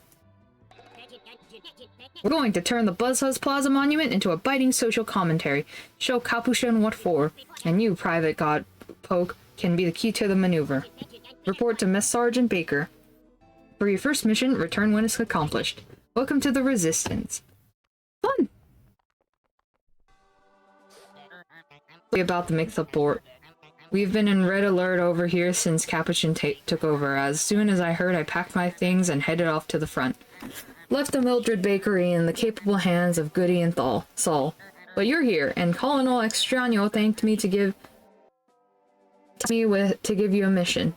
We're going to turn the Buzzhuzz Plaza monument into a biting social commentary. Show Capuchin what for, and you, Private God Poke, can be the key to the maneuver. Report to Mess Sergeant Baker. For your first mission, return when it's accomplished. Welcome to the Resistance. Fun! About the mix-up board. We've been in red alert over here since Capuchin took over. As soon as I heard, I packed my things and headed off to the front. Left the Mildred Bakery in the capable hands of Goody and Saul. But you're here, and Colonel Extraño thanked me to give you a mission.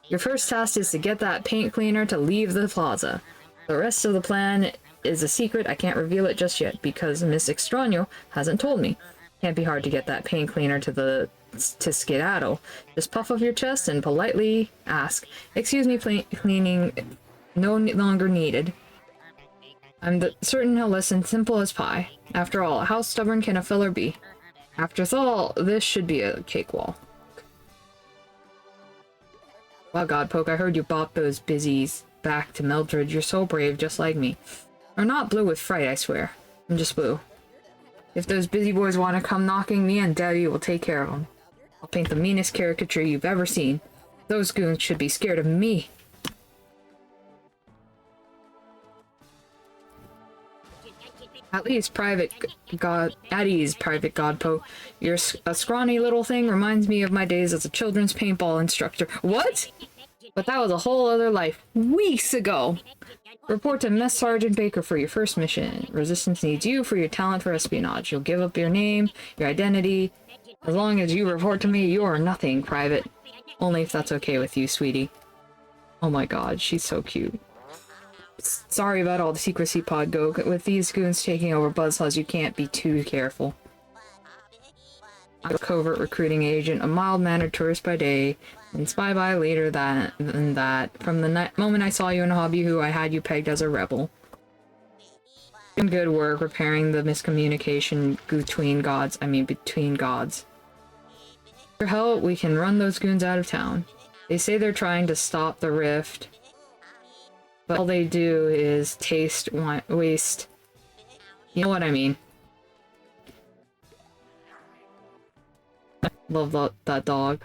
Your first task is to get that paint cleaner to leave the plaza. The rest of the plan is a secret. I can't reveal it just yet because Miss Extraño hasn't told me. Can't be hard to get that paint cleaner to skedaddle. Just puff off your chest and politely ask, "Excuse me, cleaning no longer needed." I'm certain he'll listen, simple as pie. After all, how stubborn can a filler be? After all, this should be a cakewalk. Wow, Godpoke, I heard you bop those busies back to Mildred. You're so brave, just like me. Or not blue with fright, I swear. I'm just blue. If those busy boys want to come knocking, me and Daddy will take care of them. I'll paint the meanest caricature you've ever seen. Those goons should be scared of me. At least at ease, Private Godpo. You're a scrawny little thing, reminds me of my days as a children's paintball instructor. What? But that was a whole other life. Weeks ago! Report to Mess Sergeant Baker for your first mission. Resistance needs you for your talent for espionage. You'll give up your name, your identity. As long as you report to me, you're nothing, Private. Only if that's okay with you, sweetie. Oh my god, she's so cute. Sorry about all the secrecy, Podgo. With these goons taking over Buzzhuzz, you can't be too careful. I'm a covert recruiting agent, a mild-mannered tourist by day, and spy by later than that. From the moment I saw you in Hobby Who, I had you pegged as a rebel. Good work repairing the miscommunication between gods. Between gods. For help, we can run those goons out of town. They say they're trying to stop the rift, but all they do is waste. You know what I mean. Love that dog.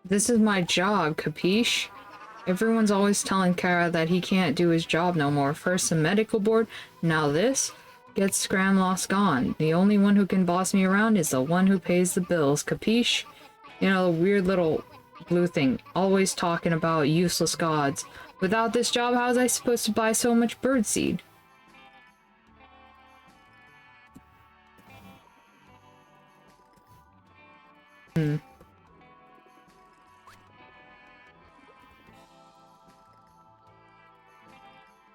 This is my job, capiche? Everyone's always telling Kara that he can't do his job no more. First the medical board, now this. Get Scramloss gone. The only one who can boss me around is the one who pays the bills, capiche? You know, the weird little blue thing, always talking about useless gods. Without this job, how was I supposed to buy so much birdseed?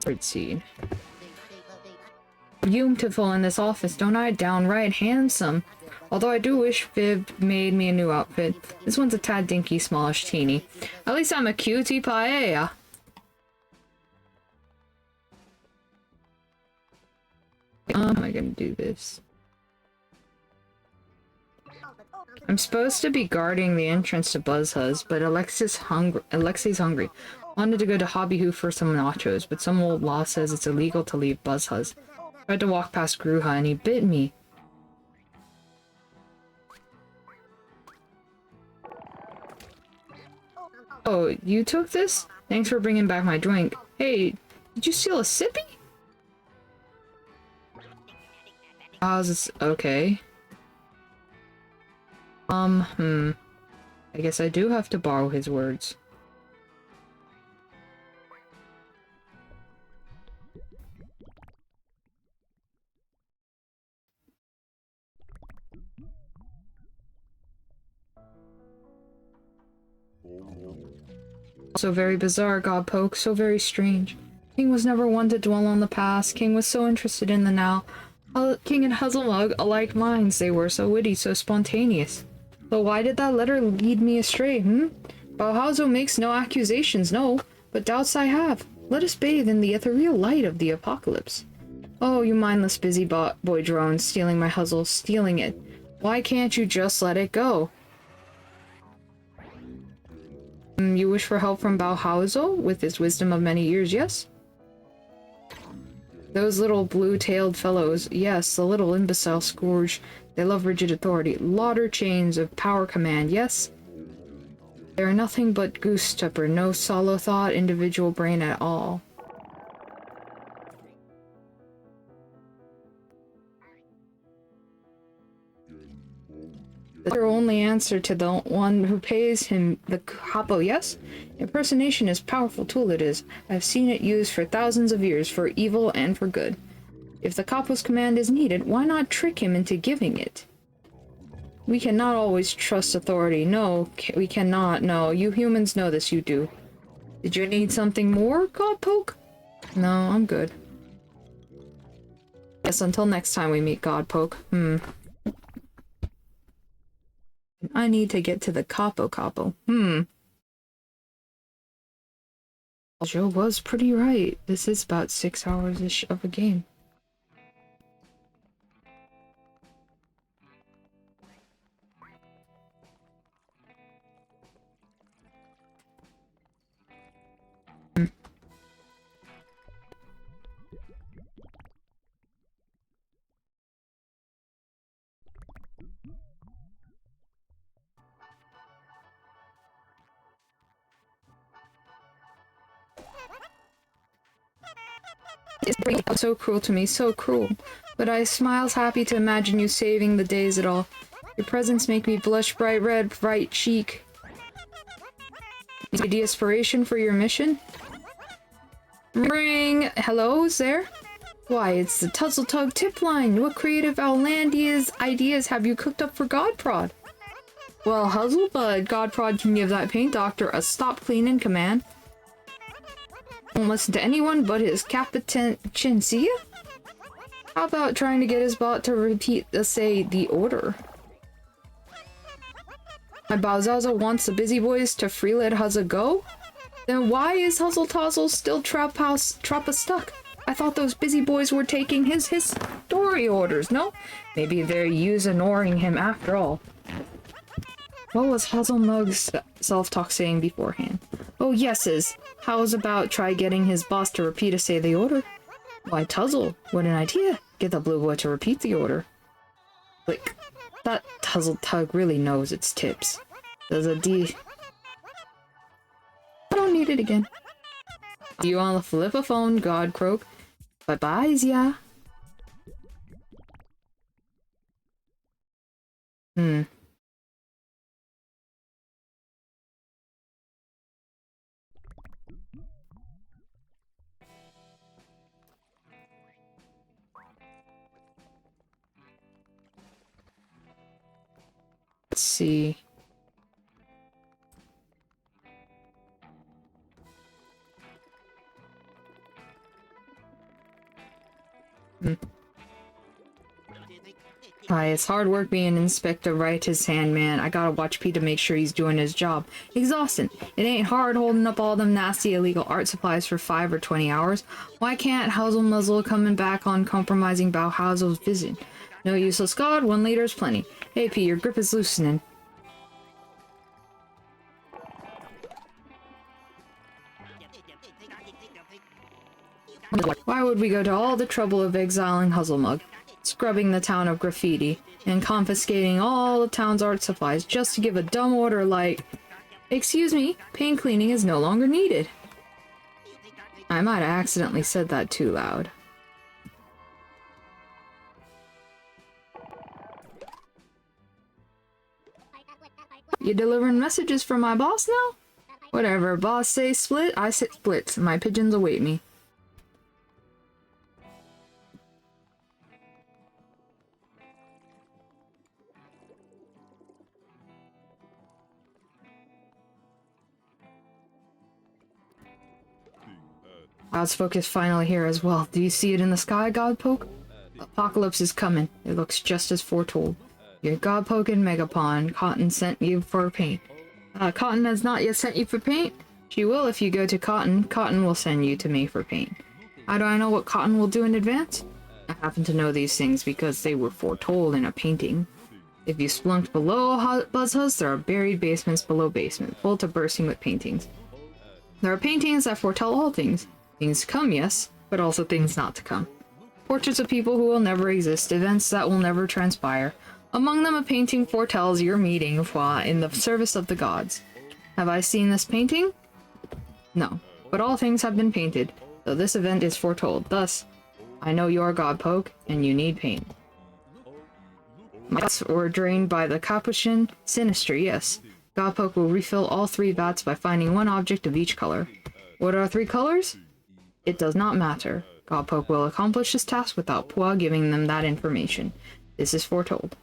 Birdseed. Beautiful in this office, don't I? Downright handsome. Although I do wish Viv made me a new outfit. This one's a tad dinky, smallish, teeny. At least I'm a cutie paella. How am I gonna do this? I'm supposed to be guarding the entrance to Buzzhuzz, but Alexei's hungry. Wanted to go to Hobby Hoo for some nachos, but some old law says it's illegal to leave Buzzhuzz. Tried to walk past Gruha and he bit me. Oh, you took this? Thanks for bringing back my drink. Hey, did you steal a sippy? How's this? Okay. I guess I do have to borrow his words. So very bizarre, Godpoke, so very strange. King was never one to dwell on the past. King was so interested in the now. King and Huzzlemug, alike minds they were, so witty, so spontaneous. But why did that letter lead me astray, Bauhauser makes no accusations, no, but doubts I have. Let us bathe in the ethereal light of the apocalypse. Oh, you mindless busy boy drone, stealing my Huzzle, stealing it. Why can't you just let it go? You wish for help from Bauhauser, with his wisdom of many years, yes? Those little blue-tailed fellows, yes, the little imbecile scourge. They love rigid authority, lauder chains of power command, yes? They are nothing but goose stepper, no solo thought, individual brain at all. That's your only answer to the one who pays him the capo, yes? Impersonation is a powerful tool, it is. I've seen it used for thousands of years, for evil and for good. If the capo's command is needed, why not trick him into giving it? We cannot always trust authority. No, we cannot. No, you humans know this, you do. Did you need something more, Godpoke? No, I'm good. Yes, until next time we meet Godpoke. I need to get to the Capo. Joe was pretty right. This is about 6 hours-ish of a game. It's so cruel to me, so cruel. But I smiles happy to imagine you saving the days at all. Your presents make me blush bright red, bright cheek. The inspiration for your mission? Ring! Hello, is there? Why, it's the Tuzzletug tip line. What creative outlandish ideas have you cooked up for Godprod? Well, Huzzlebud, Godprod can give that paint doctor a stop cleaning command. Won't listen to anyone but his Captain Chinsia? How about trying to get his bot to repeat, say, the order? My Bowzaza wants the busy boys to free let Huzza go? Then why is Huzzletozzle still Trappa stuck? I thought those busy boys were taking his story orders, no? Maybe they're ignoring him after all. What was Huzzlemug's self-talk saying beforehand? Oh, yeses. How's about try getting his boss to repeat a say the order? Why, Tuzzle, what an idea. Get the blue boy to repeat the order. Like, that Tuzzletug really knows its tips. Does a D... I don't need it again. See you on the flip-a-phone, Godcroak. Bye-byes, yeah. Let's see. Hi, it's hard work being Inspector Right his hand man. I gotta watch Pete to make sure he's doing his job. Exhausting. It ain't hard holding up all them nasty illegal art supplies for 5 or 20 hours. Why can't Muzzle coming back on compromising Bauhauser's vision? No useless god, 1 liter is plenty. Hey P, your grip is loosening. Why would we go to all the trouble of exiling Huzzlemug, scrubbing the town of graffiti, and confiscating all the town's art supplies just to give a dumb order like, "Excuse me, paint cleaning is no longer needed"? I might have accidentally said that too loud. You delivering messages from my boss now? Whatever, boss say split, I say split. My pigeons await me. God's Spoke is finally here as well. Do you see it in the sky, Godpoke? Apocalypse is coming. It looks just as foretold. Your Godpoke and Megapon, Cotton sent you for paint. Cotton has not yet sent you for paint? She will if you go to Cotton. Cotton will send you to me for paint. How do I know what Cotton will do in advance? I happen to know these things because they were foretold in a painting. If you splunked below Buzzhuzz, there are buried basements below basement, full to bursting with paintings. There are paintings that foretell all things. Things to come, yes, but also things not to come. Portraits of people who will never exist, events that will never transpire. Among them, a painting foretells your meeting in the service of the gods. Have I seen this painting? No, but all things have been painted, though this event is foretold. Thus, I know you are Godpoke, and you need paint. My vats were drained by the Capuchin Sinistry, yes. Godpoke will refill all 3 vats by finding 1 object of each color. What are 3 colors? It does not matter. Godpoke will accomplish this task without Pua giving them that information. This is foretold.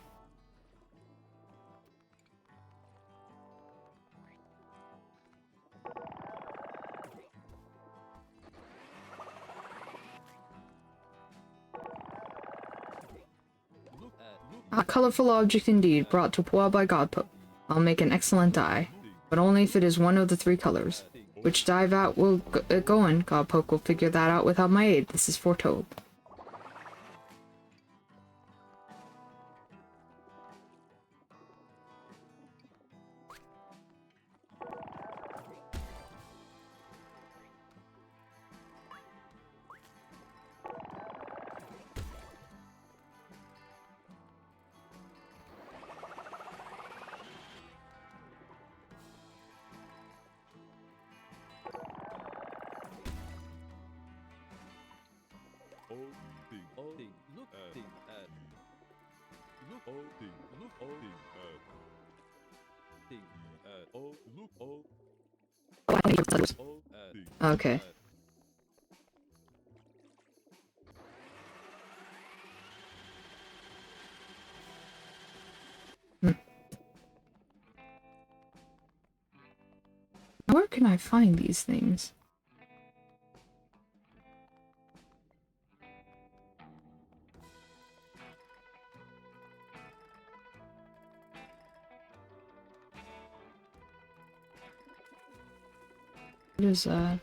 A colorful object indeed, brought to Pua by Godpoke. I'll make an excellent dye, but only if it is one of the 3 colors. Which dye vat will go in? Godpoke will figure that out without my aid. This is foretold. Okay. Where can I find these things? What is that?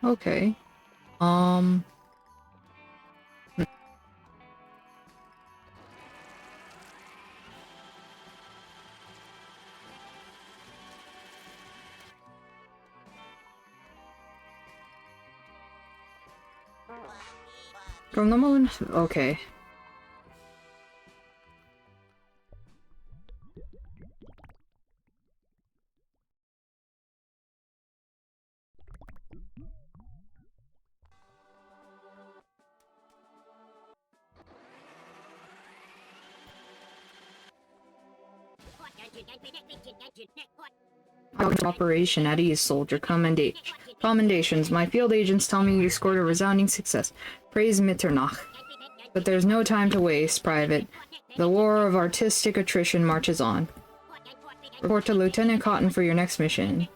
Okay. From the moon? Okay. Operation at ease, soldier. Commendations. My field agents tell me you scored a resounding success. Praise Mitternach. But there's no time to waste, Private. The war of artistic attrition marches on. Report to Lieutenant Cotton for your next mission.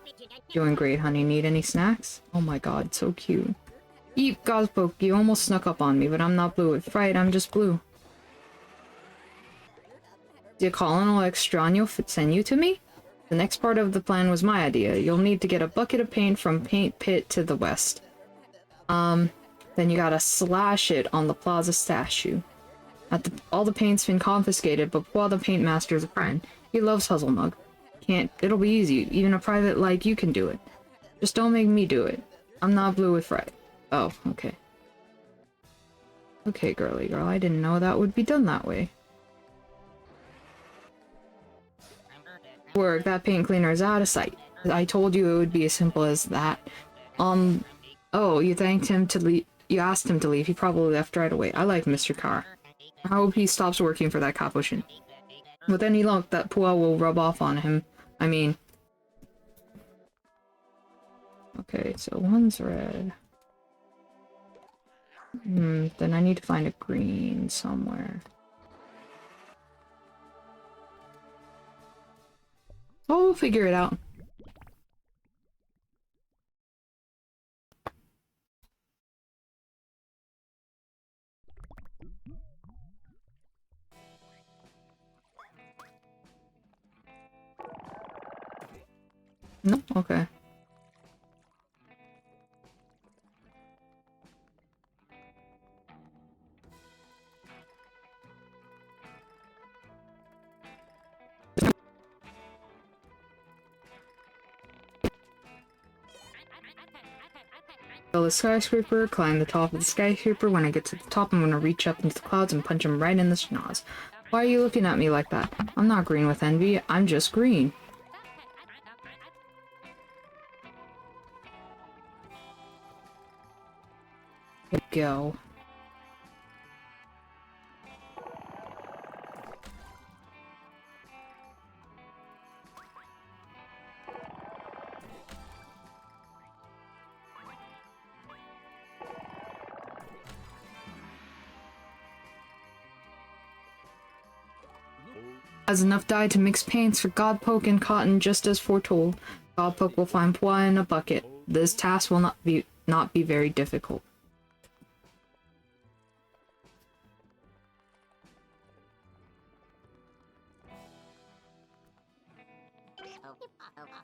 Doing great, honey. Need any snacks? Oh my god, so cute. Eep, Gospoke, you almost snuck up on me, but I'm not blue with fright, I'm just blue. Did Colonel Extraño send you to me? The next part of the plan was my idea. You'll need to get a bucket of paint from Paint Pit to the west. Then you gotta slash it on the plaza statue. All the paint's been confiscated, but while the paint master's a friend, he loves Huzzlemug. It'll be easy. Even a private like you can do it. Just don't make me do it. I'm not blue with fright. Oh, okay. Okay, girly girl, I didn't know that would be done that way. Work, that paint cleaner is out of sight. I told you it would be as simple as that. Oh, you thanked him to leave. You asked him to leave. He probably left right away. I like Mr. Carr. I hope he stops working for that Capuchin. With any luck, that Pua will rub off on him. I mean... Okay, so one's red. Then I need to find a green somewhere. Oh, we'll figure it out. No? Okay. Build a skyscraper, climb the top of the skyscraper. When I get to the top, I'm gonna reach up into the clouds and punch him right in the schnoz. Why are you looking at me like that? I'm not green with envy, I'm just green. Here we go. Has enough dye to mix paints for Godpoke and Cotton just as foretold. Godpoke will find Pua in a bucket. This task will not be very difficult.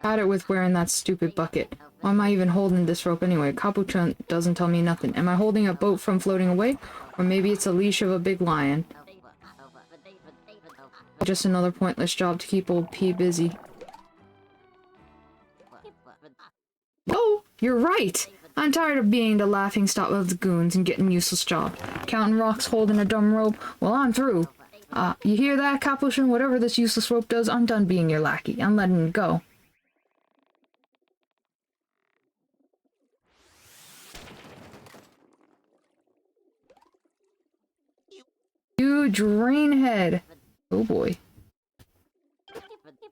Had it with wearing that stupid bucket. Why am I even holding this rope anyway? Capuchin doesn't tell me nothing. Am I holding a boat from floating away? Or maybe it's a leash of a big lion. Just another pointless job to keep old P busy. Oh, you're right! I'm tired of being the laughingstock of the goons and getting useless jobs. Counting rocks holding a dumb rope? Well, I'm through. You hear that, Capuchin? Whatever this useless rope does, I'm done being your lackey. I'm letting it go. You drainhead! Oh boy.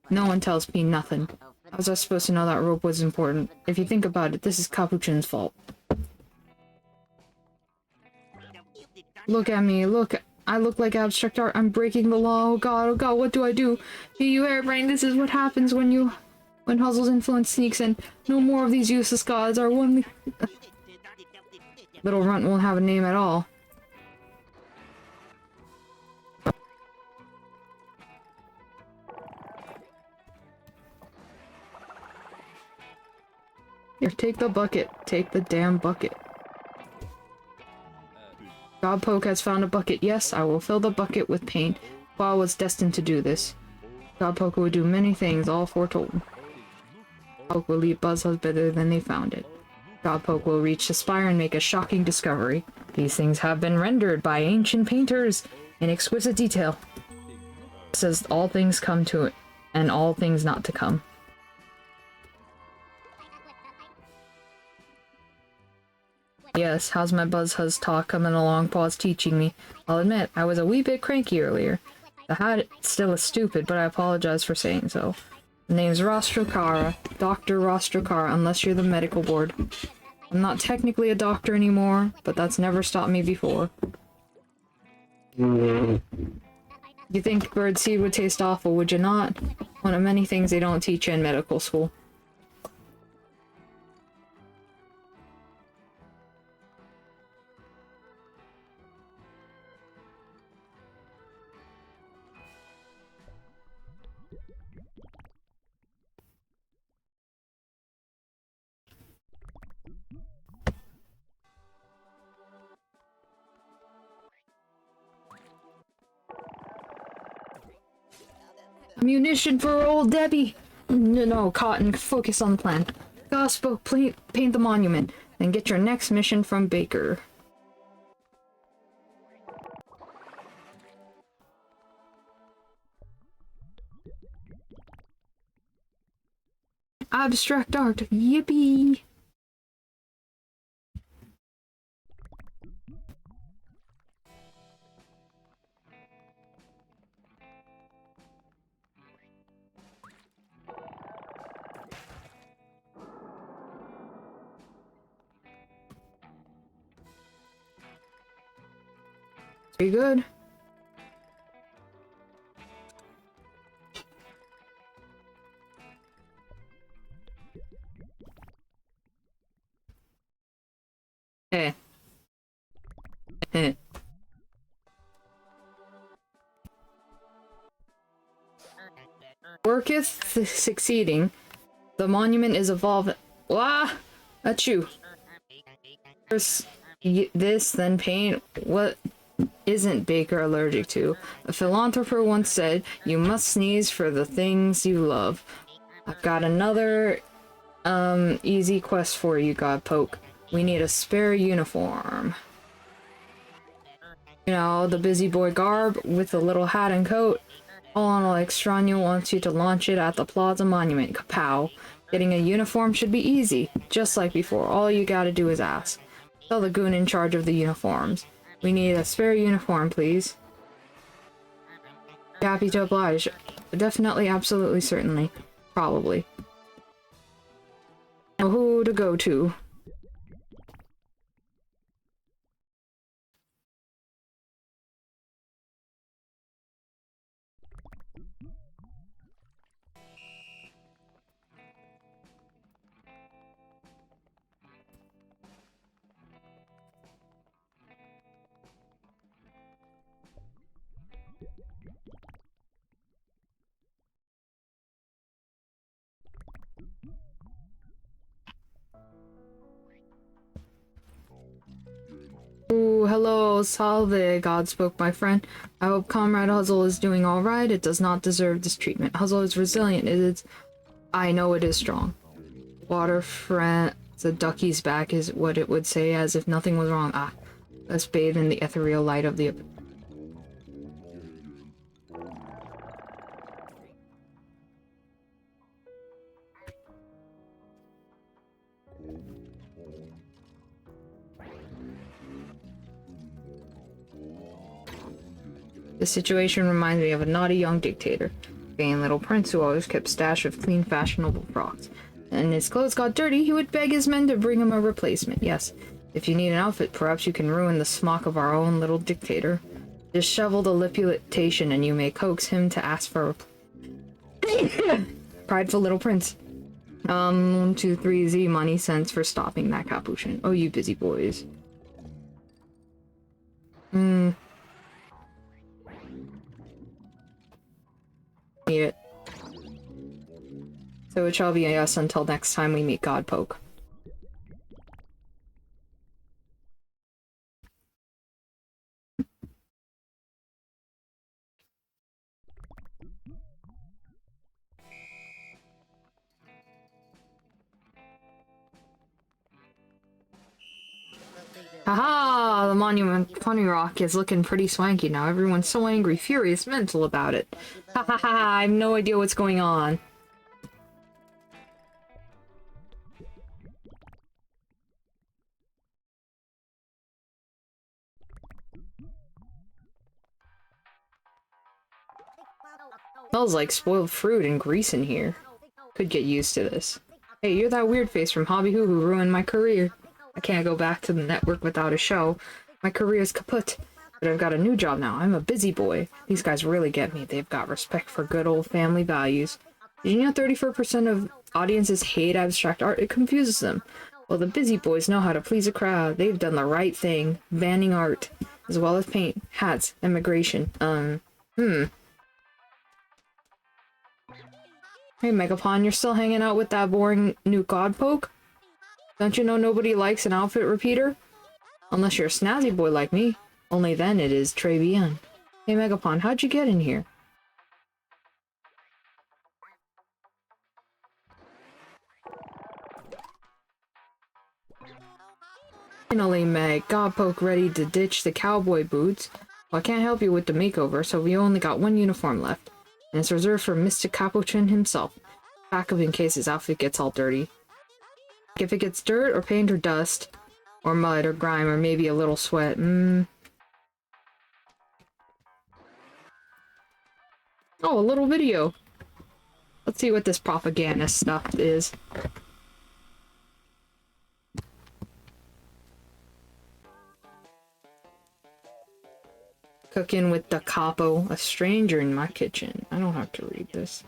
No one tells me nothing. How was I supposed to know that rope was important? If you think about it, this is Capuchin's fault. Look at me, look. I look like abstract art. I'm breaking the law. Oh god, what do I do? You hairbrain, this is what happens when Huzzle's influence sneaks in. No more of these useless gods. Our one little runt won't have a name at all. Here, take the bucket. Take the damn bucket. Godpoke has found a bucket. Yes, I will fill the bucket with paint. Pua was destined to do this. Godpoke will do many things, all foretold. Godpoke will leave Buzzhuzz better than they found it. Godpoke will reach the spire and make a shocking discovery. These things have been rendered by ancient painters in exquisite detail. It says all things come to it, and all things not to come. Yes, how's my Buzzhuzz talk coming along? Pa's teaching me. I'll admit, I was a wee bit cranky earlier. The hat still is stupid, but I apologize for saying so. The name's Rostrokara, Dr. Rostrokara, unless you're the medical board. I'm not technically a doctor anymore, but that's never stopped me before. You think birdseed would taste awful, would you not? One of many things they don't teach you in medical school. Munition for old Debbie! No, Cotton, focus on the plan. Gospel, paint the monument, and get your next mission from Baker. Abstract art, yippee! Pretty good. Eh. Eh. Worketh succeeding. The monument is evolving. Wah! Achoo. First this, then paint. What isn't Baker allergic to? A philanthropist once said, you must sneeze for the things you love. I've got another, easy quest for you, Godpoke. We need a spare uniform. You know, the busy boy garb with a little hat and coat. Colonel Extraño wants you to launch it at the Plaza Monument. Kapow. Getting a uniform should be easy, just like before. All you gotta do is ask. Tell the goon in charge of the uniforms. We need a spare uniform, please. Happy to oblige. Definitely, absolutely, certainly. Probably. Now who to go to? Ooh, hello, salve, God spoke, my friend. I hope Comrade Huzzle is doing alright. It does not deserve this treatment. Huzzle is resilient. It is... I know it is strong. Waterfront, the ducky's back is what it would say as if nothing was wrong. Ah, let's bathe in the ethereal light of the... The situation reminds me of a naughty young dictator, vain little prince who always kept stash of clean, fashionable frocks. And his clothes got dirty, he would beg his men to bring him a replacement. Yes, if you need an outfit, perhaps you can ruin the smock of our own little dictator. Just shovel the liputation and you may coax him to ask for a prideful little prince. 1, 2, 3 Z money cents for stopping that capuchin. Oh, you busy boys. It. So it shall be us until next time we meet Godpoke. Haha! The monument Funny Rock is looking pretty swanky now. Everyone's so angry, furious, mental about it. Ha ha ha! I have no idea what's going on. Smells like spoiled fruit and grease in here. Could get used to this. Hey, you're that weird face from Hobby who ruined my career. I can't go back to the network without a show. My career's kaput. But I've got a new job now. I'm a busy boy. These guys really get me. They've got respect for good old family values. Did you know 34% of audiences hate abstract art? It confuses them. Well, the busy boys know how to please a crowd. They've done the right thing. Banning art. As well as paint, hats, immigration. Hey, Megapon, you're still hanging out with that boring new Godpoke? Don't you know nobody likes an outfit repeater? Unless you're a snazzy boy like me. Only then it is très bien. Hey, Megapon, how'd you get in here? Finally, Meg. Got Poke ready to ditch the cowboy boots. Well, I can't help you with the makeover, so we only got one uniform left. And it's reserved for Mr. Capuchin himself. Pack up in case his outfit gets all dirty. If it gets dirt or paint or dust, or mud or grime or maybe a little sweat, Oh, a little video. Let's see what this propaganda stuff is. Cooking with the capo, a stranger in my kitchen. I don't have to read this.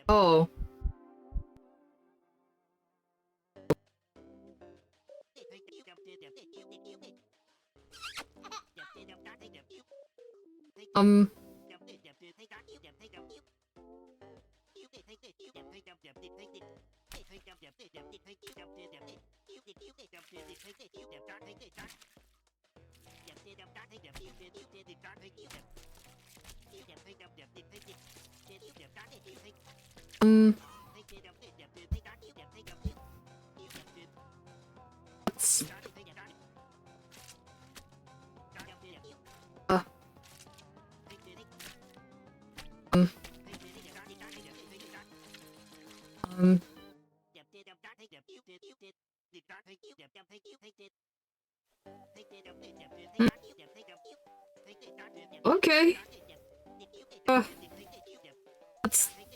Oh. Okay.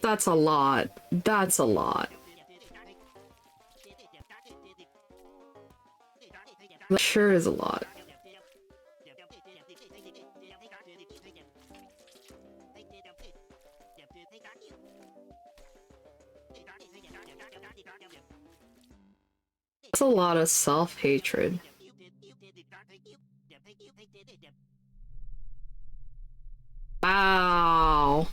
That's a lot. That's a lot. That sure is a lot. That's a lot of self-hatred. Wow.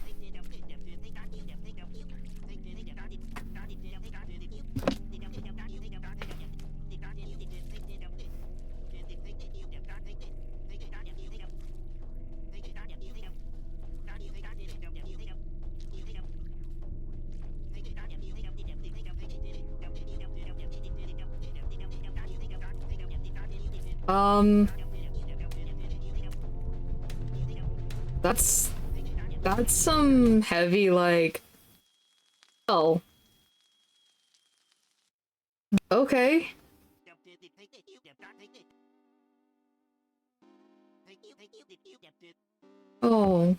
That's some heavy, like... Oh. Okay. Oh.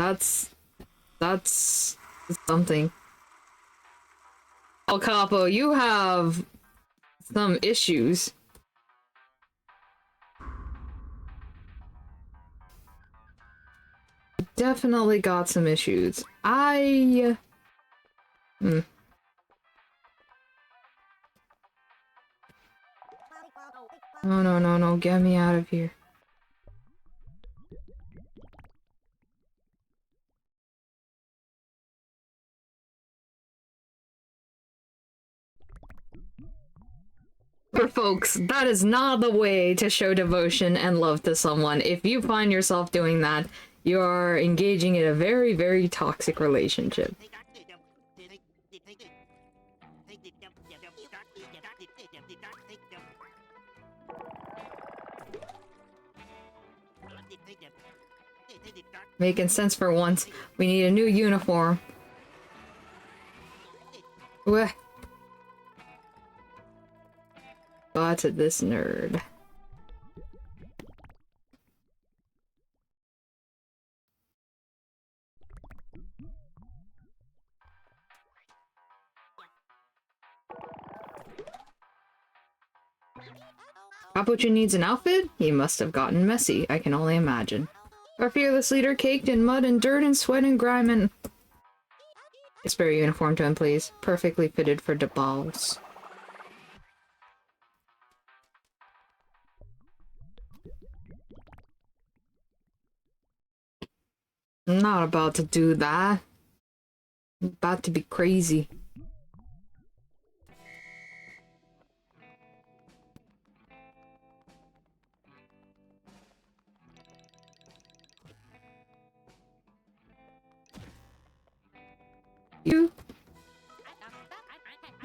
That's, That's something. El Capo, you have some issues. Definitely got some issues. No, no, no, no, get me out of here. For folks, that is not the way to show devotion and love to someone. If you find yourself doing that, you are engaging in a very, very toxic relationship. Making sense for once. We need a new uniform. What? Got to this nerd. Capuchin needs an outfit? He must have gotten messy, I can only imagine. Our fearless leader caked in mud and dirt and sweat and grime and... Spare uniform to him, please. Perfectly fitted for the balls. I'm not about to do that. I'm about to be crazy. You?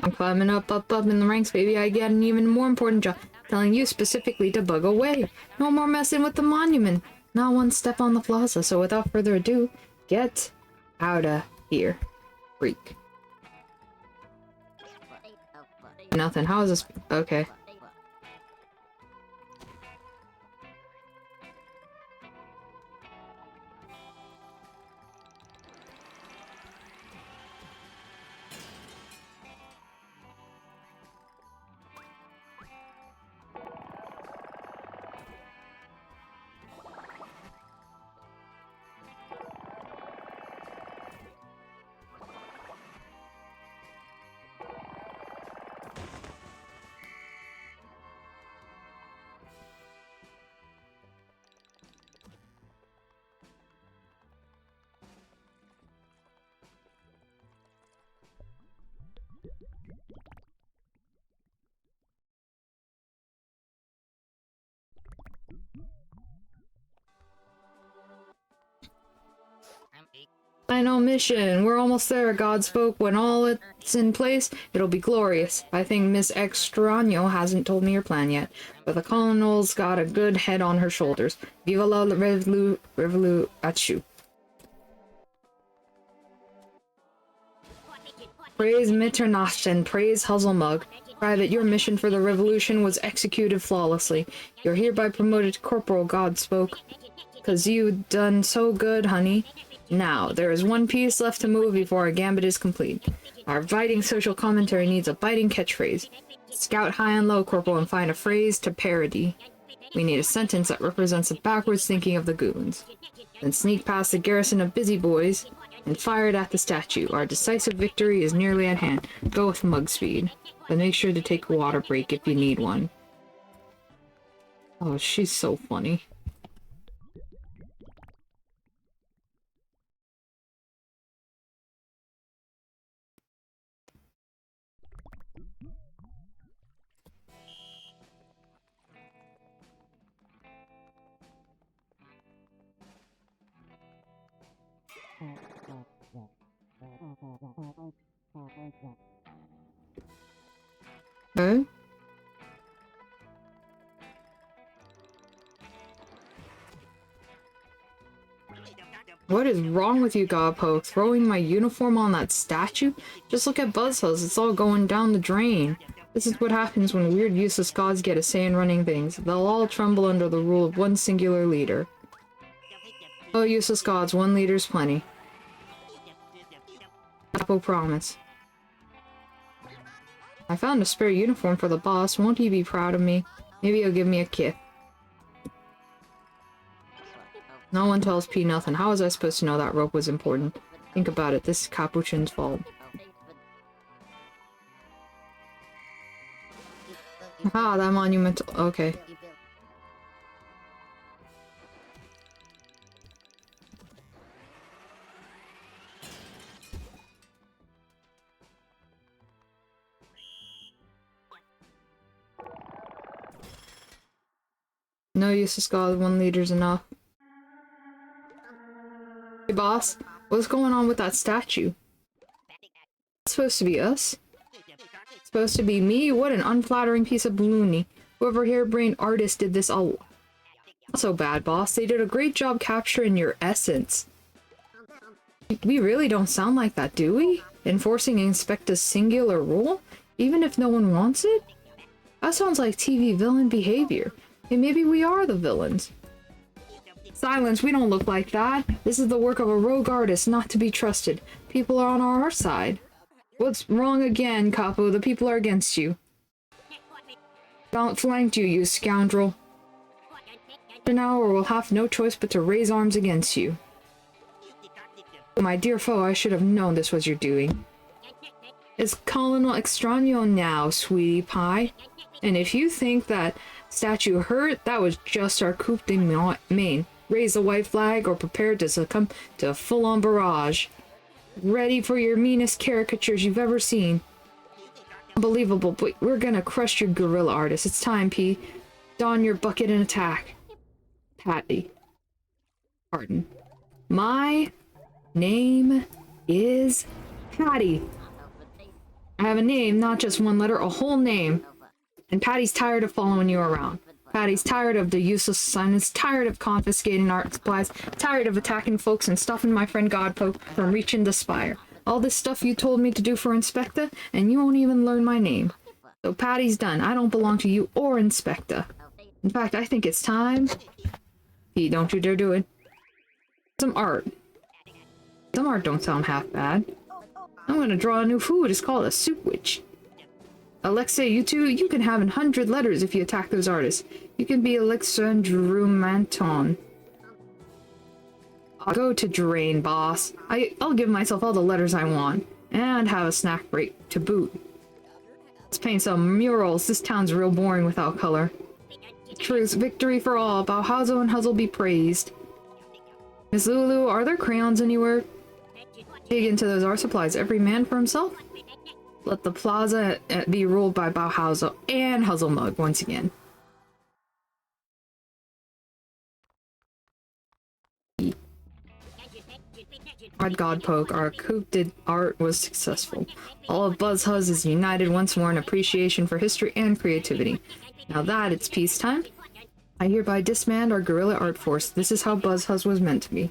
I'm climbing up in the ranks, baby. I get an even more important job. Telling you specifically to bug away. No more messing with the monument. Not one step on the plaza, so without further ado, get outta here. Freak. Nothing. How is this? Okay. Final mission. We're almost there, God spoke. When all it's in place, it'll be glorious. I think Miss Extraño hasn't told me your plan yet, but the colonel's got a good head on her shoulders. Viva la revolu achoo. Praise Mitternacht and praise Huzzlemug. Private, your mission for the revolution was executed flawlessly. You're hereby promoted to corporal, God spoke. 'Cause you done so good, honey. Now, there is one piece left to move before our gambit is complete. Our biting social commentary needs a biting catchphrase. Scout high and low, Corporal, and find a phrase to parody. We need a sentence that represents the backwards thinking of the goons. Then sneak past the garrison of busy boys and fire it at the statue. Our decisive victory is nearly at hand. Go with mug speed. But make sure to take a water break if you need one. Oh, she's so funny. Huh? What is wrong with you, Godpo? Throwing my uniform on that statue? Just look at Buzzhuzz, it's all going down the drain. This is what happens when weird useless gods get a say in running things. They'll all tremble under the rule of one singular leader. Oh, useless gods, one leader's plenty. Capo promise. I found a spare uniform for the boss, won't he be proud of me? Maybe he'll give me a kiss. No one tells P nothing. How was I supposed to know that rope was important? Think about it, this is Capuchin's fault. Ah, that monumental... okay. No use to scholars, 1 liter's enough. Hey boss, what's going on with that statue? It's supposed to be us? It's supposed to be me? What an unflattering piece of baloney. Whoever harebrained artist did this all... Not so bad, boss. They did a great job capturing your essence. We really don't sound like that, do we? Enforcing Inspecta's singular rule? Even if no one wants it? That sounds like TV villain behavior. Hey, maybe we are the villains. Silence, we don't look like that. This is the work of a rogue artist, not to be trusted. People are on our side. What's wrong again, Capo? The people are against you. Outflanked you, you scoundrel. Now, or we'll have no choice but to raise arms against you. My dear foe, I should have known this was your doing. It's Colonel Extraño now, sweetie pie. And if you think that statue hurt, that was just our coup de main. Raise the white flag or prepare to succumb to a full-on barrage. Ready for your meanest caricatures you've ever seen. Unbelievable, but we're gonna crush your guerrilla artist. It's time, P. Don your bucket and attack. Patty. Pardon. My name is Patty. I have a name, not just one letter, a whole name. And Patty's tired of following you around. Patty's tired of the useless assignments, tired of confiscating art supplies, tired of attacking folks and stopping my friend Godpoke from reaching the spire. All this stuff you told me to do for Inspecta, and you won't even learn my name. So Patty's done. I don't belong to you or Inspecta. In fact, I think it's time... Pete, don't you dare do it. Some art. Some art don't sound half bad. I'm gonna draw a new food. It's called a soup witch. Alexei, you two, you can have 100 letters if you attack those artists. You can be Alexandru Manton. I'll go to drain, boss. I'll give myself all the letters I want. And have a snack break to boot. Let's paint some murals. This town's real boring without color. Truth, victory for all. Bauhazo and Huzzle be praised. Miss Lulu, are there crayons anywhere? Dig into those art supplies. Every man for himself? Let the plaza be ruled by Bauhazo and Huzzlemug once again. Hard Godpoke, our coup de art was successful. All of BuzzHuzz is united once more in appreciation for history and creativity. Now that it's peacetime, I hereby disband our guerrilla art force. This is how BuzzHuzz was meant to be.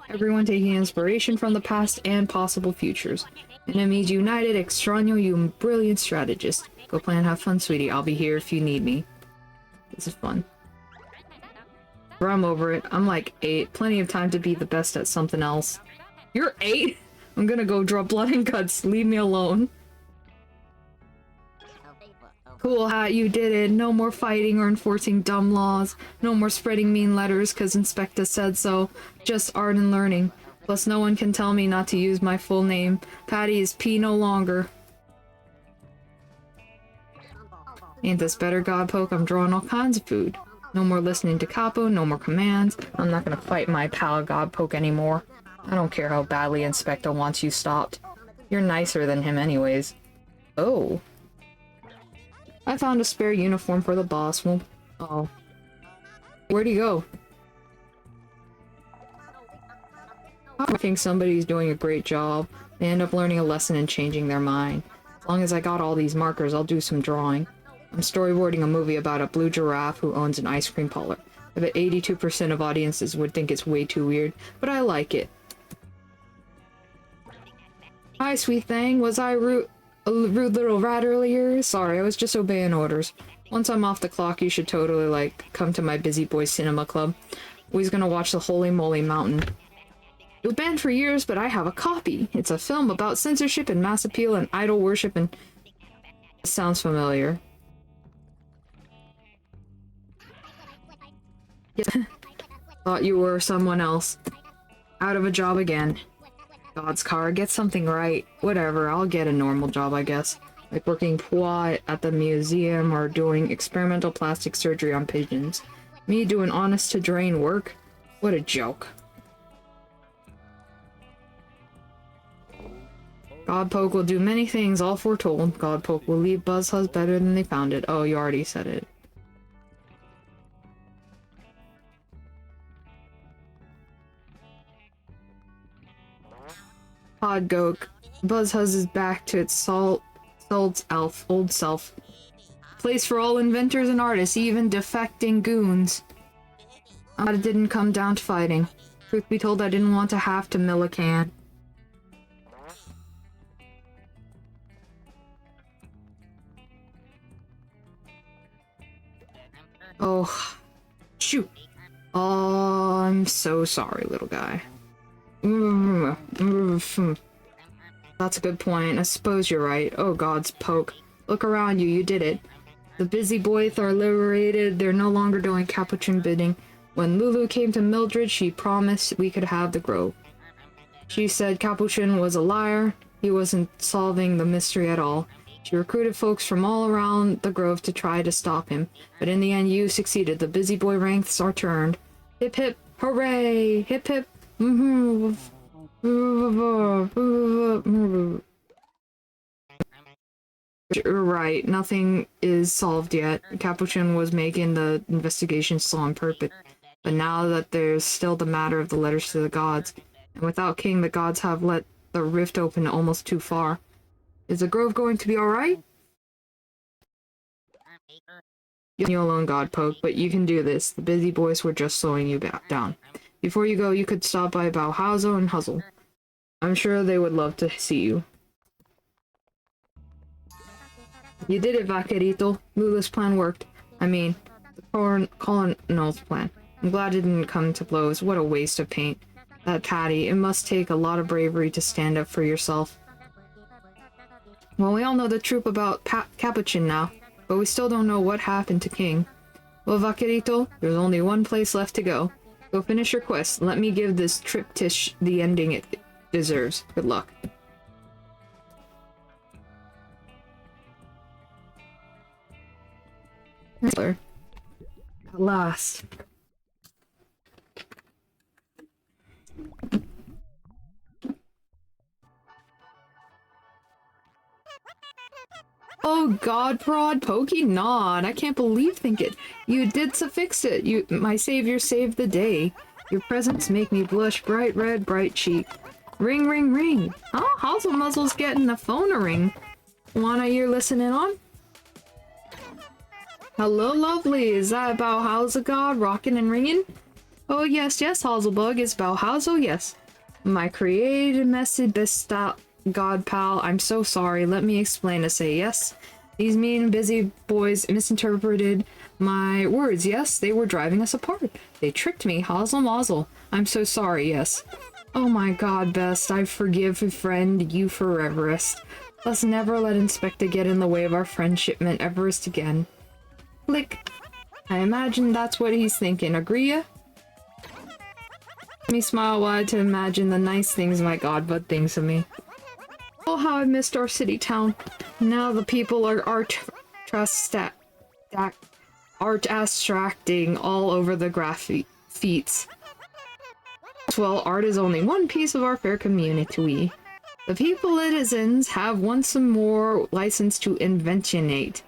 Everyone taking inspiration from the past and possible futures. Enemies united, Extraño, you brilliant strategist. Go play and have fun, sweetie. I'll be here if you need me. This is fun. I'm over it. I'm like 8. Plenty of time to be the best at something else. You're 8? I'm gonna go draw blood and guts. Leave me alone. Cool hat, you did it. No more fighting or enforcing dumb laws. No more spreading mean letters because Inspecta said so. Just art and learning. Plus no one can tell me not to use my full name. Patty is P no longer. Ain't this better, Godpoke? I'm drawing all kinds of food. No more listening to Capo, no more commands. I'm not gonna fight my pal Godpoke anymore. I don't care how badly Inspecta wants you stopped. You're nicer than him anyways. Oh. I found a spare uniform for the boss. Well, oh. Where'd he go? I think somebody's doing a great job. They end up learning a lesson and changing their mind. As long as I got all these markers, I'll do some drawing. I'm storyboarding a movie about a blue giraffe who owns an ice cream parlor. I bet 82% of audiences would think it's way too weird, but I like it. Hi, sweet thing. Was I a rude little rat earlier? Sorry, I was just obeying orders. Once I'm off the clock, you should totally, like, come to my Busy Boy Cinema Club. We's gonna watch the Holy Moly Mountain. It was banned for years, but I have a copy. It's a film about censorship and mass appeal and idol worship and... It sounds familiar. Thought you were someone else. Out of a job again. God's car, get something right. Whatever, I'll get a normal job, I guess. Like working pois at the museum or doing experimental plastic surgery on pigeons. Me doing honest to drain work? What a joke. Godpoke will do many things, all foretold. Godpoke will leave BuzzHuzz better than they found it. Oh, you already said it. Podgoke. Buzzhuzz is back to its old self. Place for all inventors and artists, even defecting goons. It didn't come down to fighting. Truth be told, I didn't want to have to mill a can. Oh, shoot. Oh, I'm so sorry, little guy. That's a good point. I suppose you're right. Oh, God's poke. Look around you, you did it. The busy boys are liberated. They're no longer doing Capuchin bidding. When Lulu came to Mildred, she promised we could have the grove. She said Capuchin was a liar. He wasn't solving the mystery at all. She recruited folks from all around the grove to try to stop him. But in the end, you succeeded. The busy boy ranks are turned. Hip hip, hooray! Hip hip. You're right, nothing is solved yet. Capuchin was making the investigation slow on purpose. But now that there's still the matter of the letters to the gods, and without King, the gods have let the rift open almost too far. Is the grove going to be alright? You alone, God Poke, but you can do this. The busy boys were just slowing you back down. Before you go, you could stop by Bauhauser and Huzzle. I'm sure they would love to see you. You did it, Vaquerito. Lula's plan worked. I mean, the Colonel's plan. I'm glad it didn't come to blows. What a waste of paint. That Patty, it must take a lot of bravery to stand up for yourself. Well, we all know the truth about Capuchin now, but we still don't know what happened to King. Well, Vaquerito, there's only one place left to go. Go finish your quest. Let me give this triptych the ending it deserves. Good luck. At last. Oh God, Prod, Pokey, Nod. I can't believe it. You did suffix it. My savior saved the day. Your presents make me blush bright red, bright cheek. Ring, ring, ring. Oh, Hazel Muzzle's getting the phone a ring. Wanna you're listening on? Hello, lovely. Is that Bauhauser God rocking and ringing? Oh, yes, Hazelbug. Is Bauhauser? Yes. My created messy best God pal. I'm so sorry. Let me explain to say yes. These mean busy boys misinterpreted my words. Yes, they were driving us apart. They tricked me. Hazel Mazel. I'm so sorry. Yes. Oh my God, best. I forgive a friend. You foreverest. Let's never let Inspector get in the way of our friendshipment Everest again. Click. I imagine that's what he's thinking. Agree ya? Let me smile wide to imagine the nice things my godbud thinks of me. Oh, how I missed our city town. Now the people are art abstracting all over the graphites. Well, art is only one piece of our fair community. The people citizens have once more license to inventionate.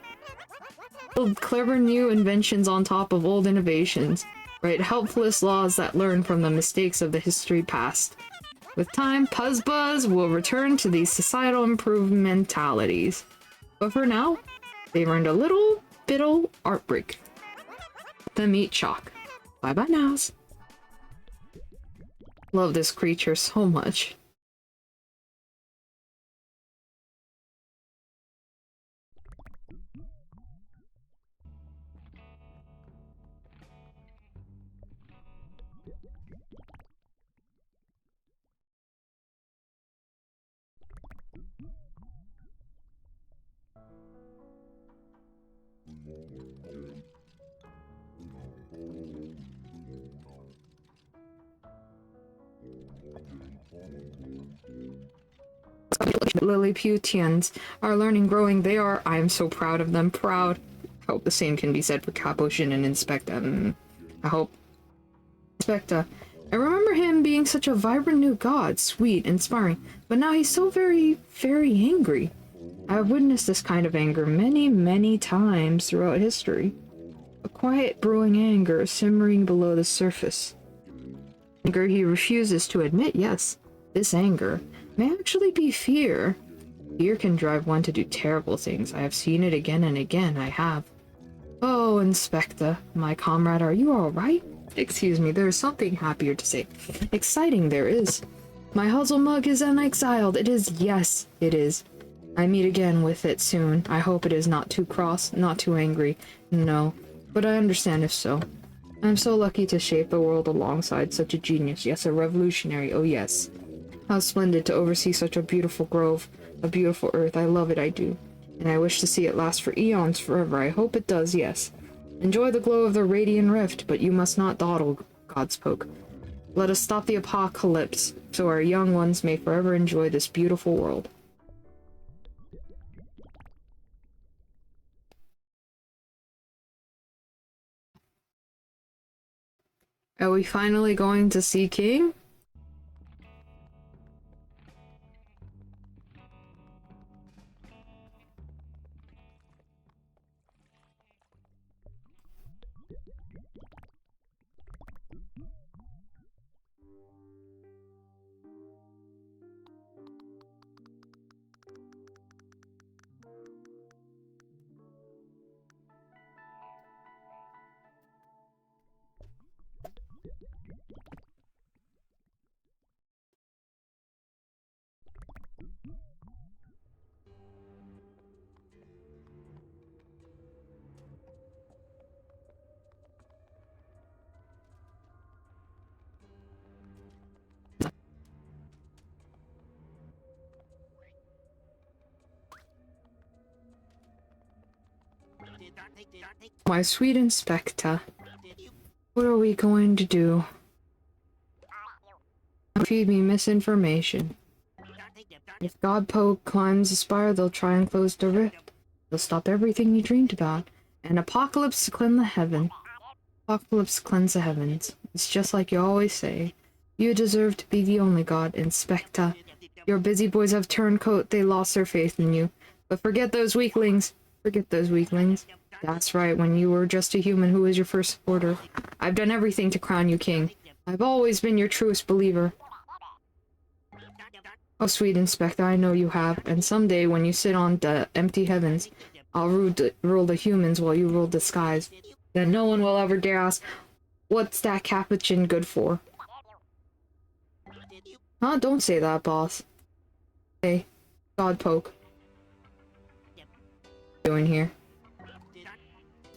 Build clever new inventions on top of old innovations. Write helpfulest laws that learn from the mistakes of the history past. With time, Puzzbuzz will return to these societal improvementalities. But for now, they've earned a little bittle art break. Let them eat chalk. Bye-bye nows. Love this creature so much. Lilliputians are learning, growing. They are. I am so proud of them. Proud. I hope the same can be said for Capuchin and Inspector. I hope. Inspector. I remember him being such a vibrant new god, sweet, inspiring, but now he's so very, very angry. I have witnessed this kind of anger many, many times throughout history. A quiet brewing anger simmering below the surface. Anger he refuses to admit, yes, this anger. may actually be fear. Fear can drive one to do terrible things. I have seen it again and again, I have. Oh, Inspector, my comrade, are you alright? Excuse me, there is something happier to say. Exciting there is. My Huzzle mug is unexiled. It is, yes, it is. I meet again with it soon. I hope it is not too cross, not too angry. No, but I understand if so. I'm so lucky to shape the world alongside such a genius. Yes, a revolutionary, oh yes. How splendid to oversee such a beautiful grove, a beautiful earth. I love it, I do. And I wish to see it last for eons forever. I hope it does, yes. Enjoy the glow of the radiant rift, but you must not dawdle, God spoke. Let us stop the apocalypse, so our young ones may forever enjoy this beautiful world. Are we finally going to see King? My sweet Inspector, what are we going to do? Feed me misinformation. If Godpoke climbs the spire, they'll try and close the rift. They'll stop everything you dreamed about. And apocalypse to cleanse the heaven. Apocalypse cleanse the heavens. It's just like you always say. You deserve to be the only god, Inspector. Your busy boys have turned coat, they lost their faith in you. But forget those weaklings. Forget those weaklings. That's right, when you were just a human who was your first supporter. I've done everything to crown you king. I've always been your truest believer. Oh, sweet Inspector, I know you have, and someday when you sit on the empty heavens, I'll rule the humans while you rule the skies. Then no one will ever dare ask, what's that capuchin good for? Huh? Don't say that, boss. Hey, Godpoke. Doing here?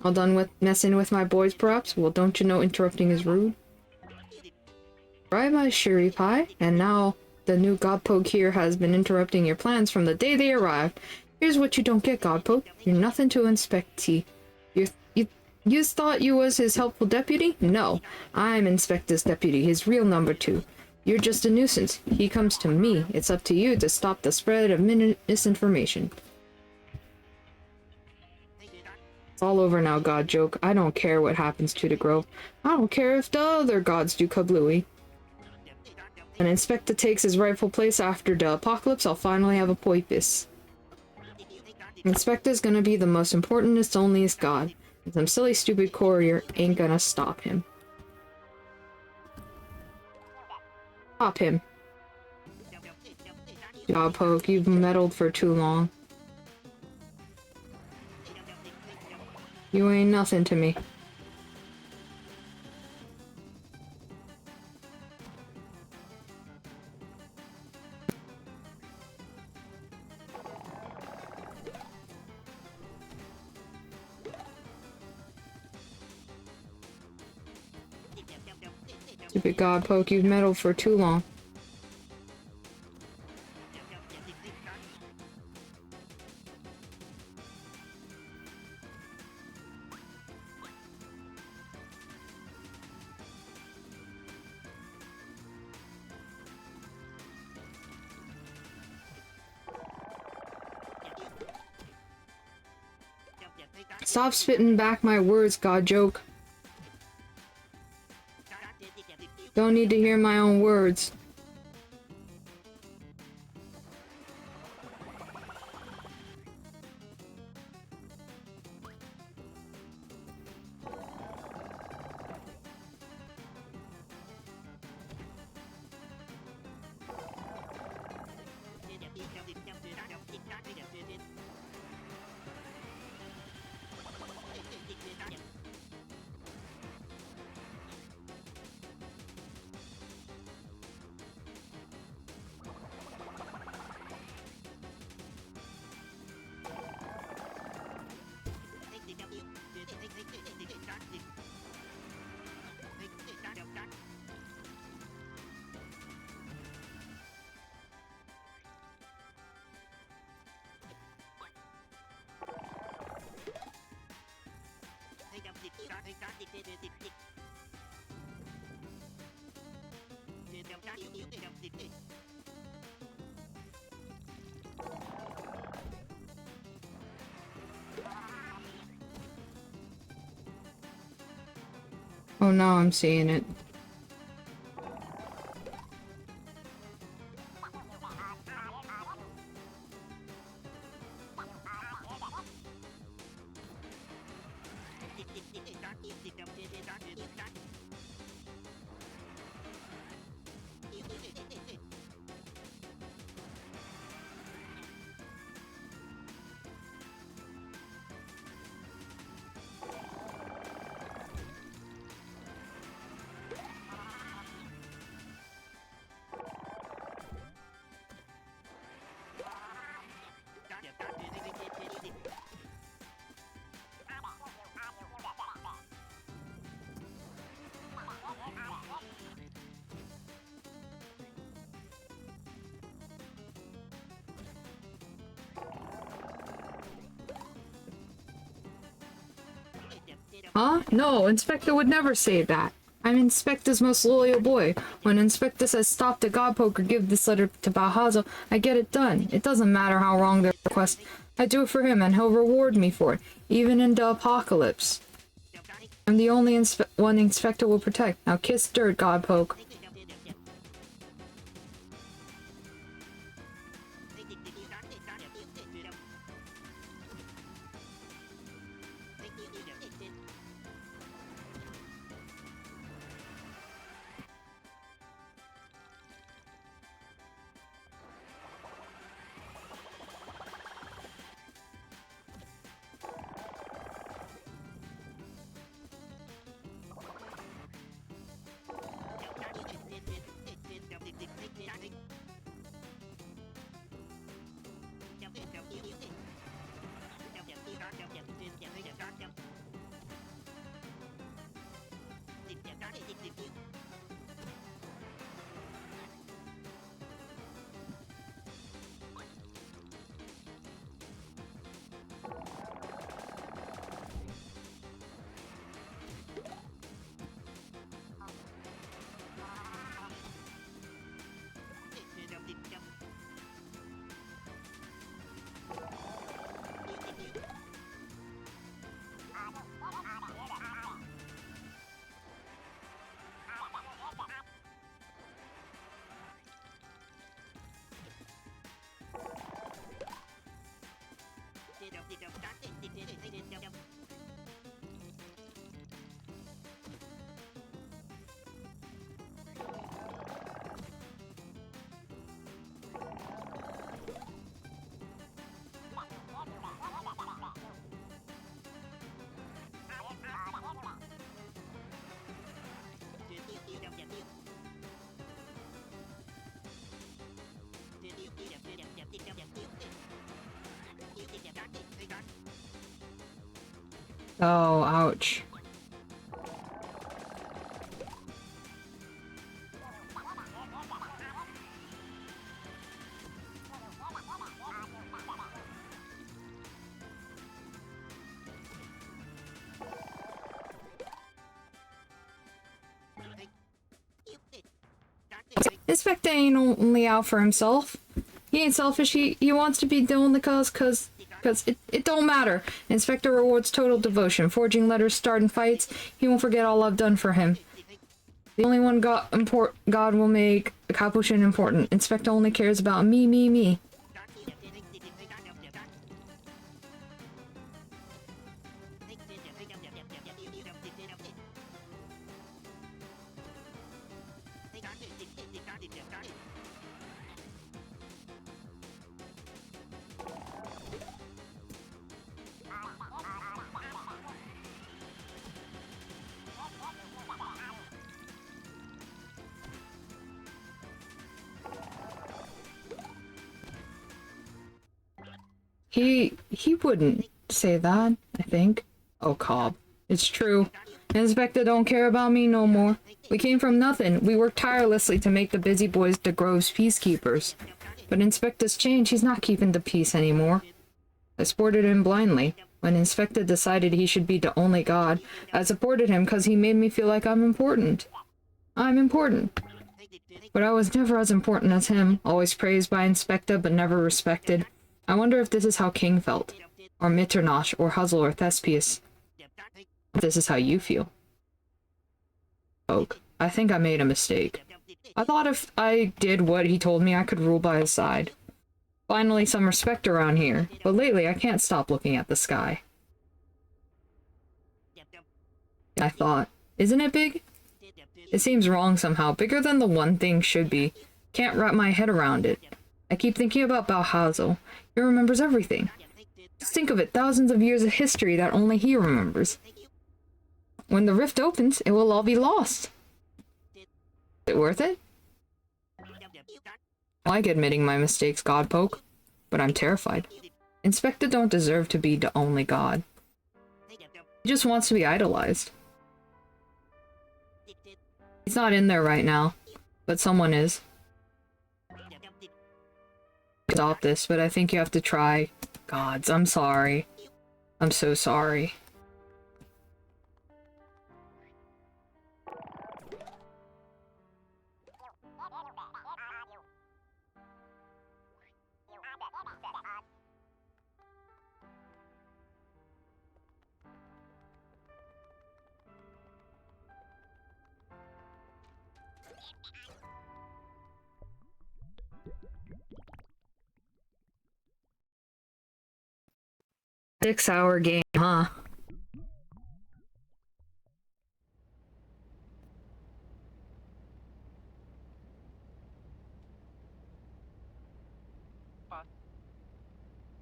All done with messing with my boys, perhaps? Well, don't you know interrupting is rude? Right, my Shuri Pie, and now the new Godpoke here has been interrupting your plans from the day they arrived. Here's what you don't get, Godpoke. You're nothing to inspect. You thought you was his helpful deputy? No, I'm Inspector's deputy, his real number 2. You're just a nuisance. He comes to me. It's up to you to stop the spread of misinformation. It's all over now, God joke. I don't care what happens to the grove. I don't care if the other gods do kablooey. When Inspector takes his rightful place after the apocalypse, I'll finally have a poipus. Inspector's gonna be the most importantest, onlyest god. And some silly, stupid courier ain't gonna stop him. Stop him. Godpoke, you've meddled for too long. You ain't nothing to me. Stupid Godpoke, you've meddled for too long. Stop spitting back my words, God joke. Don't need to hear my own words. Oh, now I'm seeing it. Huh? No, Inspector would never say that. I'm Inspector's most loyal boy. When Inspector says stop the God Poker, give this letter to Balhazo, I get it done. It doesn't matter how wrong their request. I do it for him, and he'll reward me for it, even in the apocalypse. I'm the only one Inspector will protect. Now kiss dirt, God Poke. Oh, ouch. Inspector ain't only out for himself. He ain't selfish, he wants to be doing the cause it don't matter. Inspector rewards total devotion. Forging letters, starting fights, he won't forget all I've done for him. The only one God will make a Capuchin important. Inspector only cares about me. He wouldn't say that, I think. Oh, Cobb. It's true. Inspector don't care about me no more. We came from nothing. We worked tirelessly to make the busy boys the Grove's peacekeepers. But Inspector's changed. He's not keeping the peace anymore. I supported him blindly. When Inspector decided he should be the only god, I supported him because he made me feel like I'm important. I'm important. But I was never as important as him, always praised by Inspecta but never respected. I wonder if this is how King felt. Or Mitternosh, or Huzzle, or Thespius. If this is how you feel. Oak, I think I made a mistake. I thought if I did what he told me, I could rule by his side. Finally, some respect around here, but lately I can't stop looking at the sky. I thought, isn't it big? It seems wrong somehow, bigger than the one thing should be. Can't wrap my head around it. I keep thinking about Balhazel. He remembers everything. Just think of it, thousands of years of history that only he remembers. When the rift opens, it will all be lost. Is it worth it? I like admitting my mistakes, Godpoke, but I'm terrified. Inspector don't deserve to be the only god. He just wants to be idolized. He's not in there right now, but someone is. Stop this, but I think you have to try. Gods, I'm sorry. I'm so sorry. Six-hour game, huh?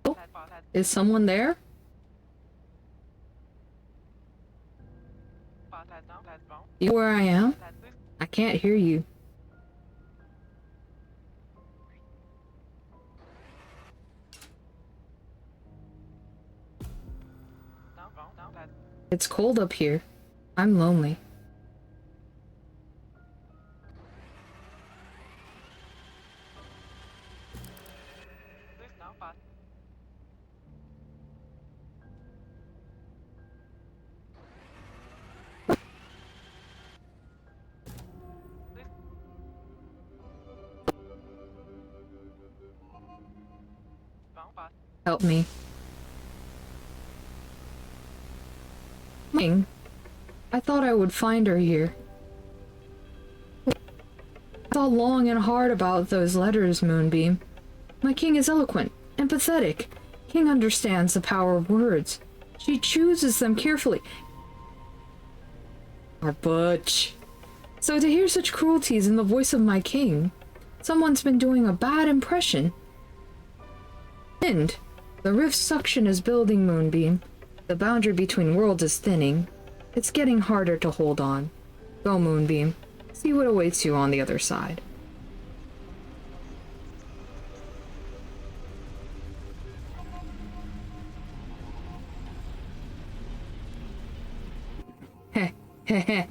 Oh, is someone there? You know where I am? I can't hear you. It's cold up here. I'm lonely. Help me. I thought I would find her here. I thought long and hard about those letters, Moonbeam. My king is eloquent, empathetic. King understands the power of words. She chooses them carefully. Our butch. So to hear such cruelties in the voice of my king, someone's been doing a bad impression. And the rift suction is building, Moonbeam. The boundary between worlds is thinning. It's getting harder to hold on. Go, Moonbeam. See what awaits you on the other side. Heh, heh, heh.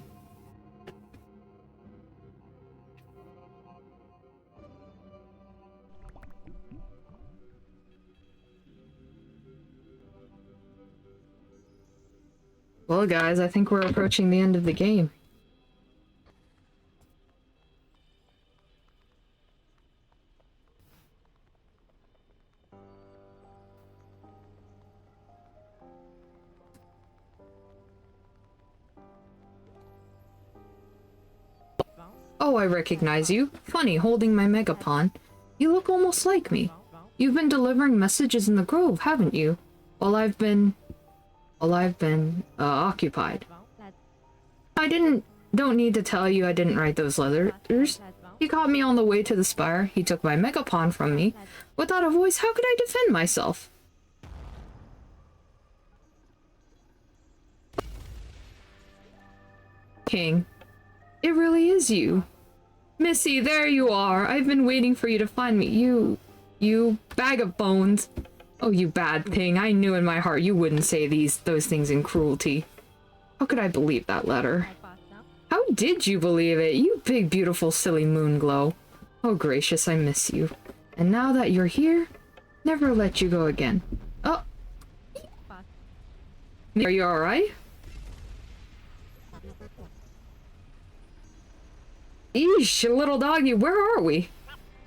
Well, guys, I think we're approaching the end of the game. Oh, I recognize you. Funny, holding my Megapon. You look almost like me. You've been delivering messages in the grove, haven't you? While I've been occupied. Don't need to tell you I didn't write those letters. He caught me on the way to the spire. He took my Megapon from me. Without a voice, how could I defend myself? King, it really is you. Missy, there you are. I've been waiting for you to find me. You bag of bones. Oh, you bad thing. I knew in my heart you wouldn't say those things in cruelty. How could I believe that letter? How did you believe it? You big, beautiful, silly moonglow. Oh, gracious, I miss you. And now that you're here, never let you go again. Oh. Are you alright? Eesh, little doggy, where are we?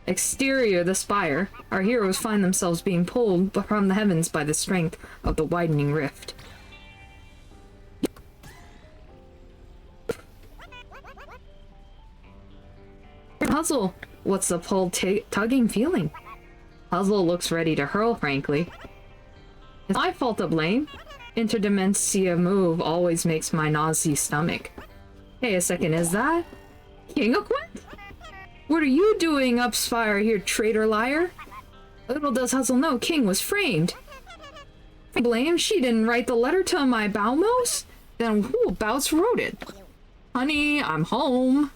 Exterior, the spire. Our heroes find themselves being pulled from the heavens by the strength of the widening rift. Puzzle, what's the tugging feeling? Puzzle looks ready to hurl, frankly. It's my fault to blame. Interdimensia move always makes my nausea stomach. Hey, a second, is that King of Quint? What are you doing up spire here, traitor liar? Little does Hustle know King was framed. Blame? She didn't write the letter to my Balmos? Then who abouts wrote it? Honey, I'm home.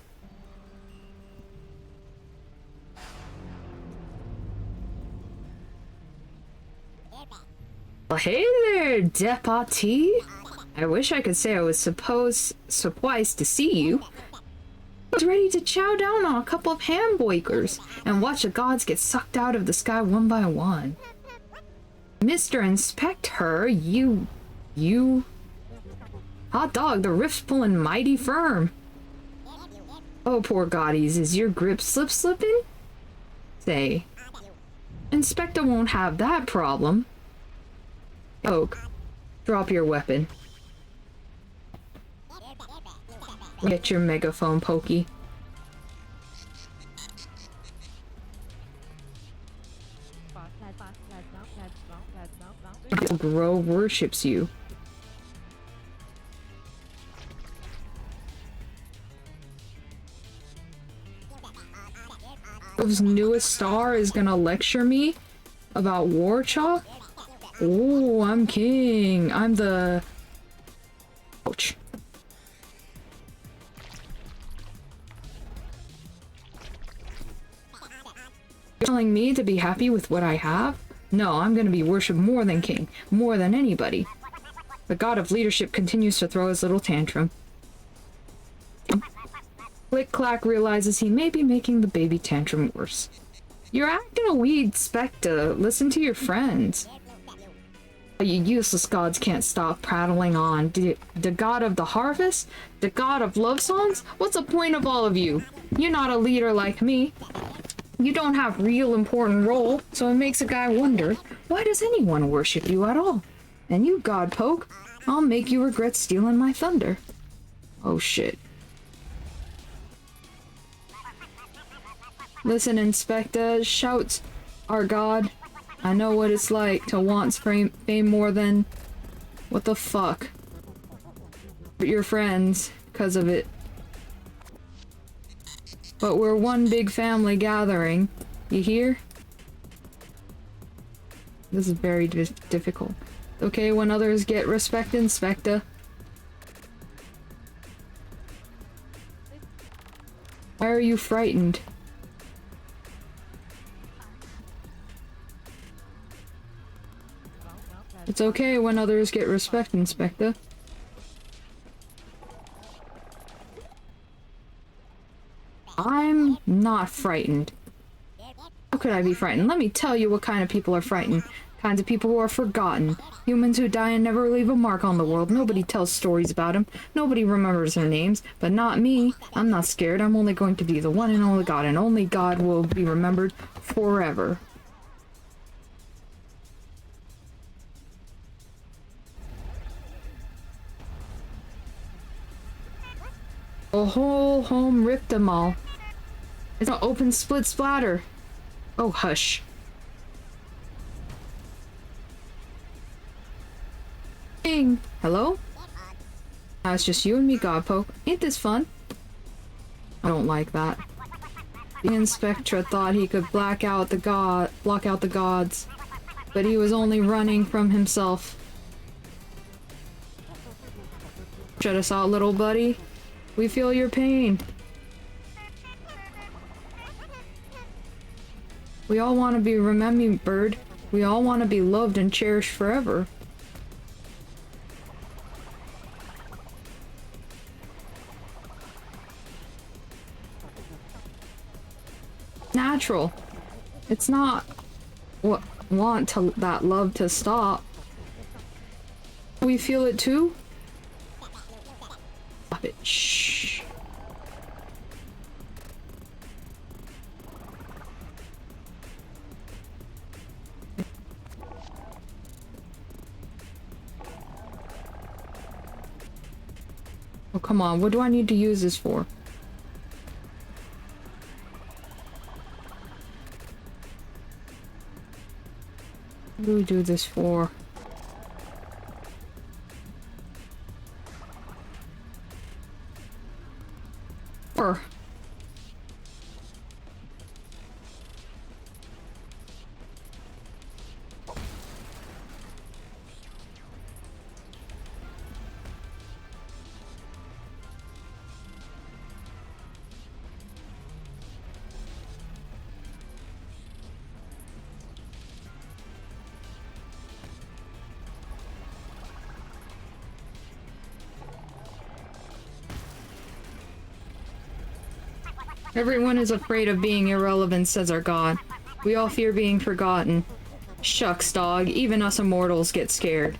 Well, hey there, Deputy. I wish I could say I was surprised to see you. I was ready to chow down on a couple of hamburgers and watch the gods get sucked out of the sky one by one. Mr. Inspector, you... Hot dog, the rift's pulling mighty firm. Oh, poor goddies, is your grip slipping? Say, Inspector won't have that problem. Oak, drop your weapon. Get your megaphone, Pokey. Grove worships you. Grove's newest star is gonna lecture me about war chalk? Oh, I'm king. I'm the... Ouch. You're telling me to be happy with what I have? No, I'm gonna be worshipped more than king. More than anybody. The god of leadership continues to throw his little tantrum. Click-clack realizes he may be making the baby tantrum worse. You're acting a weed, Spectre. Listen to your friends. You useless gods can't stop prattling on. The god of the harvest? The god of love songs? What's the point of all of you? You're not a leader like me. You don't have real important role, so it makes a guy wonder, why does anyone worship you at all? And you, God Poke, I'll make you regret stealing my thunder. Oh shit. Listen, Inspector, shouts our god. I know what it's like to want fame more than... What the fuck? Your friends, because of it. But we're one big family gathering. You hear? This is very difficult. Okay, when others get respect, Inspector. Why are you frightened? It's okay when others get respect, Inspector. I'm not frightened. How could I be frightened? Let me tell you what kind of people are frightened. Kinds of people who are forgotten. Humans who die and never leave a mark on the world. Nobody tells stories about them. Nobody remembers their names. But not me. I'm not scared. I'm only going to be the one and only God. And only God will be remembered forever. The whole home ripped them all. It's an open split splatter. Oh, hush. Ding. Hello? Now it's just you and me, Godpoke. Ain't this fun? I don't like that. The Inspector thought he could block out the gods, but he was only running from himself. Shut us out, little buddy. We feel your pain. We all want to be remembered. We all want to be loved and cherished forever. Natural. It's not what that love to stop. We feel it too. Stop it. Shh. Oh, come on. What do I need to use this for? What do we do this for? Or... Everyone is afraid of being irrelevant, says our god. We all fear being forgotten. Shucks, dog. Even us immortals get scared.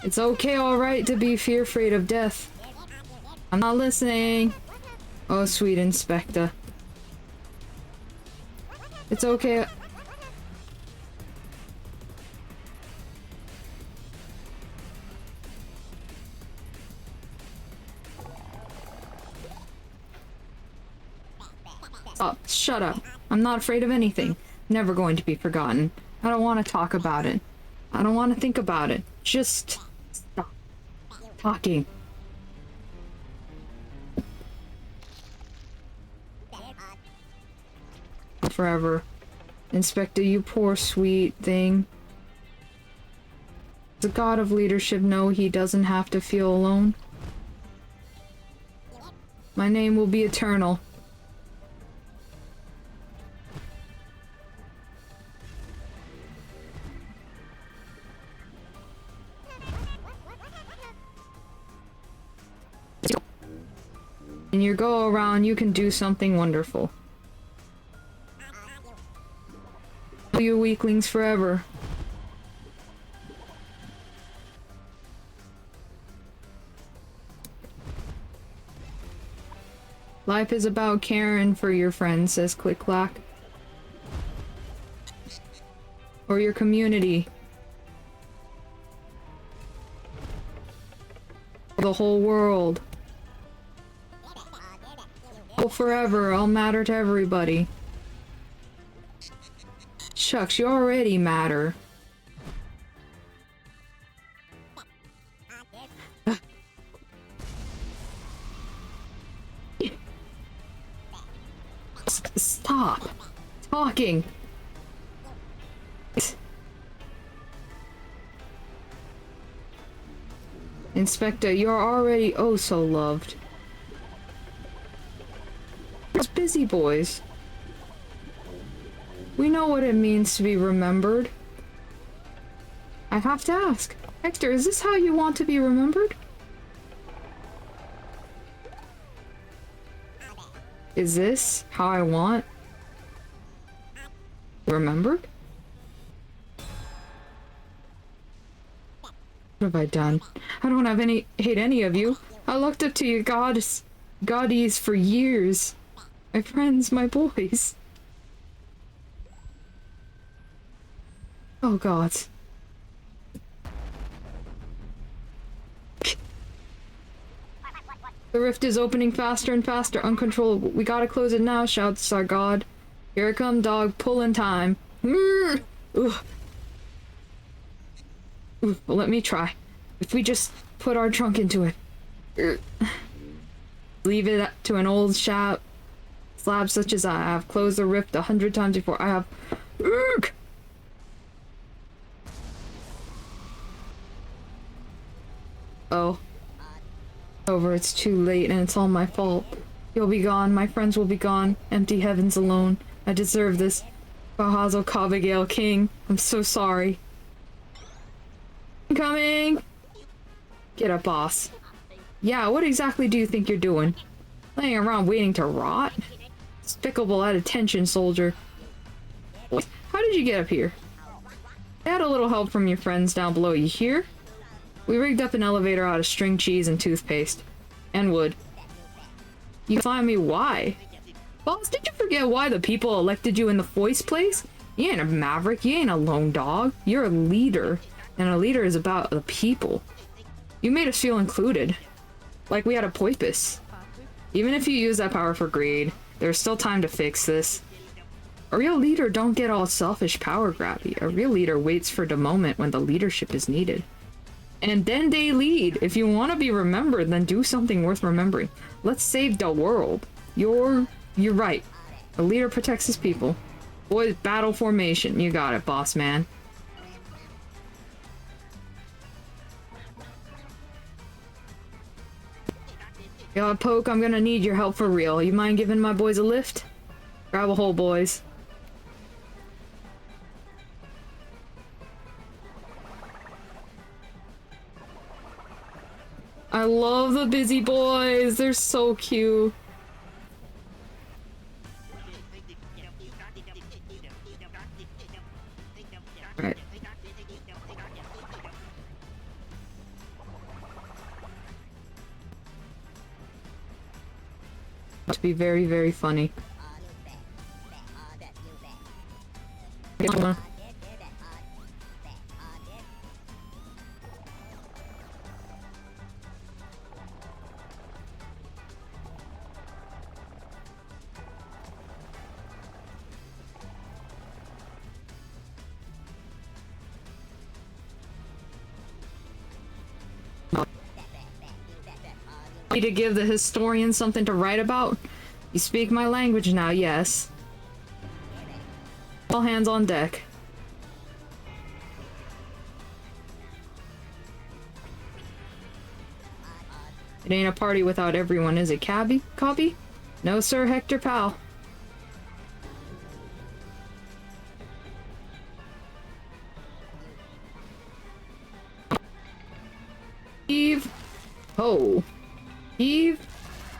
It's okay, alright, to be afraid of death. I'm not listening. Oh, sweet Inspector. It's okay. Oh, shut up. I'm not afraid of anything. Never going to be forgotten. I don't want to talk about it. I don't want to think about it. Just stop talking. Forever. Inspector, you poor sweet thing. Does the god of leadership know he doesn't have to feel alone? My name will be eternal. In your go around, you can do something wonderful. You weaklings forever. Life is about caring for your friends, says Click-Clack. Or your community. The whole world. Oh, forever, I'll matter to everybody. Shucks, you already matter. Stop talking. Inspector, you're already oh so loved. Those busy boys. We know what it means to be remembered. I have to ask, Hector, is this how you want to be remembered? Is this how I want remembered? What have I done? I don't have any hate any of you. I looked up to you goddies for years. My friends, my boys. Oh god. The rift is opening faster and faster, uncontrollable. We gotta close it now, shouts our god. Here it come, dog, pulling time. Well, let me try. If we just put our trunk into it. Leave it to an old slab such as I have closed the rift 100 times before. I have. Oh. Over, it's too late and it's all my fault. You'll be gone, my friends will be gone, empty heavens alone. I deserve this. Bahazo Kabagale King, I'm so sorry. Coming! Get up, boss. Yeah, what exactly do you think you're doing? Laying around waiting to rot? Despicable at attention, soldier. How did you get up here? I had a little help from your friends down below, you hear? We rigged up an elevator out of string cheese and toothpaste. And wood. You find me why? Boss, did you forget why the people elected you in the first place? You ain't a maverick, you ain't a lone dog. You're a leader. And a leader is about the people. You made us feel included. Like we had a Poipus. Even if you use that power for greed, there's still time to fix this. A real leader don't get all selfish power grabby. A real leader waits for the moment when the leadership is needed. And then they lead. If you want to be remembered, then do something worth remembering. Let's save the world. You're right. A leader protects his people. Boys, battle formation. You got it, boss man. Yo, Poke, I'm gonna need your help for real. You mind giving my boys a lift? Grab a hole, boys. I love the busy boys. They're so cute. Right. To be very, very funny. To give the historian something to write about? You speak my language now, yes. All hands on deck. It ain't a party without everyone, is it, Cabby? Copy? No, sir, Hector pal. Eve. Ho. Eve.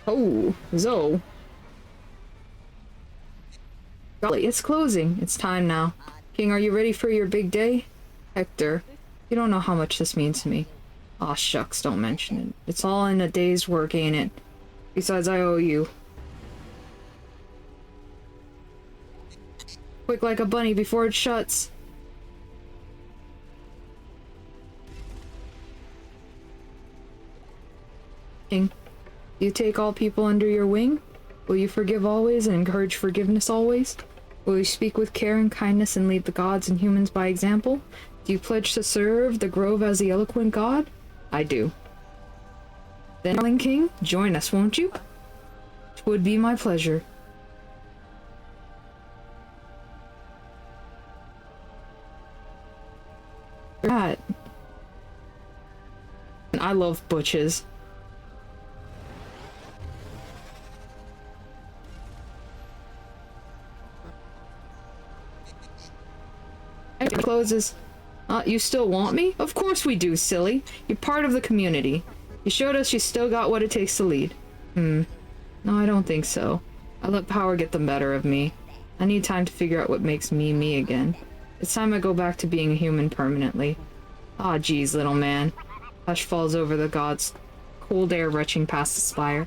Oh, Zoe. Golly, it's closing. It's time now. King, are you ready for your big day? Hector, you don't know how much this means to me. Aw, shucks, don't mention it. It's all in a day's work, ain't it? Besides, I owe you. Quick like a bunny before it shuts. King, you take all people under your wing? Will you forgive always and encourage forgiveness always? Will you speak with care and kindness and lead the gods and humans by example? Do you pledge to serve the grove as the eloquent god? I do. Then, darling king, join us, won't you? It would be my pleasure. That. I love butches. It closes. You still want me? Of course we do, silly. You're part of the community. You showed us you still got what it takes to lead. No, I don't think so. I let power get the better of me. I need time to figure out what makes me me again. It's time I go back to being a human permanently. Ah, geez, little man. Hush falls over the gods. Cold air retching past the spire.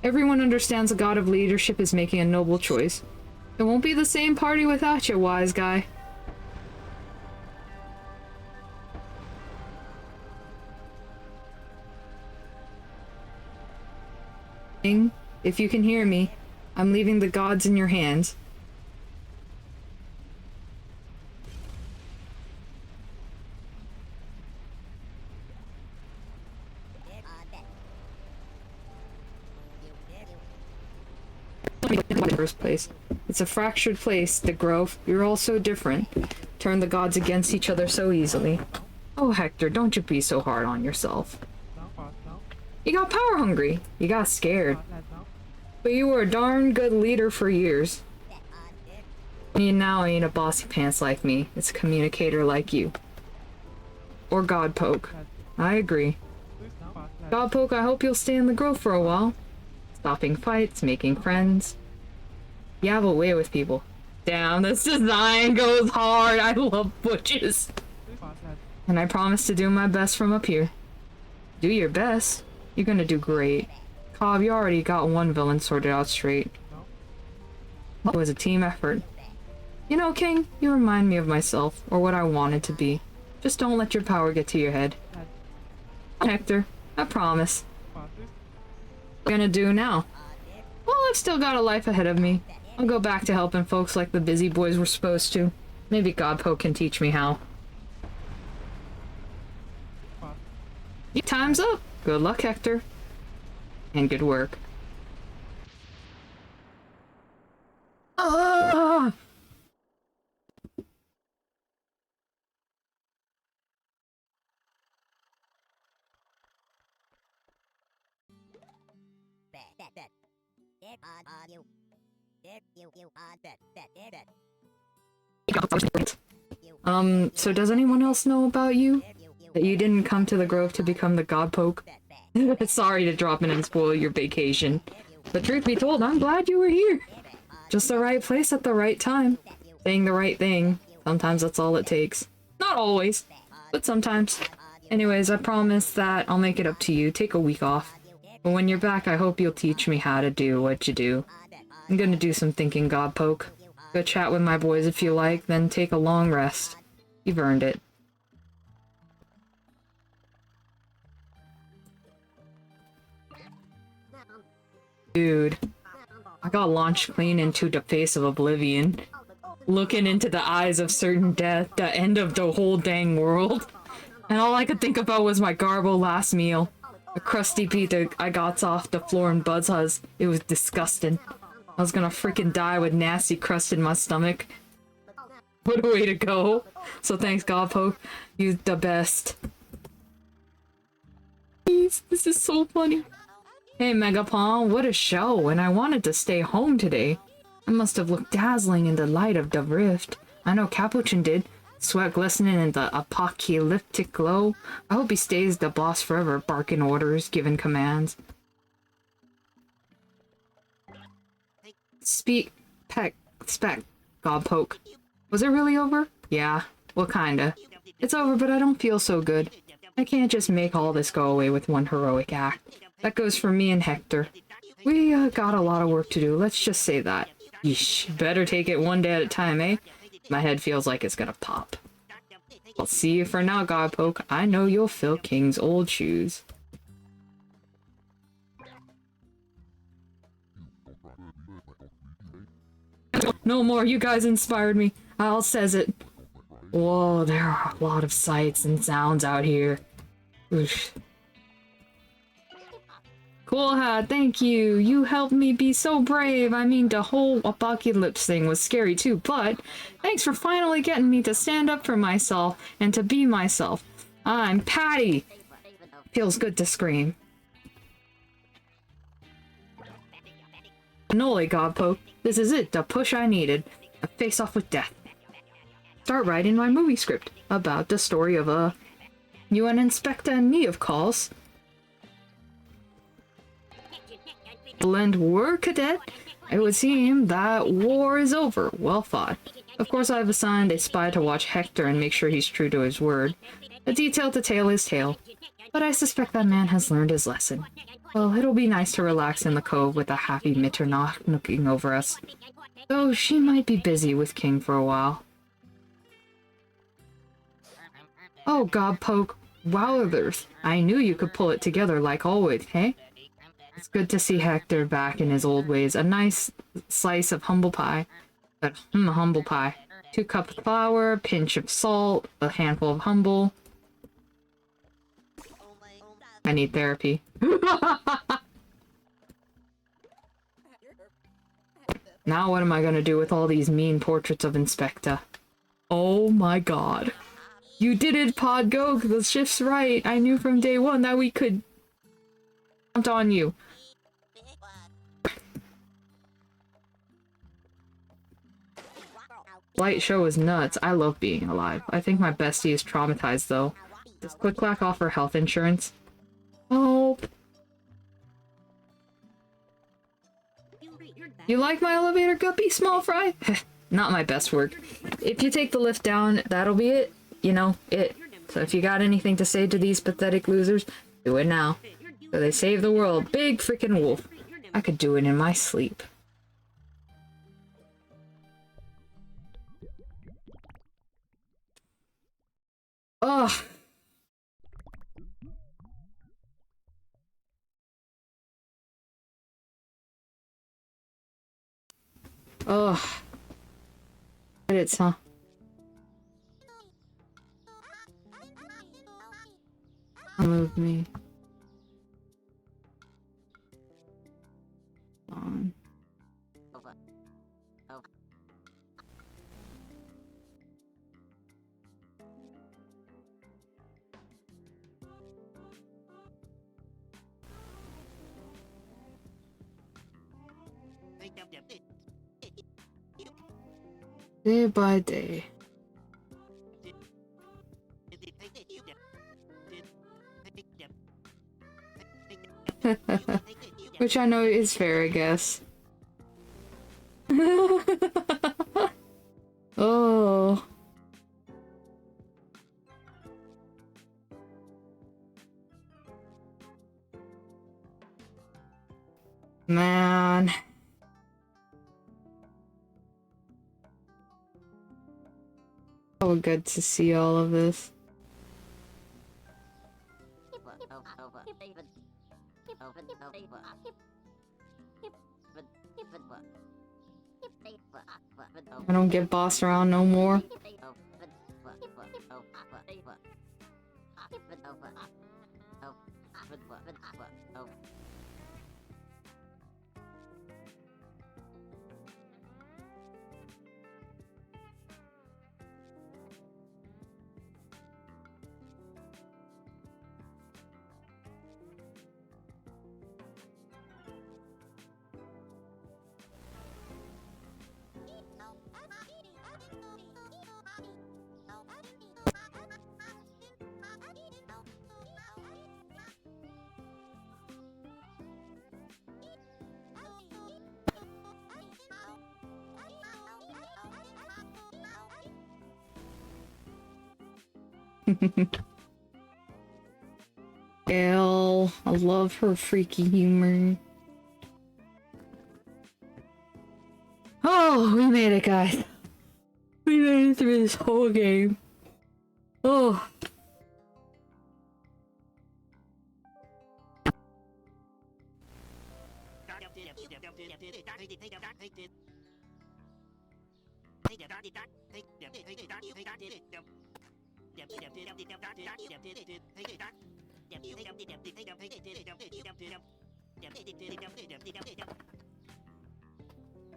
Everyone understands the god of leadership is making a noble choice. It won't be the same party without you, wise guy. If you can hear me, I'm leaving the gods in your hands. In the first place. It's a fractured place, the Grove. You're all so different. Turn the gods against each other so easily. Oh, Hector, don't you be so hard on yourself. You got power hungry. You got scared. But you were a darn good leader for years. You now ain't a bossy pants like me. It's a communicator like you. Or Godpoke. I agree. Godpoke, I hope you'll stay in the Grove for a while. Stopping fights, making friends. You have a way with people. Damn, this design goes hard. I love butches. And I promise to do my best from up here. Do your best. You're gonna do great. Cobb, you already got one villain sorted out straight. It was a team effort. You know, King, you remind me of myself, or what I wanted to be. Just don't let your power get to your head. Hector, I promise. What am I gonna do now? Well, I've still got a life ahead of me. I'll go back to helping folks like the busy boys were supposed to. Maybe Godpoke can teach me how. Time's up! Good luck, Hector. And good work. Ah! So does anyone else know about you? That you didn't come to the Grove to become the Godpoke? Sorry to drop in and spoil your vacation. But truth be told, I'm glad you were here. Just the right place at the right time. Saying the right thing. Sometimes that's all it takes. Not always, but sometimes. Anyways, I promise that I'll make it up to you. Take a week off. But when you're back, I hope you'll teach me how to do what you do. I'm gonna do some thinking, Godpoke. Go chat with my boys if you like, then take a long rest. You've earned it. Dude, I got launched clean into the face of oblivion. Looking into the eyes of certain death, the end of the whole dang world. And all I could think about was my garbo last meal. A crusty piece that I got off the floor in Bud's house. It was disgusting. I was gonna freaking die with nasty crust in my stomach. What a way to go. So thanks, Godpoke. You're the best. Jeez, this is so funny. Hey, Megapon, what a show, and I wanted to stay home today. I must have looked dazzling in the light of the rift. I know Capuchin did. Sweat glistening in the apocalyptic glow. I hope he stays the boss forever, barking orders, giving commands. Spec, Godpoke. Was it really over? Yeah, well kinda. It's over, but I don't feel so good. I can't just make all this go away with one heroic act. That goes for me and Hector. We got a lot of work to do, let's just say that. Yeesh, better take it one day at a time, eh? My head feels like it's gonna pop. I'll see you for now, Godpoke. I know you'll fill King's old shoes. No more, you guys inspired me. Al says it. Whoa, there are a lot of sights and sounds out here. Oof. Cool hat, thank you. You helped me be so brave. I mean, the whole apocalypse thing was scary too, but thanks for finally getting me to stand up for myself and to be myself. I'm Patty. Feels good to scream. Noli, Godpoke. This is it, the push I needed. A face off with death. Start writing my movie script about the story of you and Inspector and me, of course. Blend war, cadet. It would seem that war is over. Well fought. Of course, I've assigned a spy to watch Hector and make sure he's true to his word. A detail to tell his tale. But I suspect that man has learned his lesson. Well, it'll be nice to relax in the cove with a happy Mitternacht looking over us. Though she might be busy with King for a while. Oh, Godpoke. Wowthers. I knew you could pull it together like always, hey? It's good to see Hector back in his old ways. A nice slice of humble pie. Humble pie. 2 cups of flour, a pinch of salt, a handful of humble. I need therapy. Now what am I gonna do with all these mean portraits of Inspector? Oh my god. You did it, Podgo! The shift's right! I knew from day one that we could count on you. Light show is nuts. I love being alive. I think my bestie is traumatized though. Does Click Clack offer health insurance? Help! You like my elevator, Guppy, small fry? Not my best work. If you take the lift down, that'll be it. You know, it. So if you got anything to say to these pathetic losers, do it now. So they save the world. Big freaking wolf. I could do it in my sleep. Ugh. Ugh. Credits, huh? Move me. On. Day by day. Which I know is fair, I guess. Oh. Man. So good to see all of this. I don't get bossed around no more. Gail, I love her freaky humor. Oh, we made it, guys. We made it through this whole game. Oh.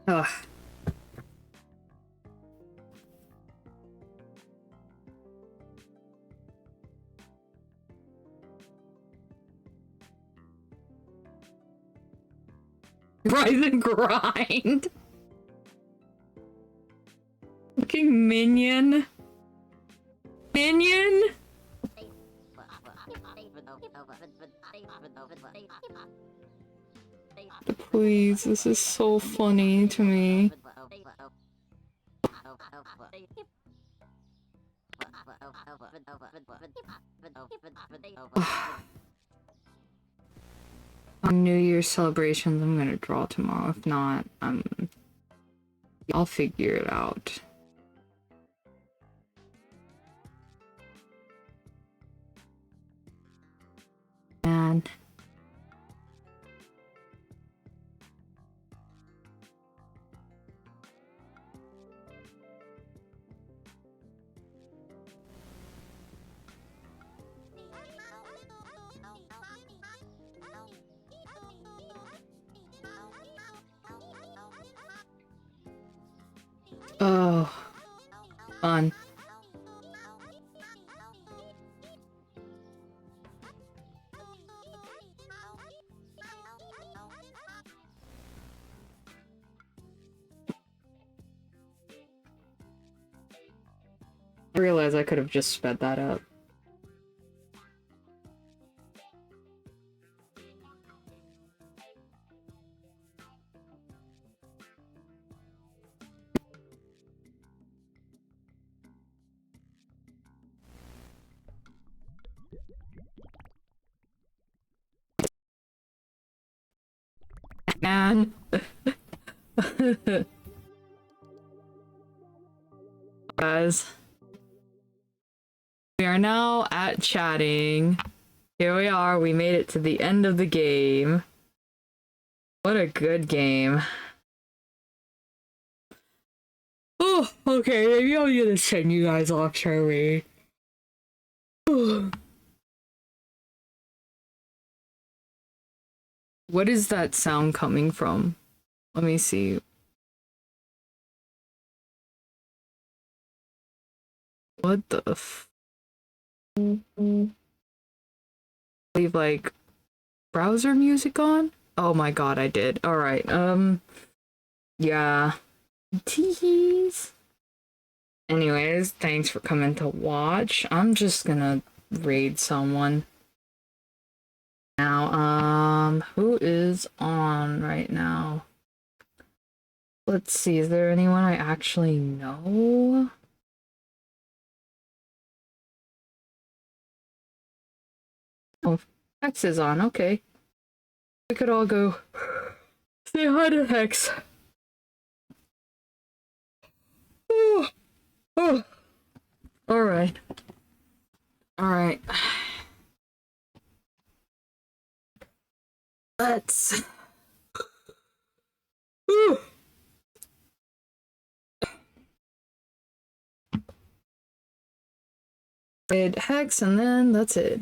Ugh. Rise and grind. Fucking minion. Minion? Please, this is so funny to me. On New Year's celebrations, I'm gonna draw tomorrow. If not, I'll figure it out. Man. Oh, fun. I realize I could have just sped that up. Man. Guys. We are now at chatting. Here we are, we made it to the end of the game. What a good game. Oh, okay, maybe I'm gonna send you guys off, shall we? What is that sound coming from? Let me see. What the leave like browser music on? Oh my god, I did. Alright, yeah. Tease. Anyways, thanks for coming to watch. I'm just gonna raid someone. Now, who is on right now? Let's see, is there anyone I actually know? Oh, Hex is on, okay. We could all go say hi to Hex. Oh, oh. Alright. Alright. Let's... Hex, and then that's it.